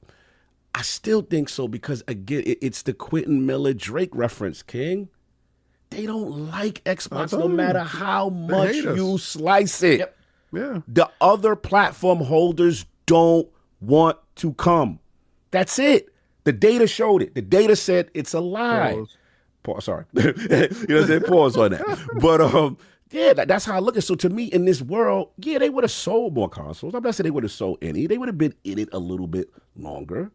I still think so because, again, it's the Quentin Miller Drake reference, King. They don't like Xbox no matter how much you slice it. Yep. Yeah. The other platform holders don't want to come. That's it. The data showed it. The data said it's a lie. Pause. Sorry. You know what I'm saying? Pause on that. But that's how I look at it. So to me, in this world, they would have sold more consoles. I'm not saying they would have sold any. They would have been in it a little bit longer.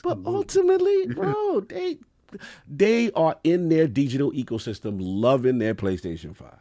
But ultimately, bro, they are in their digital ecosystem loving their PlayStation 5.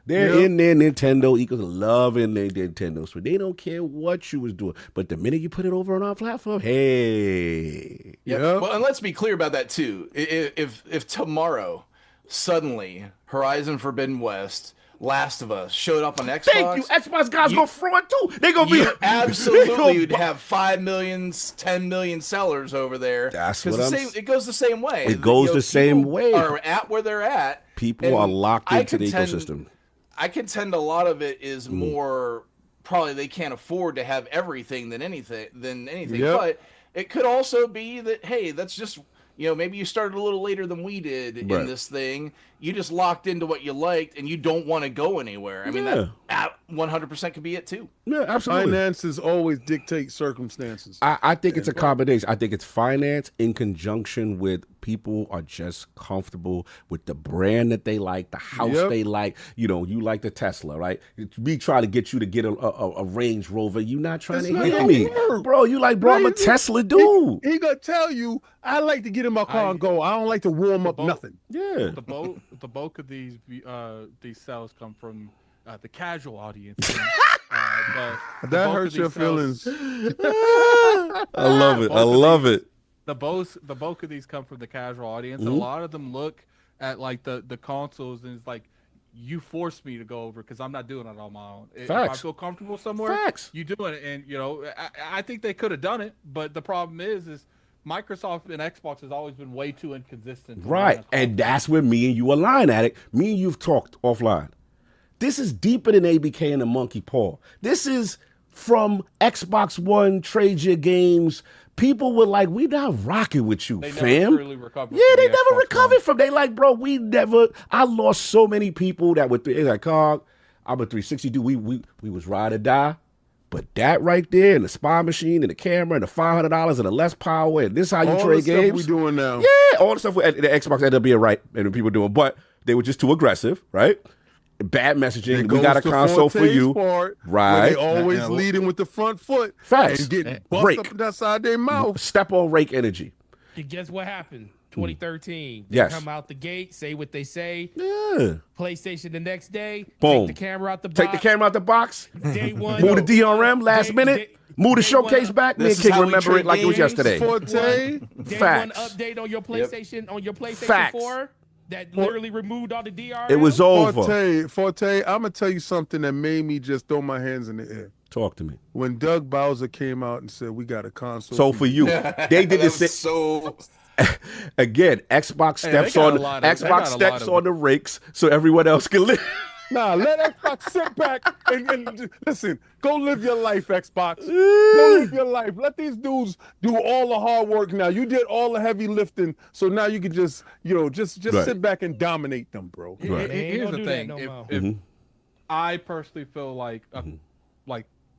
They're in their Nintendo ecosystem loving their Nintendo Switch. They don't care what you was doing. But the minute you put it over on our platform, hey. Yeah. Well, and let's be clear about that too. If tomorrow, suddenly, Horizon Forbidden West, Last of Us showed up on Xbox. Thank you. Xbox guys go fraud too. They gonna be absolutely. You'd have 5 million, 10 million sellers over there. That's what I'm saying. It goes the same way. It goes the same way. Are at where they're at. People are locked into the ecosystem. I contend a lot of it is more probably they can't afford to have everything than anything. But it could also be that that's just. Maybe you started a little later than we did in this thing. You just locked into what you liked, and you don't want to go anywhere. I mean, that 100% could be it too. Yeah, absolutely. Finances always dictate circumstances. I think it's a combination. I think it's finance in conjunction with people are just comfortable with the brand that they like, the house they like. You like the Tesla, right? Me trying to get you to get a Range Rover. You not trying to hear me. Bro, you like, bro, I'm a Tesla dude. He gonna tell you, I like to get in my car and go. I don't like to warm up nothing. Yeah. The bulk of these sales come from the casual audience. But that hurts your feelings. I love it. I love it. The bulk of these come from the casual audience. And a lot of them look at like the consoles and it's like, you forced me to go over because I'm not doing it on my own. If I feel comfortable somewhere, you doing it. And I think they could have done it, but the problem is Microsoft and Xbox has always been way too inconsistent. Right. And that's where me and you align at it. Me and you've talked offline. This is deeper than ABK and the monkey paw. This is from Xbox One, trade your games. People were like, we not rocking with you, fam. They never recovered from. They like, bro, I lost so many people that were like, Cog, I'm a 360 dude. We was ride or die. But that right there, and the spy machine, and the camera, and the $500, and the less power, and this how you trade games. All the stuff we doing now. Yeah, all the stuff the Xbox ended up being right, and people doing, but they were just too aggressive, right? Bad messaging. We got a console for you, right? They always leading with the front foot. Facts. And getting bust up inside their mouth. Step on rake energy. And guess what happened? 2013. They Yes. come out the gate, say what they say. Yeah. PlayStation the next day. Boom. Take the camera out the box. Take the camera out the box. Day one. Move the DRM last minute. Move the showcase back. Me and King remember it like it was yesterday. Forte. Day one Facts. update on your PlayStation on your PlayStation Facts. 4 that literally removed all the DRM. It was over. Forte, I'm gonna tell you something that made me just throw my hands in the air. Talk to me. When Doug Bowser came out and said, "We got a console." So for you, they did this. So again, Xbox steps on the rakes so everyone else can live. Nah, let Xbox sit back and listen. Go live your life, Xbox. Go live your life. Let these dudes do all the hard work now. You did all the heavy lifting, so now you can just Right. sit back and dominate them, bro. Right. Here's the thing. If I personally feel like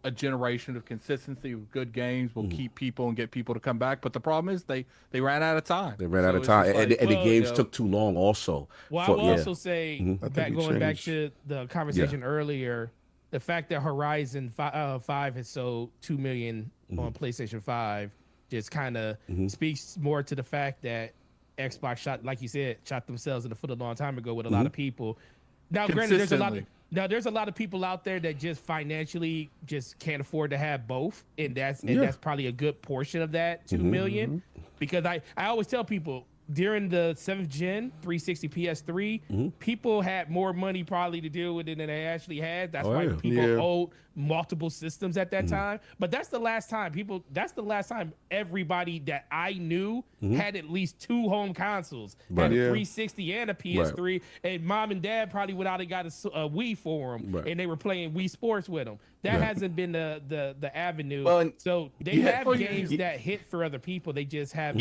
a generation of consistency with good games will keep people and get people to come back. But the problem is they ran out of time. They ran out of time, and the games took too long also. Well, I will also say, going back to the conversation earlier, the fact that Horizon 5 has sold 2 million on PlayStation 5 just kind of speaks more to the fact that Xbox shot themselves in the foot a long time ago with a lot of people. Now, granted, there's a lot of people out there that just financially just can't afford to have both, and that's probably a good portion of that 2 million. Because I always tell people during the 7th gen 360 PS3, people had more money probably to deal with it than they actually had. That's why people owed multiple systems at that time. But that's the last time everybody that I knew had at least 2 home consoles, had a 360 and a PS3, and mom and dad probably went out and got a Wii for them, and they were playing Wii Sports with them. That hasn't been the avenue. Well, so they have games that hit for other people. They just haven't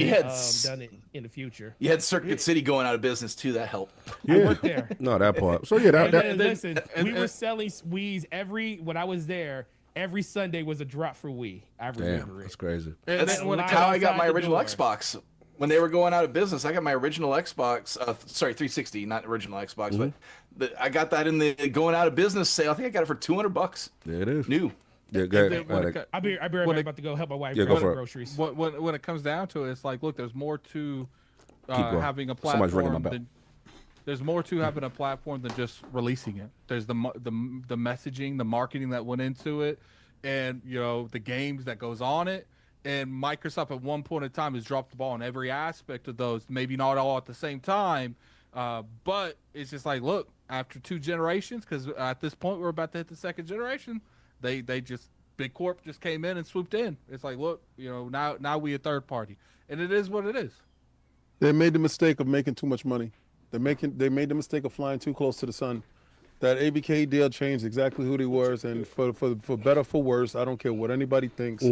done it in the future. You had Circuit City going out of business too. That helped. I worked there. No, that part. So listen, we were selling Wiis when I was there. Every Sunday was a drop for Wii. I remember it. That's crazy. That's how I got my original Xbox. When they were going out of business, I got my original Xbox. 360, not original Xbox, but I got that in the going out of business sale. I think I got it for $200. There it is. New. Yeah, go ahead. I'll be right back, about to go help my wife grab groceries. When it comes down to it, it's like, look, there's more to having a platform. There's more to having a platform than just releasing it. There's the messaging, the marketing that went into it, and the games that goes on it. And Microsoft at one point in time has dropped the ball on every aspect of those. Maybe not all at the same time, but it's just like, look, after 2 generations, because at this point we're about to hit the 2nd generation, they just Big Corp just came in and swooped in. It's like, look, now we a third party, and it is what it is. They made the mistake of making too much money. They made the mistake of flying too close to the sun. That ABK deal changed exactly who they were, and for better for worse, I don't care what anybody thinks.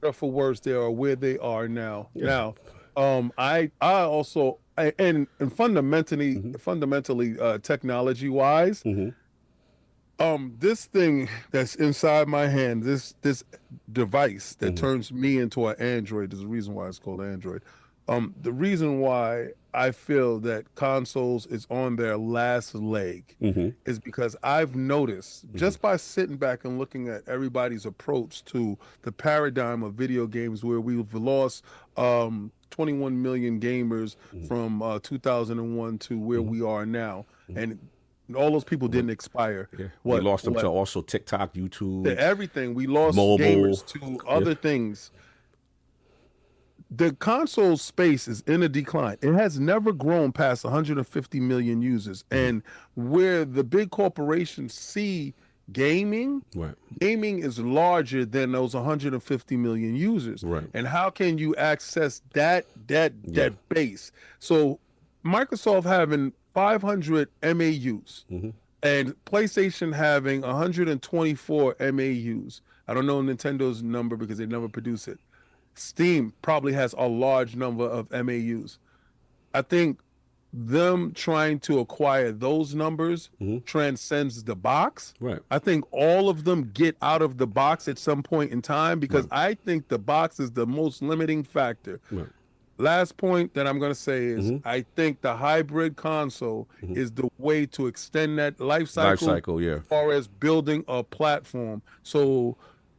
Better for worse, they are where they are now. Yeah. Now, I also and fundamentally technology wise, this thing that's inside my hand, this device that turns me into an Android, is the reason why it's called Android. The reason why I feel that consoles is on their last leg is because I've noticed just by sitting back and looking at everybody's approach to the paradigm of video games, where we've lost 21 million gamers from 2001 to where we are now, and all those people didn't expire. We lost them to also TikTok, YouTube, to everything. We lost mobile, gamers to other things. The console space is in a decline. It has never grown past 150 million users. And where the big corporations see gaming, gaming is larger than those 150 million users. And how can you access that base? So Microsoft having 500 MAUs and PlayStation having 124 MAUs. I don't know Nintendo's number because they never produce it. Steam probably has a large number of MAUs. I think them trying to acquire those numbers transcends the box. I think all of them get out of the box at some point in time, because I think the box is the most limiting factor. Last point that I'm going to say is I think the hybrid console is the way to extend that life cycle as far as building a platform. So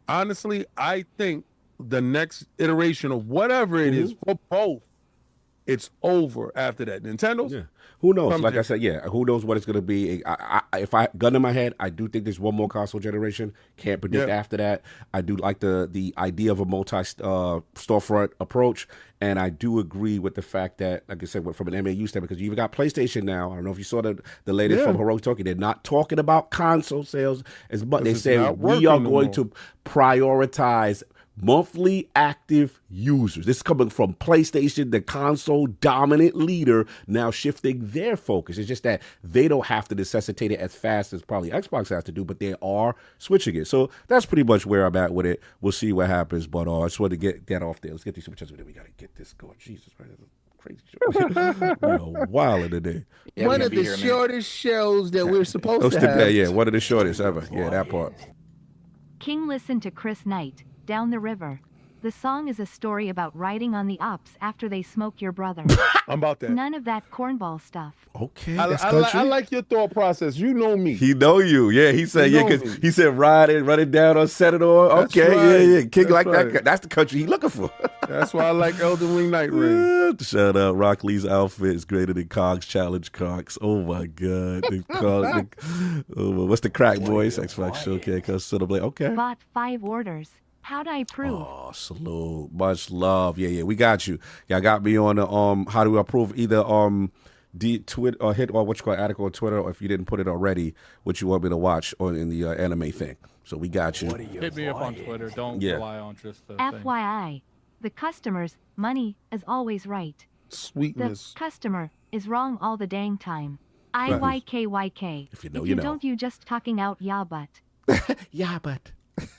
honestly, I think the next iteration of whatever it is for both it's over after that. Nintendo's. Yeah. Who knows? Like I said, yeah. Who knows what it's going to be? If I gun in my head, I do think there's one more console generation. Can't predict after that. I do like the idea of a multi-storefront approach, and I do agree with the fact that, like I said, from an MAU standpoint, because you've got PlayStation now. I don't know if you saw the latest from Heroic Talking. They're not talking about console sales as much. They say we are going to prioritize monthly active users. This is coming from PlayStation, the console dominant leader, now shifting their focus. It's just that they don't have to necessitate it as fast as probably Xbox has to do, but they are switching it. So that's pretty much where I'm at with it. We'll see what happens, but I just wanted to get off there. Let's get these super chats. We got to get this going. Jesus Christ. Crazy show. Wild today. Yeah, one of the shortest shows that we're supposed to have. Yeah, one of the shortest ever. Yeah, that part. King listened to Chris Knight, Down the River. The song is a story about riding on the ops after they smoke your brother. I'm about that. None of that cornball stuff. Okay, I like your thought process. You know me. He know you. Yeah, he said because he said run it down or set it on. Okay, yeah. King like that. That's the country he looking for. That's why I like Elden Ring Night Ring. Shout out Rock Lee's outfit is greater than Cog's Challenge Cox. Oh my God. What's the crack boys? Xbox Showcase. Okay. Bought 5 orders. How'd I prove? Oh, salute. Much love. Yeah, we got you. Y'all got me on the how do we approve either Twitter or hit or what you call article on Twitter, or if you didn't put it already, what you want me to watch on in the anime thing. So we got you. Hit me up on Twitter. Don't rely on just the FYI, the customer's money is always right. Sweetness. The customer is wrong all the dang time. IYKYK. If you know, if you don't, you just talking out yeah but. Yeah but.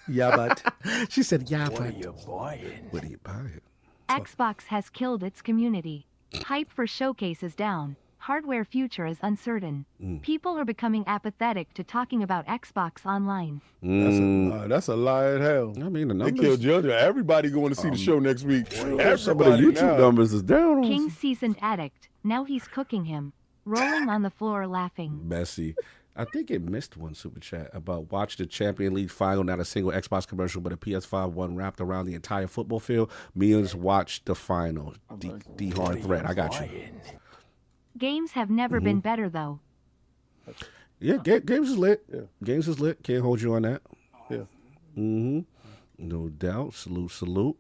Yeah, but she said, "Yeah, what but are you buying? What are you buying?" Xbox has killed its community. Hype for showcase is down. Hardware future is uncertain. People are becoming apathetic to talking about Xbox online. That's a lie at hell. I mean, the numbers. They killed Judge. Everybody going to see the show next week. Some of the YouTube numbers is down. King seasoned addict. Now he's cooking him. Rolling on the floor laughing. Messy. I think it missed one super chat about watch the Champion League final, not a single Xbox commercial, but a PS5 one wrapped around the entire football field. Millions watched the final. D hard threat. I got you. Games have never been better though. Yeah, games is lit. Yeah. Games is lit. Can't hold you on that. Yeah. No doubt. Salute.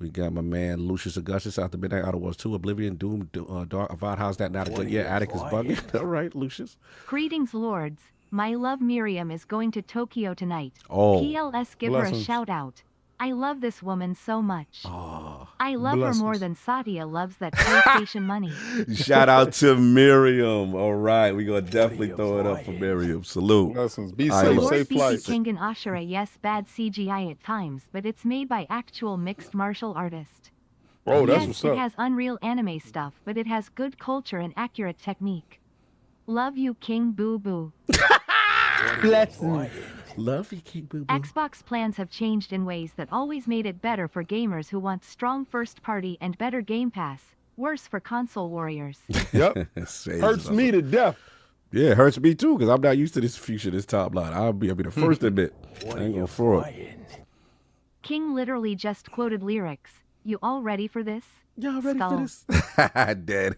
We got my man Lucius Augustus out the Midnight Outer Wars 2, Oblivion, Doom, Dark, Avad. How's that not a good? Yeah, Attic is bugging. All right, Lucius. Greetings, lords. My love Miriam is going to Tokyo tonight. Oh. PLS, give her a shout out. I love this woman so much. Oh, I love her more than Satya loves that PlayStation money. Shout out to Miriam. All right, we're going to definitely throw it up for Miriam. Salute. Blessings. Be safe. Safe flight. King and Ashura, yes, bad CGI at times, but it's made by actual mixed martial artist. Oh, that's what's up. It has unreal anime stuff, but it has good culture and accurate technique. Love you, King Boo Boo. Blessings. Love you, King Boo Boo. Xbox plans have changed in ways that always made it better for gamers who want strong first party and better Game Pass. Worse for console warriors. Yep. Hurts me to death. Yeah, it hurts me too, because I'm not used to this future, this top line. I'll be the first to admit. I ain't gonna fraud. King literally just quoted lyrics. You all ready for this? Y'all ready for this? Dead.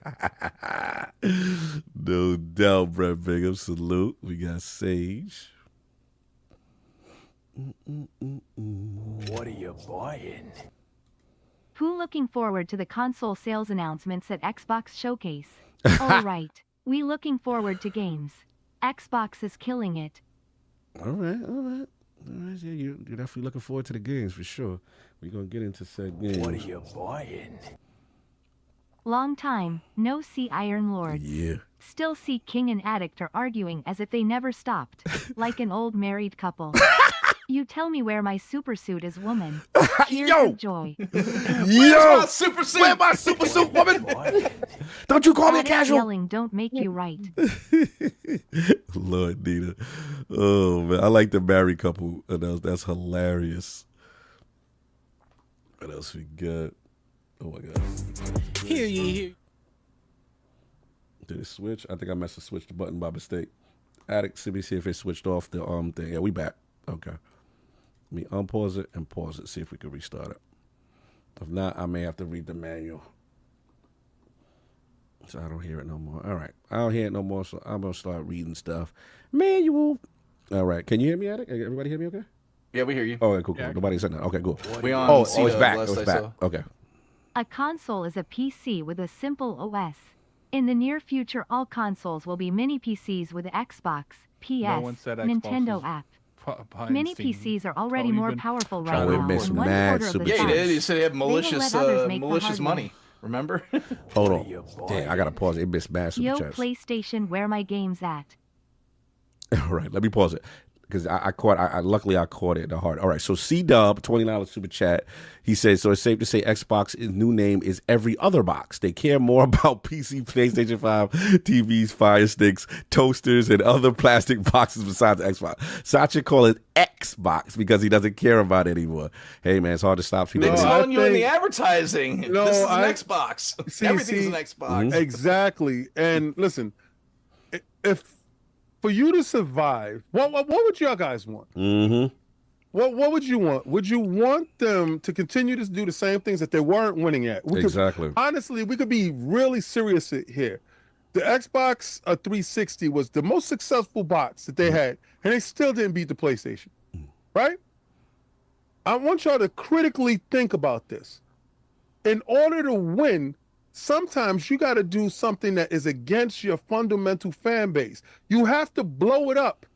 No doubt, Brett Bingham. Salute. We got Sage. What are you buying? Who looking forward to the console sales announcements at Xbox Showcase? All right. We looking forward to games. Xbox is killing it. All right. Yeah, you're definitely looking forward to the games for sure. We're going to get into said games. What are you buying? Long time, no see Iron Lords. Yeah. Still see King and Addict are arguing as if they never stopped. Like an old married couple. You tell me where my supersuit is, woman. Tears of joy. Where's my supersuit? Where's my supersuit, woman? Don't you call me a casual? Yelling don't make you right. Lord Nita. Oh, man. I like the married couple. That's hilarious. What else we got? Oh, my God. Hear ye. Did it switch? I think I must have switched the button by mistake. Addict, let me see if it switched off the thing. Yeah, we back. Okay. Let me unpause it and pause it, see if we can restart it. If not, I may have to read the manual. So I don't hear it no more. All right. I don't hear it no more, so I'm going to start reading stuff. Manual. All right. Can you hear me, Attic? Everybody hear me okay? Yeah, we hear you. Oh, okay, cool. Nobody said that. Okay, cool. We on oh, it's back. It's back. Okay. A console is a PC with a simple OS. In the near future, all consoles will be mini PCs with Xbox, PS, Nintendo app. Mini PCs are already more powerful right now. In one quarter of the yeah, he did. He said he had malicious money. Remember? Hold on. Damn, I gotta pause it. It missed mass super chats. PlayStation, where my game's at? All right, let me pause it. Because luckily I caught it in the heart. All right, so C-Dub, $20 super chat. He says, so it's safe to say Xbox's new name is every other box. They care more about PC, PlayStation 5, TVs, Fire Sticks, toasters, and other plastic boxes besides Xbox. Sacha call it Xbox because he doesn't care about it anymore. Hey, man, it's hard to stop people. They're telling you in the advertising. This is an Xbox. Everything's an Xbox. Mm-hmm. Exactly. And listen, if... for you to survive, what would y'all guys want? Mm-hmm. What would you want? Would you want them to continue to do the same things that they weren't winning at? Exactly. Honestly, we could be really serious here. The Xbox 360 was the most successful box that they had, and they still didn't beat the PlayStation, right? I want y'all to critically think about this. In order to win, sometimes you got to do something that is against your fundamental fan base. You have to blow it up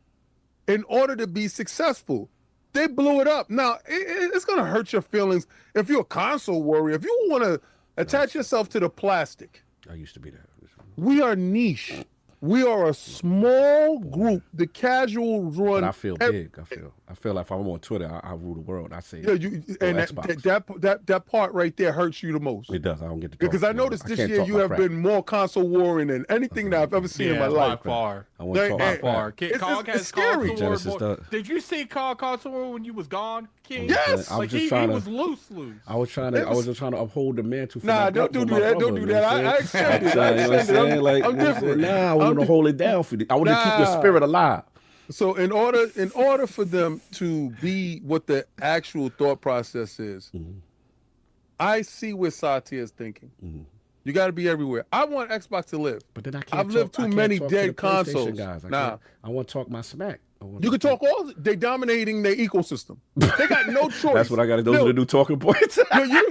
in order to be successful. They blew it up. Now, it's going to hurt your feelings if you're a console warrior. If you want to attach yourself to the plastic. I used to be that. We are niche. We are a small group. The casual run. But I feel big. I feel like if I'm on Twitter, I rule the world. I say, and that part right there hurts you the most. It does. I don't get to talk. Because I noticed this year you have been more console warring than anything that I've ever seen in my life. By far. I want to talk by far. Cog has scary. console war. Did you see Cog console war when you was gone, King? Yes. Like he was loose. I was just trying to uphold the mantle. Nah, don't do that. Don't do that. I accept it. I'm different. Nah, I want to hold it down for you. I want to keep your spirit alive. So in order for them to be what the actual thought process is, I see what Satya is thinking. You got to be everywhere. I want Xbox to live. But then I can't. I've lived too many dead consoles. Guys. I want to talk my smack. You can talk all. They dominating their ecosystem. They got no choice. That's what I got to do. Those are the new talking points. You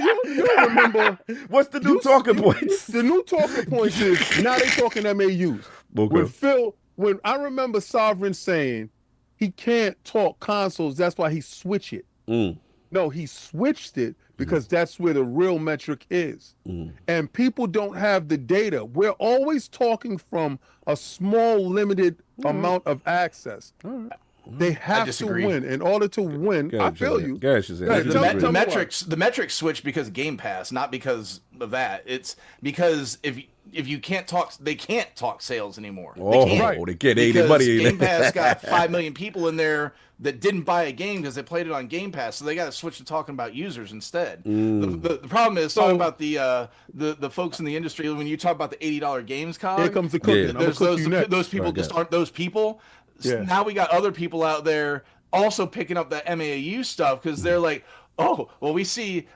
don't remember. What's the new talking points? The new talking points is now they talking MAUs. Okay. When I remember Sovereign saying he can't talk consoles, that's why he switched it. No, he switched it because that's where the real metric is. And people don't have the data. We're always talking from a small, limited amount of access. They have to win. In order to win, I feel you. The metrics switch because of Game Pass, not because of that. It's because if you can't talk, they can't talk sales anymore. They get anybody. Game Pass got 5 million people in there that didn't buy a game because they played it on Game Pass, so they got to switch to talking about users instead. The problem is talking about the folks in the industry. When you talk about the $80 games, Cog, here comes the cooking. There's those people just aren't those people. Yeah. Now we got other people out there also picking up that MAU stuff because they're like, oh, well, we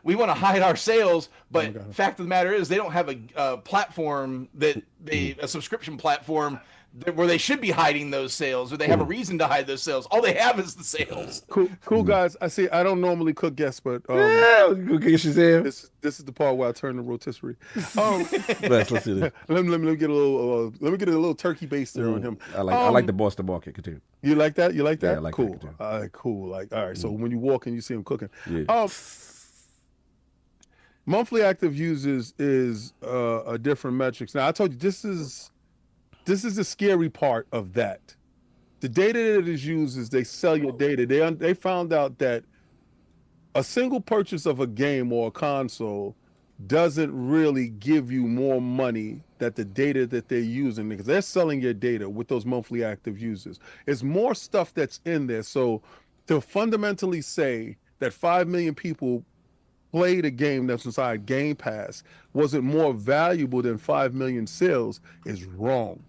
want to hide our sales, but fact of the matter is they don't have a platform a subscription platform where they should be hiding those sales, or they have a reason to hide those sales. All they have is the sales. Cool guys. I see. I don't normally cook guests, but this is the part where I turn the rotisserie. Let's see this. Let me get a little turkey base there on him. I like the Boston market. Continue. You like that? You like that? Yeah, I like cool. that. All right, cool. Like, all right. So when you walk in, you see him cooking. Yeah. Monthly active users is a different metrics. Now I told you this is the scary part of that. The data that is used is they sell your data. They found out that a single purchase of a game or a console doesn't really give you more money than the data that they're using, because they're selling your data with those monthly active users. It's more stuff that's in there. So to fundamentally say that 5 million people played a game that's inside Game Pass wasn't more valuable than 5 million sales is wrong.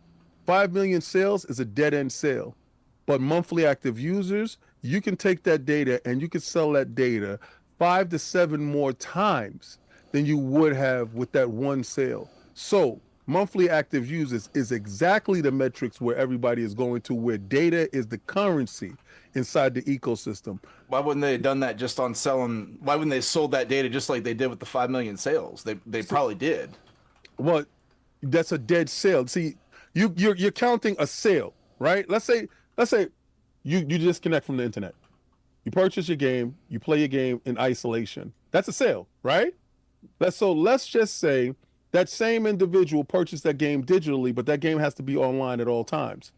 5 million sales is a dead-end sale. But monthly active users, you can take that data and you can sell that data 5 to 7 more times than you would have with that one sale. So monthly active users is exactly the metrics where everybody is going to, where data is the currency inside the ecosystem. Why wouldn't they have done that just on selling? Why wouldn't they sold that data just like they did with the 5 million sales? They probably did. Well, that's a dead sale. See, you're counting a sale, right? Let's say you disconnect from the internet. You purchase your game, you play your game in isolation. That's a sale, right? Let's just say that same individual purchased that game digitally, but that game has to be online at all times.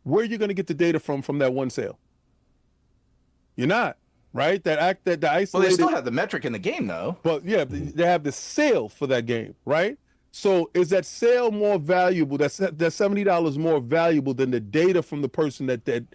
Where are you going to get the data from that one sale? You're not, right? The isolated. Well, they still have the metric in the game, though. But yeah, they have the sale for that game, right? So is that sale more valuable? That $70 more valuable than the data from the person that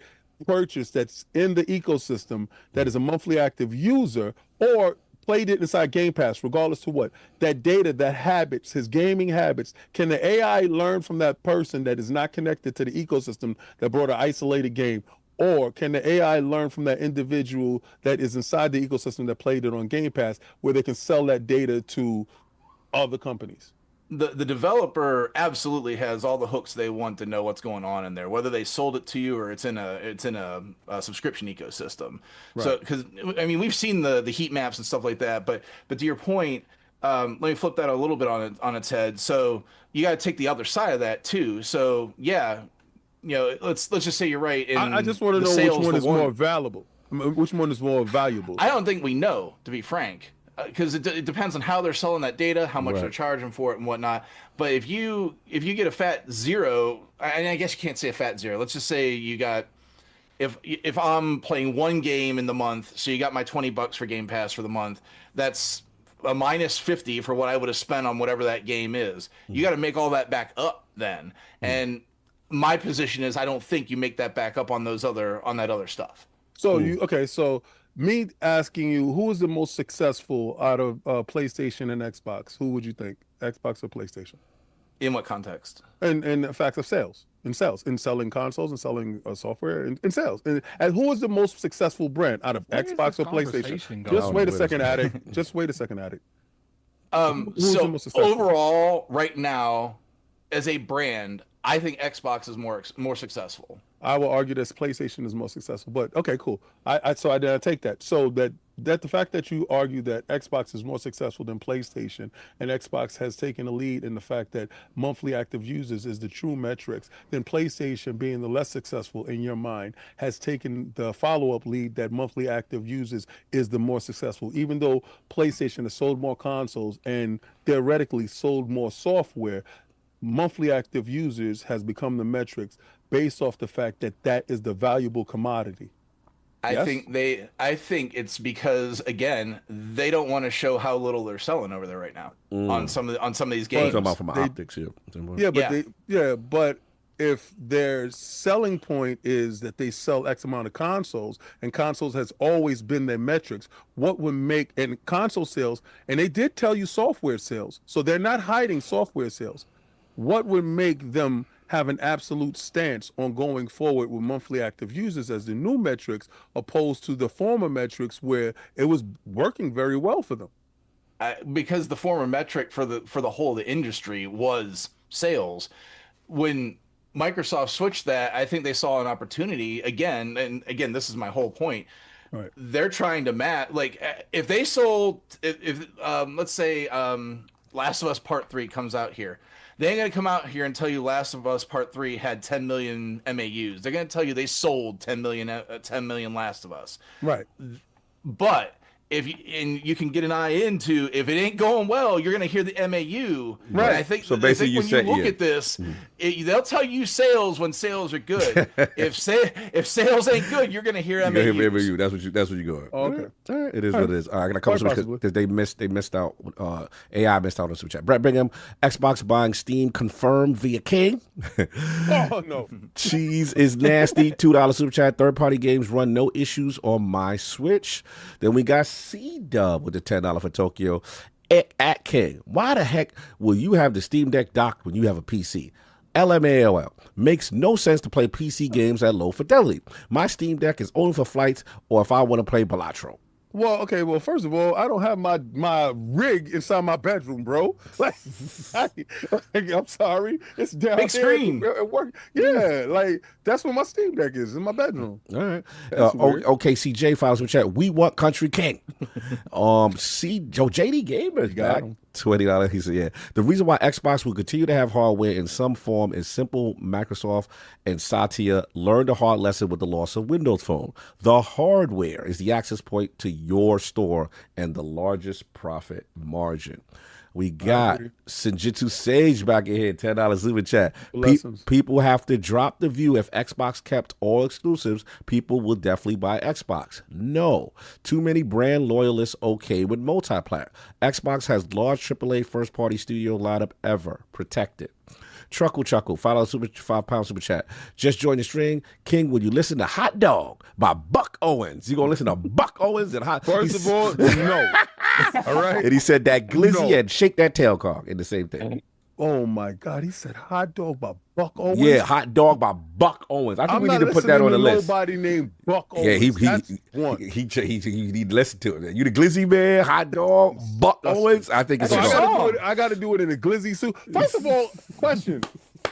purchased, that's in the ecosystem, that is a monthly active user, or played it inside Game Pass, regardless to what? That data, that habits, his gaming habits, can the AI learn from that person that is not connected to the ecosystem that brought an isolated game? Or can the AI learn from that individual that is inside the ecosystem that played it on Game Pass, where they can sell that data to other companies? The developer absolutely has all the hooks they want to know what's going on in there, whether they sold it to you or it's in a subscription ecosystem. Right. So, because I mean, we've seen the heat maps and stuff like that, but to your point, let me flip that a little bit on its head. So you got to take the other side of that too. So yeah, let's just say you're right. I just want to know which one is more valuable. Which one is more valuable? I don't think we know, to be frank. Because it depends on how they're selling that data, how much they're charging for it, and whatnot. But if you get a fat zero, I guess you can't say a fat zero. Let's just say you got, if I'm playing one game in the month, so you got my $20 for Game Pass for the month, that's a minus 50 for what I would have spent on whatever that game is. You got to make all that back up then. And my position is, I don't think you make that back up on that other stuff. So so. Me asking you, who is the most successful out of PlayStation and Xbox? Who would you think, Xbox or PlayStation? In what context? In the fact of sales, in selling consoles and selling software, in sales. And who is the most successful brand out of Xbox or PlayStation? Just wait a second, Addict. Just wait a second, Addict. So overall, right now, as a brand, I think Xbox is more successful. I will argue that PlayStation is more successful, but okay, cool. I take that. So that the fact that you argue that Xbox is more successful than PlayStation, and Xbox has taken a lead in the fact that monthly active users is the true metrics, then PlayStation, being the less successful in your mind, has taken the follow-up lead that monthly active users is the more successful, even though PlayStation has sold more consoles and theoretically sold more software. Monthly active users has become the metrics based off the fact that is the valuable commodity. I think it's because, again, they don't want to show how little they're selling over there right now on some of these games. Talking about from optics here. But if their selling point is that they sell X amount of consoles, and consoles has always been their metrics, what would make, and console sales, and they did tell you software sales, so they're not hiding software sales. What would make them have an absolute stance on going forward with monthly active users as the new metrics, opposed to the former metrics where it was working very well for them? Because the former metric for the whole of the industry was sales. When Microsoft switched that, I think they saw an opportunity again, and again, this is my whole point. Right. They're trying to match, like, if they sold, let's say Last of Us Part 3 comes out here. They ain't going to come out here and tell you Last of Us Part 3 had 10 million MAUs. They're going to tell you they sold 10 million Last of Us. Right. But you can get an eye into, if it ain't going well, you're going to hear the MAU. Right. And I think, when you look at this, they'll tell you sales when sales are good. if sales ain't good, you're going to hear MAU. MAU. That's what you go. Oh, okay. All right. It is what it is. All right, I got a couple because they missed out. AI missed out on Super Chat. Brett Bingham, Xbox buying Steam confirmed via King. Oh no. Cheese is nasty. $2 Super Chat. Third party games run no issues on my Switch. Then we got C-Dub with the $10 for Tokyo. At King, why the heck will you have the Steam Deck docked when you have a PC? LMAOL. Makes no sense to play PC games at low fidelity. My Steam Deck is only for flights or if I want to play Balatro. Well, okay. Well, first of all, I don't have my rig inside my bedroom, bro. Like, I'm sorry, it's down Big here screen. at work. Yeah, like that's where my Steam Deck is in my bedroom. All right. Weird. OKCJ files in chat. We want Country King. JD Gamer's back. $20. He said, yeah. The reason why Xbox will continue to have hardware in some form is simple. Microsoft and Satya learned a hard lesson with the loss of Windows Phone. The hardware is the access point to your store and the largest profit margin. We got Senjutsu Sage back in here, $10 super chat. People have to drop the view. If Xbox kept all exclusives, people will definitely buy Xbox. No. Too many brand loyalists okay with multiplayer. Xbox has large AAA first-party studio lineup ever. Protect it. Chuckle, £5 super chat. Just join the string. King, will you listen to Hot Dog by Buck Owens? You gonna listen to Buck Owens and Hot? First of all, no. All right. And he said that glizzy and shake that tail cock in the same thing. Oh my God, he said Hot Dog by Buck Owens. Yeah, Hot Dog by Buck Owens. I think we need to put that on the list. Nobody named Buck Owens. Yeah, he need to listen to it. You the glizzy man, Hot Dog, Buck Owens. I think it's a song. I got to do it in a glizzy suit. First of all, question.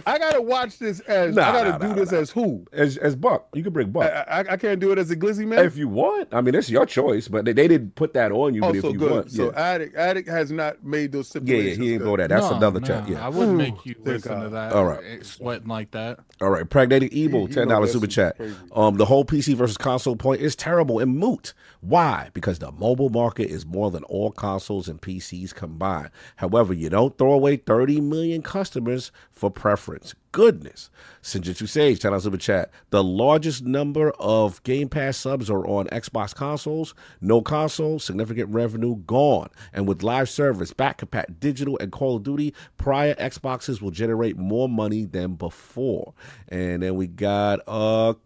I gotta watch this as this as who? As Buck. You can bring Buck. I can't do it as a glizzy man if you want. I mean, it's your choice, but they didn't put that on you. But if you want, so Addict has not made those stipulations. Yeah, he ain't go that. That's another chat. Yeah, I wouldn't make you listen to that. All right, sweating like that. All right, Pragmatic Evil, $10 super chat. The whole PC versus console point is terrible and moot. Why? Because the mobile market is more than all consoles and PCs combined. However, you don't throw away 30 million customers for preference. Goodness. Senjutsu Sage, $10 super chat. The largest number of Game Pass subs are on Xbox consoles. No console, significant revenue gone. And with live service, back compat, digital, and Call of Duty, prior Xboxes will generate more money than before. And then we got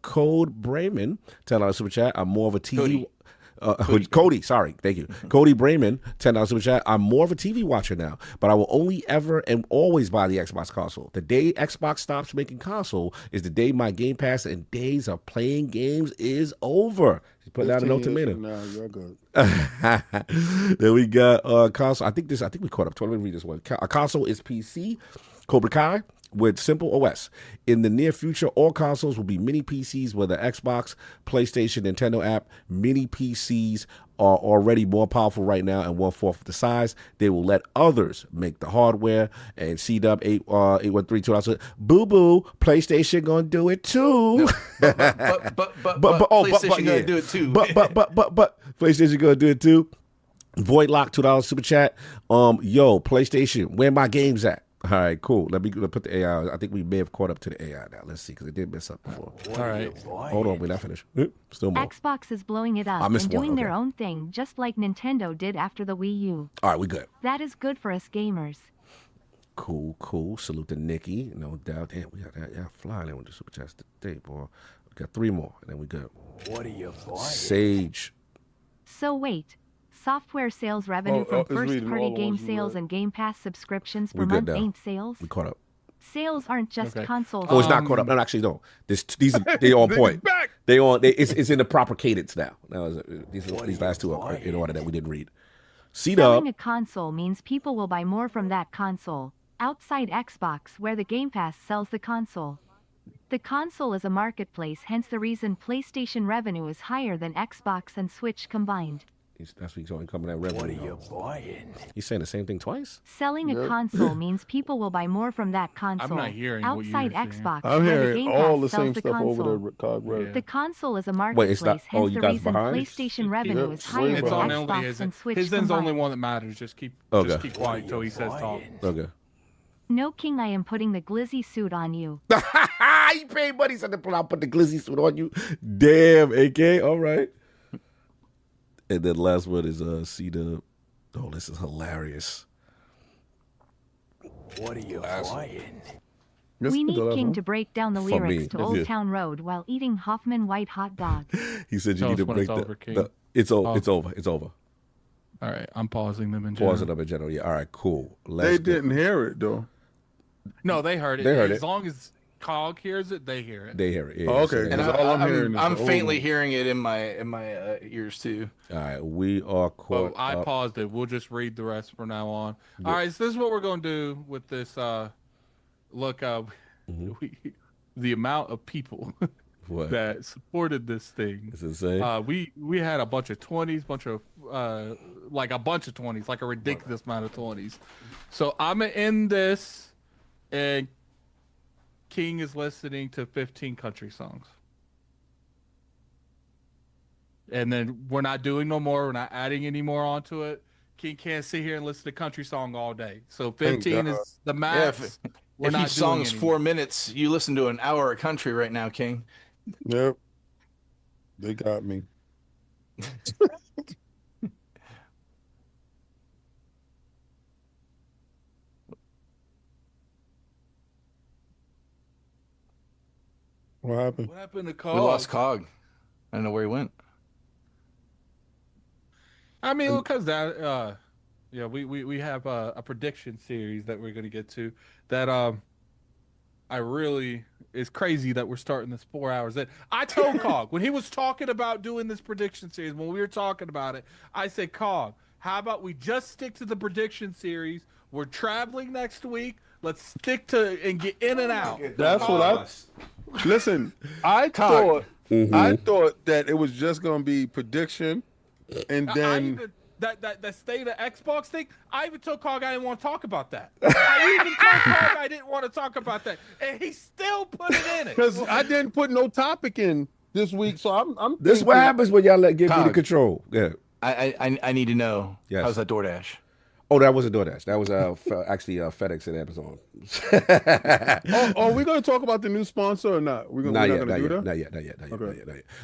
Code Brayman, $10 super chat. I'm more of a TV. Cody, sorry, thank you. Cody Brayman, $10 super chat. I'm more of a TV watcher now, but I will only ever and always buy the Xbox console. The day Xbox stops making console is the day my Game Pass and days of playing games is over. Just put down a note tomato. No, you're good. Then we got console. I think we caught up. Let me read this one. A console is PC. Cobra Kai. With simple OS. In the near future, all consoles will be mini PCs, whether Xbox, PlayStation, Nintendo app. Mini PCs are already more powerful right now and 1/4 of the size. They will let others make the hardware. And CW 8132 boo boo, PlayStation gonna do it too. But PlayStation gonna do it too. But PlayStation gonna do it too. Voidlock, $2 super chat. PlayStation, where my games at? All right, cool. Let me put the AI. I think we may have caught up to the AI now. Let's see, because it did mess up before. All right. Hold on, we're not finished. Still more. Xbox is blowing it up and doing their own thing, just like Nintendo did after the Wii U. All right, we good. That is good for us gamers. Cool. Salute to Nikki. No doubt. Damn, we got that. Yeah, flying in with the super chats today, boy. We got 3 more, and then we good. What are you buying? Sage. So wait. Software sales revenue from first-party game sales and Game Pass subscriptions per month ain't sales. We caught up. Sales aren't just consoles. Oh, it's not caught up. No, actually, no. They on point. It's in the proper cadence now. These last two are in order that we didn't read. Selling a console means people will buy more from that console. Outside Xbox, where the Game Pass sells the console. The console is a marketplace, hence the reason PlayStation revenue is higher than Xbox and Switch combined. That's what he's only coming at revenue. What are you buying? He's saying the same thing twice? Selling a console means people will buy more from that console. I'm not hearing outside Xbox. I'm hearing all the same stuff over there, Cog. The console is a marketplace, hence the reason PlayStation revenue is higher than Xbox and Switch His end's the only one that matters. Just keep quiet until he says talk. Okay. No, King, I am putting the glizzy suit on you. He paid money, said I'll put the glizzy suit on you. Damn, AK. All right. And then last one is C-Dub. Oh, this is hilarious. What are you buying? We need King to break down the lyrics to Old Town Road while eating Hoffman White hot dog. He said you need to break it's over. It's over. All right, I'm pausing them in general. Pausing them in general. Yeah. All right. Cool. They didn't hear it though. No, they heard it. They heard as long as Cog hears it, they hear it. They hear it. Yeah, Oh, okay. And I'm is, faintly hearing it in my ears too. All right, we are caught. Well, I paused it. We'll just read the rest from now on. Yeah. All right, so this is what we're going to do with this. Look, the amount of people that supported this thing. It's insane. We had a bunch of 20s, like a bunch of 20s, like a ridiculous amount of 20s. So I'm gonna end this, and King is listening to 15 country songs. And then we're not doing no more. We're not adding any more onto it. King can't sit here and listen to country song all day. So 15 is the max. Yeah, if each song's 4 minutes, you listen to an hour of country right now, King. Yep. They got me. What happened? What happened to Cog? We lost Cog. I don't know where he went. I mean, because that, we have a prediction series that we're going to get to that it's crazy that we're starting this 4 hours in. I told Cog when he was talking about doing this prediction series, when we were talking about it, I said, Cog, how about we just stick to the prediction series? We're traveling next week. Let's stick to and get in and out. That's what I listen. I thought that it was just gonna be prediction, and then that state of Xbox thing. I even told Cog I didn't want to talk about that. I even told Cog I didn't want to talk about that, and he still put it in it because I didn't put no topic in this week. So I'm. This is what happens when y'all give me the control. Yeah. I need to know. Yes. How's that DoorDash? Oh, that wasn't DoorDash. That was actually FedEx and Amazon. Are we going to talk about the new sponsor or not? We're not going to do that? Not yet.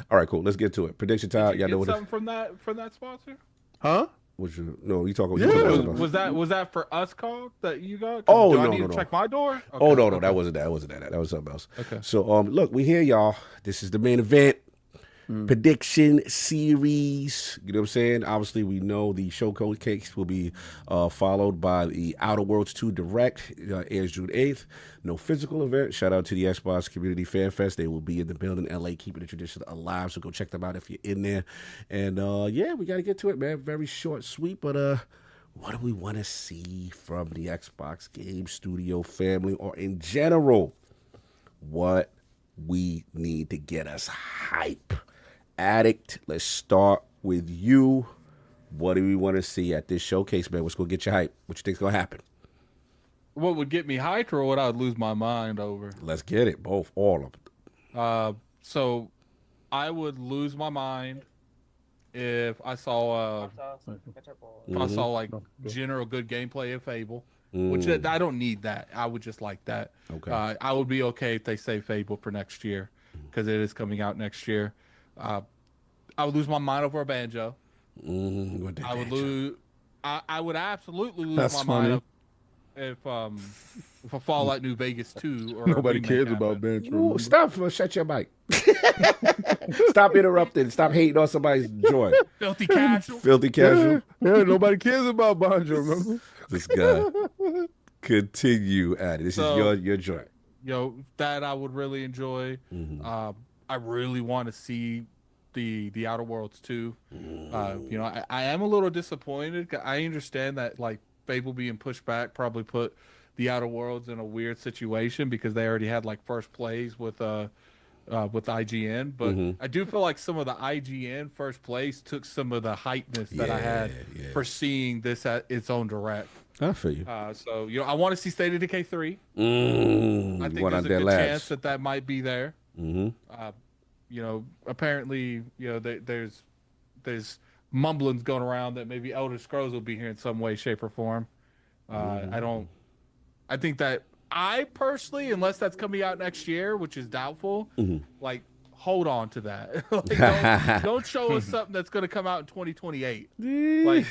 All right, cool. Let's get to it. Prediction time. Did you get something from that sponsor? Huh? You talking? Yeah. Was that for us, Cog, that you got? Oh, I need to check my door? Okay. Oh, no. That wasn't that. That was something else. Okay. So, look, we here, y'all. This is the main event. Prediction series. You know what I'm saying? Obviously, we know the showcase will be followed by the Outer Worlds 2 Direct. Airs June 8th. No physical event. Shout out to the Xbox Community Fan Fest. They will be in the building, LA, keeping the tradition alive. So go check them out if you're in there. And we got to get to it, man. Very short, sweet, but what do we want to see from the Xbox Game Studio family, or in general? What we need to get us hype. Addict, let's start with you. What do we want to see at this showcase, man? What's going to get you hype? What you think's going to happen? What would get me hyped, or what I would lose my mind over? Let's get it. Both. All of it. So I would lose my mind if I saw like general good gameplay of Fable, which I don't need that. I would just like that. Okay. I would be okay if they say Fable for next year, because it is coming out next year. I would lose my mind over a banjo. I would absolutely lose my mind if a Fallout New Vegas 2 or nobody cares about banjo. Ooh, stop! Shut your mic. Stop interrupting. Stop hating on somebody's joy. Filthy casual. Filthy casual. Yeah, nobody cares about banjo. Remember this guy. Continue at it. This is your joy. That I would really enjoy. I really want to see the Outer Worlds 2. I am a little disappointed. I understand that like Fable being pushed back probably put the Outer Worlds in a weird situation because they already had like first plays with IGN, but I do feel like some of the IGN first place took some of the hypeness that I had for seeing this at its own direct. I feel you. So I want to see State of Decay 3. I think there's a good chance that might be there. Apparently, there's mumblings going around that maybe Elder Scrolls will be here in some way, shape, or form. I think that I personally, unless that's coming out next year, which is doubtful, like hold on to that. Like, don't show us something that's going to come out in 2028. Like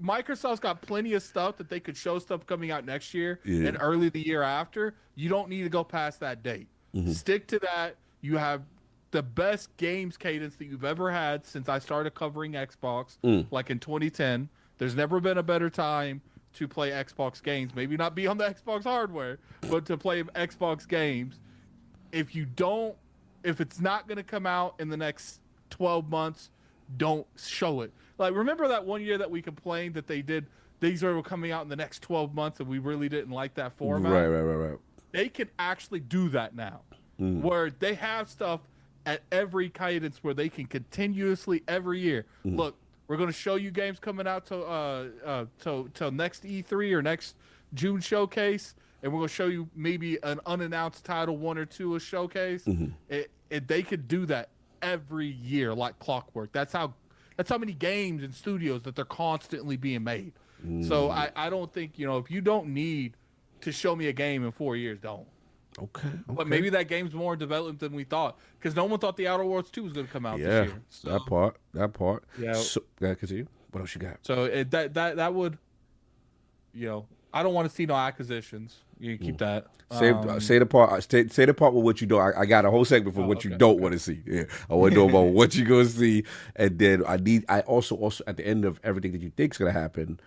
Microsoft's got plenty of stuff that they could show stuff coming out next year and early the year after. You don't need to go past that date. Stick to that. You have the best games cadence that you've ever had since I started covering Xbox, like in 2010. There's never been a better time to play Xbox games. Maybe not be on the Xbox hardware, but to play Xbox games. if it's not going to come out in the next 12 months, don't show it. Like, remember that one year that we complained that these were coming out in the next 12 months and we really didn't like that format? Right. They can actually do that now, where they have stuff at every cadence where they can continuously every year. Look, we're going to show you games coming out till next E3 or next June showcase, and we're going to show you maybe an unannounced title, 1 or 2 a showcase. They could do that every year like clockwork. That's how many games and studios that they're constantly being made. So I don't think, if you don't need to show me a game in 4 years, don't. Okay. But maybe that game's more in development than we thought, because no one thought The Outer Worlds 2 was going to come out this year. So, that part. Yeah. So, continue. What else you got? So that would, I don't want to see no acquisitions. You can keep that. Say the part. Say the part with what you don't. I got a whole segment for what you don't want to see. Yeah, I want to know about what you're gonna see, and then I also at the end of everything that you think's gonna happen,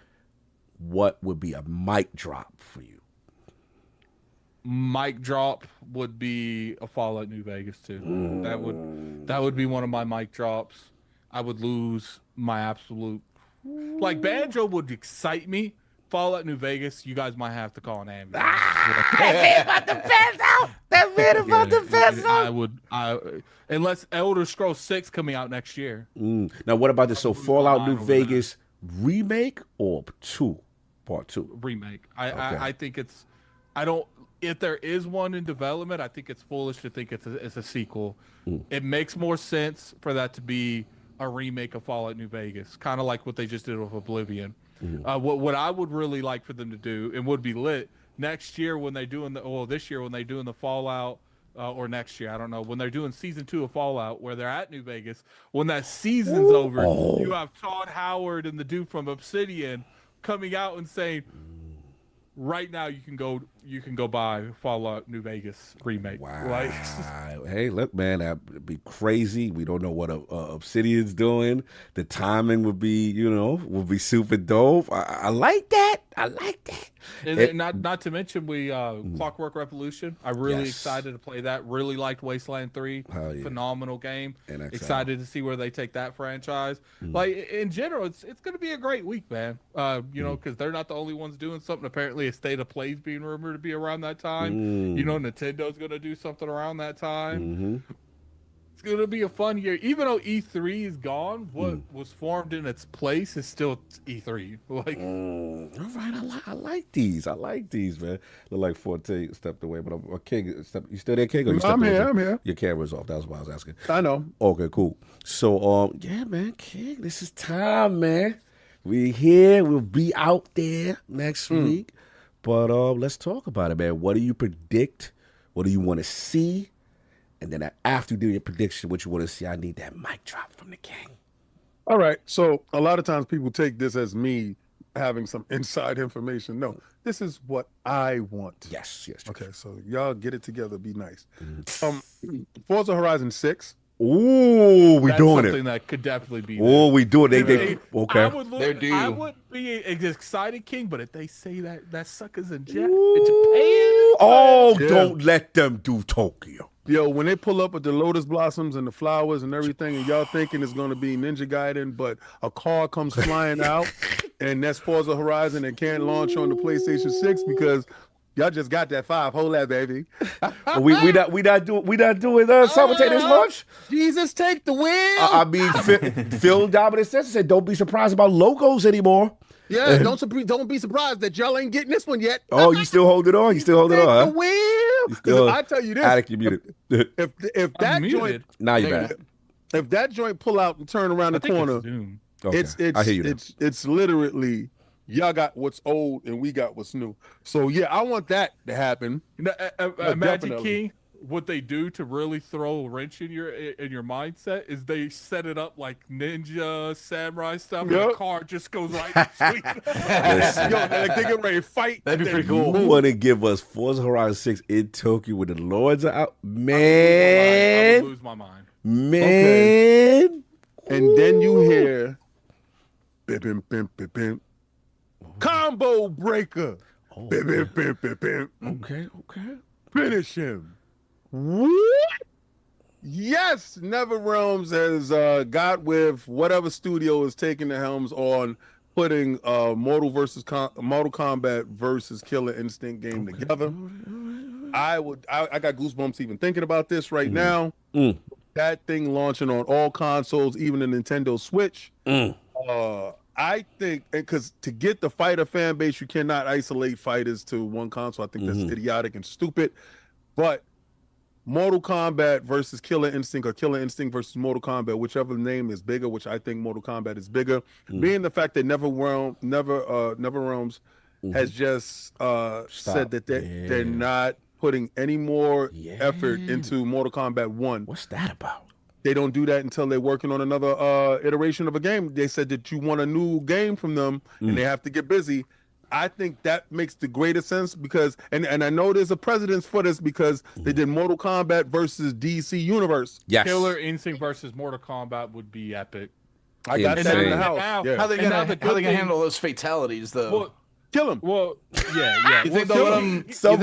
what would be a mic drop for you? Mic drop would be a Fallout New Vegas too. That would be one of my mic drops. I would lose my absolute. Like, Banjo would excite me. Fallout New Vegas, you guys might have to call an ambulance. That man about the best. Unless Elder Scrolls 6 coming out next year. Now, what about this? So, Fallout New Vegas remake or part 2? Remake. I think it's. I don't. If there is one in development, I think it's foolish to think it's a sequel. It makes more sense for that to be a remake of Fallout New Vegas, kind of like what they just did with Oblivion. What I would really like for them to do, and would be lit next year when they're doing this year when they're doing the Fallout, or next year, I don't know, when they're doing season 2 of Fallout, where they're at New Vegas, when that season's over, you have Todd Howard and the dude from Obsidian coming out and saying, right now you can go buy Fallout New Vegas remake. Wow. Hey, look, man, that'd be crazy. We don't know what Obsidian's doing. The timing would be, super dope. I like that. And not to mention Clockwork Revolution. I'm really excited to play that. Really liked Wasteland 3. Yeah. Phenomenal game. And excited to see where they take that franchise. Like, in general, it's going to be a great week, man. Because they're not the only ones doing something. Apparently, a State of Play's being rumored to be around that time. Nintendo's going to do something around that time. It's going to be a fun year. Even though E3 is gone, what was formed in its place is still E3. Like, all right, I like these. Man. Look like Forte stepped away, but King, you still there, King? Or you I'm here. Your camera's off. That's what I was asking. I know. Okay, cool. So, man, King, this is time, man. We here. We'll be out there next week. But let's talk about it, man. What do you predict? What do you want to see? And then after you do your prediction, what you want to see, I need that mic drop from the King. All right. So a lot of times people take this as me having some inside information. No, this is what I want. Yes. Okay, so y'all get it together. Be nice. Forza Horizon 6. Ooh, we That's doing something it. that could definitely be. Oh, we doing it. They okay. I would be an excited King, but if they say that sucker's in Japan, don't let them do Tokyo. Yo, when they pull up with the lotus blossoms and the flowers and everything, and y'all thinking it's going to be Ninja Gaiden, but a car comes flying out, and that's Forza Horizon and can't launch on the PlayStation 6 because y'all just got that 5. Hold that, baby. we not doing simultaneous launch. Jesus, take the wheel. Phil Dominant said, "Don't be surprised about logos anymore." Yeah, don't be surprised that y'all ain't getting this one yet. Oh, you still hold it on? Take the wheel. I tell you this, Attic, you muted. If that joint, now you're back. If that joint pull out and turn around the corner, I hear you. It's literally y'all got what's old and we got what's new. So yeah, I want that to happen. Imagine, King, what they do to really throw a wrench in your mindset is they set it up like ninja samurai stuff, and the car just goes right between. Like they get ready to fight. That'd be pretty cool. You want to give us Forza Horizon 6 in Tokyo when the Lords are out, man? I would lose my mind, man. Okay. And then you hear, bim, bim, bim, bim, combo breaker. Bim, bim, bim, bim, bim. Okay. Finish him. What? Yes, NetherRealms has got with whatever studio is taking the helms on putting Mortal Kombat versus Killer Instinct game together. I got goosebumps even thinking about this right now. That thing launching on all consoles, even the Nintendo Switch. I think because to get the fighter fan base, you cannot isolate fighters to one console. I think that's idiotic and stupid. But Mortal Kombat versus Killer Instinct, or Killer Instinct versus Mortal Kombat, whichever name is bigger, which I think Mortal Kombat is bigger. Being the fact that NetherRealms has just said that they're not putting any more effort into Mortal Kombat 1. What's that about? They don't do that until they're working on another iteration of a game. They said that you want a new game from them, and they have to get busy. I think that makes the greatest sense because, and I know there's a precedence for this because they did Mortal Kombat versus DC Universe. Yes. Killer Instinct versus Mortal Kombat would be epic. I got that in the house. How they gonna handle those fatalities though? Well, kill him. Well, yeah. You think they'll let him? Lop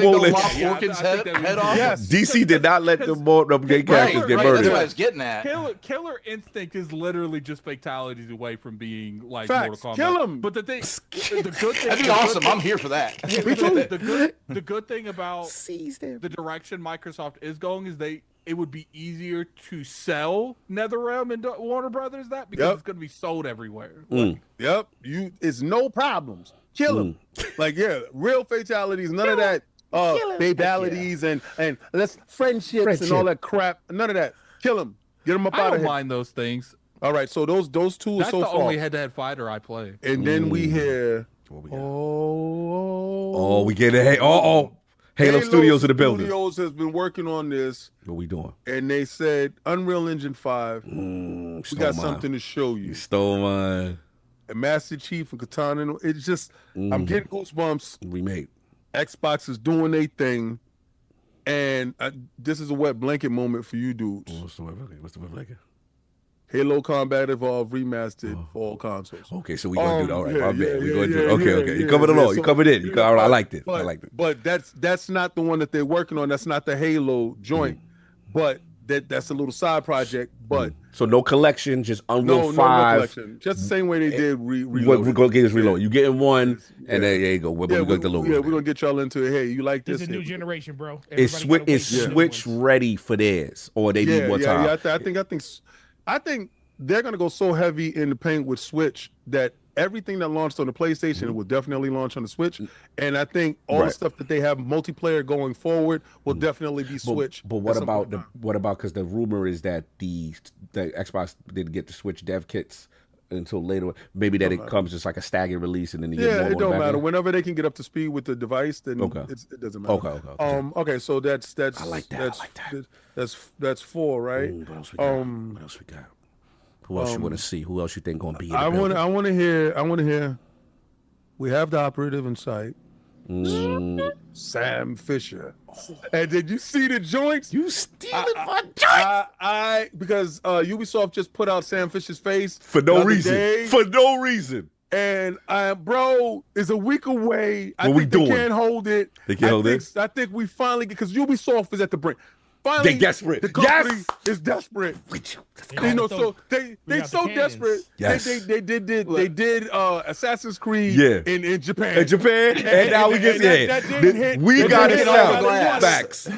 Orkin's head off? Yes. DC did not let them gay characters get murdered. That's what I was getting at. Killer Instinct is literally just fatalities away from being like Facts. Mortal Kombat. Kill him. But the good thing, That'd be awesome. I'm here for that. The good thing about the direction Microsoft is going is it would be easier to sell NetherRealm and Warner Brothers that because it's going to be sold everywhere. It's no problems. Kill him. Real fatalities, none of that fatalities and let's friendships and all that crap. None of that. Kill him. Get him up out of here. I don't mind those things. All right, so those two That's are so the far. only head-to-head fighter I play. And then we hear we get it. Halo Studios in the building. Studios has been working on this. What we doing? And they said Unreal Engine 5. We got something to show you. You stole mine. And Master Chief and Katana. It's just I'm getting goosebumps. Remake. Xbox is doing their thing. And this is a wet blanket moment for you dudes. What's the wet blanket? Halo Combat Evolved remastered for all consoles. Okay, so we gonna do that. All right, my bad. We gonna do it. Okay. You coming along. You coming in. I liked it. I liked it. But that's not the one that they're working on. That's not the Halo joint. But that's a little side project. But so no collection, just Unreal 5. No collection. Just the same way they did Reload. We're gonna get this Reload. You getting one, and there you go. We're gonna get the logo. Yeah, we're gonna get y'all into it. Hey, you like this? It's a new generation, bro. Is Switch ready for theirs, or they need more time? Yeah, I think they're going to go so heavy in the paint with Switch that everything that launched on the PlayStation will definitely launch on the Switch. And I think all the stuff that they have multiplayer going forward will definitely be Switch. But what about because the rumor is that the Xbox didn't get the Switch dev kits until later. Maybe that it comes just like a staggered release and then you get more. Yeah, it don't matter. Whenever they can get up to speed with the device, then it doesn't matter. Okay. So that's I like that. That's 4, right? What else we got? Who else you want to see? Who else you think gonna be in the building? I want to hear. We have the operative in sight. Sam Fisher. And did you see the joints? You stealing my joints? Because Ubisoft just put out Sam Fisher's face for no reason. For no reason. And bro, is a week away. What we doing? They can't hold it. They can't hold it. I think we finally get because Ubisoft is at the brink. Finally, they desperate. The company is desperate. So they so desperate. Yes. They did Assassin's Creed in Japan. In Japan, and now we get that didn't hit. We got it now. Facts.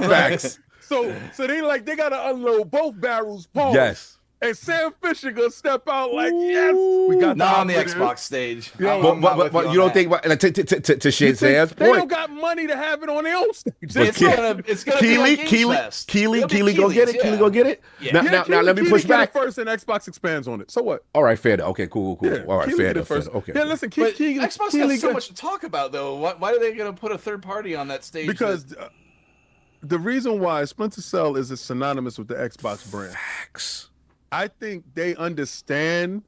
So they gotta unload both barrels. Pause. Yes. And Sam Fisher gonna step out like, yes, we got not on the Xbox stage. But you don't think about to Sam's point. They don't got money to have it on their own stage. It's gonna be like Keely go get it. Keely go get it. Now let me push back first, and Xbox expands on it. So what? All right, fair. Okay, cool. All right, fair. Okay. Yeah, listen, Xbox has so much to talk about though. Why are they gonna put a third party on that stage? Because the reason why Splinter Cell is synonymous with the Xbox brand. Facts. I think they understand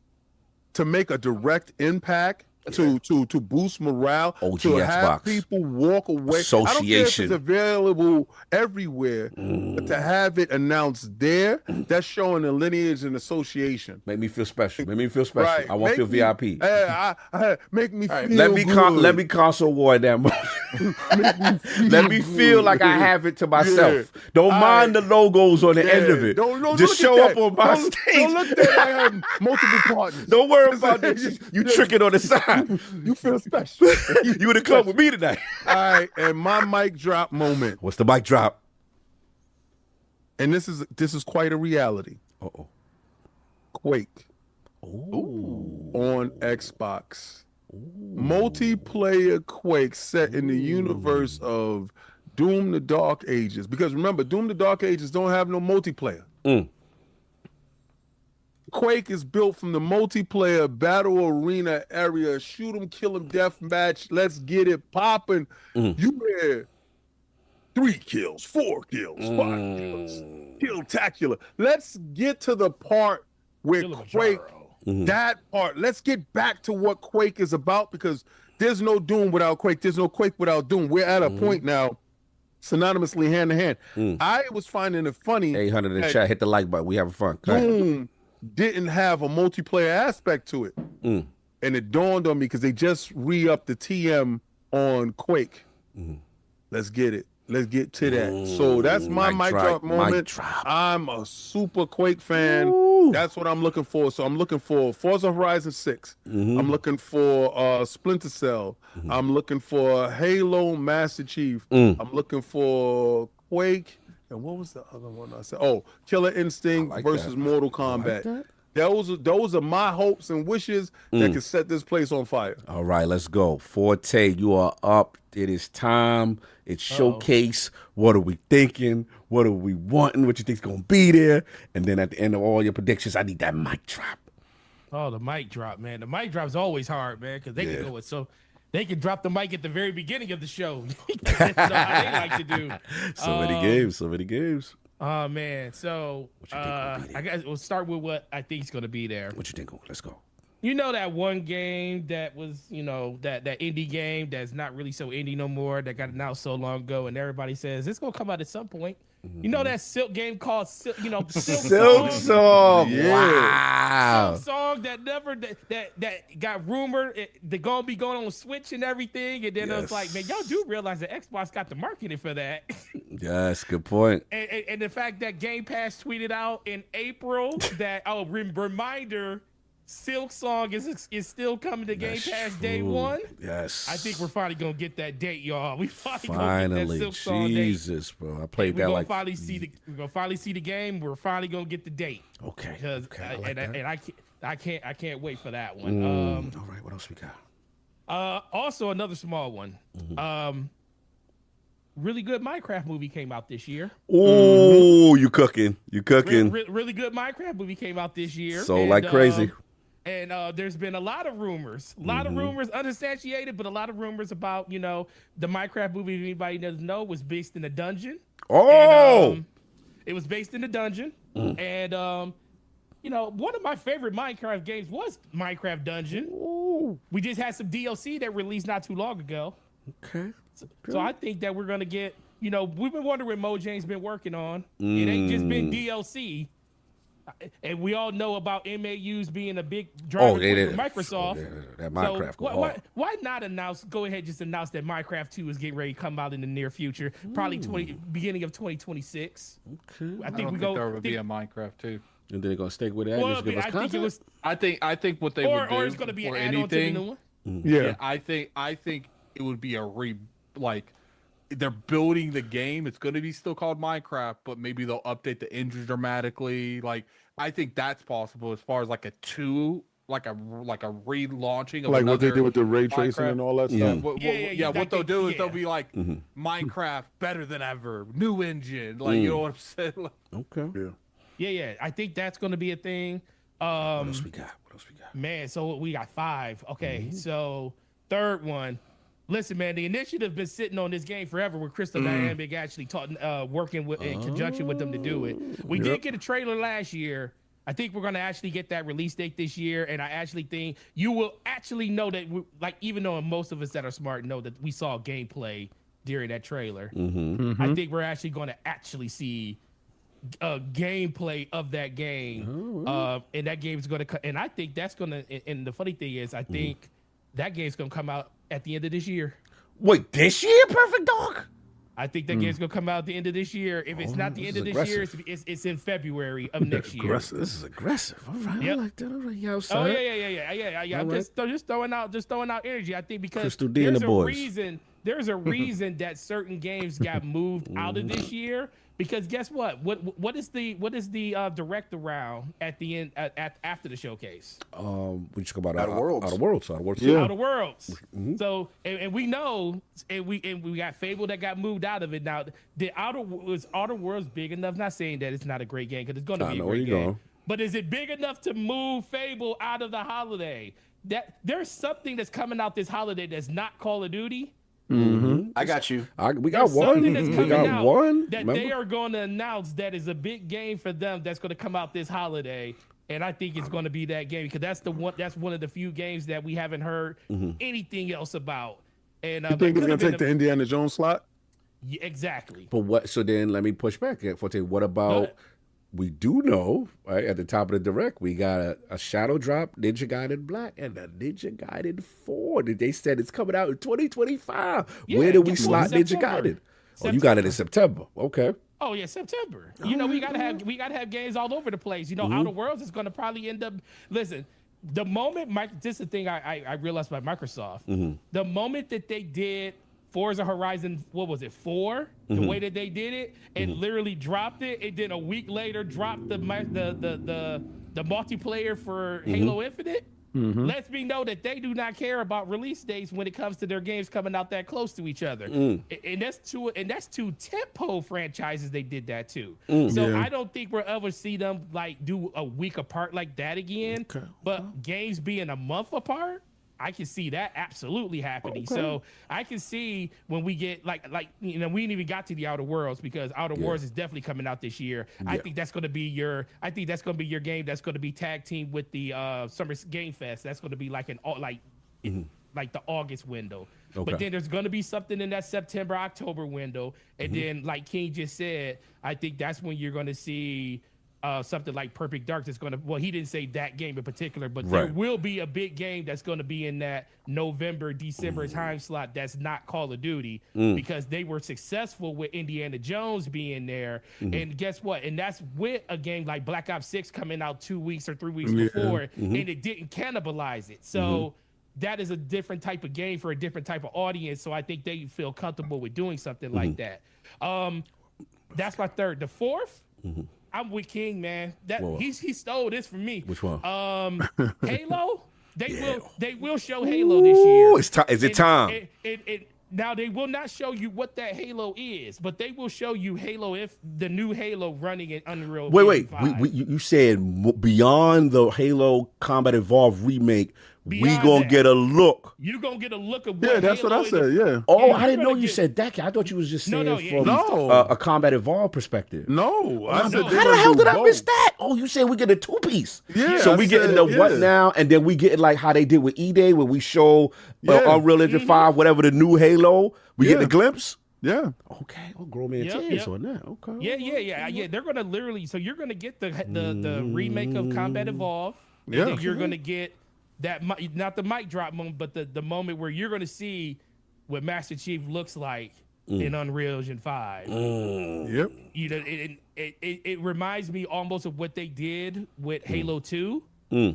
to make a direct impact. to boost morale, OG to have Xbox. people walk away. I don't care if it's available everywhere, but to have it announced there, that's showing the lineage and association. Make me feel special. Make me feel special. Right. I want to feel VIP. Make me feel good. Let me console war that moment. Let me feel like I have it to myself. Yeah. Don't mind the logos on the end of it. Just show up on my stage. Don't look at that. I have multiple partners. Don't worry about it. You tricking on the side. You feel special. You would have come with me tonight. All right, and my mic drop moment. What's the mic drop? And this is quite a reality. Uh-oh. Quake. Ooh. On Xbox. Ooh. Multiplayer Quake set in the universe of Doom the Dark Ages. Because remember, Doom the Dark Ages don't have no multiplayer. Quake is built from the multiplayer battle arena area, shoot 'em, kill 'em, death match. Let's get it popping. You hear 3 kills, 4 kills, 5 kills, kill-tacular. Let's get to the part where Quake, that part. Let's get back to what Quake is about, because there's no Doom without Quake. There's no Quake without Doom. We're at a point now, synonymously hand to hand. I was finding it funny. 800 in chat. Hit the like button. We having fun. Doom didn't have a multiplayer aspect to it. And it dawned on me because they just re-upped the TM on Quake. Let's get it. Let's get to that. So that's my mic drop moment. I'm a super Quake fan. That's what I'm looking for. So I'm looking for Forza Horizon 6. I'm looking for Splinter Cell. I'm looking for Halo Master Chief. I'm looking for Quake. And what was the other one I said? Oh, Killer Instinct versus Mortal Kombat. Those are my hopes and wishes that can set this place on fire. All right, let's go. Forte, you are up. It is time. It's showcase. What are we thinking? What are we wanting? What you think's gonna be there? And then at the end of all your predictions, I need that mic drop. Oh, the mic drop, man. The mic drop's always hard, man, because they can go with they can drop the mic at the very beginning of the show. That's how they like to do. So many games. Oh man, so I guess we'll start with what I think is going to be there. What you think? Let's go. You know that one game that was, that indie game that's not really so indie no more, that got announced so long ago, and everybody says it's going to come out at some point. You know that Silk game called Silk Song? Yeah. Wow. Silk Song that got rumored they're going to be going on Switch and everything, and then it was like, man, y'all do realize that Xbox got the marketing for that. Yes, good point. And the fact that Game Pass tweeted out in April that reminder, Silk Song is still coming to Game Pass day one. Yes. I think we're finally gonna get that date, y'all. We finally gonna get that Silk Song Jesus, date. Bro. I played that like. We're gonna finally see the game. We're finally gonna get the date. Okay. Because I can't wait for that one. All right. What else we got? Also another small one. Really good Minecraft movie came out this year. Oh, you cooking. Really good Minecraft movie came out this year. So like crazy. And there's been a lot of rumors, unsubstantiated, but a lot of rumors about, the Minecraft movie, if anybody doesn't know, was based in a dungeon. Oh! And, it was based in a dungeon. And, one of my favorite Minecraft games was Minecraft Dungeon. Ooh. We just had some DLC that released not too long ago. Okay. So I think that we're going to get, we've been wondering what Mojang's been working on. It ain't just been DLC. And we all know about MAUs being a big driver for Microsoft. That Minecraft. So why not go ahead just announce that Minecraft 2 is getting ready to come out in the near future, probably beginning of 2026. Okay. I think there would be a Minecraft 2. And then they're gonna stick with that. Well, and just give us content? I think what they would do, or it's gonna be an add-on to the new one. Yeah, I think it would be they're building the game. It's going to be still called Minecraft, but maybe they'll update the engine dramatically. I think that's possible as far as like a relaunching of like what they did with the ray tracing Minecraft. And all that stuff. What they'll do is they'll be like Minecraft better than ever, new engine. You know what I'm saying? Okay. Yeah. I think that's going to be a thing. What else we got? Man, so we got 5. Okay, so third one. Listen, man, the initiative been sitting on this game forever with Crystal Dynamics actually working in conjunction with them to do it. We did get a trailer last year I think we're going to actually get that release date this year, and I actually think you will actually know that, even though most of us that are smart know that we saw gameplay during that trailer, I think we're actually going to actually see gameplay of that game, and that game's going to, and I think that's going to, and the funny thing is, I think that game's going to come out at the end of this year. Wait, this year, Perfect Dog? I think that game's gonna come out at the end of this year. If it's not the end of this year, it's in February of next year. This is aggressive. All right, I like that. All right, yeah, oh yeah. I'm just throwing out energy. I think because Crystal D and the boys. There's a reason that certain games got moved out of this year. Because guess what? What is the direct around at the end after the showcase? We just about Outer Worlds. Outer Worlds. Yeah. Outer Worlds. So and we know and we got Fable that got moved out of it. Now, was Outer Worlds big enough? Not saying that it's not a great game because it's going to be a great game. But is it big enough to move Fable out of the holiday? That there's something that's coming out this holiday that's not Call of Duty. I got you. We got one. We got one. That they are going to announce that is a big game for them that's going to come out this holiday, and I think it's going to be that game because that's one of the few games that we haven't heard anything else about. And you think it's going to take the Indiana Jones slot? Yeah, exactly. But what? So then let me push back. What about? We do know, right, at the top of the direct, we got a Shadow Drop, Ninja Gaiden Black, and a Ninja Gaiden 4. They said it's coming out in 2025. Yeah, where did we slot Ninja Gaiden? Oh, you got it in September. Okay. Oh yeah, September. You know, we gotta have games all over the place. You know, Outer Worlds is gonna probably end up. Listen, the moment this is the thing I realized by Microsoft. The moment that they did Forza Horizon, what was it, 4? The way that they did it, and literally dropped it, and then a week later dropped the multiplayer for Halo Infinite. Lets me know that they do not care about release dates when it comes to their games coming out that close to each other. And that's two tentpole franchises they did that to. I don't think we'll ever see them like do a week apart like that again. But games being a month apart, I can see that absolutely happening. So I can see when we get like we ain't even got to the Outer Worlds because Outer Worlds is definitely coming out this year. I think that's gonna be your game that's gonna be tag team with the Summer Game Fest. That's gonna be like like the August window. But then there's gonna be something in that September October window, and then like King just said, I think that's when you're gonna see something like Perfect Dark that's going to, well, he didn't say that game in particular, but there will be a big game that's going to be in that November, December time slot that's not Call of Duty because they were successful with Indiana Jones being there. And guess what? And that's with a game like Black Ops 6 coming out 2 weeks or 3 weeks before, and it didn't cannibalize it. So that is a different type of game for a different type of audience. So I think they feel comfortable with doing something like that. That's my third. The fourth, I'm with King, man. He stole this from me. Which one? Halo. They will show Halo this year. Is it time? Now they will not show you what that Halo is, but they will show you Halo if the new Halo running in Unreal. Wait. You said beyond the Halo Combat Evolved remake. We gonna get a look. You gonna get a look of what that's Halo what I said. Yeah. Oh, I didn't know you said that. I thought you was just saying from a Combat Evolved perspective. No, I said how the hell did I miss that? Oh, you said we get a 2-piece. Yeah. So we getting the what now, and then we getting like how they did with E-Day, where we show Unreal Engine 5, whatever the new Halo. We get a glimpse. Yeah. Okay. Oh, grow me a chance on that. Okay. Yeah. They're gonna literally. So you're gonna get the remake of Combat Evolved. Yeah. And you're gonna get that, not the mic drop moment, but the moment where you're gonna see what Master Chief looks like in Unreal Engine 5. Yep. You know, it reminds me almost of what they did with Halo 2.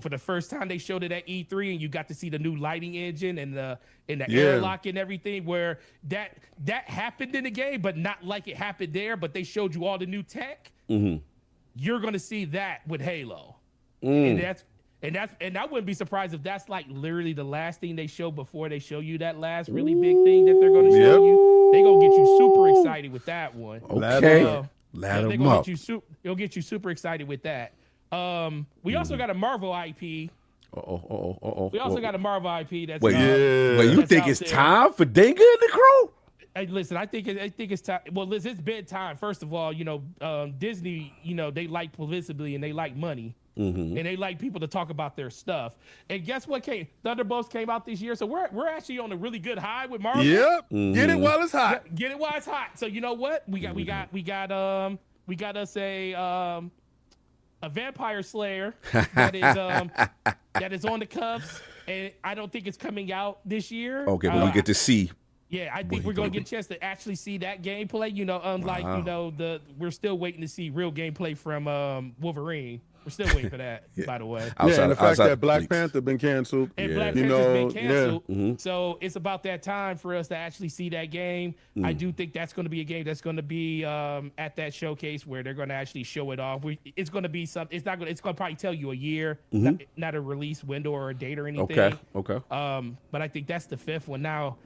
For the first time they showed it at E3, and you got to see the new lighting engine and the airlock and everything, where that happened in the game, but not like it happened there, but they showed you all the new tech. You're gonna see that with Halo. And I wouldn't be surprised if that's like literally the last thing they show before they show you that last really big thing that they're going to show you. They gonna get you super excited with that one. Okay, ladder up. It'll get you super excited with that. We also got a Marvel IP. We also got a Marvel IP that's wait. You think it's time for Denga and the crew? Hey, listen, I think it's time. Well, listen, it's bedtime. First of all, Disney, they like publicity and they like money. and they like people to talk about their stuff. And guess what? Thunderbolts came out this year, so we're actually on a really good high with Marvel. Yep, get it while it's hot. Get it while it's hot. So you know what? We got us a Vampire Slayer that is on the cuffs, and I don't think it's coming out this year. Okay, but we get to see. Yeah, I think we're gonna get a chance to actually see that gameplay. You know, unlike we're still waiting to see real gameplay from Wolverine. We're still waiting for that, by the way. And the fact that Black Panther been canceled. And Black Panther's been canceled. So it's about that time for us to actually see that game. I do think that's going to be a game that's going to be at that showcase where they're going to actually show it off. It's going to be something. It's going to probably tell you a year, not a release window or a date or anything. Okay. But I think that's the 5th one. Now,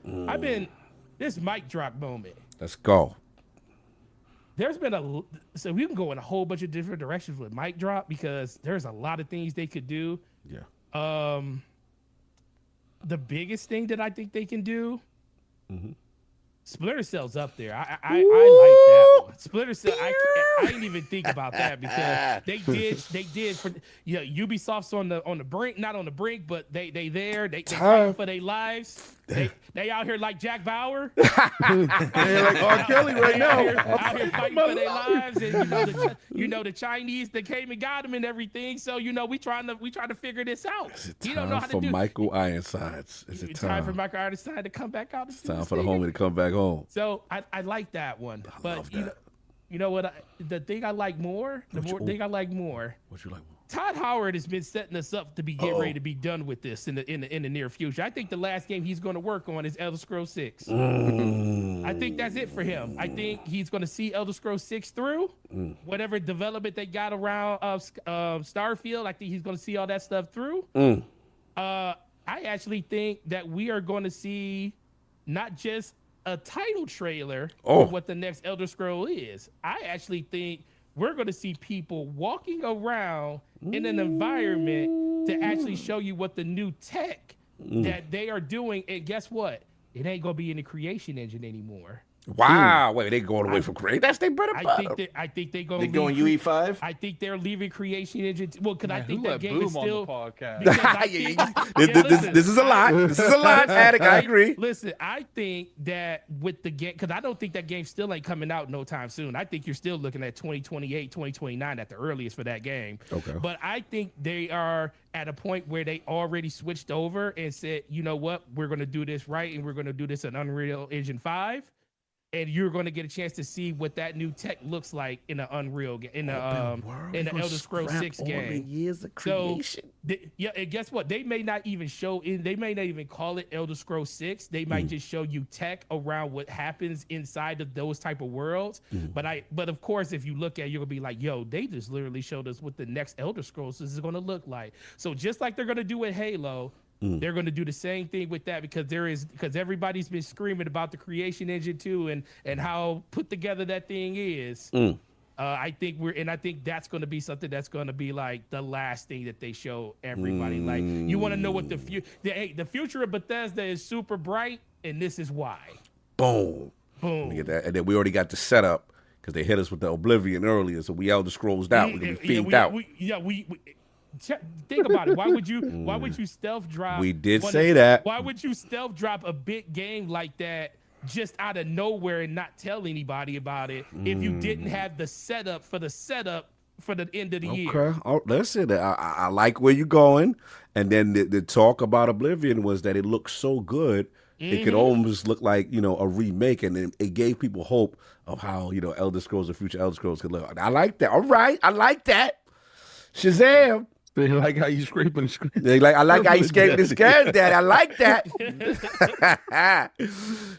this mic drop moment. Let's go. There's been so we can go in a whole bunch of different directions with mic drop because there's a lot of things they could do. Yeah. The biggest thing that I think they can do, Splinter Cell's up there. I like that one. Splinter Cell. I didn't even think about that because they did for Ubisoft's on the brink, not on the brink, but they fighting for their lives. They out here like Jack Bauer. They like R. Kelly right now. Out here fighting for their lives, and the Chinese that came and got them and everything. So we trying to figure this out. Is it time for Michael Ironsides? Is it time for Michael Ironside to come back out? It's time for the homie to come back home. So I like that one, but you know what? The thing I like more. What you like more? Todd Howard has been setting us up to be ready to be done with this in the near future. I think the last game he's going to work on is Elder Scrolls 6. I think that's it for him. I think he's going to see Elder Scrolls 6 through. Whatever development they got around Starfield, I think he's going to see all that stuff through. I actually think that we are going to see not just a title trailer of what the next Elder Scroll is. I actually think we're going to see people walking around in an environment to actually show you what the new tech that they are doing. And guess what? It ain't going to be in the creation engine anymore. Wow. Wait, they going away from creation? That's their bread and butter. I think they're going UE5? I think they're leaving creation engine. Well, because I think that game is still... This is a lot. This is a lot, Attic. I agree. Listen, I think that with the game... Because I don't think that game still ain't coming out no time soon. I think you're still looking at 2028, 2029 at the earliest for that game. Okay. But I think they are at a point where they already switched over and said, you know what? We're going to do this right, and we're going to do this in Unreal Engine 5. And you're going to get a chance to see what that new tech looks like in the Unreal in the Elder Scrolls 6 game. Years of creation. So, and guess what? They may not even they may not even call it Elder Scrolls 6. They might just show you tech around what happens inside of those type of worlds. But of course, if you look at it, you're gonna be like, yo, they just literally showed us what the next Elder Scrolls is going to look like. So just like they're going to do with Halo, they're going to do the same thing with that because everybody's been screaming about the creation engine too and how put together that thing is. I think that's going to be something that's going to be like the last thing that they show everybody. Like, you want to know what the future of Bethesda is super bright, and this is why. Boom. Let me get that. And then we already got the setup because they hit us with the Oblivion earlier, so we Elder Scrolls out. We're going to be themed out. Think about it. Why would you stealth drop? We did say that. Why would you stealth drop a big game like that just out of nowhere and not tell anybody about it if you didn't have the setup for the end of the year? Okay. Oh, listen, I like where you're going. And then the talk about Oblivion was that it looked so good. It could almost look like, a remake, and it gave people hope of how, Elder Scrolls or future Elder Scrolls could look. I like that. All right. I like that. Shazam. They like how you scraping the screen. I like how you scraping the screen, Dad. I like that.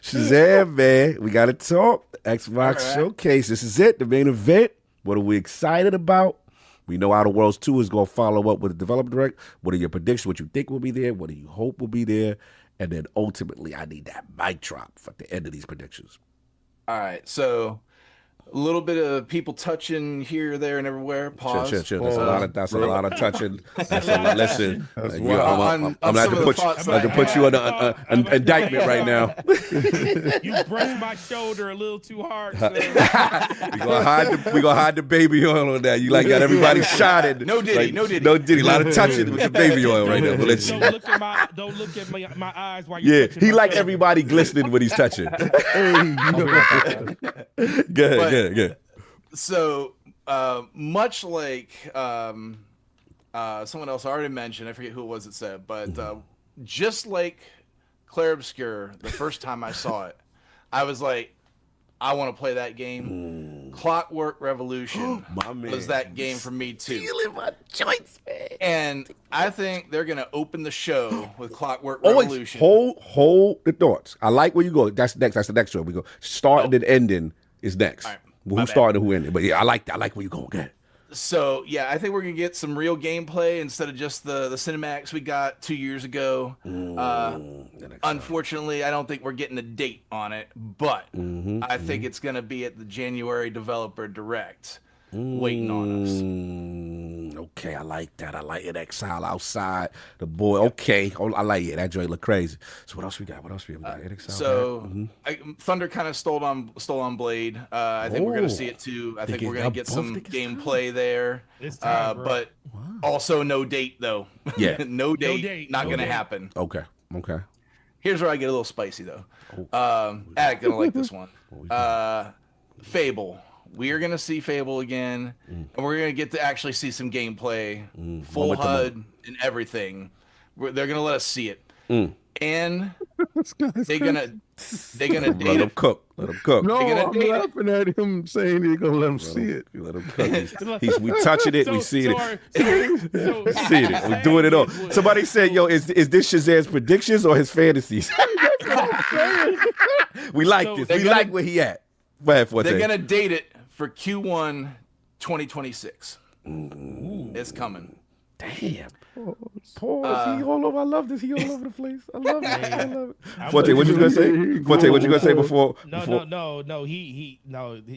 Shazam, man. We got to talk. Xbox Showcase. This is it. The main event. What are we excited about? We know Outer Worlds 2 is going to follow up with the developer direct. What are your predictions? What you think will be there? What do you hope will be there? And then ultimately, I need that mic drop for the end of these predictions. All right. So A little bit of people touching here, there, and everywhere. Pause. Chill. That's a lot of touching. Listen, I'm not to put you under indictment right now. You brushed my shoulder a little too hard. So. we gonna hide the baby oil on that. You like got everybody shot at. No Diddy. A lot of touching with the baby oil right now. Don't look at my eyes while you're touching. He like everybody glistening when he's touching. Good. So, much like someone else already mentioned, I forget who it was that said, but just like Claire Obscure, the first time I saw it, I was like, I want to play that game. Clockwork Revolution was that game for me too. Feeling my joints, man. And I think they're gonna open the show with Clockwork Revolution. Hold the thoughts. I like where you go. That's next. That's the next show. We go starting and ending is next. All right. Who started, who ended. But yeah, I like where you going. Good. So yeah, I think we're gonna get some real gameplay instead of just the cinematics we got 2 years ago. Unfortunately, I don't think we're getting a date on it, but I think it's gonna be at the January Developer Direct, waiting on us. Okay, I like that. I like it. Exile outside the boy. Okay, I like it. That joint look crazy. So what else we got? Thunder kind of stole on Blade. I think we're gonna see it too. I think we're gonna get some gameplay there. But also no date though. Yeah, no date. Not gonna happen. Okay. Here's where I get a little spicy though. Attic gonna like this one. Fable. We are gonna see Fable again, and we're gonna get to actually see some gameplay, full HUD and everything. They're gonna let us see it, and they're gonna date let him cook. No, I'm laughing at him saying they're gonna let him see it. Let him cook. We touching it. We seeing it. Seeing it. We doing it all. Somebody said, "Yo, is this Shazam's predictions or his fantasies?" We like this. We like where he at. They're gonna date it for Q1 2026. It's coming. Damn. Pause. He all over. I love this. He all over the place. I love it. Forte, what you gonna say? Forte, what you gonna say before? No. He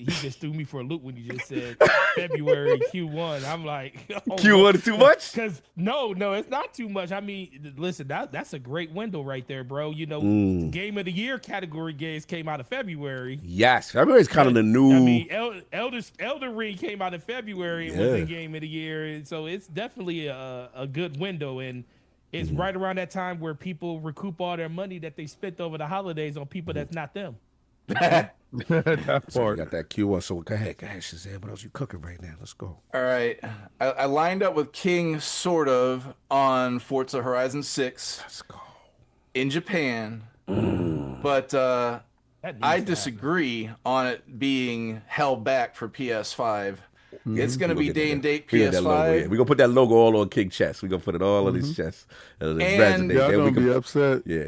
just threw me for a loop when he just said February Q1. I'm like, Q1 is too much? Because no, it's not too much. I mean, listen, that's a great window right there, bro. You know, Game of the Year category games came out of February. Yes, February is kind of the new. I mean, Elden Ring came out in February and was in Game of the Year, and so it's definitely a good window, and it's right around that time where people recoup all their money that they spent over the holidays on people that's not them. That so we got that Q1. So go ahead, Shazam. What else you cooking right now? Let's go. All right, I lined up with King sort of on Forza Horizon 6. Let's go. In Japan, but I disagree on it being held back for PS5. It's going to be day and date PS5. We're going to put that logo all on King chest. We're going to put it all on his chest. And y'all going to be upset. Yeah.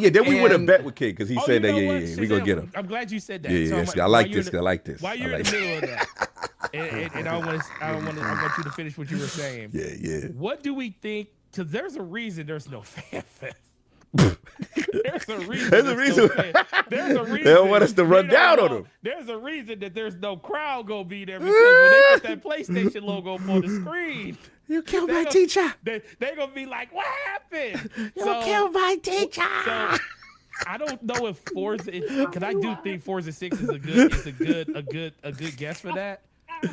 Then we would have bet with King because he said that, we're going to get him. I'm glad you said that. Yeah, I like this. While you're in the middle of that, and I want you to finish what you were saying. Yeah. What do we think? Because there's a reason there's no fan fest. There's a reason. They don't want us to run down on them. There's a reason that there's no crowd gonna be there because when they put that PlayStation logo up on the screen, you killed my teacher. They're gonna be like, "What happened? You killed my teacher." So, I don't know if Forza, because I do think Forza 6 is a good guess for that.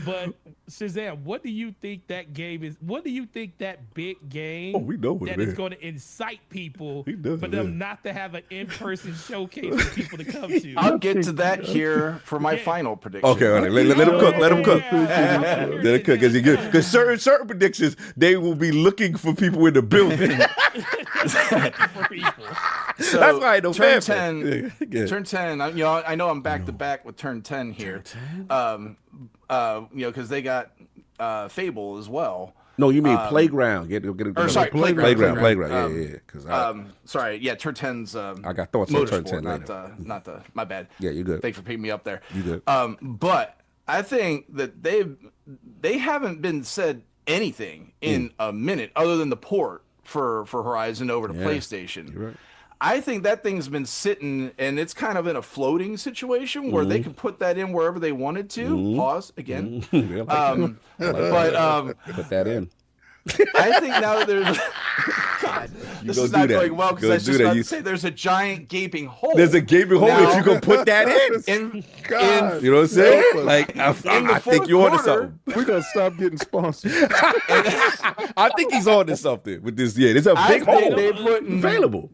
But Shazam, what do you think that game is? What do you think that big game we know what that is going to incite people for them not to have an in-person showcase for people to come to? I'll get to that here for my final prediction. Okay, all right. Let him cook. Let him cook. Let him cook. Because certain predictions, they will be looking for people in the building. For people. So that's why I know turn 10. Turn 10. I know I'm back to back with turn 10 here. Because they got Fable as well. No, you mean Playground? Playground. Yeah. Sorry, turn 10's. I got thoughts on turn 10 later. Not my bad. Yeah, you good. Thanks for picking me up there. You good. But I think that they haven't been said anything in a minute other than the port for Horizon over to PlayStation. You're right. I think that thing's been sitting, and it's kind of in a floating situation where they could put that in wherever they wanted to. Pause again. Put that in. I think now that there's God, this is not going well because I was just about to say there's a giant gaping hole. There's a gaping hole if you can put that in. You know what I'm saying? Like I think you're onto something. We're gonna stop getting sponsored. I think he's onto something with this. Yeah, there's a big hole they put available.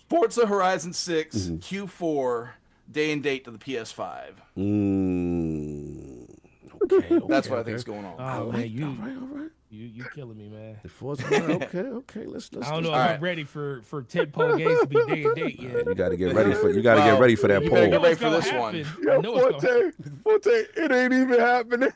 Forza Horizon 6 Q4 day and date to the PS5. Okay, that's what I think is going on. Oh man, all right. You killing me, man. The Forza, okay. Let's. I don't know if I'm ready for 10 pole games to be day and date yet. You got to get ready for. Get ready for that poll. Get ready for this one. Forte, it ain't even happening.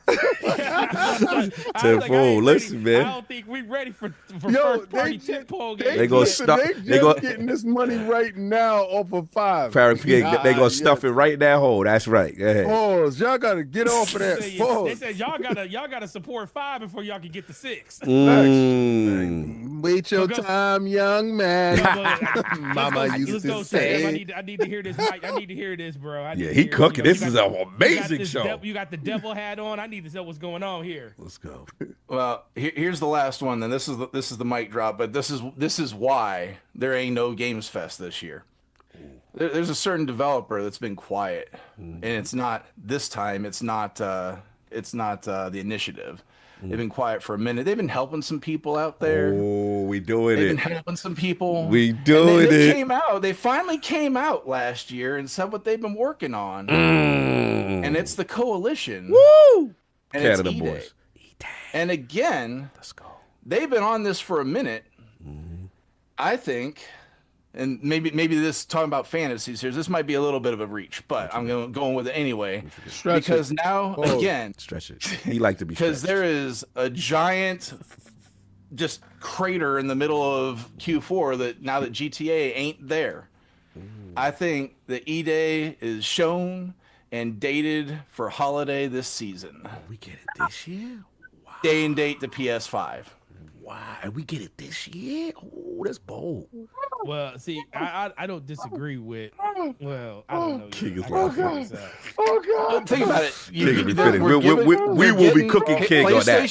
10 pole. Listen, man. I don't think we ready for first party 10 pole games. They gonna stuff. They gonna getting this money right now off of 5. They gonna stuff it right in that hole. That's right. Go ahead. Pause. Y'all gotta get off of that. They said y'all gotta support 5 before y'all can get to 6. Wait your time, young man. Mama used to say. I need to hear this. I need to hear this, bro. He cooking. This is an amazing show. You got the devil hat on. I need to know what's going on here. Let's go. Well, here's the last one. Then this is the mic drop. But this is why there ain't no Games Fest this year. There's a certain developer that's been quiet, and it's not this time. It's not the initiative. They've been quiet for a minute. They've been helping some people out there. Oh, we doing it. They've been helping some people. We doing it. They finally came out last year and said what they've been working on. And it's the Coalition. Woo! And Canada it's boys. And again, let's go. They've been on this for a minute. I think, and maybe this talking about fantasies here, this might be a little bit of a reach, but I'm going with it anyway. Because now, again, stretch it. He like to be because there is a giant just crater in the middle of Q4 that now that GTA ain't there. I think the E-Day is shown and dated for holiday this season. Oh, we get it this year? Wow. Day and date to PS5. Wow, and we get it this year? Oh, that's bold. Well, see, I don't disagree with. Well, I don't know. King is laughing. Think about it. We will be cooking King on that.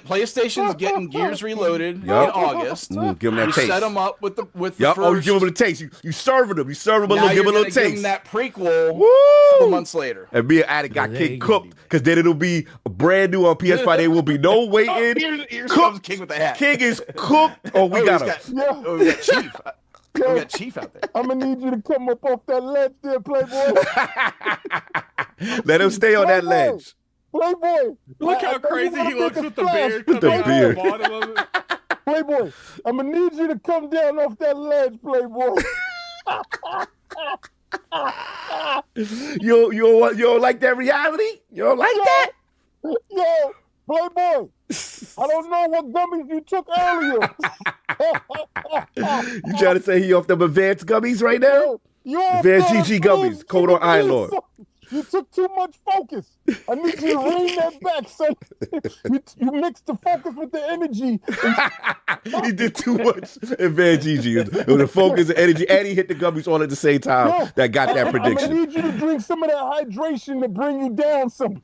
PlayStation's getting Gears Reloaded in August. Give them that taste. Set them up with the first. Oh, you give them the taste. You serving them. You serve them a little. Give them a little taste. Give them that prequel 4 months later. And me and Addict got King cooked because then it'll be brand new on PS5. There will be no waiting. Here comes King with the hat. King is cooked. Oh, we got him. We got Chief. We got Chief out there. I'm gonna need you to come up off that ledge there, Playboy. Let him stay on that ledge. Playboy. Look how crazy he looks with the beard. With the beard. Playboy, I'm gonna need you to come down off that ledge, Playboy. You don't like that reality? You don't like that? Yo, Playboy, I don't know what gummies you took earlier. You trying to say he off them advanced gummies right now? Advanced GG gummies, Code on Iron Lord. You took too much focus. I need you to rein that back, son. You mixed the focus with the energy. He did too much advanced GG. It was the focus, the energy, and he hit the gummies all at the same time. That got that prediction. I need you to drink some of that hydration to bring you down some.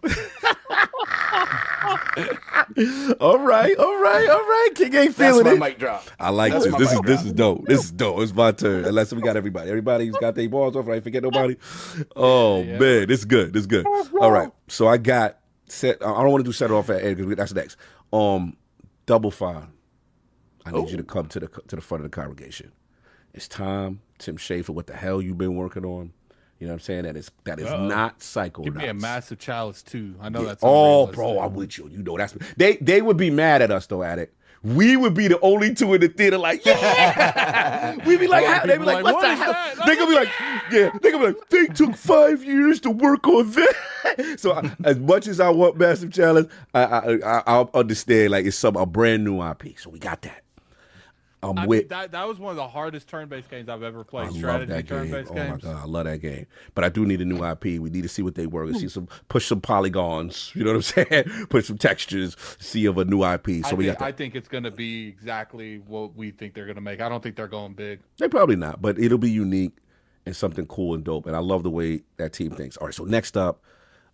All right. King ain't feeling That's it. my mic drop. I like this. This is dope. This is dope. It's my turn. Unless we got everybody. Everybody's got their balls off. I ain't forget nobody. Oh man, this is good. This is good. All right. So I got set. I don't want to do set it off at Ed because that's next. Double Fine. I need you to come to the front of the congregation. It's time. Tim Schafer, what the hell you been working on? You know what I'm saying? That is not Psychonauts. Give me a massive chalice too. I know that's. Oh, bro, I'm with you. You know that's they would be mad at us though, Addict. We would be the only two in the theater, like, yeah. We'd be like, they'd be like, what the hell? They're gonna be like, yeah. They're gonna be like, they took 5 years to work on that. So as much as I want Massive Challenge, I'll understand like it's a brand new IP. So we got that. That was one of the hardest turn-based games I've ever played. Strategy turn-based games. Oh my God, I love that game. But I do need a new IP. We need to see what they work. Push some polygons. You know what I'm saying? Put some textures. See of a new IP. So I think it's going to be exactly what we think they're going to make. I don't think they're going big. They probably not, but it'll be unique and something cool and dope. And I love the way that team thinks. All right, so next up,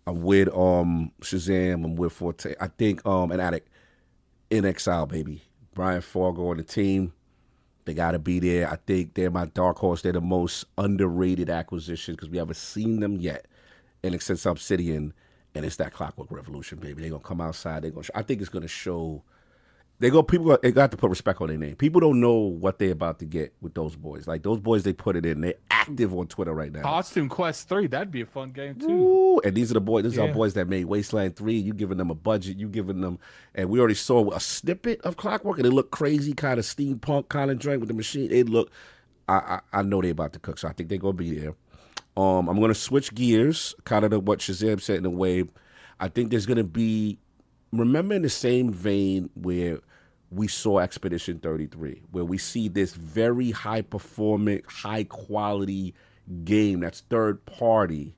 I'm with Shazam. I'm with Forte. I think an addict in exile, baby. Brian Fargo and the team. They got to be there. I think they're my dark horse. They're the most underrated acquisition because we haven't seen them yet. And since Obsidian, and it's that Clockwork Revolution, baby. They're going to come outside. I think it's going to show. They got to put respect on their name. People don't know what they're about to get with those boys. Like, those boys, they put it in. They're active on Twitter right now. Costume Quest 3, that'd be a fun game, too. Ooh, and these are the boys. These are boys that made Wasteland 3. You giving them a budget. You giving them. And we already saw a snippet of Clockwork, and it looked crazy, kind of steampunk kind of joint with the machine. It looked. I know they're about to cook, so I think they're going to be there. I'm going to switch gears, kind of to what Shazam said in a way. I think there's going to be. Remember in the same vein where we saw Expedition 33, where we see this very high-performing, high-quality game that's third-party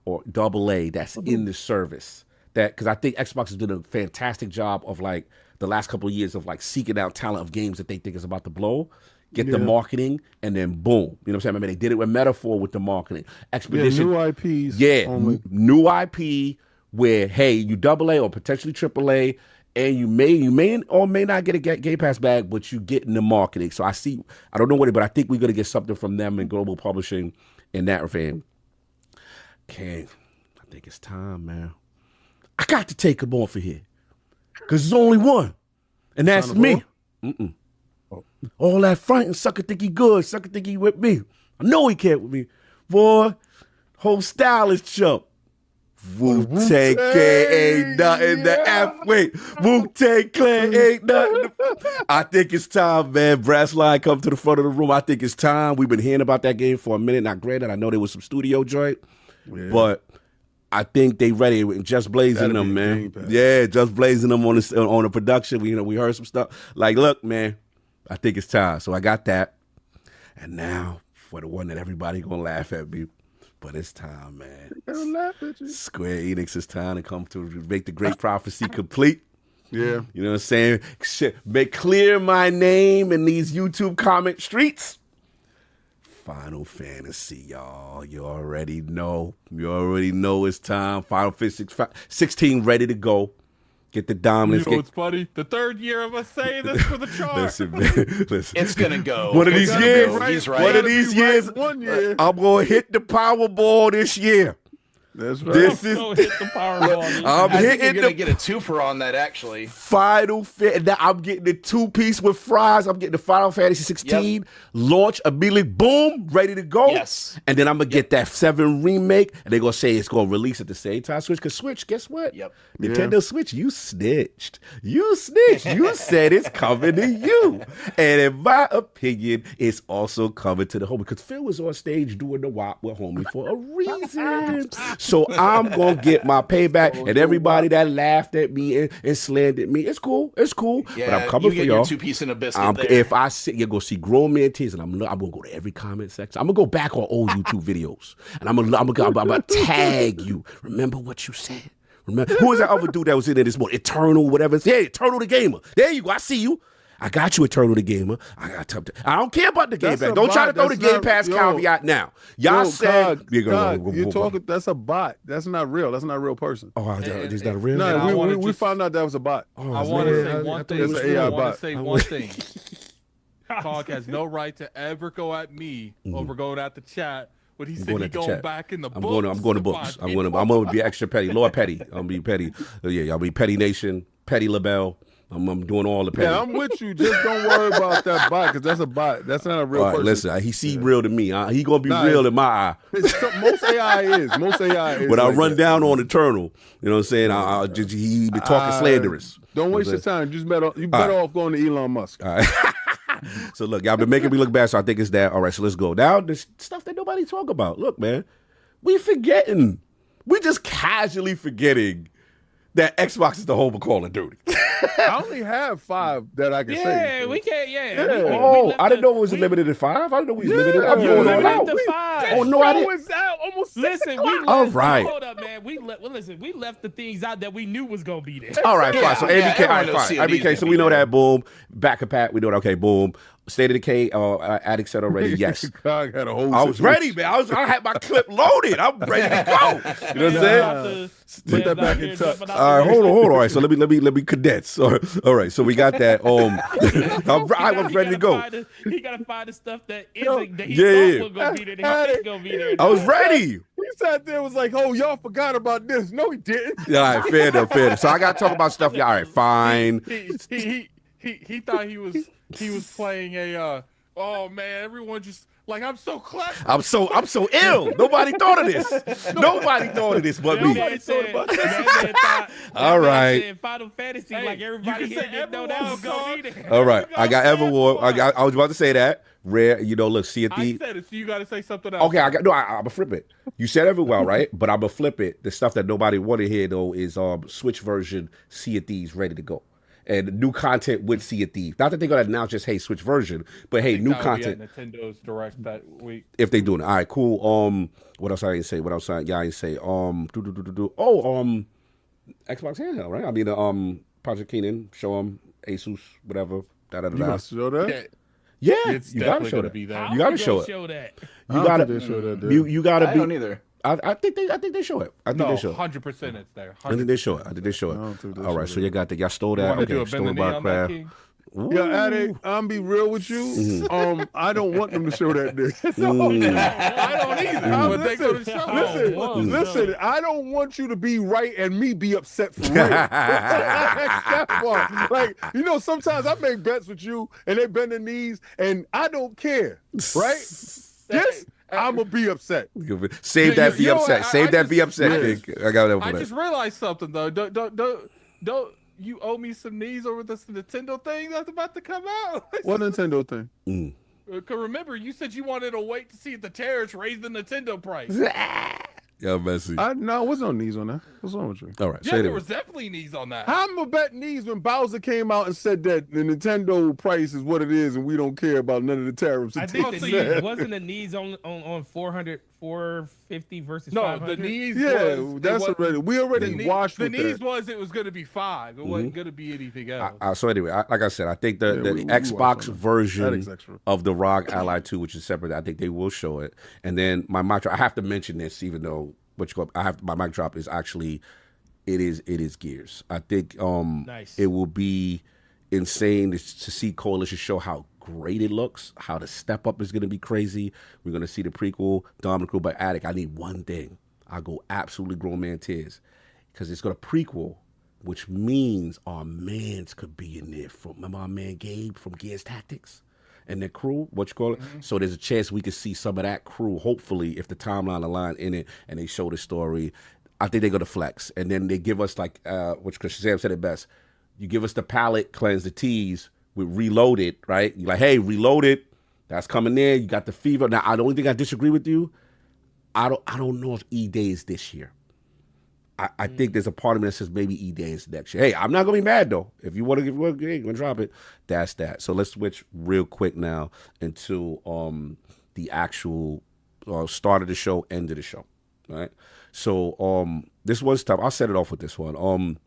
or AA that's in the service. Because I think Xbox has done a fantastic job of, like, the last couple of years of, like, seeking out talent of games that they think is about to blow, get the marketing, and then boom. You know what I'm saying? I mean, they did it with Metaphor with the marketing. Expedition. New IPs. Yeah, new IP where, hey, you AA or potentially AAA, and you may or may not get a Game Pass bag, but you get in the marketing. So I don't know what but I think we're going to get something from them in global publishing in that vein. King, I think it's time, man. I got to take him off of here because there's only one, and that's me. All that fighting, sucker think he good, sucker think he with me. I know he can't with me. Boy, whole style is chump. Wu-Tang Clan ain't nothing to F. Wait, Wu-Tang Clan ain't nothing I think it's time, man. Brass Line come to the front of the room. I think it's time. We've been hearing about that game for a minute. Now, granted, I know there was some studio joint, but I think they ready. Just blazing them, man. Yeah, just blazing them on the production. We heard some stuff. Like, look, man, I think it's time. So I got that. And now for the one that everybody gonna laugh at me. But it's time, man. Square Enix, it's time to come to make the great prophecy complete. Yeah. You know what I'm saying? Make clear my name in these YouTube comment streets. Final Fantasy, y'all. You already know. You already know it's time. Final Fantasy 16 ready to go. Get the dominance. You know, it's funny. The third year of us saying this for the chart. Listen, man. Listen. It's going to go. One of these years, he's right. One of these years, 1 year. I'm going to hit the Powerball this year. That's right. This is hit the Powerball. I'm hitting. You're gonna get a twofer on that, actually. Final Fantasy. I'm getting the 2-piece with fries. I'm getting the Final Fantasy 16 launch immediately. Boom, ready to go. Yes. And then I'm gonna get that 7 remake, and they're gonna say it's gonna release at the same time. Switch, cause Switch. Guess what? Yep. Nintendo Switch. You snitched. You snitched. You said it's coming to you. And in my opinion, it's also coming to the home because Phil was on stage doing the WAP with homie for a reason. So I'm going to get my payback, and everybody that laughed at me and slandered me, it's cool. It's cool. Yeah, but I'm coming for y'all. You get your 2-piece in a biscuit there. If I sit, you're going to see grown man tears, and I'm going to go to every comment section. I'm going to go back on old YouTube videos, and I'm going to tag you. Remember what you said. Remember, who was that other dude that was in there this morning? Eternal, whatever. Yeah, Eternal the Gamer. There you go. I see you. I got you, Eternal the Gamer. I don't care about the Game Pass. Don't try to throw the Game Pass caveat now. Y'all said you're talking. That's a bot. That's not real. That's not a real person. Oh, it's not real. No, we found out that was a bot. I want to say one thing. I want to say one thing. Cog has no right to ever go at me over going at the chat. But he said he's going back in the books. I'm going to books. I'm going to be extra petty. Lord Petty. I'm going to be petty. Yeah, I'll be Petty Nation, Petty LaBelle. I'm doing all the petty. Yeah, I'm with you. Just don't worry about that bot because that's a bot. That's not a real person. Listen, he see real to me. He going to be real in my eye. Most AI is. But I run down on Eternal. You know what I'm saying? He be talking slanderous. Don't waste your time. You better off going to Elon Musk. All right. So look, y'all been making me look bad, so I think it's that. All right, so let's go. Now, this stuff that nobody talk about. Look, man, we forgetting. We just casually forgetting that Xbox is the home of Call of Duty. I only have 5 that I can say. Yeah, we can't. Yeah. I didn't know it was limited to 5. I didn't know we was limited. I'm going all out. To 5. Oh no, I didn't. Almost listen, all right. Hold up, man. We left the things out that we knew was gonna be there. All right, fine. So ABK, all right, fine. ABK, so we know that. Boom. Back of Pat, we know that. Okay, boom. State of Decay, Addict said already. Yes. I had a whole I was ready, man. I had my clip loaded. I'm ready to go. You know what I'm saying? Put that back in touch. All right, hold on. All right, so let me condense. All right, so we got that. I was ready to go. He gotta find the stuff that isn't that he thought was gonna be there. That he think gonna be there. I was ready. He sat there, was like, "Oh, y'all forgot about this." No, he didn't. Yeah, all right, fair enough. So I gotta talk about stuff. Yeah, all right, fine. He thought he was playing a oh man, everyone just like I'm so clever. I'm so ill. Nobody thought of this. Nobody thought of this but me. All right. Final Fantasy, like everybody here didn't know that was gonna be there. All right. I got Everwar. I was about to say that. Rare, look, see at the. I said it, so you got to say something else. Okay, I'm gonna flip it. You said Everwar, right? But I'm gonna flip it. The stuff that nobody wanted here though is Switch version Sea of Thieves ready to go. And new content with Sea of Thieves. Not that they're gonna announce just Switch version, but hey, new content. Nintendo's Direct that week. If they doing it, all right, cool. What else I didn't say? I didn't say? Xbox handheld, right? I mean, Project Keenan, show them Asus, whatever. You gonna show that? Yeah, it's you gotta show that. Be there. You gotta show it. You gotta show that. You gotta be. I don't either. I think they show it. I think they show it. 100% it's there. 100%. I think they show it. All right, so you got that. Y'all stole that. Okay, stolen by craft. Yeah, Addict, I'm be real with you. I don't want them to show that dick. I don't either. Listen, I don't want you to be right and me be upset for real. Like, sometimes I make bets with you and they bend their knees and I don't care, right? This, I'm going to be upset. Save that be upset. Save that be upset. I got that. I just realized something, though. Don't you owe me some knees over this Nintendo thing that's about to come out? What Nintendo thing? Cause remember, you said you wanted to wait to see if the tariffs raise the Nintendo price. Yeah, messy. No, what's on knees on that? What's wrong with you? All right. Yeah, there was definitely knees on that. I'm gonna bet knees when Bowser came out and said that the Nintendo price is what it is and we don't care about none of the tariffs. I think the knees wasn't the knees on 400, 450 versus 500. No, the knees. Yeah, we already watched the knees. It was going to be 5. It wasn't going to be anything else. So anyway, like I said, I think the Xbox version of the ROG Ally 2, which is separate, I think they will show it. And then my mic drop, I have to mention this, even though my mic drop is actually it is Gears. I think it will be insane to see Coalition show how great it looks, how the step up is going to be crazy. We're going to see the prequel, Dominic Crew by Attic. I need one thing. I'll go absolutely grown man tears because it's going to prequel, which means our mans could be in there. Remember our man Gabe from Gears Tactics and their crew, Mm-hmm. So there's a chance we could see some of that crew, hopefully, if the timeline align in it and they show the story. I think they're going to flex. And then they give us, like, which Shazam said it best, you give us the palette, cleanse the tease, with Reloaded, right? You're like, hey, Reloaded, that's coming there. You got the fever. Now, the only thing I disagree with you, I don't know if E-Day is this year. I think there's a part of me that says maybe E-Day is next year. Hey, I'm not going to be mad, though. If you want to going to drop it, that's that. So let's switch real quick now into the actual start of the show, end of the show, right? So this one's tough. I'll set it off with this one.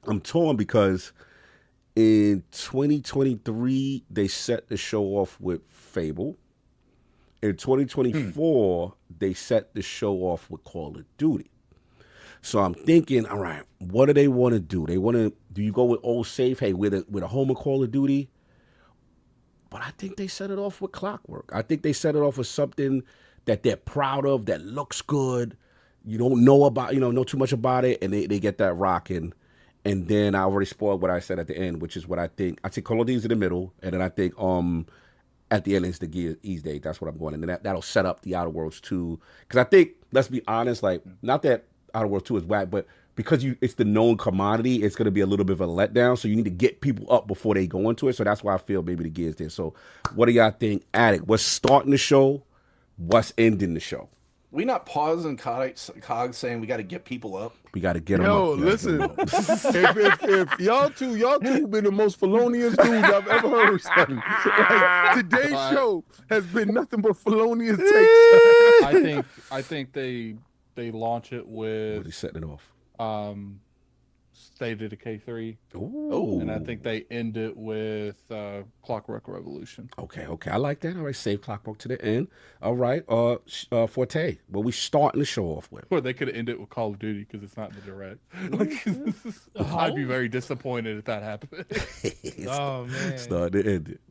I'm torn because in 2023, they set the show off with Fable. In 2024, they set the show off with Call of Duty. So I'm thinking, all right, what do they want to do? Do you go with old safe? Hey, with a home of Call of Duty? But I think they set it off with Clockwork. I think they set it off with something that they're proud of, that looks good. You don't know too much about it, and they get that rocking. And then I already spoiled what I said at the end, which is what I think. I think Call of Duty's in the middle, and then I think at the end is the Gears Day. That's what I'm going. And then that'll set up the Outer Worlds 2. Because I think, let's be honest, like, not that Outer Worlds 2 is whack, but because it's the known commodity, it's going to be a little bit of a letdown. So you need to get people up before they go into it. So that's why I feel maybe the Gears Day. So what do y'all think? Attic, what's starting the show? What's ending the show? We not pausing Cog saying we got to get people up. We got to get them Yo, up. listen. if y'all two been the most felonious dudes I've ever heard, son. Like, today's show has been nothing but felonious takes. I think they launch it with. What are you setting it off? State of Decay 3. Ooh. And I think they end it with Clockwork Revolution. Okay, I like that. All right, save Clockwork to the end. All right, Forte, what we starting the show off with? Or they could end it with Call of Duty because it's not in the direct. I'd be very disappointed if that happened. Oh, man. Starting to end it.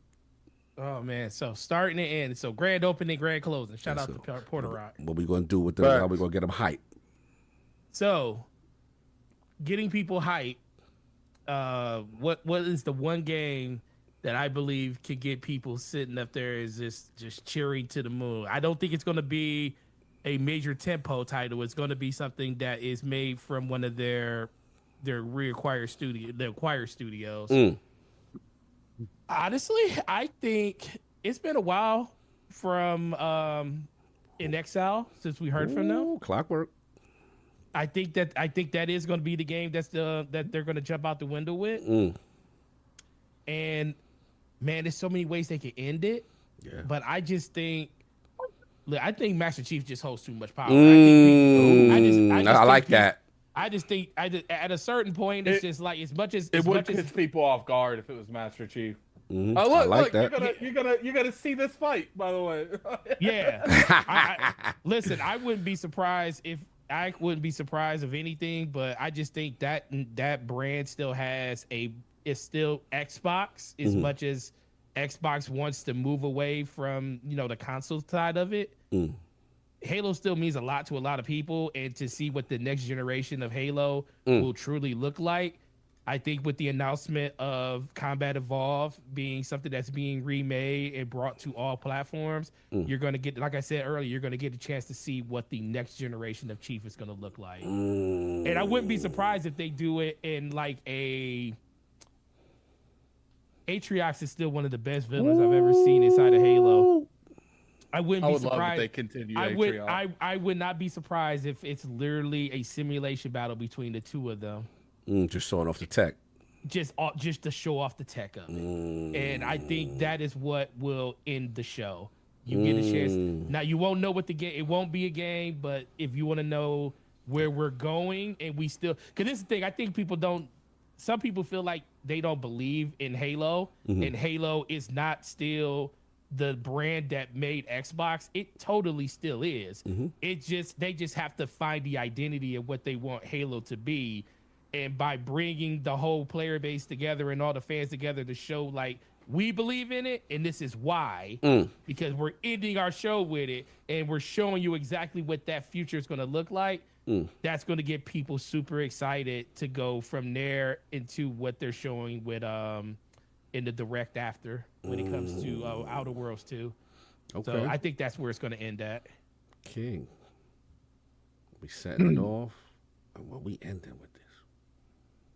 Oh, man. So starting to end. So grand opening, grand closing. Shout out to Porter Rock. What we going to do with them? How we going to get them hyped? So, getting people hyped, what is the one game that I believe could get people sitting up there is just cheering to the moon? I don't think it's going to be a major tempo title. It's going to be something that is made from one of their acquired studios. Honestly, I think it's been a while from In Exile since we heard from them. Clockwork. I think that is going to be the game that they're going to jump out the window with. And man, there's so many ways they can end it. Yeah. But I just think Master Chief just holds too much power. I like that. I just think at a certain point it's just like as much as it would catch people off guard if it was Master Chief. Mm-hmm. Look, you're gonna see this fight, by the way. Yeah. Listen, I wouldn't be surprised if of anything, but I just think that brand still has it's still Xbox as much as Xbox wants to move away from, the console side of it. Halo still means a lot to a lot of people, and to see what the next generation of Halo will truly look like, I think with the announcement of Combat Evolved being something that's being remade and brought to all platforms, you're going to get, like I said earlier, you're going to get a chance to see what the next generation of Chief is going to look like. And I wouldn't be surprised if they do it in like Atriox is still one of the best villains I've ever seen inside of Halo. I would love if they continue. I would not be surprised if it's literally a simulation battle between the two of them. Just showing off the tech. Just to show off the tech of it. And I think that is what will end the show. You get a chance. Now, you won't know what the game, it won't be a game, but if you want to know where we're going, and we still, because this is the thing, I think some people feel like they don't believe in Halo, and Halo is not still the brand that made Xbox. It totally still is. They just have to find the identity of what they want Halo to be. And by bringing the whole player base together and all the fans together to show, like, we believe in it, and this is why, because we're ending our show with it, and we're showing you exactly what that future is going to look like. That's going to get people super excited to go from there into what they're showing with in the direct after when it comes to Outer Worlds 2. Okay. So I think that's where it's going to end at. King. We setting it off, and what we ending with this?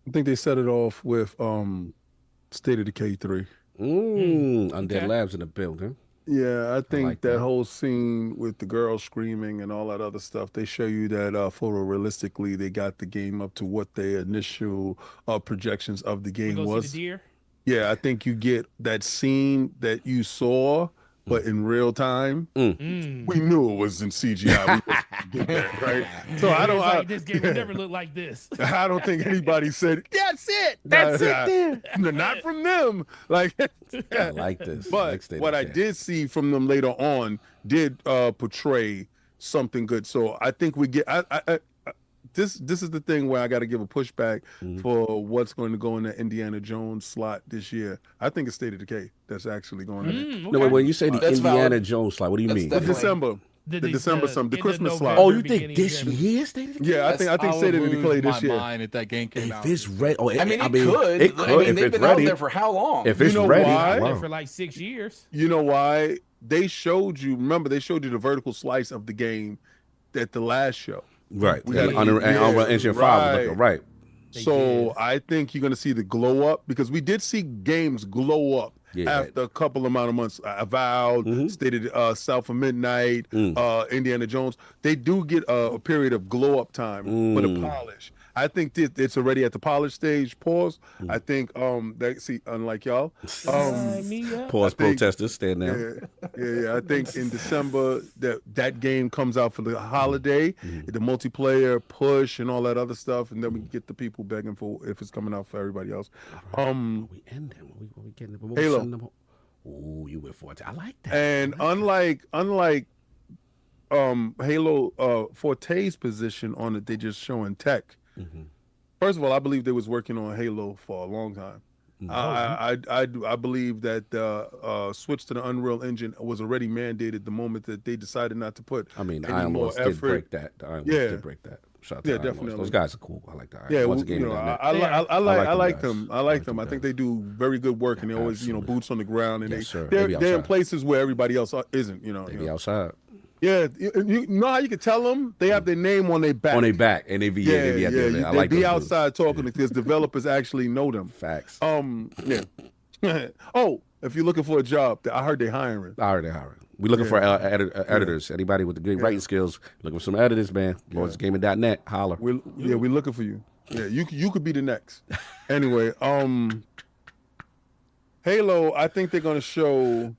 I think they set it off with State of Decay 3. Undead Labs in the building. Yeah, I think like that whole scene with the girl screaming and all that other stuff, they show you that photorealistically they got the game up to what their initial projections of the game was. See the deer? Yeah, I think you get that scene that you saw, but in real time. We knew it was in CGI. Right? So I don't. This game would never look like this. I don't think anybody said that's it. That's it. There. Not from them. Like I like this. But what I did see from them later on did portray something good. So I think we get. This is the thing where I got to give a pushback for what's going to go in the Indiana Jones slot this year. I think it's State of Decay that's actually going in. No, when you say the Indiana Jones slot, what do you mean? December. The Christmas slot. Oh, you think this year State of Decay? Yeah, I think State of Decay this year. If that game came out. If it's ready, it could. I mean, they've been out there for how long? If it's ready, for like 6 years. You know why? They showed you. Remember, they showed you the vertical slice of the game at the last show. Right. Unreal Engine 5 right. So I think you're going to see the glow up, because we did see games glow up after a couple amount of months. Avowed, Stated South of Midnight, Indiana Jones. They do get a period of glow up time for the polish. I think it's already at the polish stage. Pause. I think unlike y'all, pause. Protesters stand down. Yeah. I think in December that game comes out for the holiday, the multiplayer push and all that other stuff, and then we get the people begging for if it's coming out for everybody else. We end them. We getting Halo. Oh, you went for it. I like that. And unlike Halo Forte's position on it, they just showing tech. First of all, I believe they was working on Halo for a long time. I believe that the switch to the Unreal Engine was already mandated the moment that they decided not to put. I mean, the Iron Lords did break that. The Iron Lords did break that. Shout out to Iron definitely. Lords. Those guys are cool. I like that. Yeah, I like them. I like them. I think they do very good work, and they always, boots on the ground, and they're in places where everybody else isn't. They be outside. Yeah, you know how you can tell them they have their name on their back. On their back, and they be I like be outside talking because developers actually know them. Facts. Yeah. Oh, if you're looking for a job, I heard they're hiring. We looking for editors. Anybody with the good writing skills, looking for some editors, man. LordsGaming.net, holler. We're looking for you. Yeah, you could be the next. Anyway, Halo, I think they're gonna show.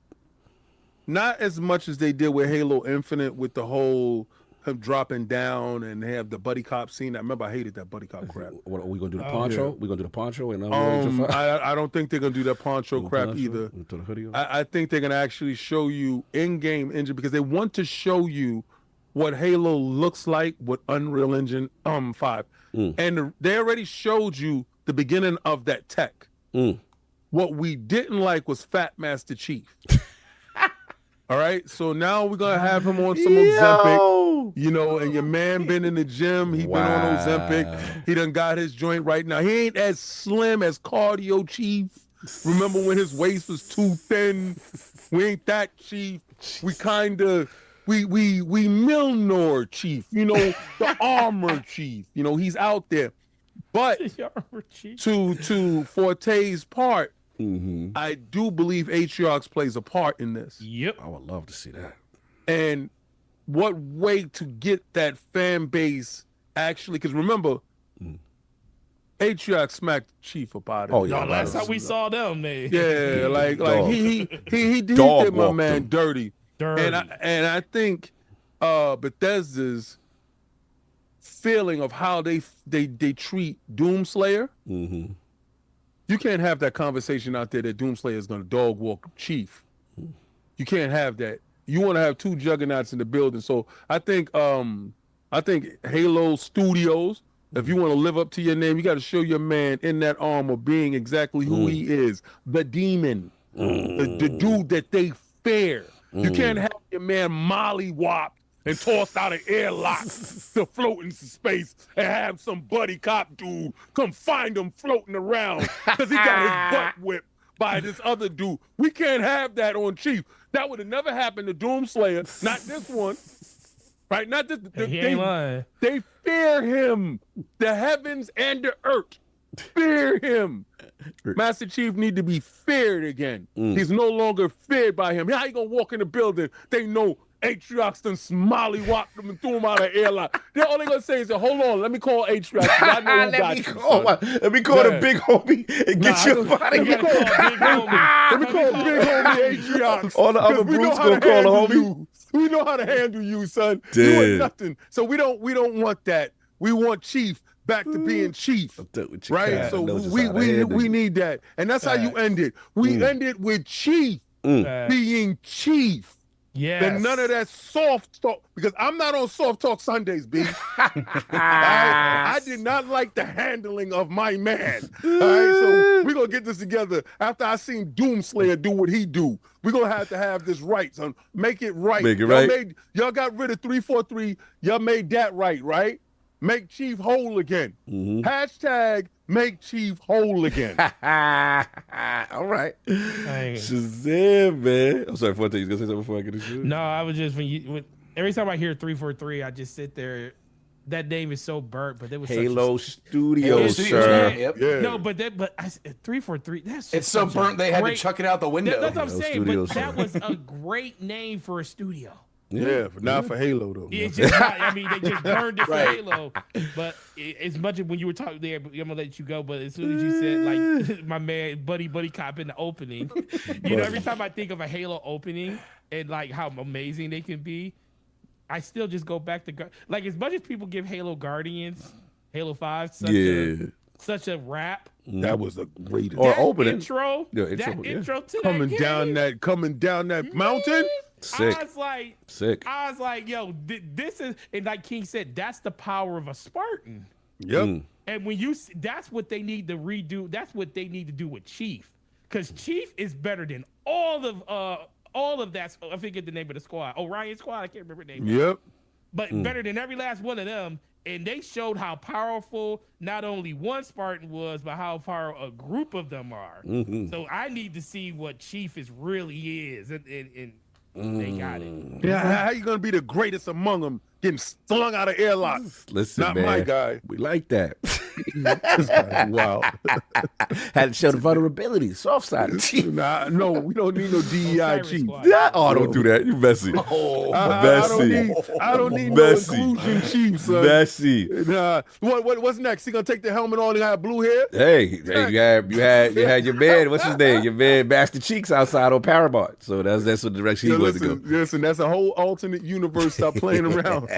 Not as much as they did with Halo Infinite with the whole him dropping down and they have the buddy cop scene. I remember I hated that buddy cop crap. What are we gonna do? The poncho? We're gonna do the poncho and I don't think they're gonna do that poncho crap either. The hoodie on? I think they're gonna actually show you in-game engine because they want to show you what Halo looks like with Unreal Engine 5. And they already showed you the beginning of that tech. What we didn't like was Fat Master Chief. All right, so now we're gonna have him on some Ozempic, and your man been in the gym. He been on Ozempic. He done got his joint right now. He ain't as slim as Cardio Chief. Remember when his waist was too thin? We ain't that Chief. We kind of we Milnor Chief. The Armor Chief. He's out there. But to Forte's part. I do believe Atriox plays a part in this. Yep. I would love to see that. And what way to get that fan base actually, because remember, Atriox smacked Chief up out of it. No, last time we saw them, man. Yeah, like he did my man dirty. And I think Bethesda's feeling of how they treat Doomslayer. You can't have that conversation out there that Doomslayer is going to dog walk Chief. You can't have that. You want to have two juggernauts in the building. So I think Halo Studios, if you want to live up to your name, you got to show your man in that armor being exactly who he is, the demon, the dude that they fear. You can't have your man mollywopped and tossed out of airlock to float into space and have some buddy cop dude come find him floating around because he got his butt whipped by this other dude. We can't have that on Chief. That would have never happened to Doomslayer. Not this one. Right? Not this. He ain't lying. They fear him. The heavens and the earth fear him. Master Chief need to be feared again. He's no longer feared by him. How you gonna walk in the building? They know Atriox done smollywopped him and threw him out of airlock. All they gonna say is, hold on, let me call Atriox. I know who got you. Let me call the big homie and get you up out of here. Let me call big homie Atriox. All the other brutes gonna call the homie. We know how to handle you, son. Dude. You ain't nothing. So we don't want that. We want Chief back to being Chief, right? So we need that, and that's how you end it. We end it with Chief being Chief. Yeah. Then none of that soft talk, because I'm not on Soft Talk Sundays, B. I did not like the handling of my man. All right, so we're going to get this together. After I seen Doomslayer do what he do, we're going to have this right, son. Make it right. Make it right. Y'all got rid of 343. Y'all made that right? Make Chief whole again. Hashtag make Chief whole again. All right. Shazam, man. I'm sorry, Forte, you gonna say something before I get into it? No, I was just every time I hear 343, I just sit there that name is so burnt, but it was Halo Studios, Studios, sir. Yep. Yeah. No, but 343. That's It's so burnt they had to chuck it out the window. That's what I'm Halo saying. Studios, But that sir. was a great name for a studio. Yeah, but not for Halo though. It's just not, I mean, they just burned it for Right. Halo. But as much as when you were talking there, I'm gonna let you go. But as soon as you said like my man Buddy Cop in the opening, you know, every time I think of a Halo opening and like how amazing they can be, I still just go back to like as much as people give Halo Guardians, Halo 5 such a rap. That was the greatest. Or opening. Intro, Yeah, that intro to coming that down that mountain. Sick. I was like, Sick. I was like, yo, this is, and like King said, that's the power of a Spartan. Yep. And when you, that's what they need to redo. That's what they need to do with Chief, because Chief is better than all of that. I forget the name of the squad. Orion Squad. I can't remember the name. Yep. But better than every last one of them. And they showed how powerful not only one Spartan was, but how powerful a group of them are. So I need to see what Chief really is, and they got it. Yeah, how you gonna be the greatest among them, getting slung out of airlocks? Listen, Not man. my guy. We like that. This guy, wow. Had to show the vulnerability, soft side. Nah, no, we don't need no DEI Osiris chief. Squad. Oh, don't do that. You messy. I don't need Messy. no inclusion chief, son. Messy. Nah. What's next? He gonna take the helmet on and have blue hair? Hey, you had your man, what's his name? Your man Master Cheeks outside on Paramount. So that's what direction he wanted to go. Listen, that's a whole alternate universe. Stop playing around.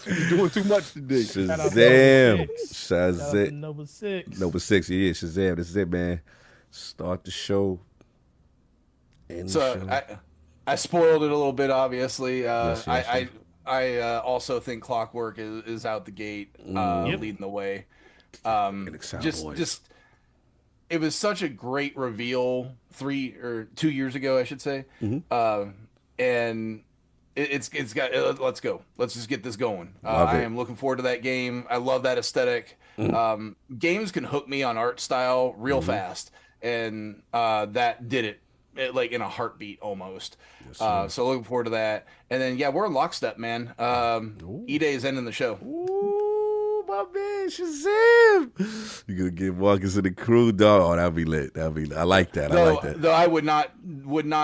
You're doing too much today. Shazam. Shazam. Number 6. Number 6, yeah, Shazam. This is it, man. Start the show. End the show. I spoiled it a little bit, obviously. Yes. I also think Clockwork is out the gate, leading the way. Just it was such a great reveal 3 or 2 years ago, I should say. And it's got let's go. Let's just get this going. I am looking forward to that game. I love that aesthetic. Games can hook me on art style real fast, and that did it. Like in a heartbeat almost. Yes, so looking forward to that. And then we're in lockstep, man. E-Day is ending the show. Ooh, my man, Shazam! You're gonna get Marcus and the crew, dog. Oh, that'll be lit. I like that. I like that. Though I would not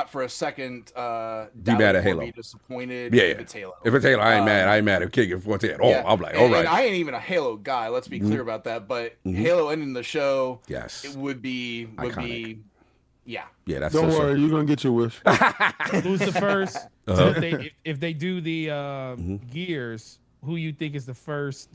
for a second be mad at Halo. Be disappointed if it's Halo. If it's Halo, I ain't mad. I ain't mad if King is 14 at all. I'm like, all right. And I ain't even a Halo guy. Let's be clear about that. But Halo ending the show, yes, it would be Yeah, that's don't worry, you're gonna get your wish. Who's the first? So if they do the gears, who you think is the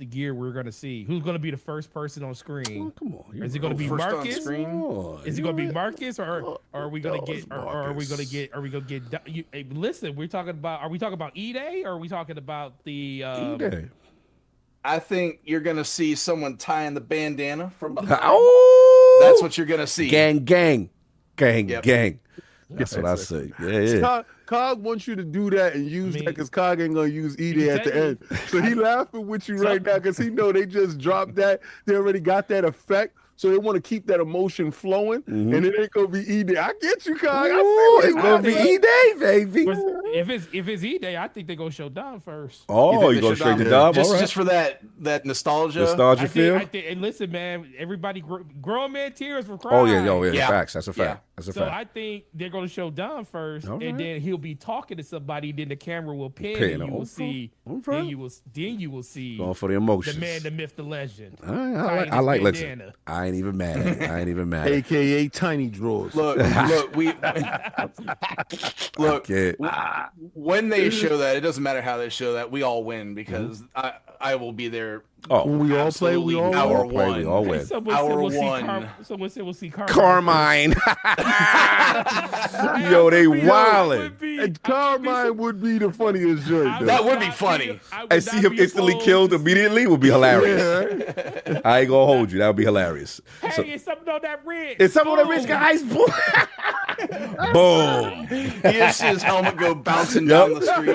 gear we're gonna see? Who's gonna be the first person on screen? Oh, come on, is it gonna be Marcus? Is it gonna be Marcus, or are we gonna get? Or are we gonna get? Are we gonna get? Hey, listen, we're talking about. Are we talking about E-Day, or are we talking about the E-Day? I think you're gonna see someone tying the bandana from behind. Oh, that's what you're gonna see. Gang. That's what I say. Yeah. Cog wants you to do that and use that because Cog ain't gonna use E-Day at the end. So he laughing with you right now because he know they just dropped that. They already got that effect. So they want to keep that emotion flowing, and it ain't gonna be E-Day. I get you, Cog. It's gonna be E-Day, baby. If it's E-Day, I think they're gonna show Dom first. Oh, you go straight to Dom? Just for that nostalgia feel. And listen, man, everybody, grown man tears for crying. Oh yeah. Facts. That's a fact. That's a fact. So I think they're gonna show Dom first, and then he'll be talking to somebody. Then the camera will pan, and you will see. Then you will see. Going for the emotions. The man, the myth, the legend. I like listen. I ain't even mad at it. AKA Tiny Drawers. Look, when they show that, it doesn't matter how they show that, we all win because I will be there. Oh, we all play. We all win. We all win. Someone said we'll see Carmine. Yo, they wildin'. And Carmine would be the funniest joint. That would be funny. And see him instantly killed immediately would be hilarious. Yeah. I ain't gonna hold you. That would be hilarious. Hey, it's something on that ridge. It's something on that ridge, guys. Boom. You just see his helmet go bouncing down the street.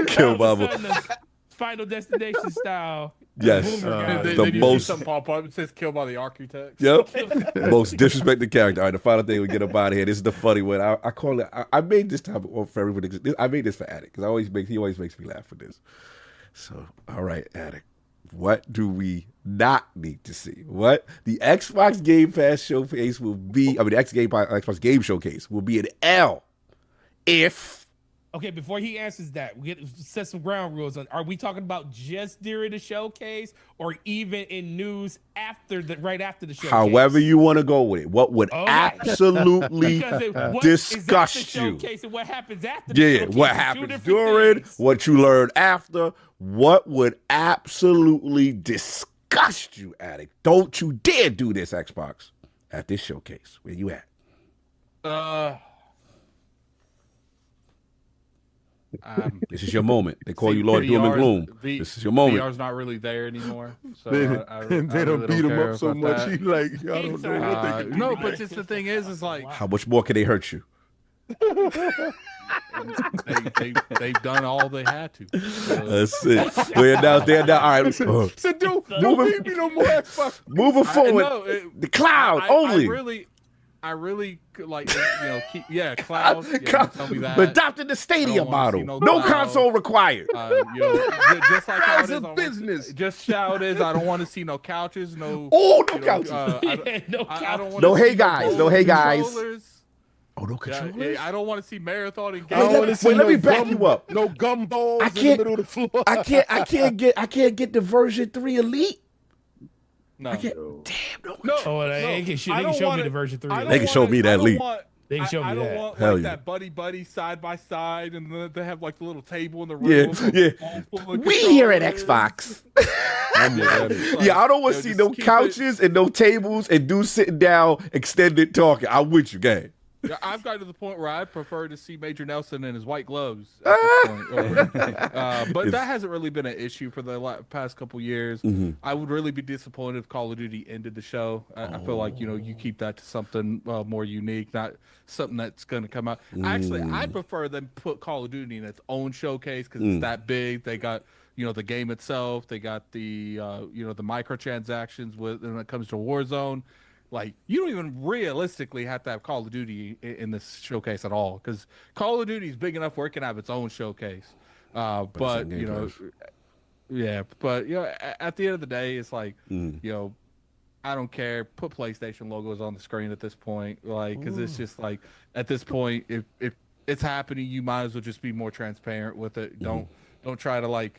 Kill Bubba. Final Destination style. Yes. The most. Some pop up. It says "Killed by the Architects." Yep. Most disrespected character. All right, the final thing we get up out of here. This is the funny one. I call it. I made this time for everybody. I made this for Attic because he always makes me laugh for this. So, all right, Attic, What do we not need to see? What the Xbox Game Pass showcase will be? I mean, the Xbox Game Showcase will be an L if. Okay, before he answers that, we get set some ground rules on. Are we talking about just during the showcase, or even in news right after the showcase? However you want to go with it. What would absolutely disgust you? Showcase and what happens after the showcase? What happens during? What you learn after? What would absolutely disgust you, Addict? Don't you dare do this, Xbox, at this showcase. Where you at? This is your moment. They call you Lord Doom and Gloom. This is your moment. VR's not really there anymore. So they really don't beat him up so much. He like, I don't know what they can do. No, but just the thing is like, how much more can they hurt you? They've done all they had to. So. That's it. They're now. All right. So don't beat me no more, Xbox. Moving forward, the cloud only. I really like, cloud. Tell me that. Adopted the Stadia model. No console required. Just like how it is a business. Just how it is. I don't want to see no couches. No. Oh, no couches. No couches. I don't want no to hey see guys. No hey guys. Controllers. Oh, no controllers. I don't want to see marathon and games. Wait, let me back you up. No gumballs in the middle of the floor. I can't get the version 3 Elite. No. Damn, they can show me the version 3. They can show me that lead. They can show me that. I don't want Hell that buddy side by side, and then they have like the little table in the room. We here at Xbox. I don't want to see no couches and no tables and dudes sitting down, extended talking. I'm with you, gang. I've gotten to the point where I prefer to see Major Nelson in his white gloves at this point. But that hasn't really been an issue for the past couple years. Mm-hmm. I would really be disappointed if Call of Duty ended the show. I feel like, you keep that to something more unique, not something that's going to come out. Actually, I prefer them put Call of Duty in its own showcase because it's that big. They got, the game itself. They got the, the microtransactions when it comes to Warzone. Like, you don't even realistically have to have Call of Duty in this showcase at all, because Call of Duty is big enough where it can have its own showcase. But at the end of the day, it's like, I don't care. Put PlayStation logos on the screen at this point, like, because it's just like, at this point, if it's happening, you might as well just be more transparent with it. Don't try to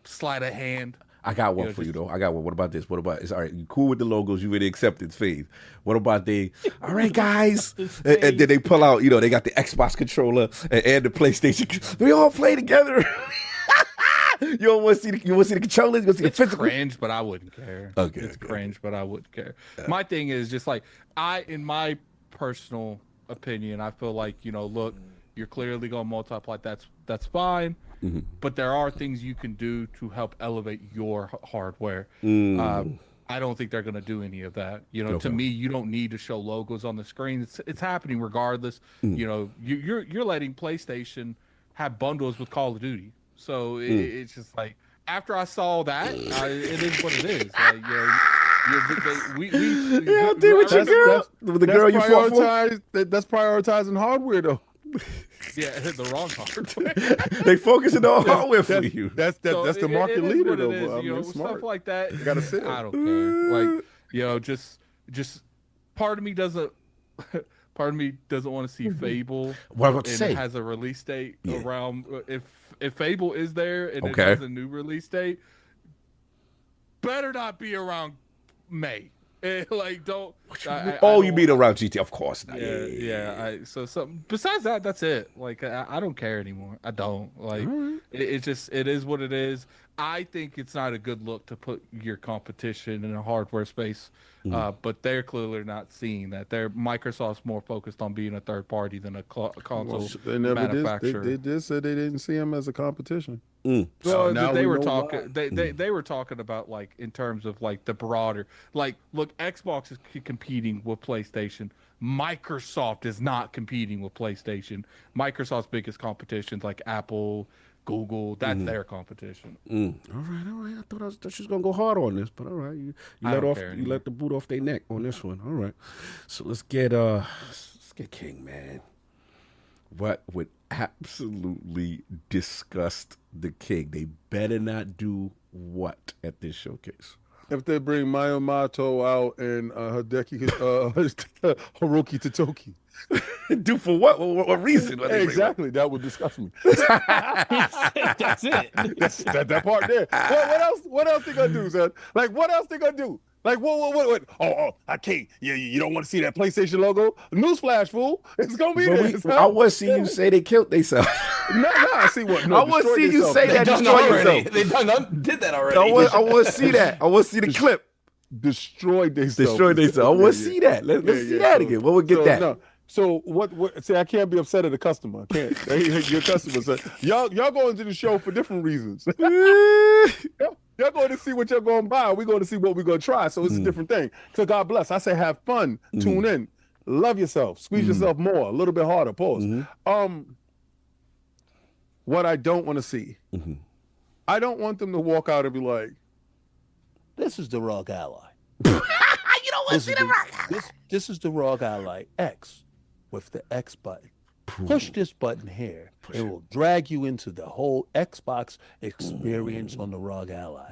sleight of hand. I got one for you though. I got one. What about this? What about it's all right? You cool with the logos? You really acceptance phase. What about all right, guys? and then they pull out. They got the Xbox controller and the PlayStation. We all play together. You don't want to see the controllers. You want to see the physical. It's cringe, but I wouldn't care. Okay, it's cringe, but I wouldn't care. My thing is just like in my personal opinion, I feel like look, you're clearly going to multiply. That's fine. Mm-hmm. But there are things you can do to help elevate your hardware. I don't think they're going to do any of that. To me, you don't need to show logos on the screen. It's happening regardless. You're letting PlayStation have bundles with Call of Duty. So it's just like, after I saw that, it is what it is. Like, the girl you fought for. That's prioritizing hardware though. Yeah, the wrong hardware. They focusing on hardware for you. That's the market leader though. Stuff smart. like that. You gotta sit. I don't care. Like, just part of me doesn't want to see Fable. What about to say? It has a release date around. If Fable is there and it has a new release date, better not be around May. Like, don't. You mean around GT? Of course not. Yeah. So besides that, that's it. Like, I don't care anymore. I don't. Like, it is what it is. I think it's not a good look to put your competition in a hardware space, but they're clearly not seeing that. Microsoft's more focused on being a third party than a console manufacturer. They did say they didn't see them as a competition. So they were talking. They were talking about, like, in terms of like the broader, like, look, Xbox is competing with PlayStation. Microsoft is not competing with PlayStation. Microsoft's biggest competitions like Apple, Google, that's their competition. All right. I thought she was gonna go hard on this, but all right, you let the boot off their neck on this one. All right, so let's get King, man. what would absolutely disgust the king? They better not do what at this showcase? If they bring Maya Mato out and Hideki Hiroki Totoki. Do for what? What reason? Exactly. That would disgust me. That's it. That part there. What else? What else they gonna do, son? Like, what else they gonna do? Like, what? Oh, I can't. You don't want to see that PlayStation logo? Newsflash, fool. It's gonna be there. I want to see you say they killed themselves. No, I see what. No, I want to see you say that destroyed themselves. They did that already. I want to see that. I want to see the clip. Destroyed themselves. I want to see that. Let's see that again. What would get that? No. So what? See, I can't be upset at the customer. I can't. Your customer said, y'all going to the show for different reasons. You're going to see what you're going to buy. We're going to see what we're going to try. So it's a different thing. So God bless. I say have fun. Tune in. Love yourself. Squeeze yourself more. A little bit harder. Pause. What I don't want to see. I don't want them to walk out and be like, this is the ROG Ally. You don't want to see the ROG Ally. This is the ROG Ally X with the X button. Push this button here. It will drag you into the whole Xbox experience on the ROG Ally.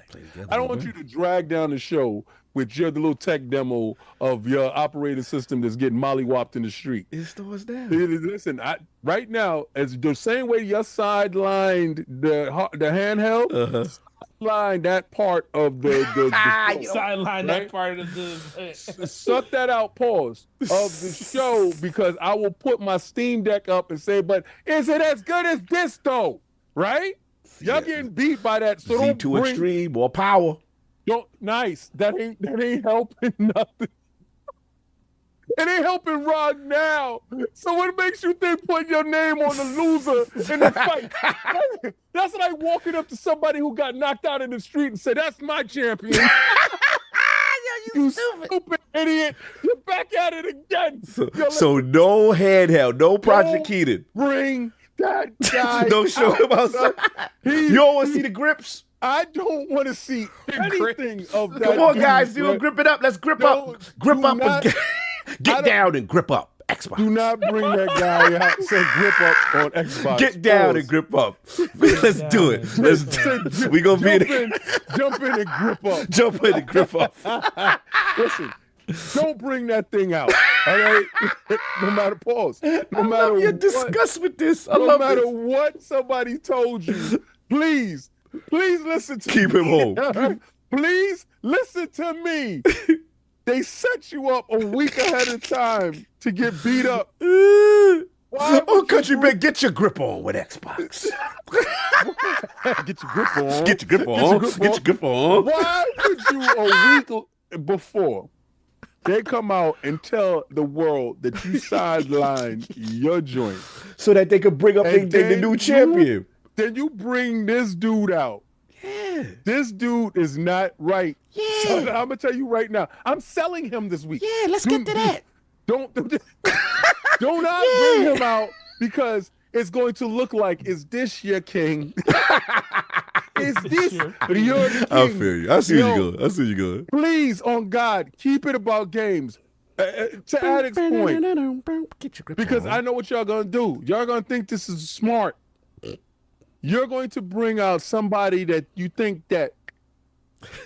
I don't want you to drag down the show with the little tech demo of your operating system that's getting mollywopped in the street. It stores down. Listen, right now, as the same way you sidelined the handheld, sideline that part of the sideline that part of the suck that out. Pause of the show, because I will put my Steam Deck up and say, but is it as good as this though? Right? Y'all getting beat by that. So don't Z2 Extreme, more power. Nice. That ain't helping nothing. It ain't helping ROG now. So what makes you think putting your name on the loser in the fight? That's like walking up to somebody who got knocked out in the street and say, that's my champion. You stupid idiot. You're back at it again. So no handheld, no Project Keaton. Bring that guy. Don't show him outside. You don't want to see the grips? I don't want to see anything of that. Come on, guys. Grip it up. Let's grip up. Grip up and get down and grip up. Xbox. Do not bring that guy out and say grip up on Xbox. Get down and grip up. Let's do it. We gonna be in. Jump in and grip up. Jump in and grip up. Listen, don't bring that thing out. All right. No matter pause. No matter your disgust with this. No matter what somebody told you, please listen to me. Keep him home. Please listen to me. They set you up a week ahead of time to get beat up. Countryman, get your grip on with Xbox. Get your grip on. Get your grip on. Get your grip on. Why would you a week before they come out and tell the world that you sidelined your joint? So that they could bring up the new champion. Then you bring this dude out. Yeah. This dude is not right. Yeah. So I'm going to tell you right now, I'm selling him this week. Yeah, let's get to that. Do not bring him out, because it's going to look like, is this your king? Is this your king? I feel you. I see you going. Please, on God, keep it about games. To Addict's point, because I know what y'all going to do. Y'all going to think this is smart. You're going to bring out somebody that you think that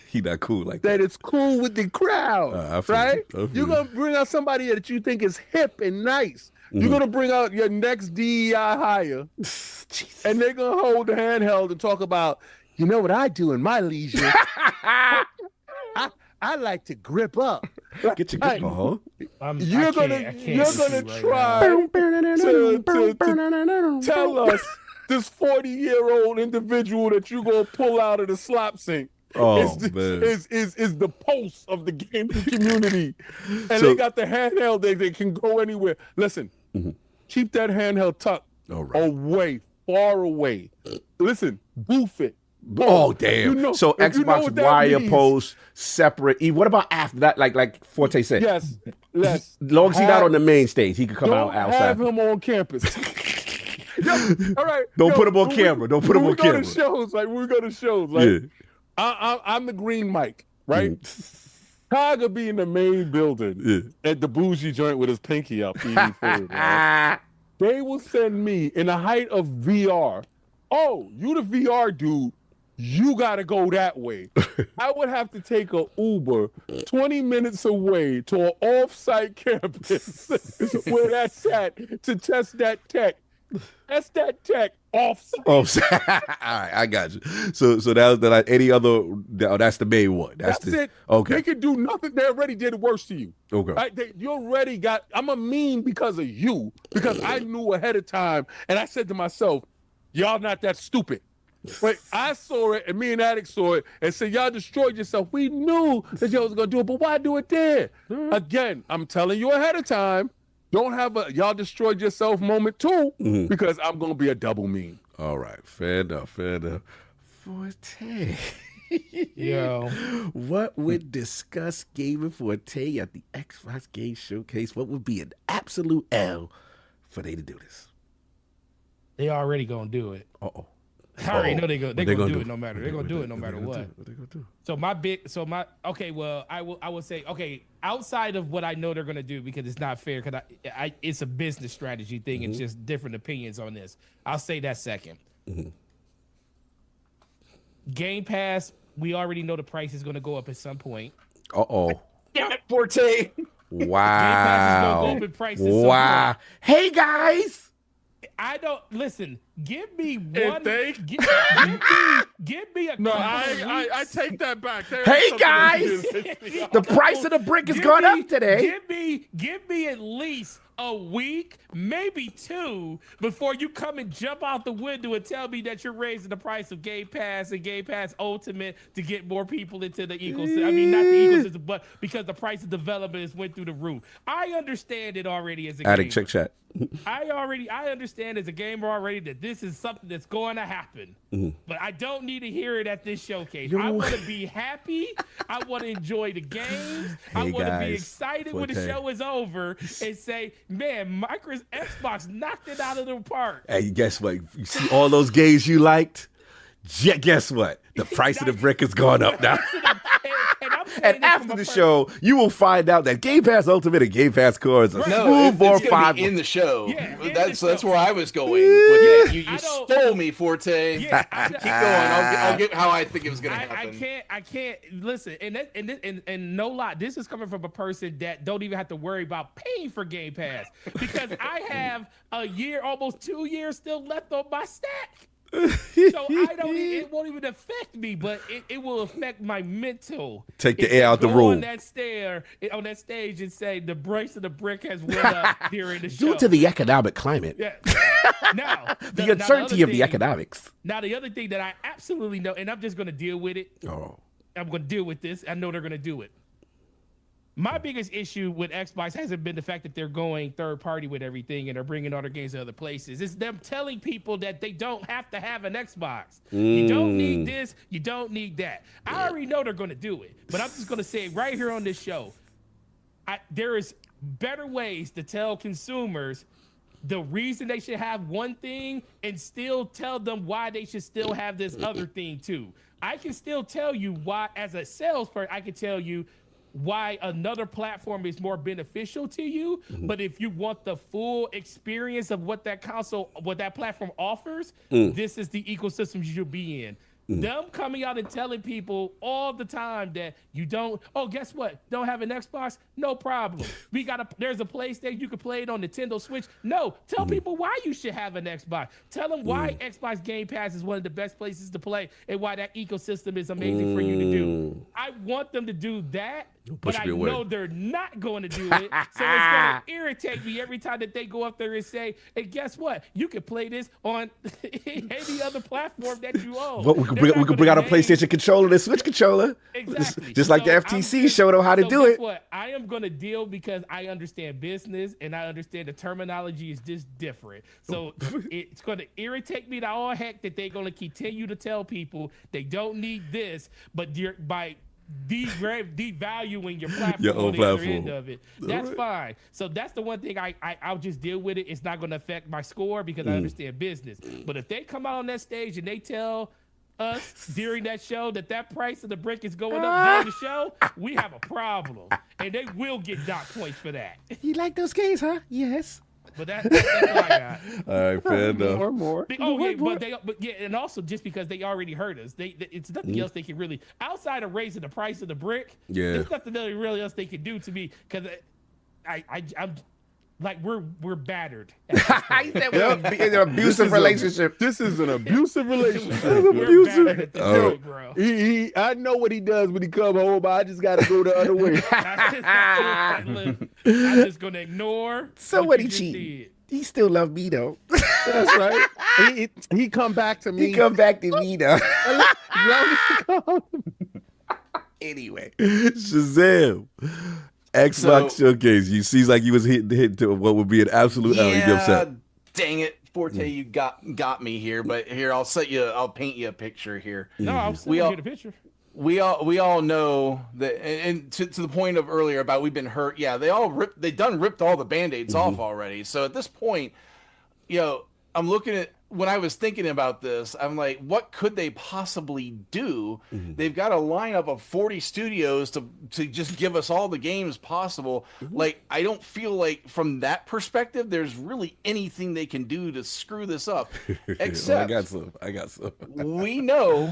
he not cool like that. That it's cool with the crowd, right? You're going to bring out somebody that you think is hip and nice. You're going to bring out your next DEI hire, and they're going to hold the handheld and talk about, you know what I do in my leisure? I like to grip up. Get your grip on. You're gonna try to tell us this 40-year-old individual that you're gonna pull out of the slop sink is the pulse of the gaming community, and they got the handheld. They can go anywhere. Listen, keep that handheld tucked away, far away. Listen, boof it. Oh damn! So Xbox wire post separate. What about after that? Like Forte said. Yes. As long as he's not on the main stage, he could come out outside. Have him on campus. All right. Don't put him on camera. Don't put him on camera. We go to shows. Like, I'm the green mic, right? Cog be in the main building at the bougie joint with his pinky up eating food. Right? they will send me in the height of VR. Oh, you the VR dude. You got to go that way. I would have to take an Uber 20 minutes away to an off-site campus where that's at to test that tech. Test that tech off-site. All right, I got you. So that was any other. That's the main one. That's it. Okay. They can do nothing. They already did worse to you. Okay. Right? You already got. I'm a mean because of you, because I knew ahead of time, and I said to myself, "Y'all not that stupid." But I saw it, and me and Addict saw it, and said, y'all destroyed yourself. We knew that y'all was going to do it, but why do it there? Again, I'm telling you ahead of time, don't have a y'all destroyed yourself moment too, because I'm going to be a double mean. All right, fair enough. Forte. Yo. What would discuss gaming Forte at the Xbox Game Showcase? What would be an absolute L for they to do this? They already going to do it. Uh-oh. I already know they're gonna do it no matter. They're gonna do it no matter what. What they gonna do? Okay. Well, I will say okay. Outside of what I know they're gonna do, because it's not fair, because it's a business strategy thing. It's just different opinions on this. I'll say that second. Game Pass, we already know the price is gonna go up at some point. Uh-oh. Damn it, Forte. Wow. Game Pass is gonna go up in price at some point. Hey guys. I don't listen. Give me one. Give me a. No, I take that back. Hey guys, the price of the brick has gone up today. Give me at least a week, maybe 2, before you come and jump out the window and tell me that you're raising the price of Game Pass and Game Pass Ultimate to get more people into the ecosystem. I mean, not the ecosystem, but because the price of development has went through the roof. I understand it already as a gamer. Addict, check chat. I understand as a gamer already that this is something that's going to happen, but I don't need to hear it at this showcase. I want to be happy. I want to enjoy the games. I want to be excited when the show is over and say, man, Xbox knocked it out of the park. Hey, guess what? You see all those games you liked? Guess what? The price of the brick has gone up now. And after the show, you will find out that Game Pass Ultimate and Game Pass Core is a smooth 4-5 in the show. Yeah, that's where I was going with it. You stole me, Forte. Yeah, keep going. I'll get how I think it was going to happen. I can't listen. And no lie, this is coming from a person that don't even have to worry about paying for Game Pass, because I have a year, almost 2 years still left on my stack. So it won't even affect me, but it will affect my mental. Take the air out the room. On that stage and say the price of the brick has went up during the show. Due to the economic climate. Yeah. Now the uncertainty of the economics. Now the other thing that I absolutely know, and I'm just gonna deal with it. I'm gonna deal with this. I know they're gonna do it. My biggest issue with Xbox hasn't been the fact that they're going third party with everything and they're bringing all their games to other places. It's them telling people that they don't have to have an Xbox. You don't need this. You don't need that. I already know they're going to do it, but I'm just going to say it right here on this show. There is better ways to tell consumers the reason they should have one thing and still tell them why they should still have this other thing too. I can still tell you why, as a salesperson, I can tell you why another platform is more beneficial to you. But if you want the full experience of what that platform offers, this is the ecosystem you should be in. Them coming out and telling people all the time that you don't, guess what? Don't have an Xbox? No problem. There's a PlayStation, you can play it on Nintendo Switch. No, tell people why you should have an Xbox. Tell them why Xbox Game Pass is one of the best places to play and why that ecosystem is amazing for you to do. I want them to do that, but I know they're not going to do it. So it's going to irritate me every time that they go up there and say, hey, guess what? You can play this on any other platform that you own. Well, we can bring out a PlayStation controller and a Switch controller. Exactly. Just like the FTC showed them how to do it. What? I am going to deal because I understand business and I understand the terminology is just different. So it's going to irritate me to all heck that they're going to continue to tell people they don't need this, but by devaluing your platform on the other end of it. That's fine. So that's the one thing I'll just deal with it. It's not going to affect my score because I understand business. But if they come out on that stage and they tell us during that show that price of the brick is going up during the show, we have a problem. And they will get dock points for that. You like those games, huh? Yes. But that's what I got. All right, fair enough. More. And also just because they already heard us, it's nothing else they can really outside of raising the price of the brick. Yeah, there's nothing really else they can do to me because I'm like we're battered. I said we're in an abusive relationship. This is an abusive relationship. We're battered at this point, bro. I know what he does when he come home, but I just got to go the other way. I'm just gonna ignore. So what he cheated. He still love me though. That's right. He come back to me. He come back to me though. Anyway, Shazam. Xbox Showcase. You seems like you was hit to what would be an absolute L. You get upset. Dang it, Forte, you got me here. But here, I'll paint you a picture here. No, I'll get a picture. We all know that, and to the point of earlier about we've been hurt. Yeah, they done ripped all the Band-Aids off already. So at this point, I'm looking at when I was thinking about this, I'm like, what could they possibly do? They've got a lineup of 40 studios to just give us all the games possible. Like, I don't feel like from that perspective, there's really anything they can do to screw this up. Except I got some. We know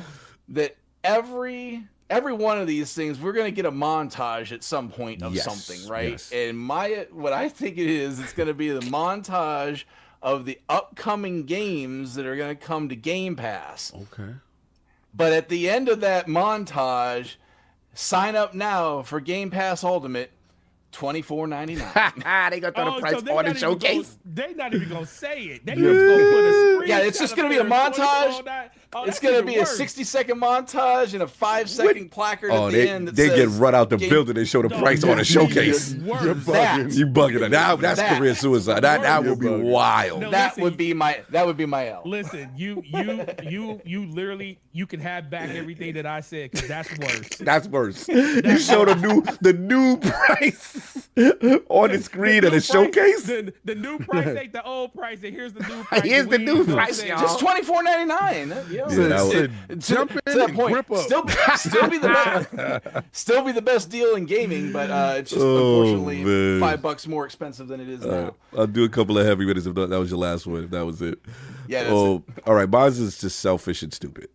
that every one of these things, we're going to get a montage at some point of something, right? Yes. And what I think it's going to be the montage of the upcoming games that are going to come to Game Pass. Okay. But at the end of that montage, sign up now for Game Pass Ultimate, $24.99. They gonna throw the price on the showcase. They're not even gonna say it. They just gonna put a screen. Yeah, it's just gonna be a montage. It's gonna be a 60-second montage and a 5-second placard at the end. They get run out the building and show the price on the showcase. You bugging it. That's career suicide. That would be wild. That would be my L. Listen, you literally can have back everything that I said because that's worse. That's worse. You show the new price on the screen at a showcase. The new price ain't the old price. And here's the new price. Here's the new price, y'all. Just $24.99. Jump in to that point. Grip up. Still be the best deal in gaming, but it's just unfortunately $5 more expensive than it is now. I'll do a couple of heavy hitters if that was your last one. If that was it. Yeah. That's it. All right, mine is just selfish and stupid.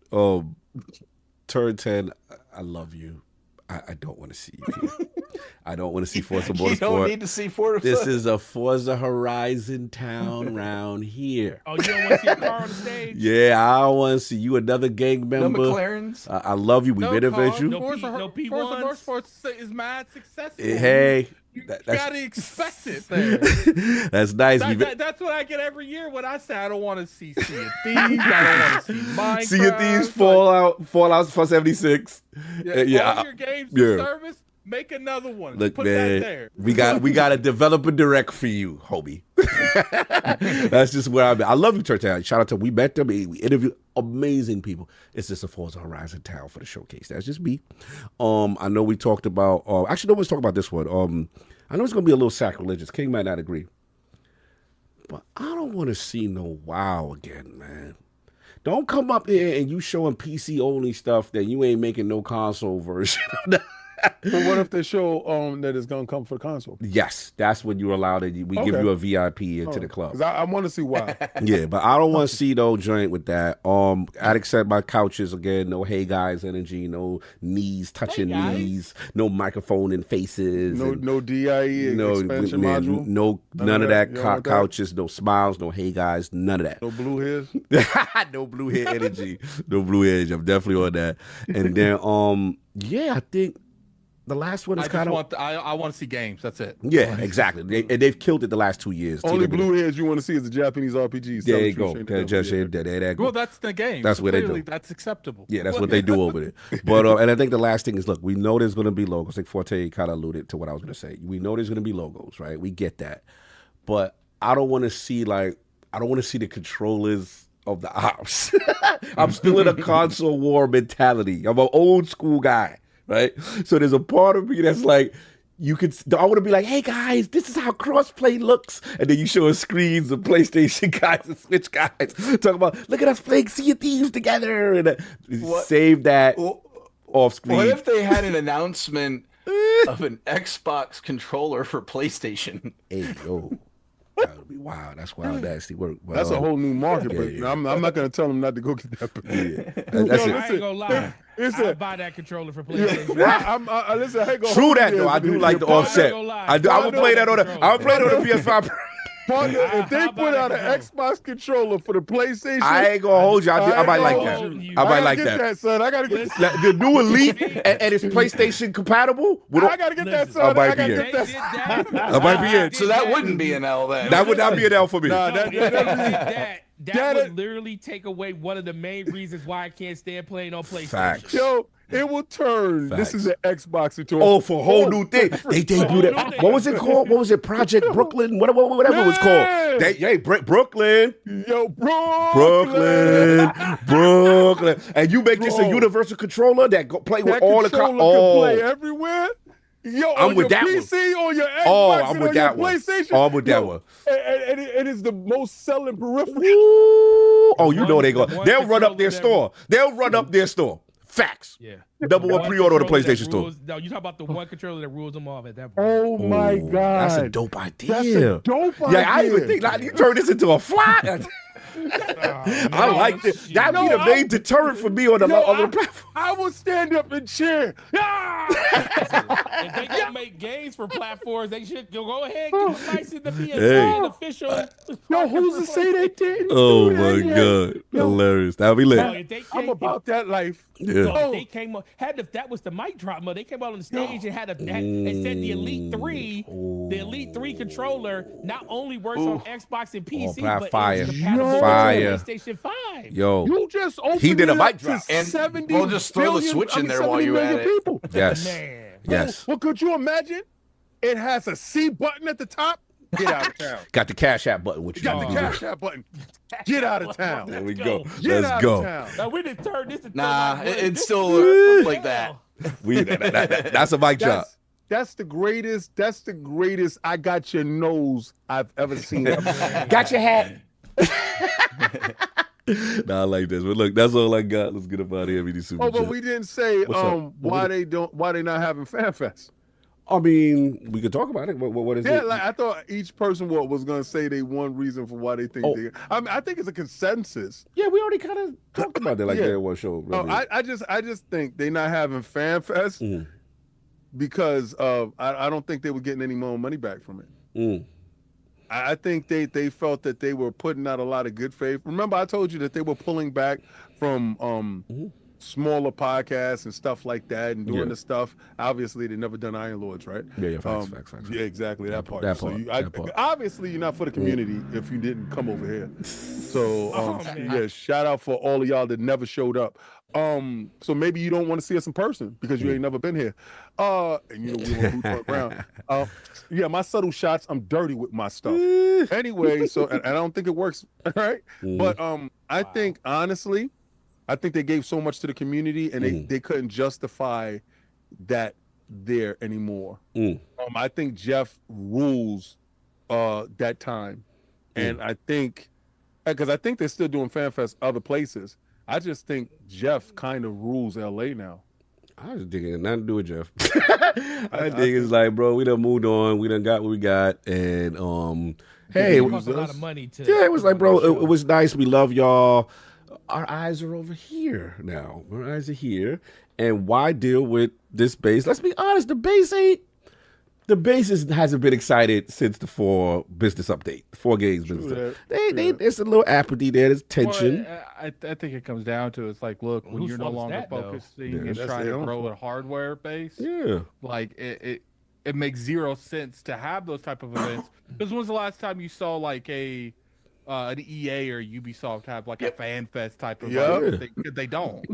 Turn 10. I love you. I don't want to see you here. I don't want to see Forza Motorsport. You don't need to see Forza. This is a Forza Horizon town round here. Oh, you don't want to see a car on the stage? Yeah, I don't want to see you another gang member. No McLarens. I love you. We've interviewed you. No P1s. Forza Motorsport is mad successful. Hey. You gotta expect it there. That's nice. That's what I get every year when I say I don't want to see Sea of Thieves. I don't want to see Minecraft. Sea of Thieves, Fallout for 76. Yeah, all your games in service. Make another one. Look, put man, that there. we got a developer direct for you, homie. That's just where I'm at. I love you, Turtle. Shout out to we met them. We interviewed amazing people. It's just a Forza Horizon town for the showcase. That's just me. I know we talked about. Actually, no one's talking about this one. I know it's gonna be a little sacrilegious. King might not agree, but I don't want to see no WoW again, man. Don't come up here and you showing PC only stuff that you ain't making no console version. But what if they show that it's gonna come for the console? Yes, that's when you're allowed. We give you a VIP into the club. I want to see why. Yeah, but I don't want to see no joint with that. I'd accept my couches again. No hey guys energy. No knees touching knees. No microphone in faces. No DIE expansion module. No none of that. Couches. No smiles. No hey guys. None of that. No blue hairs. No blue hair energy. No blue hair energy. I'm definitely on that. And then yeah, I think. The last one is kind of. I want to see games. That's it. Yeah, exactly. They've killed it the last 2 years. Only blue hairs you want to see is the Japanese RPGs. There you go. Well, that's the game. That's so what they do. That's acceptable. Yeah, that's what they do over there. But and I think the last thing is, look, we know there's going to be logos. I think Forte kind of alluded to what I was going to say. We know there's going to be logos, right? We get that. But I don't want to see the controllers of the ops. I'm still in a console war mentality. I'm an old school guy. Right, so there's a part of me that's like, I want to be like, hey guys, this is how crossplay looks, and then you show screens of PlayStation guys and Switch guys talking about, look at us playing Sea of Thieves together, and save that off screen. What if they had an announcement of an Xbox controller for PlayStation? Hey yo. That would be wild. That's wild nasty work. But, that's a whole new market. But I'm not gonna tell them not to go get that. That's I ain't gonna lie. I buy that controller for PlayStation. Listen, I ain't gonna true that though. I do like the offset. I would play that on the. I would play it on the PS5 Pro. Partner, if they put out an Xbox controller for the PlayStation, I ain't gonna hold you. I might like that. I might like that. Son. I gotta get the new Elite and it's PlayStation compatible. I gotta get that, son. I might be in. I might be in. So that wouldn't be an L then. That would not be an L for me. Nah, that would literally take away one of the main reasons why I can't stand playing on PlayStation. Facts. Yo, it will turn. Facts. This is an Xbox into for a whole new thing. They debuted that. What was it called? What was it? Project Brooklyn? Whatever it was called. Brooklyn. Yo, Brooklyn. And you make this a universal controller that play with all the play everywhere. Yo, I'm on with your that PC, one. on your Xbox, I'm with that one. PlayStation. I'm with that one. And it is the most selling peripheral. Oh, you know they go. They'll run up their store. Facts. Yeah. Number one pre-order on the PlayStation Store. No, you talk about the one controller that rules them off at that point. Oh my God. That's a dope idea. That's a dope idea. Yeah, I didn't even think you turn this into a fly. I like this. That'd be the main deterrent for me on the other platform. I will stand up and cheer. If they gonna make games for platforms, they should go ahead and get licensed to be an official. Yo, who's to say they didn't? Oh my God, hilarious! That'd be lit. I'm about that life. Yeah. They came up, that was the mic drop. They came out on the stage and and said the Elite 3, the Elite 3 controller not only works on Xbox and PC, but fire. it's compatible with PlayStation 5. Yo, you just opened he did a mic drop, and we'll just throw the Switch in there while you at it. Yes, Man. yes. Well, could you imagine? It has a C button at the top. Get out of town. Got the Cash App button. What you got the Cash App button. Get out of town. There we go. Let's go. Now we didn't turn this into it's still like that. That's a mic drop. That's the greatest. That's the greatest. I got your nose I've ever seen. Got your hat. Nah, I like this. But look, that's all I got. Let's get up out of here. But we didn't say why they not having FanFest. I mean, we could talk about it. What is it? Yeah, like I thought each person was going to say they one reason for why they think they. I think it's a consensus. Yeah, we already kind of talked about that there one show. I just think they not having FanFest because I don't think they were getting any more money back from it. I think they felt that they were putting out a lot of good faith. Remember, I told you that they were pulling back from smaller podcasts and stuff like that and doing the stuff. Obviously, they never done Iron Lords, right? Yeah, facts. Yeah, exactly, that part. That part. Obviously, you're not for the community if you didn't come over here. So, shout out for all of y'all that never showed up. So maybe you don't want to see us in person because you ain't never been here. And we want to around. My subtle shots, I'm dirty with my stuff. Anyway, so and I don't think it works, right? But I think honestly, I think they gave so much to the community and they couldn't justify that there anymore. I think Jeff rules that time. And I think because I think they're still doing FanFest other places. I just think Jeff kind of rules LA now. I was thinking nothing to do with Jeff. I think it's like, bro, we done moved on. We done got what we got. And hey, it cost a lot of money to. Yeah, it was like, bro, it was nice. We love y'all. Our eyes are over here now. Our eyes are here. And why deal with this base? Let's be honest, the base hasn't been excited since the 4 business update, 4 games business. There's a little apathy there. There's tension. Well, I think it comes down to it's like, look, when you're no longer focusing and trying to grow a hardware base, like it makes zero sense to have those type of events. Because when's the last time you saw like an EA or Ubisoft have like a fan fest type of event? They don't.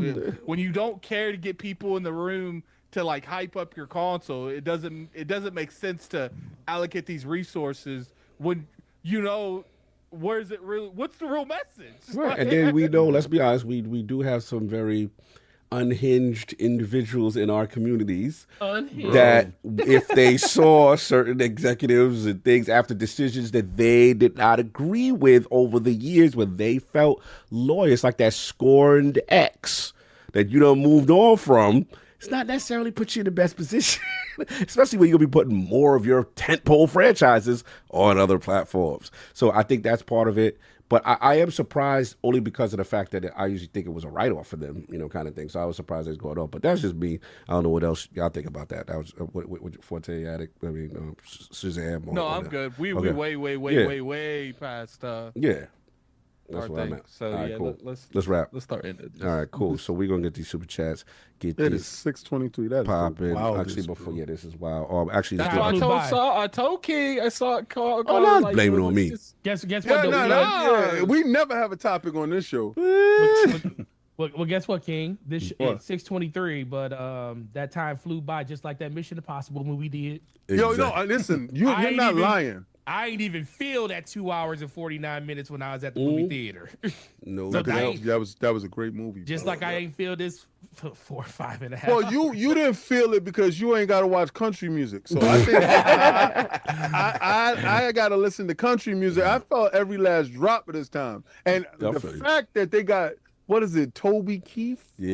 When you don't care to get people in the room to like hype up your console, it doesn't make sense to allocate these resources when what's the real message? Right. And then we know, let's be honest, we do have some very unhinged individuals in our communities that if they saw certain executives and things after decisions that they did not agree with over the years when they felt loyal, it's like that scorned ex that you done moved on from. it's not necessarily put you in the best position, especially when you'll be putting more of your tentpole franchises on other platforms. So I think that's part of it. But I am surprised only because of the fact that I usually think it was a write-off for them, kind of thing. So I was surprised it was going on. But that's just me. I don't know what else y'all think about that. That was what Forte Addict. I mean, Shazam. No, I'm good. We way past. Yeah. That's what I meant. So right, yeah, cool. let's wrap. Let's start ending. All right, cool. So we're gonna get these super chats. Get It these is 6:23. That is popping. wild. Actually, before this is wild. Actually, That's let's do why I told King. I saw it call. Oh, no, like, blame it on me. Guess what? We never have a topic on this show. Well, guess what, King? This it's 6:23, but that time flew by just like that Mission Impossible movie did. Yo, no, listen, you're not lying. I ain't even feel that 2 hours and 49 minutes when I was at the movie theater. No, So that was a great movie. Just like I ain't feel this for 4 or 5.5. Well, you didn't feel it because you ain't got to watch country music. So I think I got to listen to country music. I felt every last drop of this time, and the fact that they got. What is it, Toby Keith? Yeah,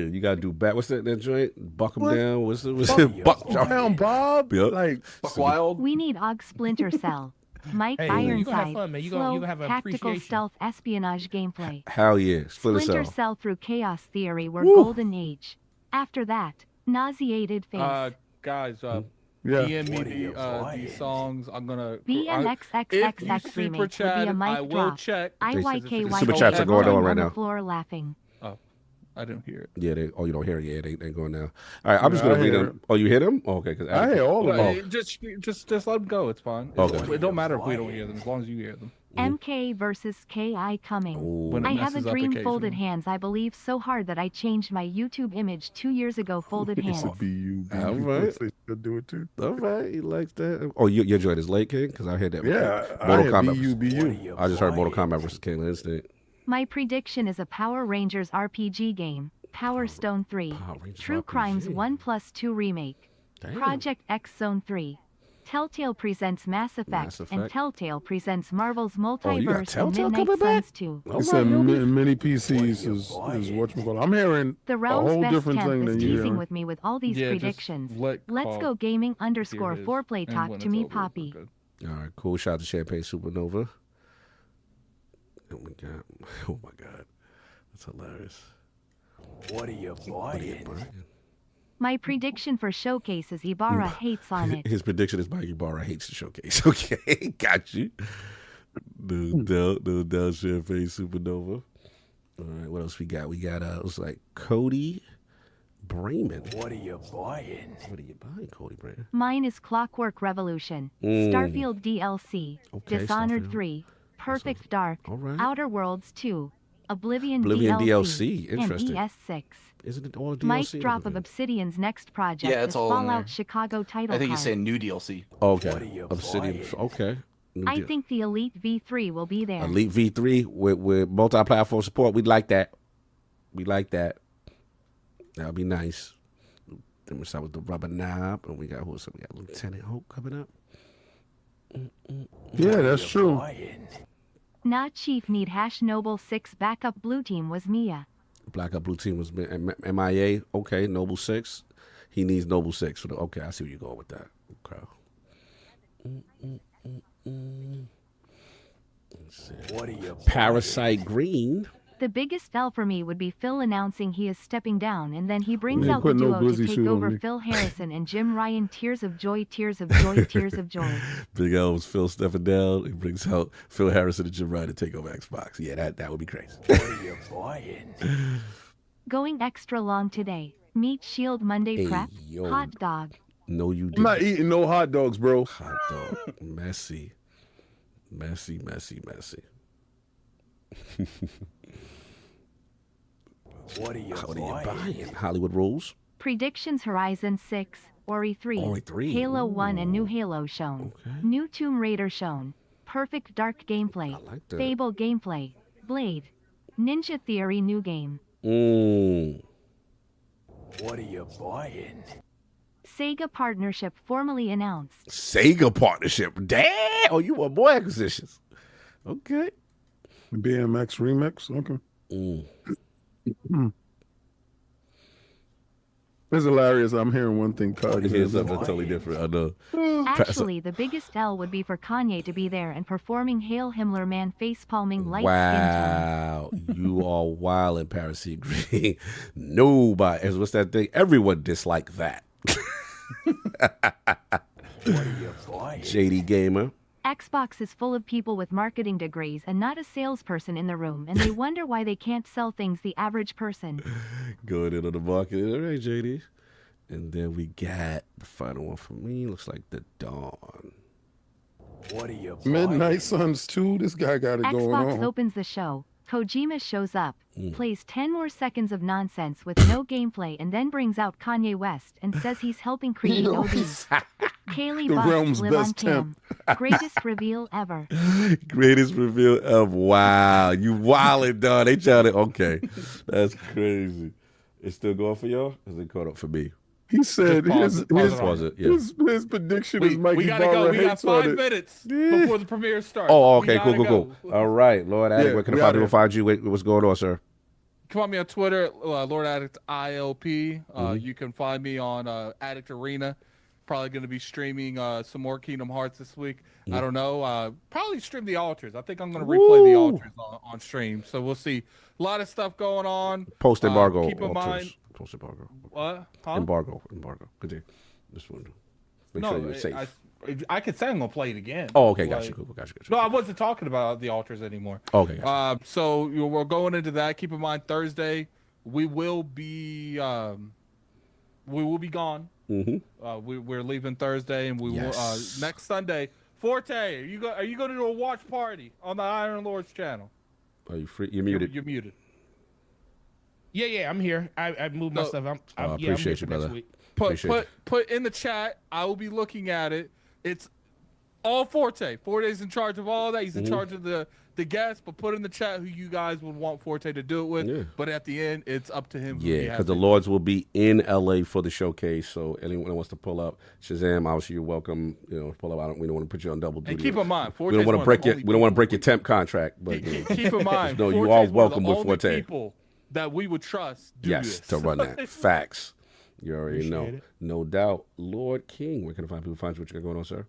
you gotta do back. What's that joint? Buck 'em down. What's it? Buck down, Bob. Yep. Like Buck Wild. We need Og Splinter Cell. Mike Hey, you gonna have Ironside. fun, man. You Slow, gonna have an tactical appreciation. stealth espionage gameplay. Hell yeah, Splinter Cell. Cell through Chaos Theory were golden age. After that, nauseated face. Guys, Yeah. DM me these songs. I'm gonna. If you BMXXXX super remake would be chat, a mic I will drop. check. IYKY Super chats are going on right on now. the floor laughing. I didn't hear it. Yeah, you don't hear it. Yeah, they going now. All right, I'm just gonna read them. Oh, you hear them? Oh, okay, because I hear all of them. Just let them go. It's fine. Okay. It don't matter if we don't hear them as long as you hear them. MK versus KI coming. When it I have a messes up dream occasionally. folded hands. I believe so hard that I changed my YouTube image 2 years ago. Folded hands. Be you. All right. They should do it too. All right, he likes that. Oh, your joint is late, King? Because I heard that. Yeah, Mortal I Kombat. Be you. I just heard Mortal Kombat versus Killer Instinct. My prediction is a Power Rangers RPG game. Power Stone 3. Power Rangers True RPG. Crimes 1+2 Remake. Damn. Project X Zone 3. Telltale presents Mass Effect, and Telltale presents Marvel's you got Multiverse and Telltale Midnight coming back? Suns 2. He said many PCs is whatchamacallit. I'm hearing The a realm's whole best different temp thing is than you teasing hearing. with me with all these Yeah, just predictions. let Let's Carl go gaming hear _ his, foreplay and talk when to it's me, over, we're Poppy. good. All right, cool. Shout out to Champagne Supernova. Oh my god! Oh my god! That's hilarious. What are you buying? My prediction for Showcase is Ibarra hates on it. His prediction is Mike Ibarra hates the showcase. Okay, got you. No doubt, Champagne Supernova. All right, what else we got? We got it was like Cody Brayman. What are you buying? What are you buying, Cody Brayman? Mine is Clockwork Revolution, Starfield DLC, Okay, Dishonored Starfield. 3, Perfect Dark, All right. Outer Worlds 2, Oblivion DLC, and interesting. ES6. Isn't it all DLC? Mic drop of Obsidian's next project Yeah, it's is all in Fallout there. Chicago title I think card. he's saying new DLC. Okay. Obsidian. Okay. I think the Elite V3 will be there. Elite V3 with multi-platform support. We'd like that. We like that. That'll be nice. Then we start with the rubber knob, and we got who else? We got Lieutenant Hope coming up. Yeah, that's true. Not Chief need #Noble 6 backup blue team was Mia. Black Up Blue Team was MIA. Okay, Noble 6. He needs Noble 6. For the, okay, I see where you're going with that. Okay. Let's see. What are you Parasite Green. The biggest L for me would be Phil announcing he is stepping down, and then he brings Yeah, out the put no duo to glizzy take suit on over me. Phil Harrison and Jim Ryan. Tears of joy, tears of joy, tears of joy. Big L was Phil stepping down. He brings out Phil Harrison and Jim Ryan to take over Xbox. Yeah, that would be crazy. What are you buying? Going extra long today. Meat Shield Monday Hey, prep. yo. Hot dog. No, you I'm didn't. not eating no hot dogs, bro. Hot dog. Messy. Messy. What are you What are you buying? buying? Hollywood Rules. Predictions Horizon 6, Ori 3, Ori 3. Halo 1 and new Halo shown. Okay. New Tomb Raider shown. Perfect Dark gameplay. I like that. Fable gameplay. Blade. Ninja Theory new game. What are you buying? Sega partnership formally announced. Sega partnership. Damn. Oh, you want more acquisitions. Okay. BMX remix. Okay. It's hilarious. I'm hearing one thing, Cog. Here's something totally different. I know. Actually, the biggest L would be for Kanye to be there and performing Hail Himmler Man face palming light wow. skin tone. You are wild in Paris Green. Nobody. What's that thing? Everyone disliked that. JD Gamer. Xbox is full of people with marketing degrees and not a salesperson in the room, and they wonder why they can't sell things the average person. Going into the market. All right, JD. And then we got the final one for me. Looks like the Dawn. What are you? Midnight Suns 2. This guy got it going on. Xbox opens the show. Kojima shows up, plays 10 more seconds of nonsense with no gameplay, and then brings out Kanye West and says he's helping create OD. Kaylee The Bucks realm's live on best cam. Greatest reveal ever. Greatest reveal of wow. You wildin', dog. They trying to okay. That's crazy. It's still going for y'all? Is it caught up for me? He said his prediction is Mikey We gotta go. We got 5 minutes before the premiere starts. Oh, okay, cool. All right, Lord Addict, where can people find you? What's going on, sir? Come on me on Twitter, Lord Addict ILP. You can find me on Addict Arena. Probably going to be streaming some more Kingdom Hearts this week. I don't know. Probably stream the Altars. I think I'm going to replay the Altars on stream. So we'll see. A lot of stuff going on. Post embargo. Keep in mind. Post embargo. What? Huh? Embargo. Continue. This one. Make sure you're safe. I could say I'm going to play it again. Oh, okay. Gotcha. No, I wasn't talking about the Altars anymore. Okay. Gotcha. So we're going into that. Keep in mind Thursday we will be gone. We're leaving Thursday, and we will next Sunday. Forte, are you going to do a watch party on the Iron Lords channel? Are you free? You're muted. You're muted. Yeah, I'm here. I moved my stuff. I appreciate you, brother. Put in the chat. I will be looking at it. It's all Forte. Forte's in charge of all that. He's in charge of the guests, but put in the chat who you guys would want Forte to do it with. Yeah. But at the end, it's up to him. Yeah, because the Lords will be in LA for the showcase. So anyone that wants to pull up, Shazam, obviously you're welcome. Pull up. We don't want to put you on double duty. And keep in mind, we don't want to break we don't want to break your temp contract. But keep in mind, no, you are welcome with Forte. People that we would trust. To run that. Facts. You already know. No doubt. Lord King, where can I find people? Find you? What you got going on, sir?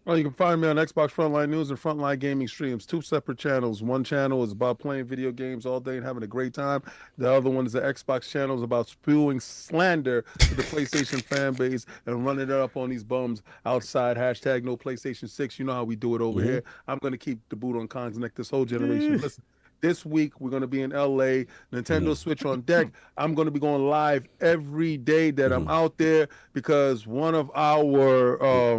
Well, you can find me on Xbox Frontline News and Frontline Gaming Streams, 2 separate channels. One channel is about playing video games all day and having a great time. The other one is the Xbox channel, is about spewing slander to the PlayStation fan base and running it up on these bums outside. Hashtag no PlayStation 6. You know how we do it over here. I'm going to keep the boot on Kong's neck this whole generation. Listen, this week we're going to be in LA, Nintendo Switch on deck. I'm going to be going live every day that I'm out there because one of our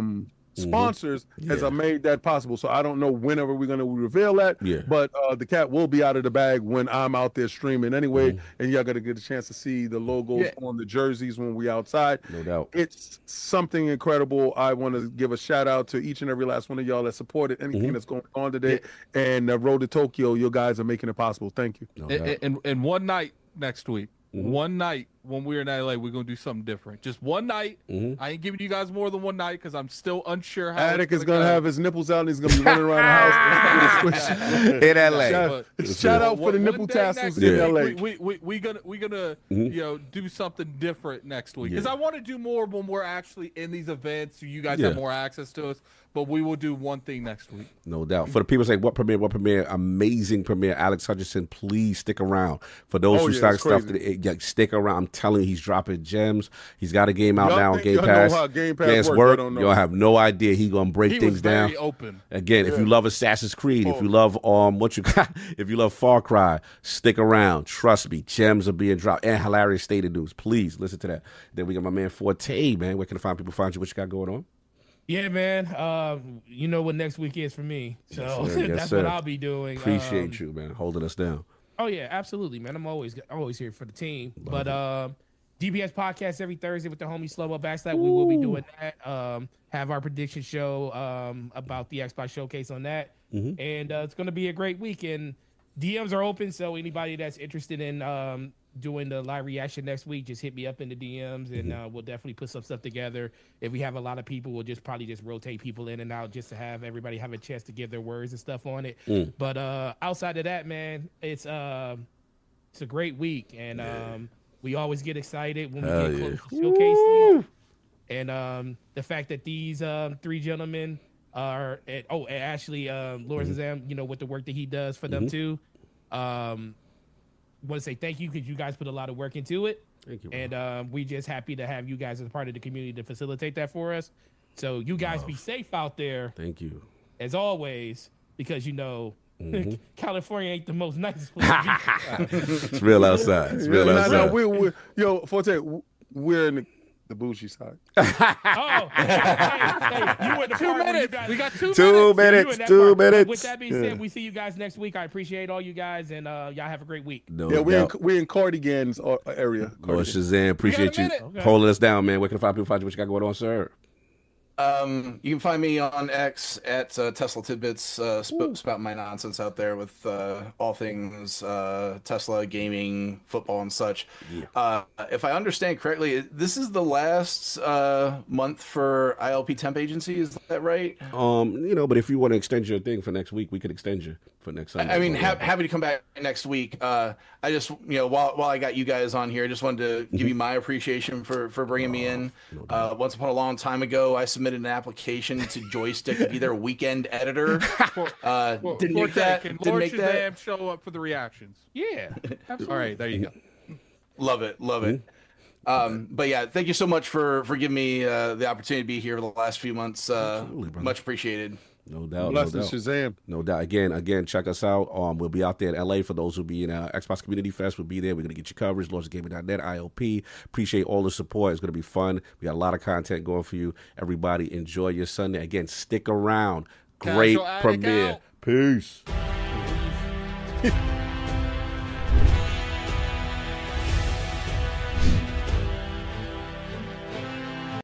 sponsors has made that possible. So I don't know whenever we're going to reveal that, but the cat will be out of the bag when I'm out there streaming anyway, and y'all got to get a chance to see the logos on the jerseys when we outside. No doubt. It's something incredible. I want to give a shout out to each and every last one of y'all that supported anything that's going on today, and Road to Tokyo, you guys are making it possible. Thank you. No and one night next week, one night when we're in LA, we're gonna do something different. Just one night. I ain't giving you guys more than one night because I'm still unsure how. Attic is gonna have his nipples out and he's gonna be running around the house in LA. Shout out for the nipple tassels in LA. We gonna do something different next week because I want to do more when we're actually in these events so you guys have more access to us. But we will do one thing next week. No doubt. For the people saying, what premiere, amazing premiere. Alex Hutchinson, please stick around. For those who start stuff, stick around. I'm telling you, he's dropping gems. He's got a game out now on Game Pass. Know how Game Pass works. Y'all have no idea. He's going to break things down. Very open. Again, if you love Assassin's Creed, if you love if you love Far Cry, stick around. Trust me, gems are being dropped. And hilarious state of news. Please listen to that. Then we got my man Forte, man. Where can I find you? What you got going on? Yeah, man. You know what next week is for me. So that's what I'll be doing. Appreciate you, man, holding us down. Oh yeah, absolutely, man. I'm always here for the team. But DPS podcast every Thursday with the homie Slow Backslap. We will be doing that. Have our prediction show about the Xbox showcase on that. And it's gonna be a great week. And DMs are open, so anybody that's interested in doing the live reaction next week, just hit me up in the DMs and we'll definitely put some stuff together. If we have a lot of people, we'll probably rotate people in and out just to have everybody have a chance to give their words and stuff on it. But outside of that, man, it's a great week. And We always get excited when we Hell get yeah. close to showcasing. And the fact that these three gentlemen are and actually Lord Zam, with the work that he does for them too. Want to say thank you because you guys put a lot of work into it. Thank you, bro. And we just happy to have you guys as part of the community to facilitate that for us. So you guys be safe out there. Thank you. As always, because California ain't the most nicest place to be. It's real outside. It's real outside. No, Forte, we're in the bougie side. Hey, you were the 2 minutes. We got 2 minutes. 2 minutes. 2 minutes. With that being said, we see you guys next week. I appreciate all you guys, and y'all have a great week. We're in Cardigan's area. Lord Shazam, appreciate you holding us down, man. Where can the 5 people find you? What you got going on, sir? You can find me on X at Tesla Tidbits, spouting my nonsense out there with all things Tesla, gaming, football, and such. Yeah. If I understand correctly, this is the last month for ILP Temp Agency. Is that right? But if you want to extend your thing for next week, we could extend you for next Sunday. I mean, happy to come back next week. I just, while I got you guys on here, I just wanted to give you my appreciation for bringing me in. Once upon a long time ago, I submitted an application to Joystick to be their weekend editor. Didn't make that. Can Lord Shazam show up for the reactions? Yeah. Absolutely. All right, there you go. Love it. But yeah, thank you so much for giving me the opportunity to be here for the last few months. Much appreciated. No doubt. Blessings, Shazam. No doubt. Again, check us out. We'll be out there in LA for those who'll be in Xbox Community Fest. We'll be there. We're going to get you coverage. LordsGaming.net, ILP. Appreciate all the support. It's going to be fun. We got a lot of content going for you. Everybody, enjoy your Sunday. Again, stick around. Great premiere. Peace.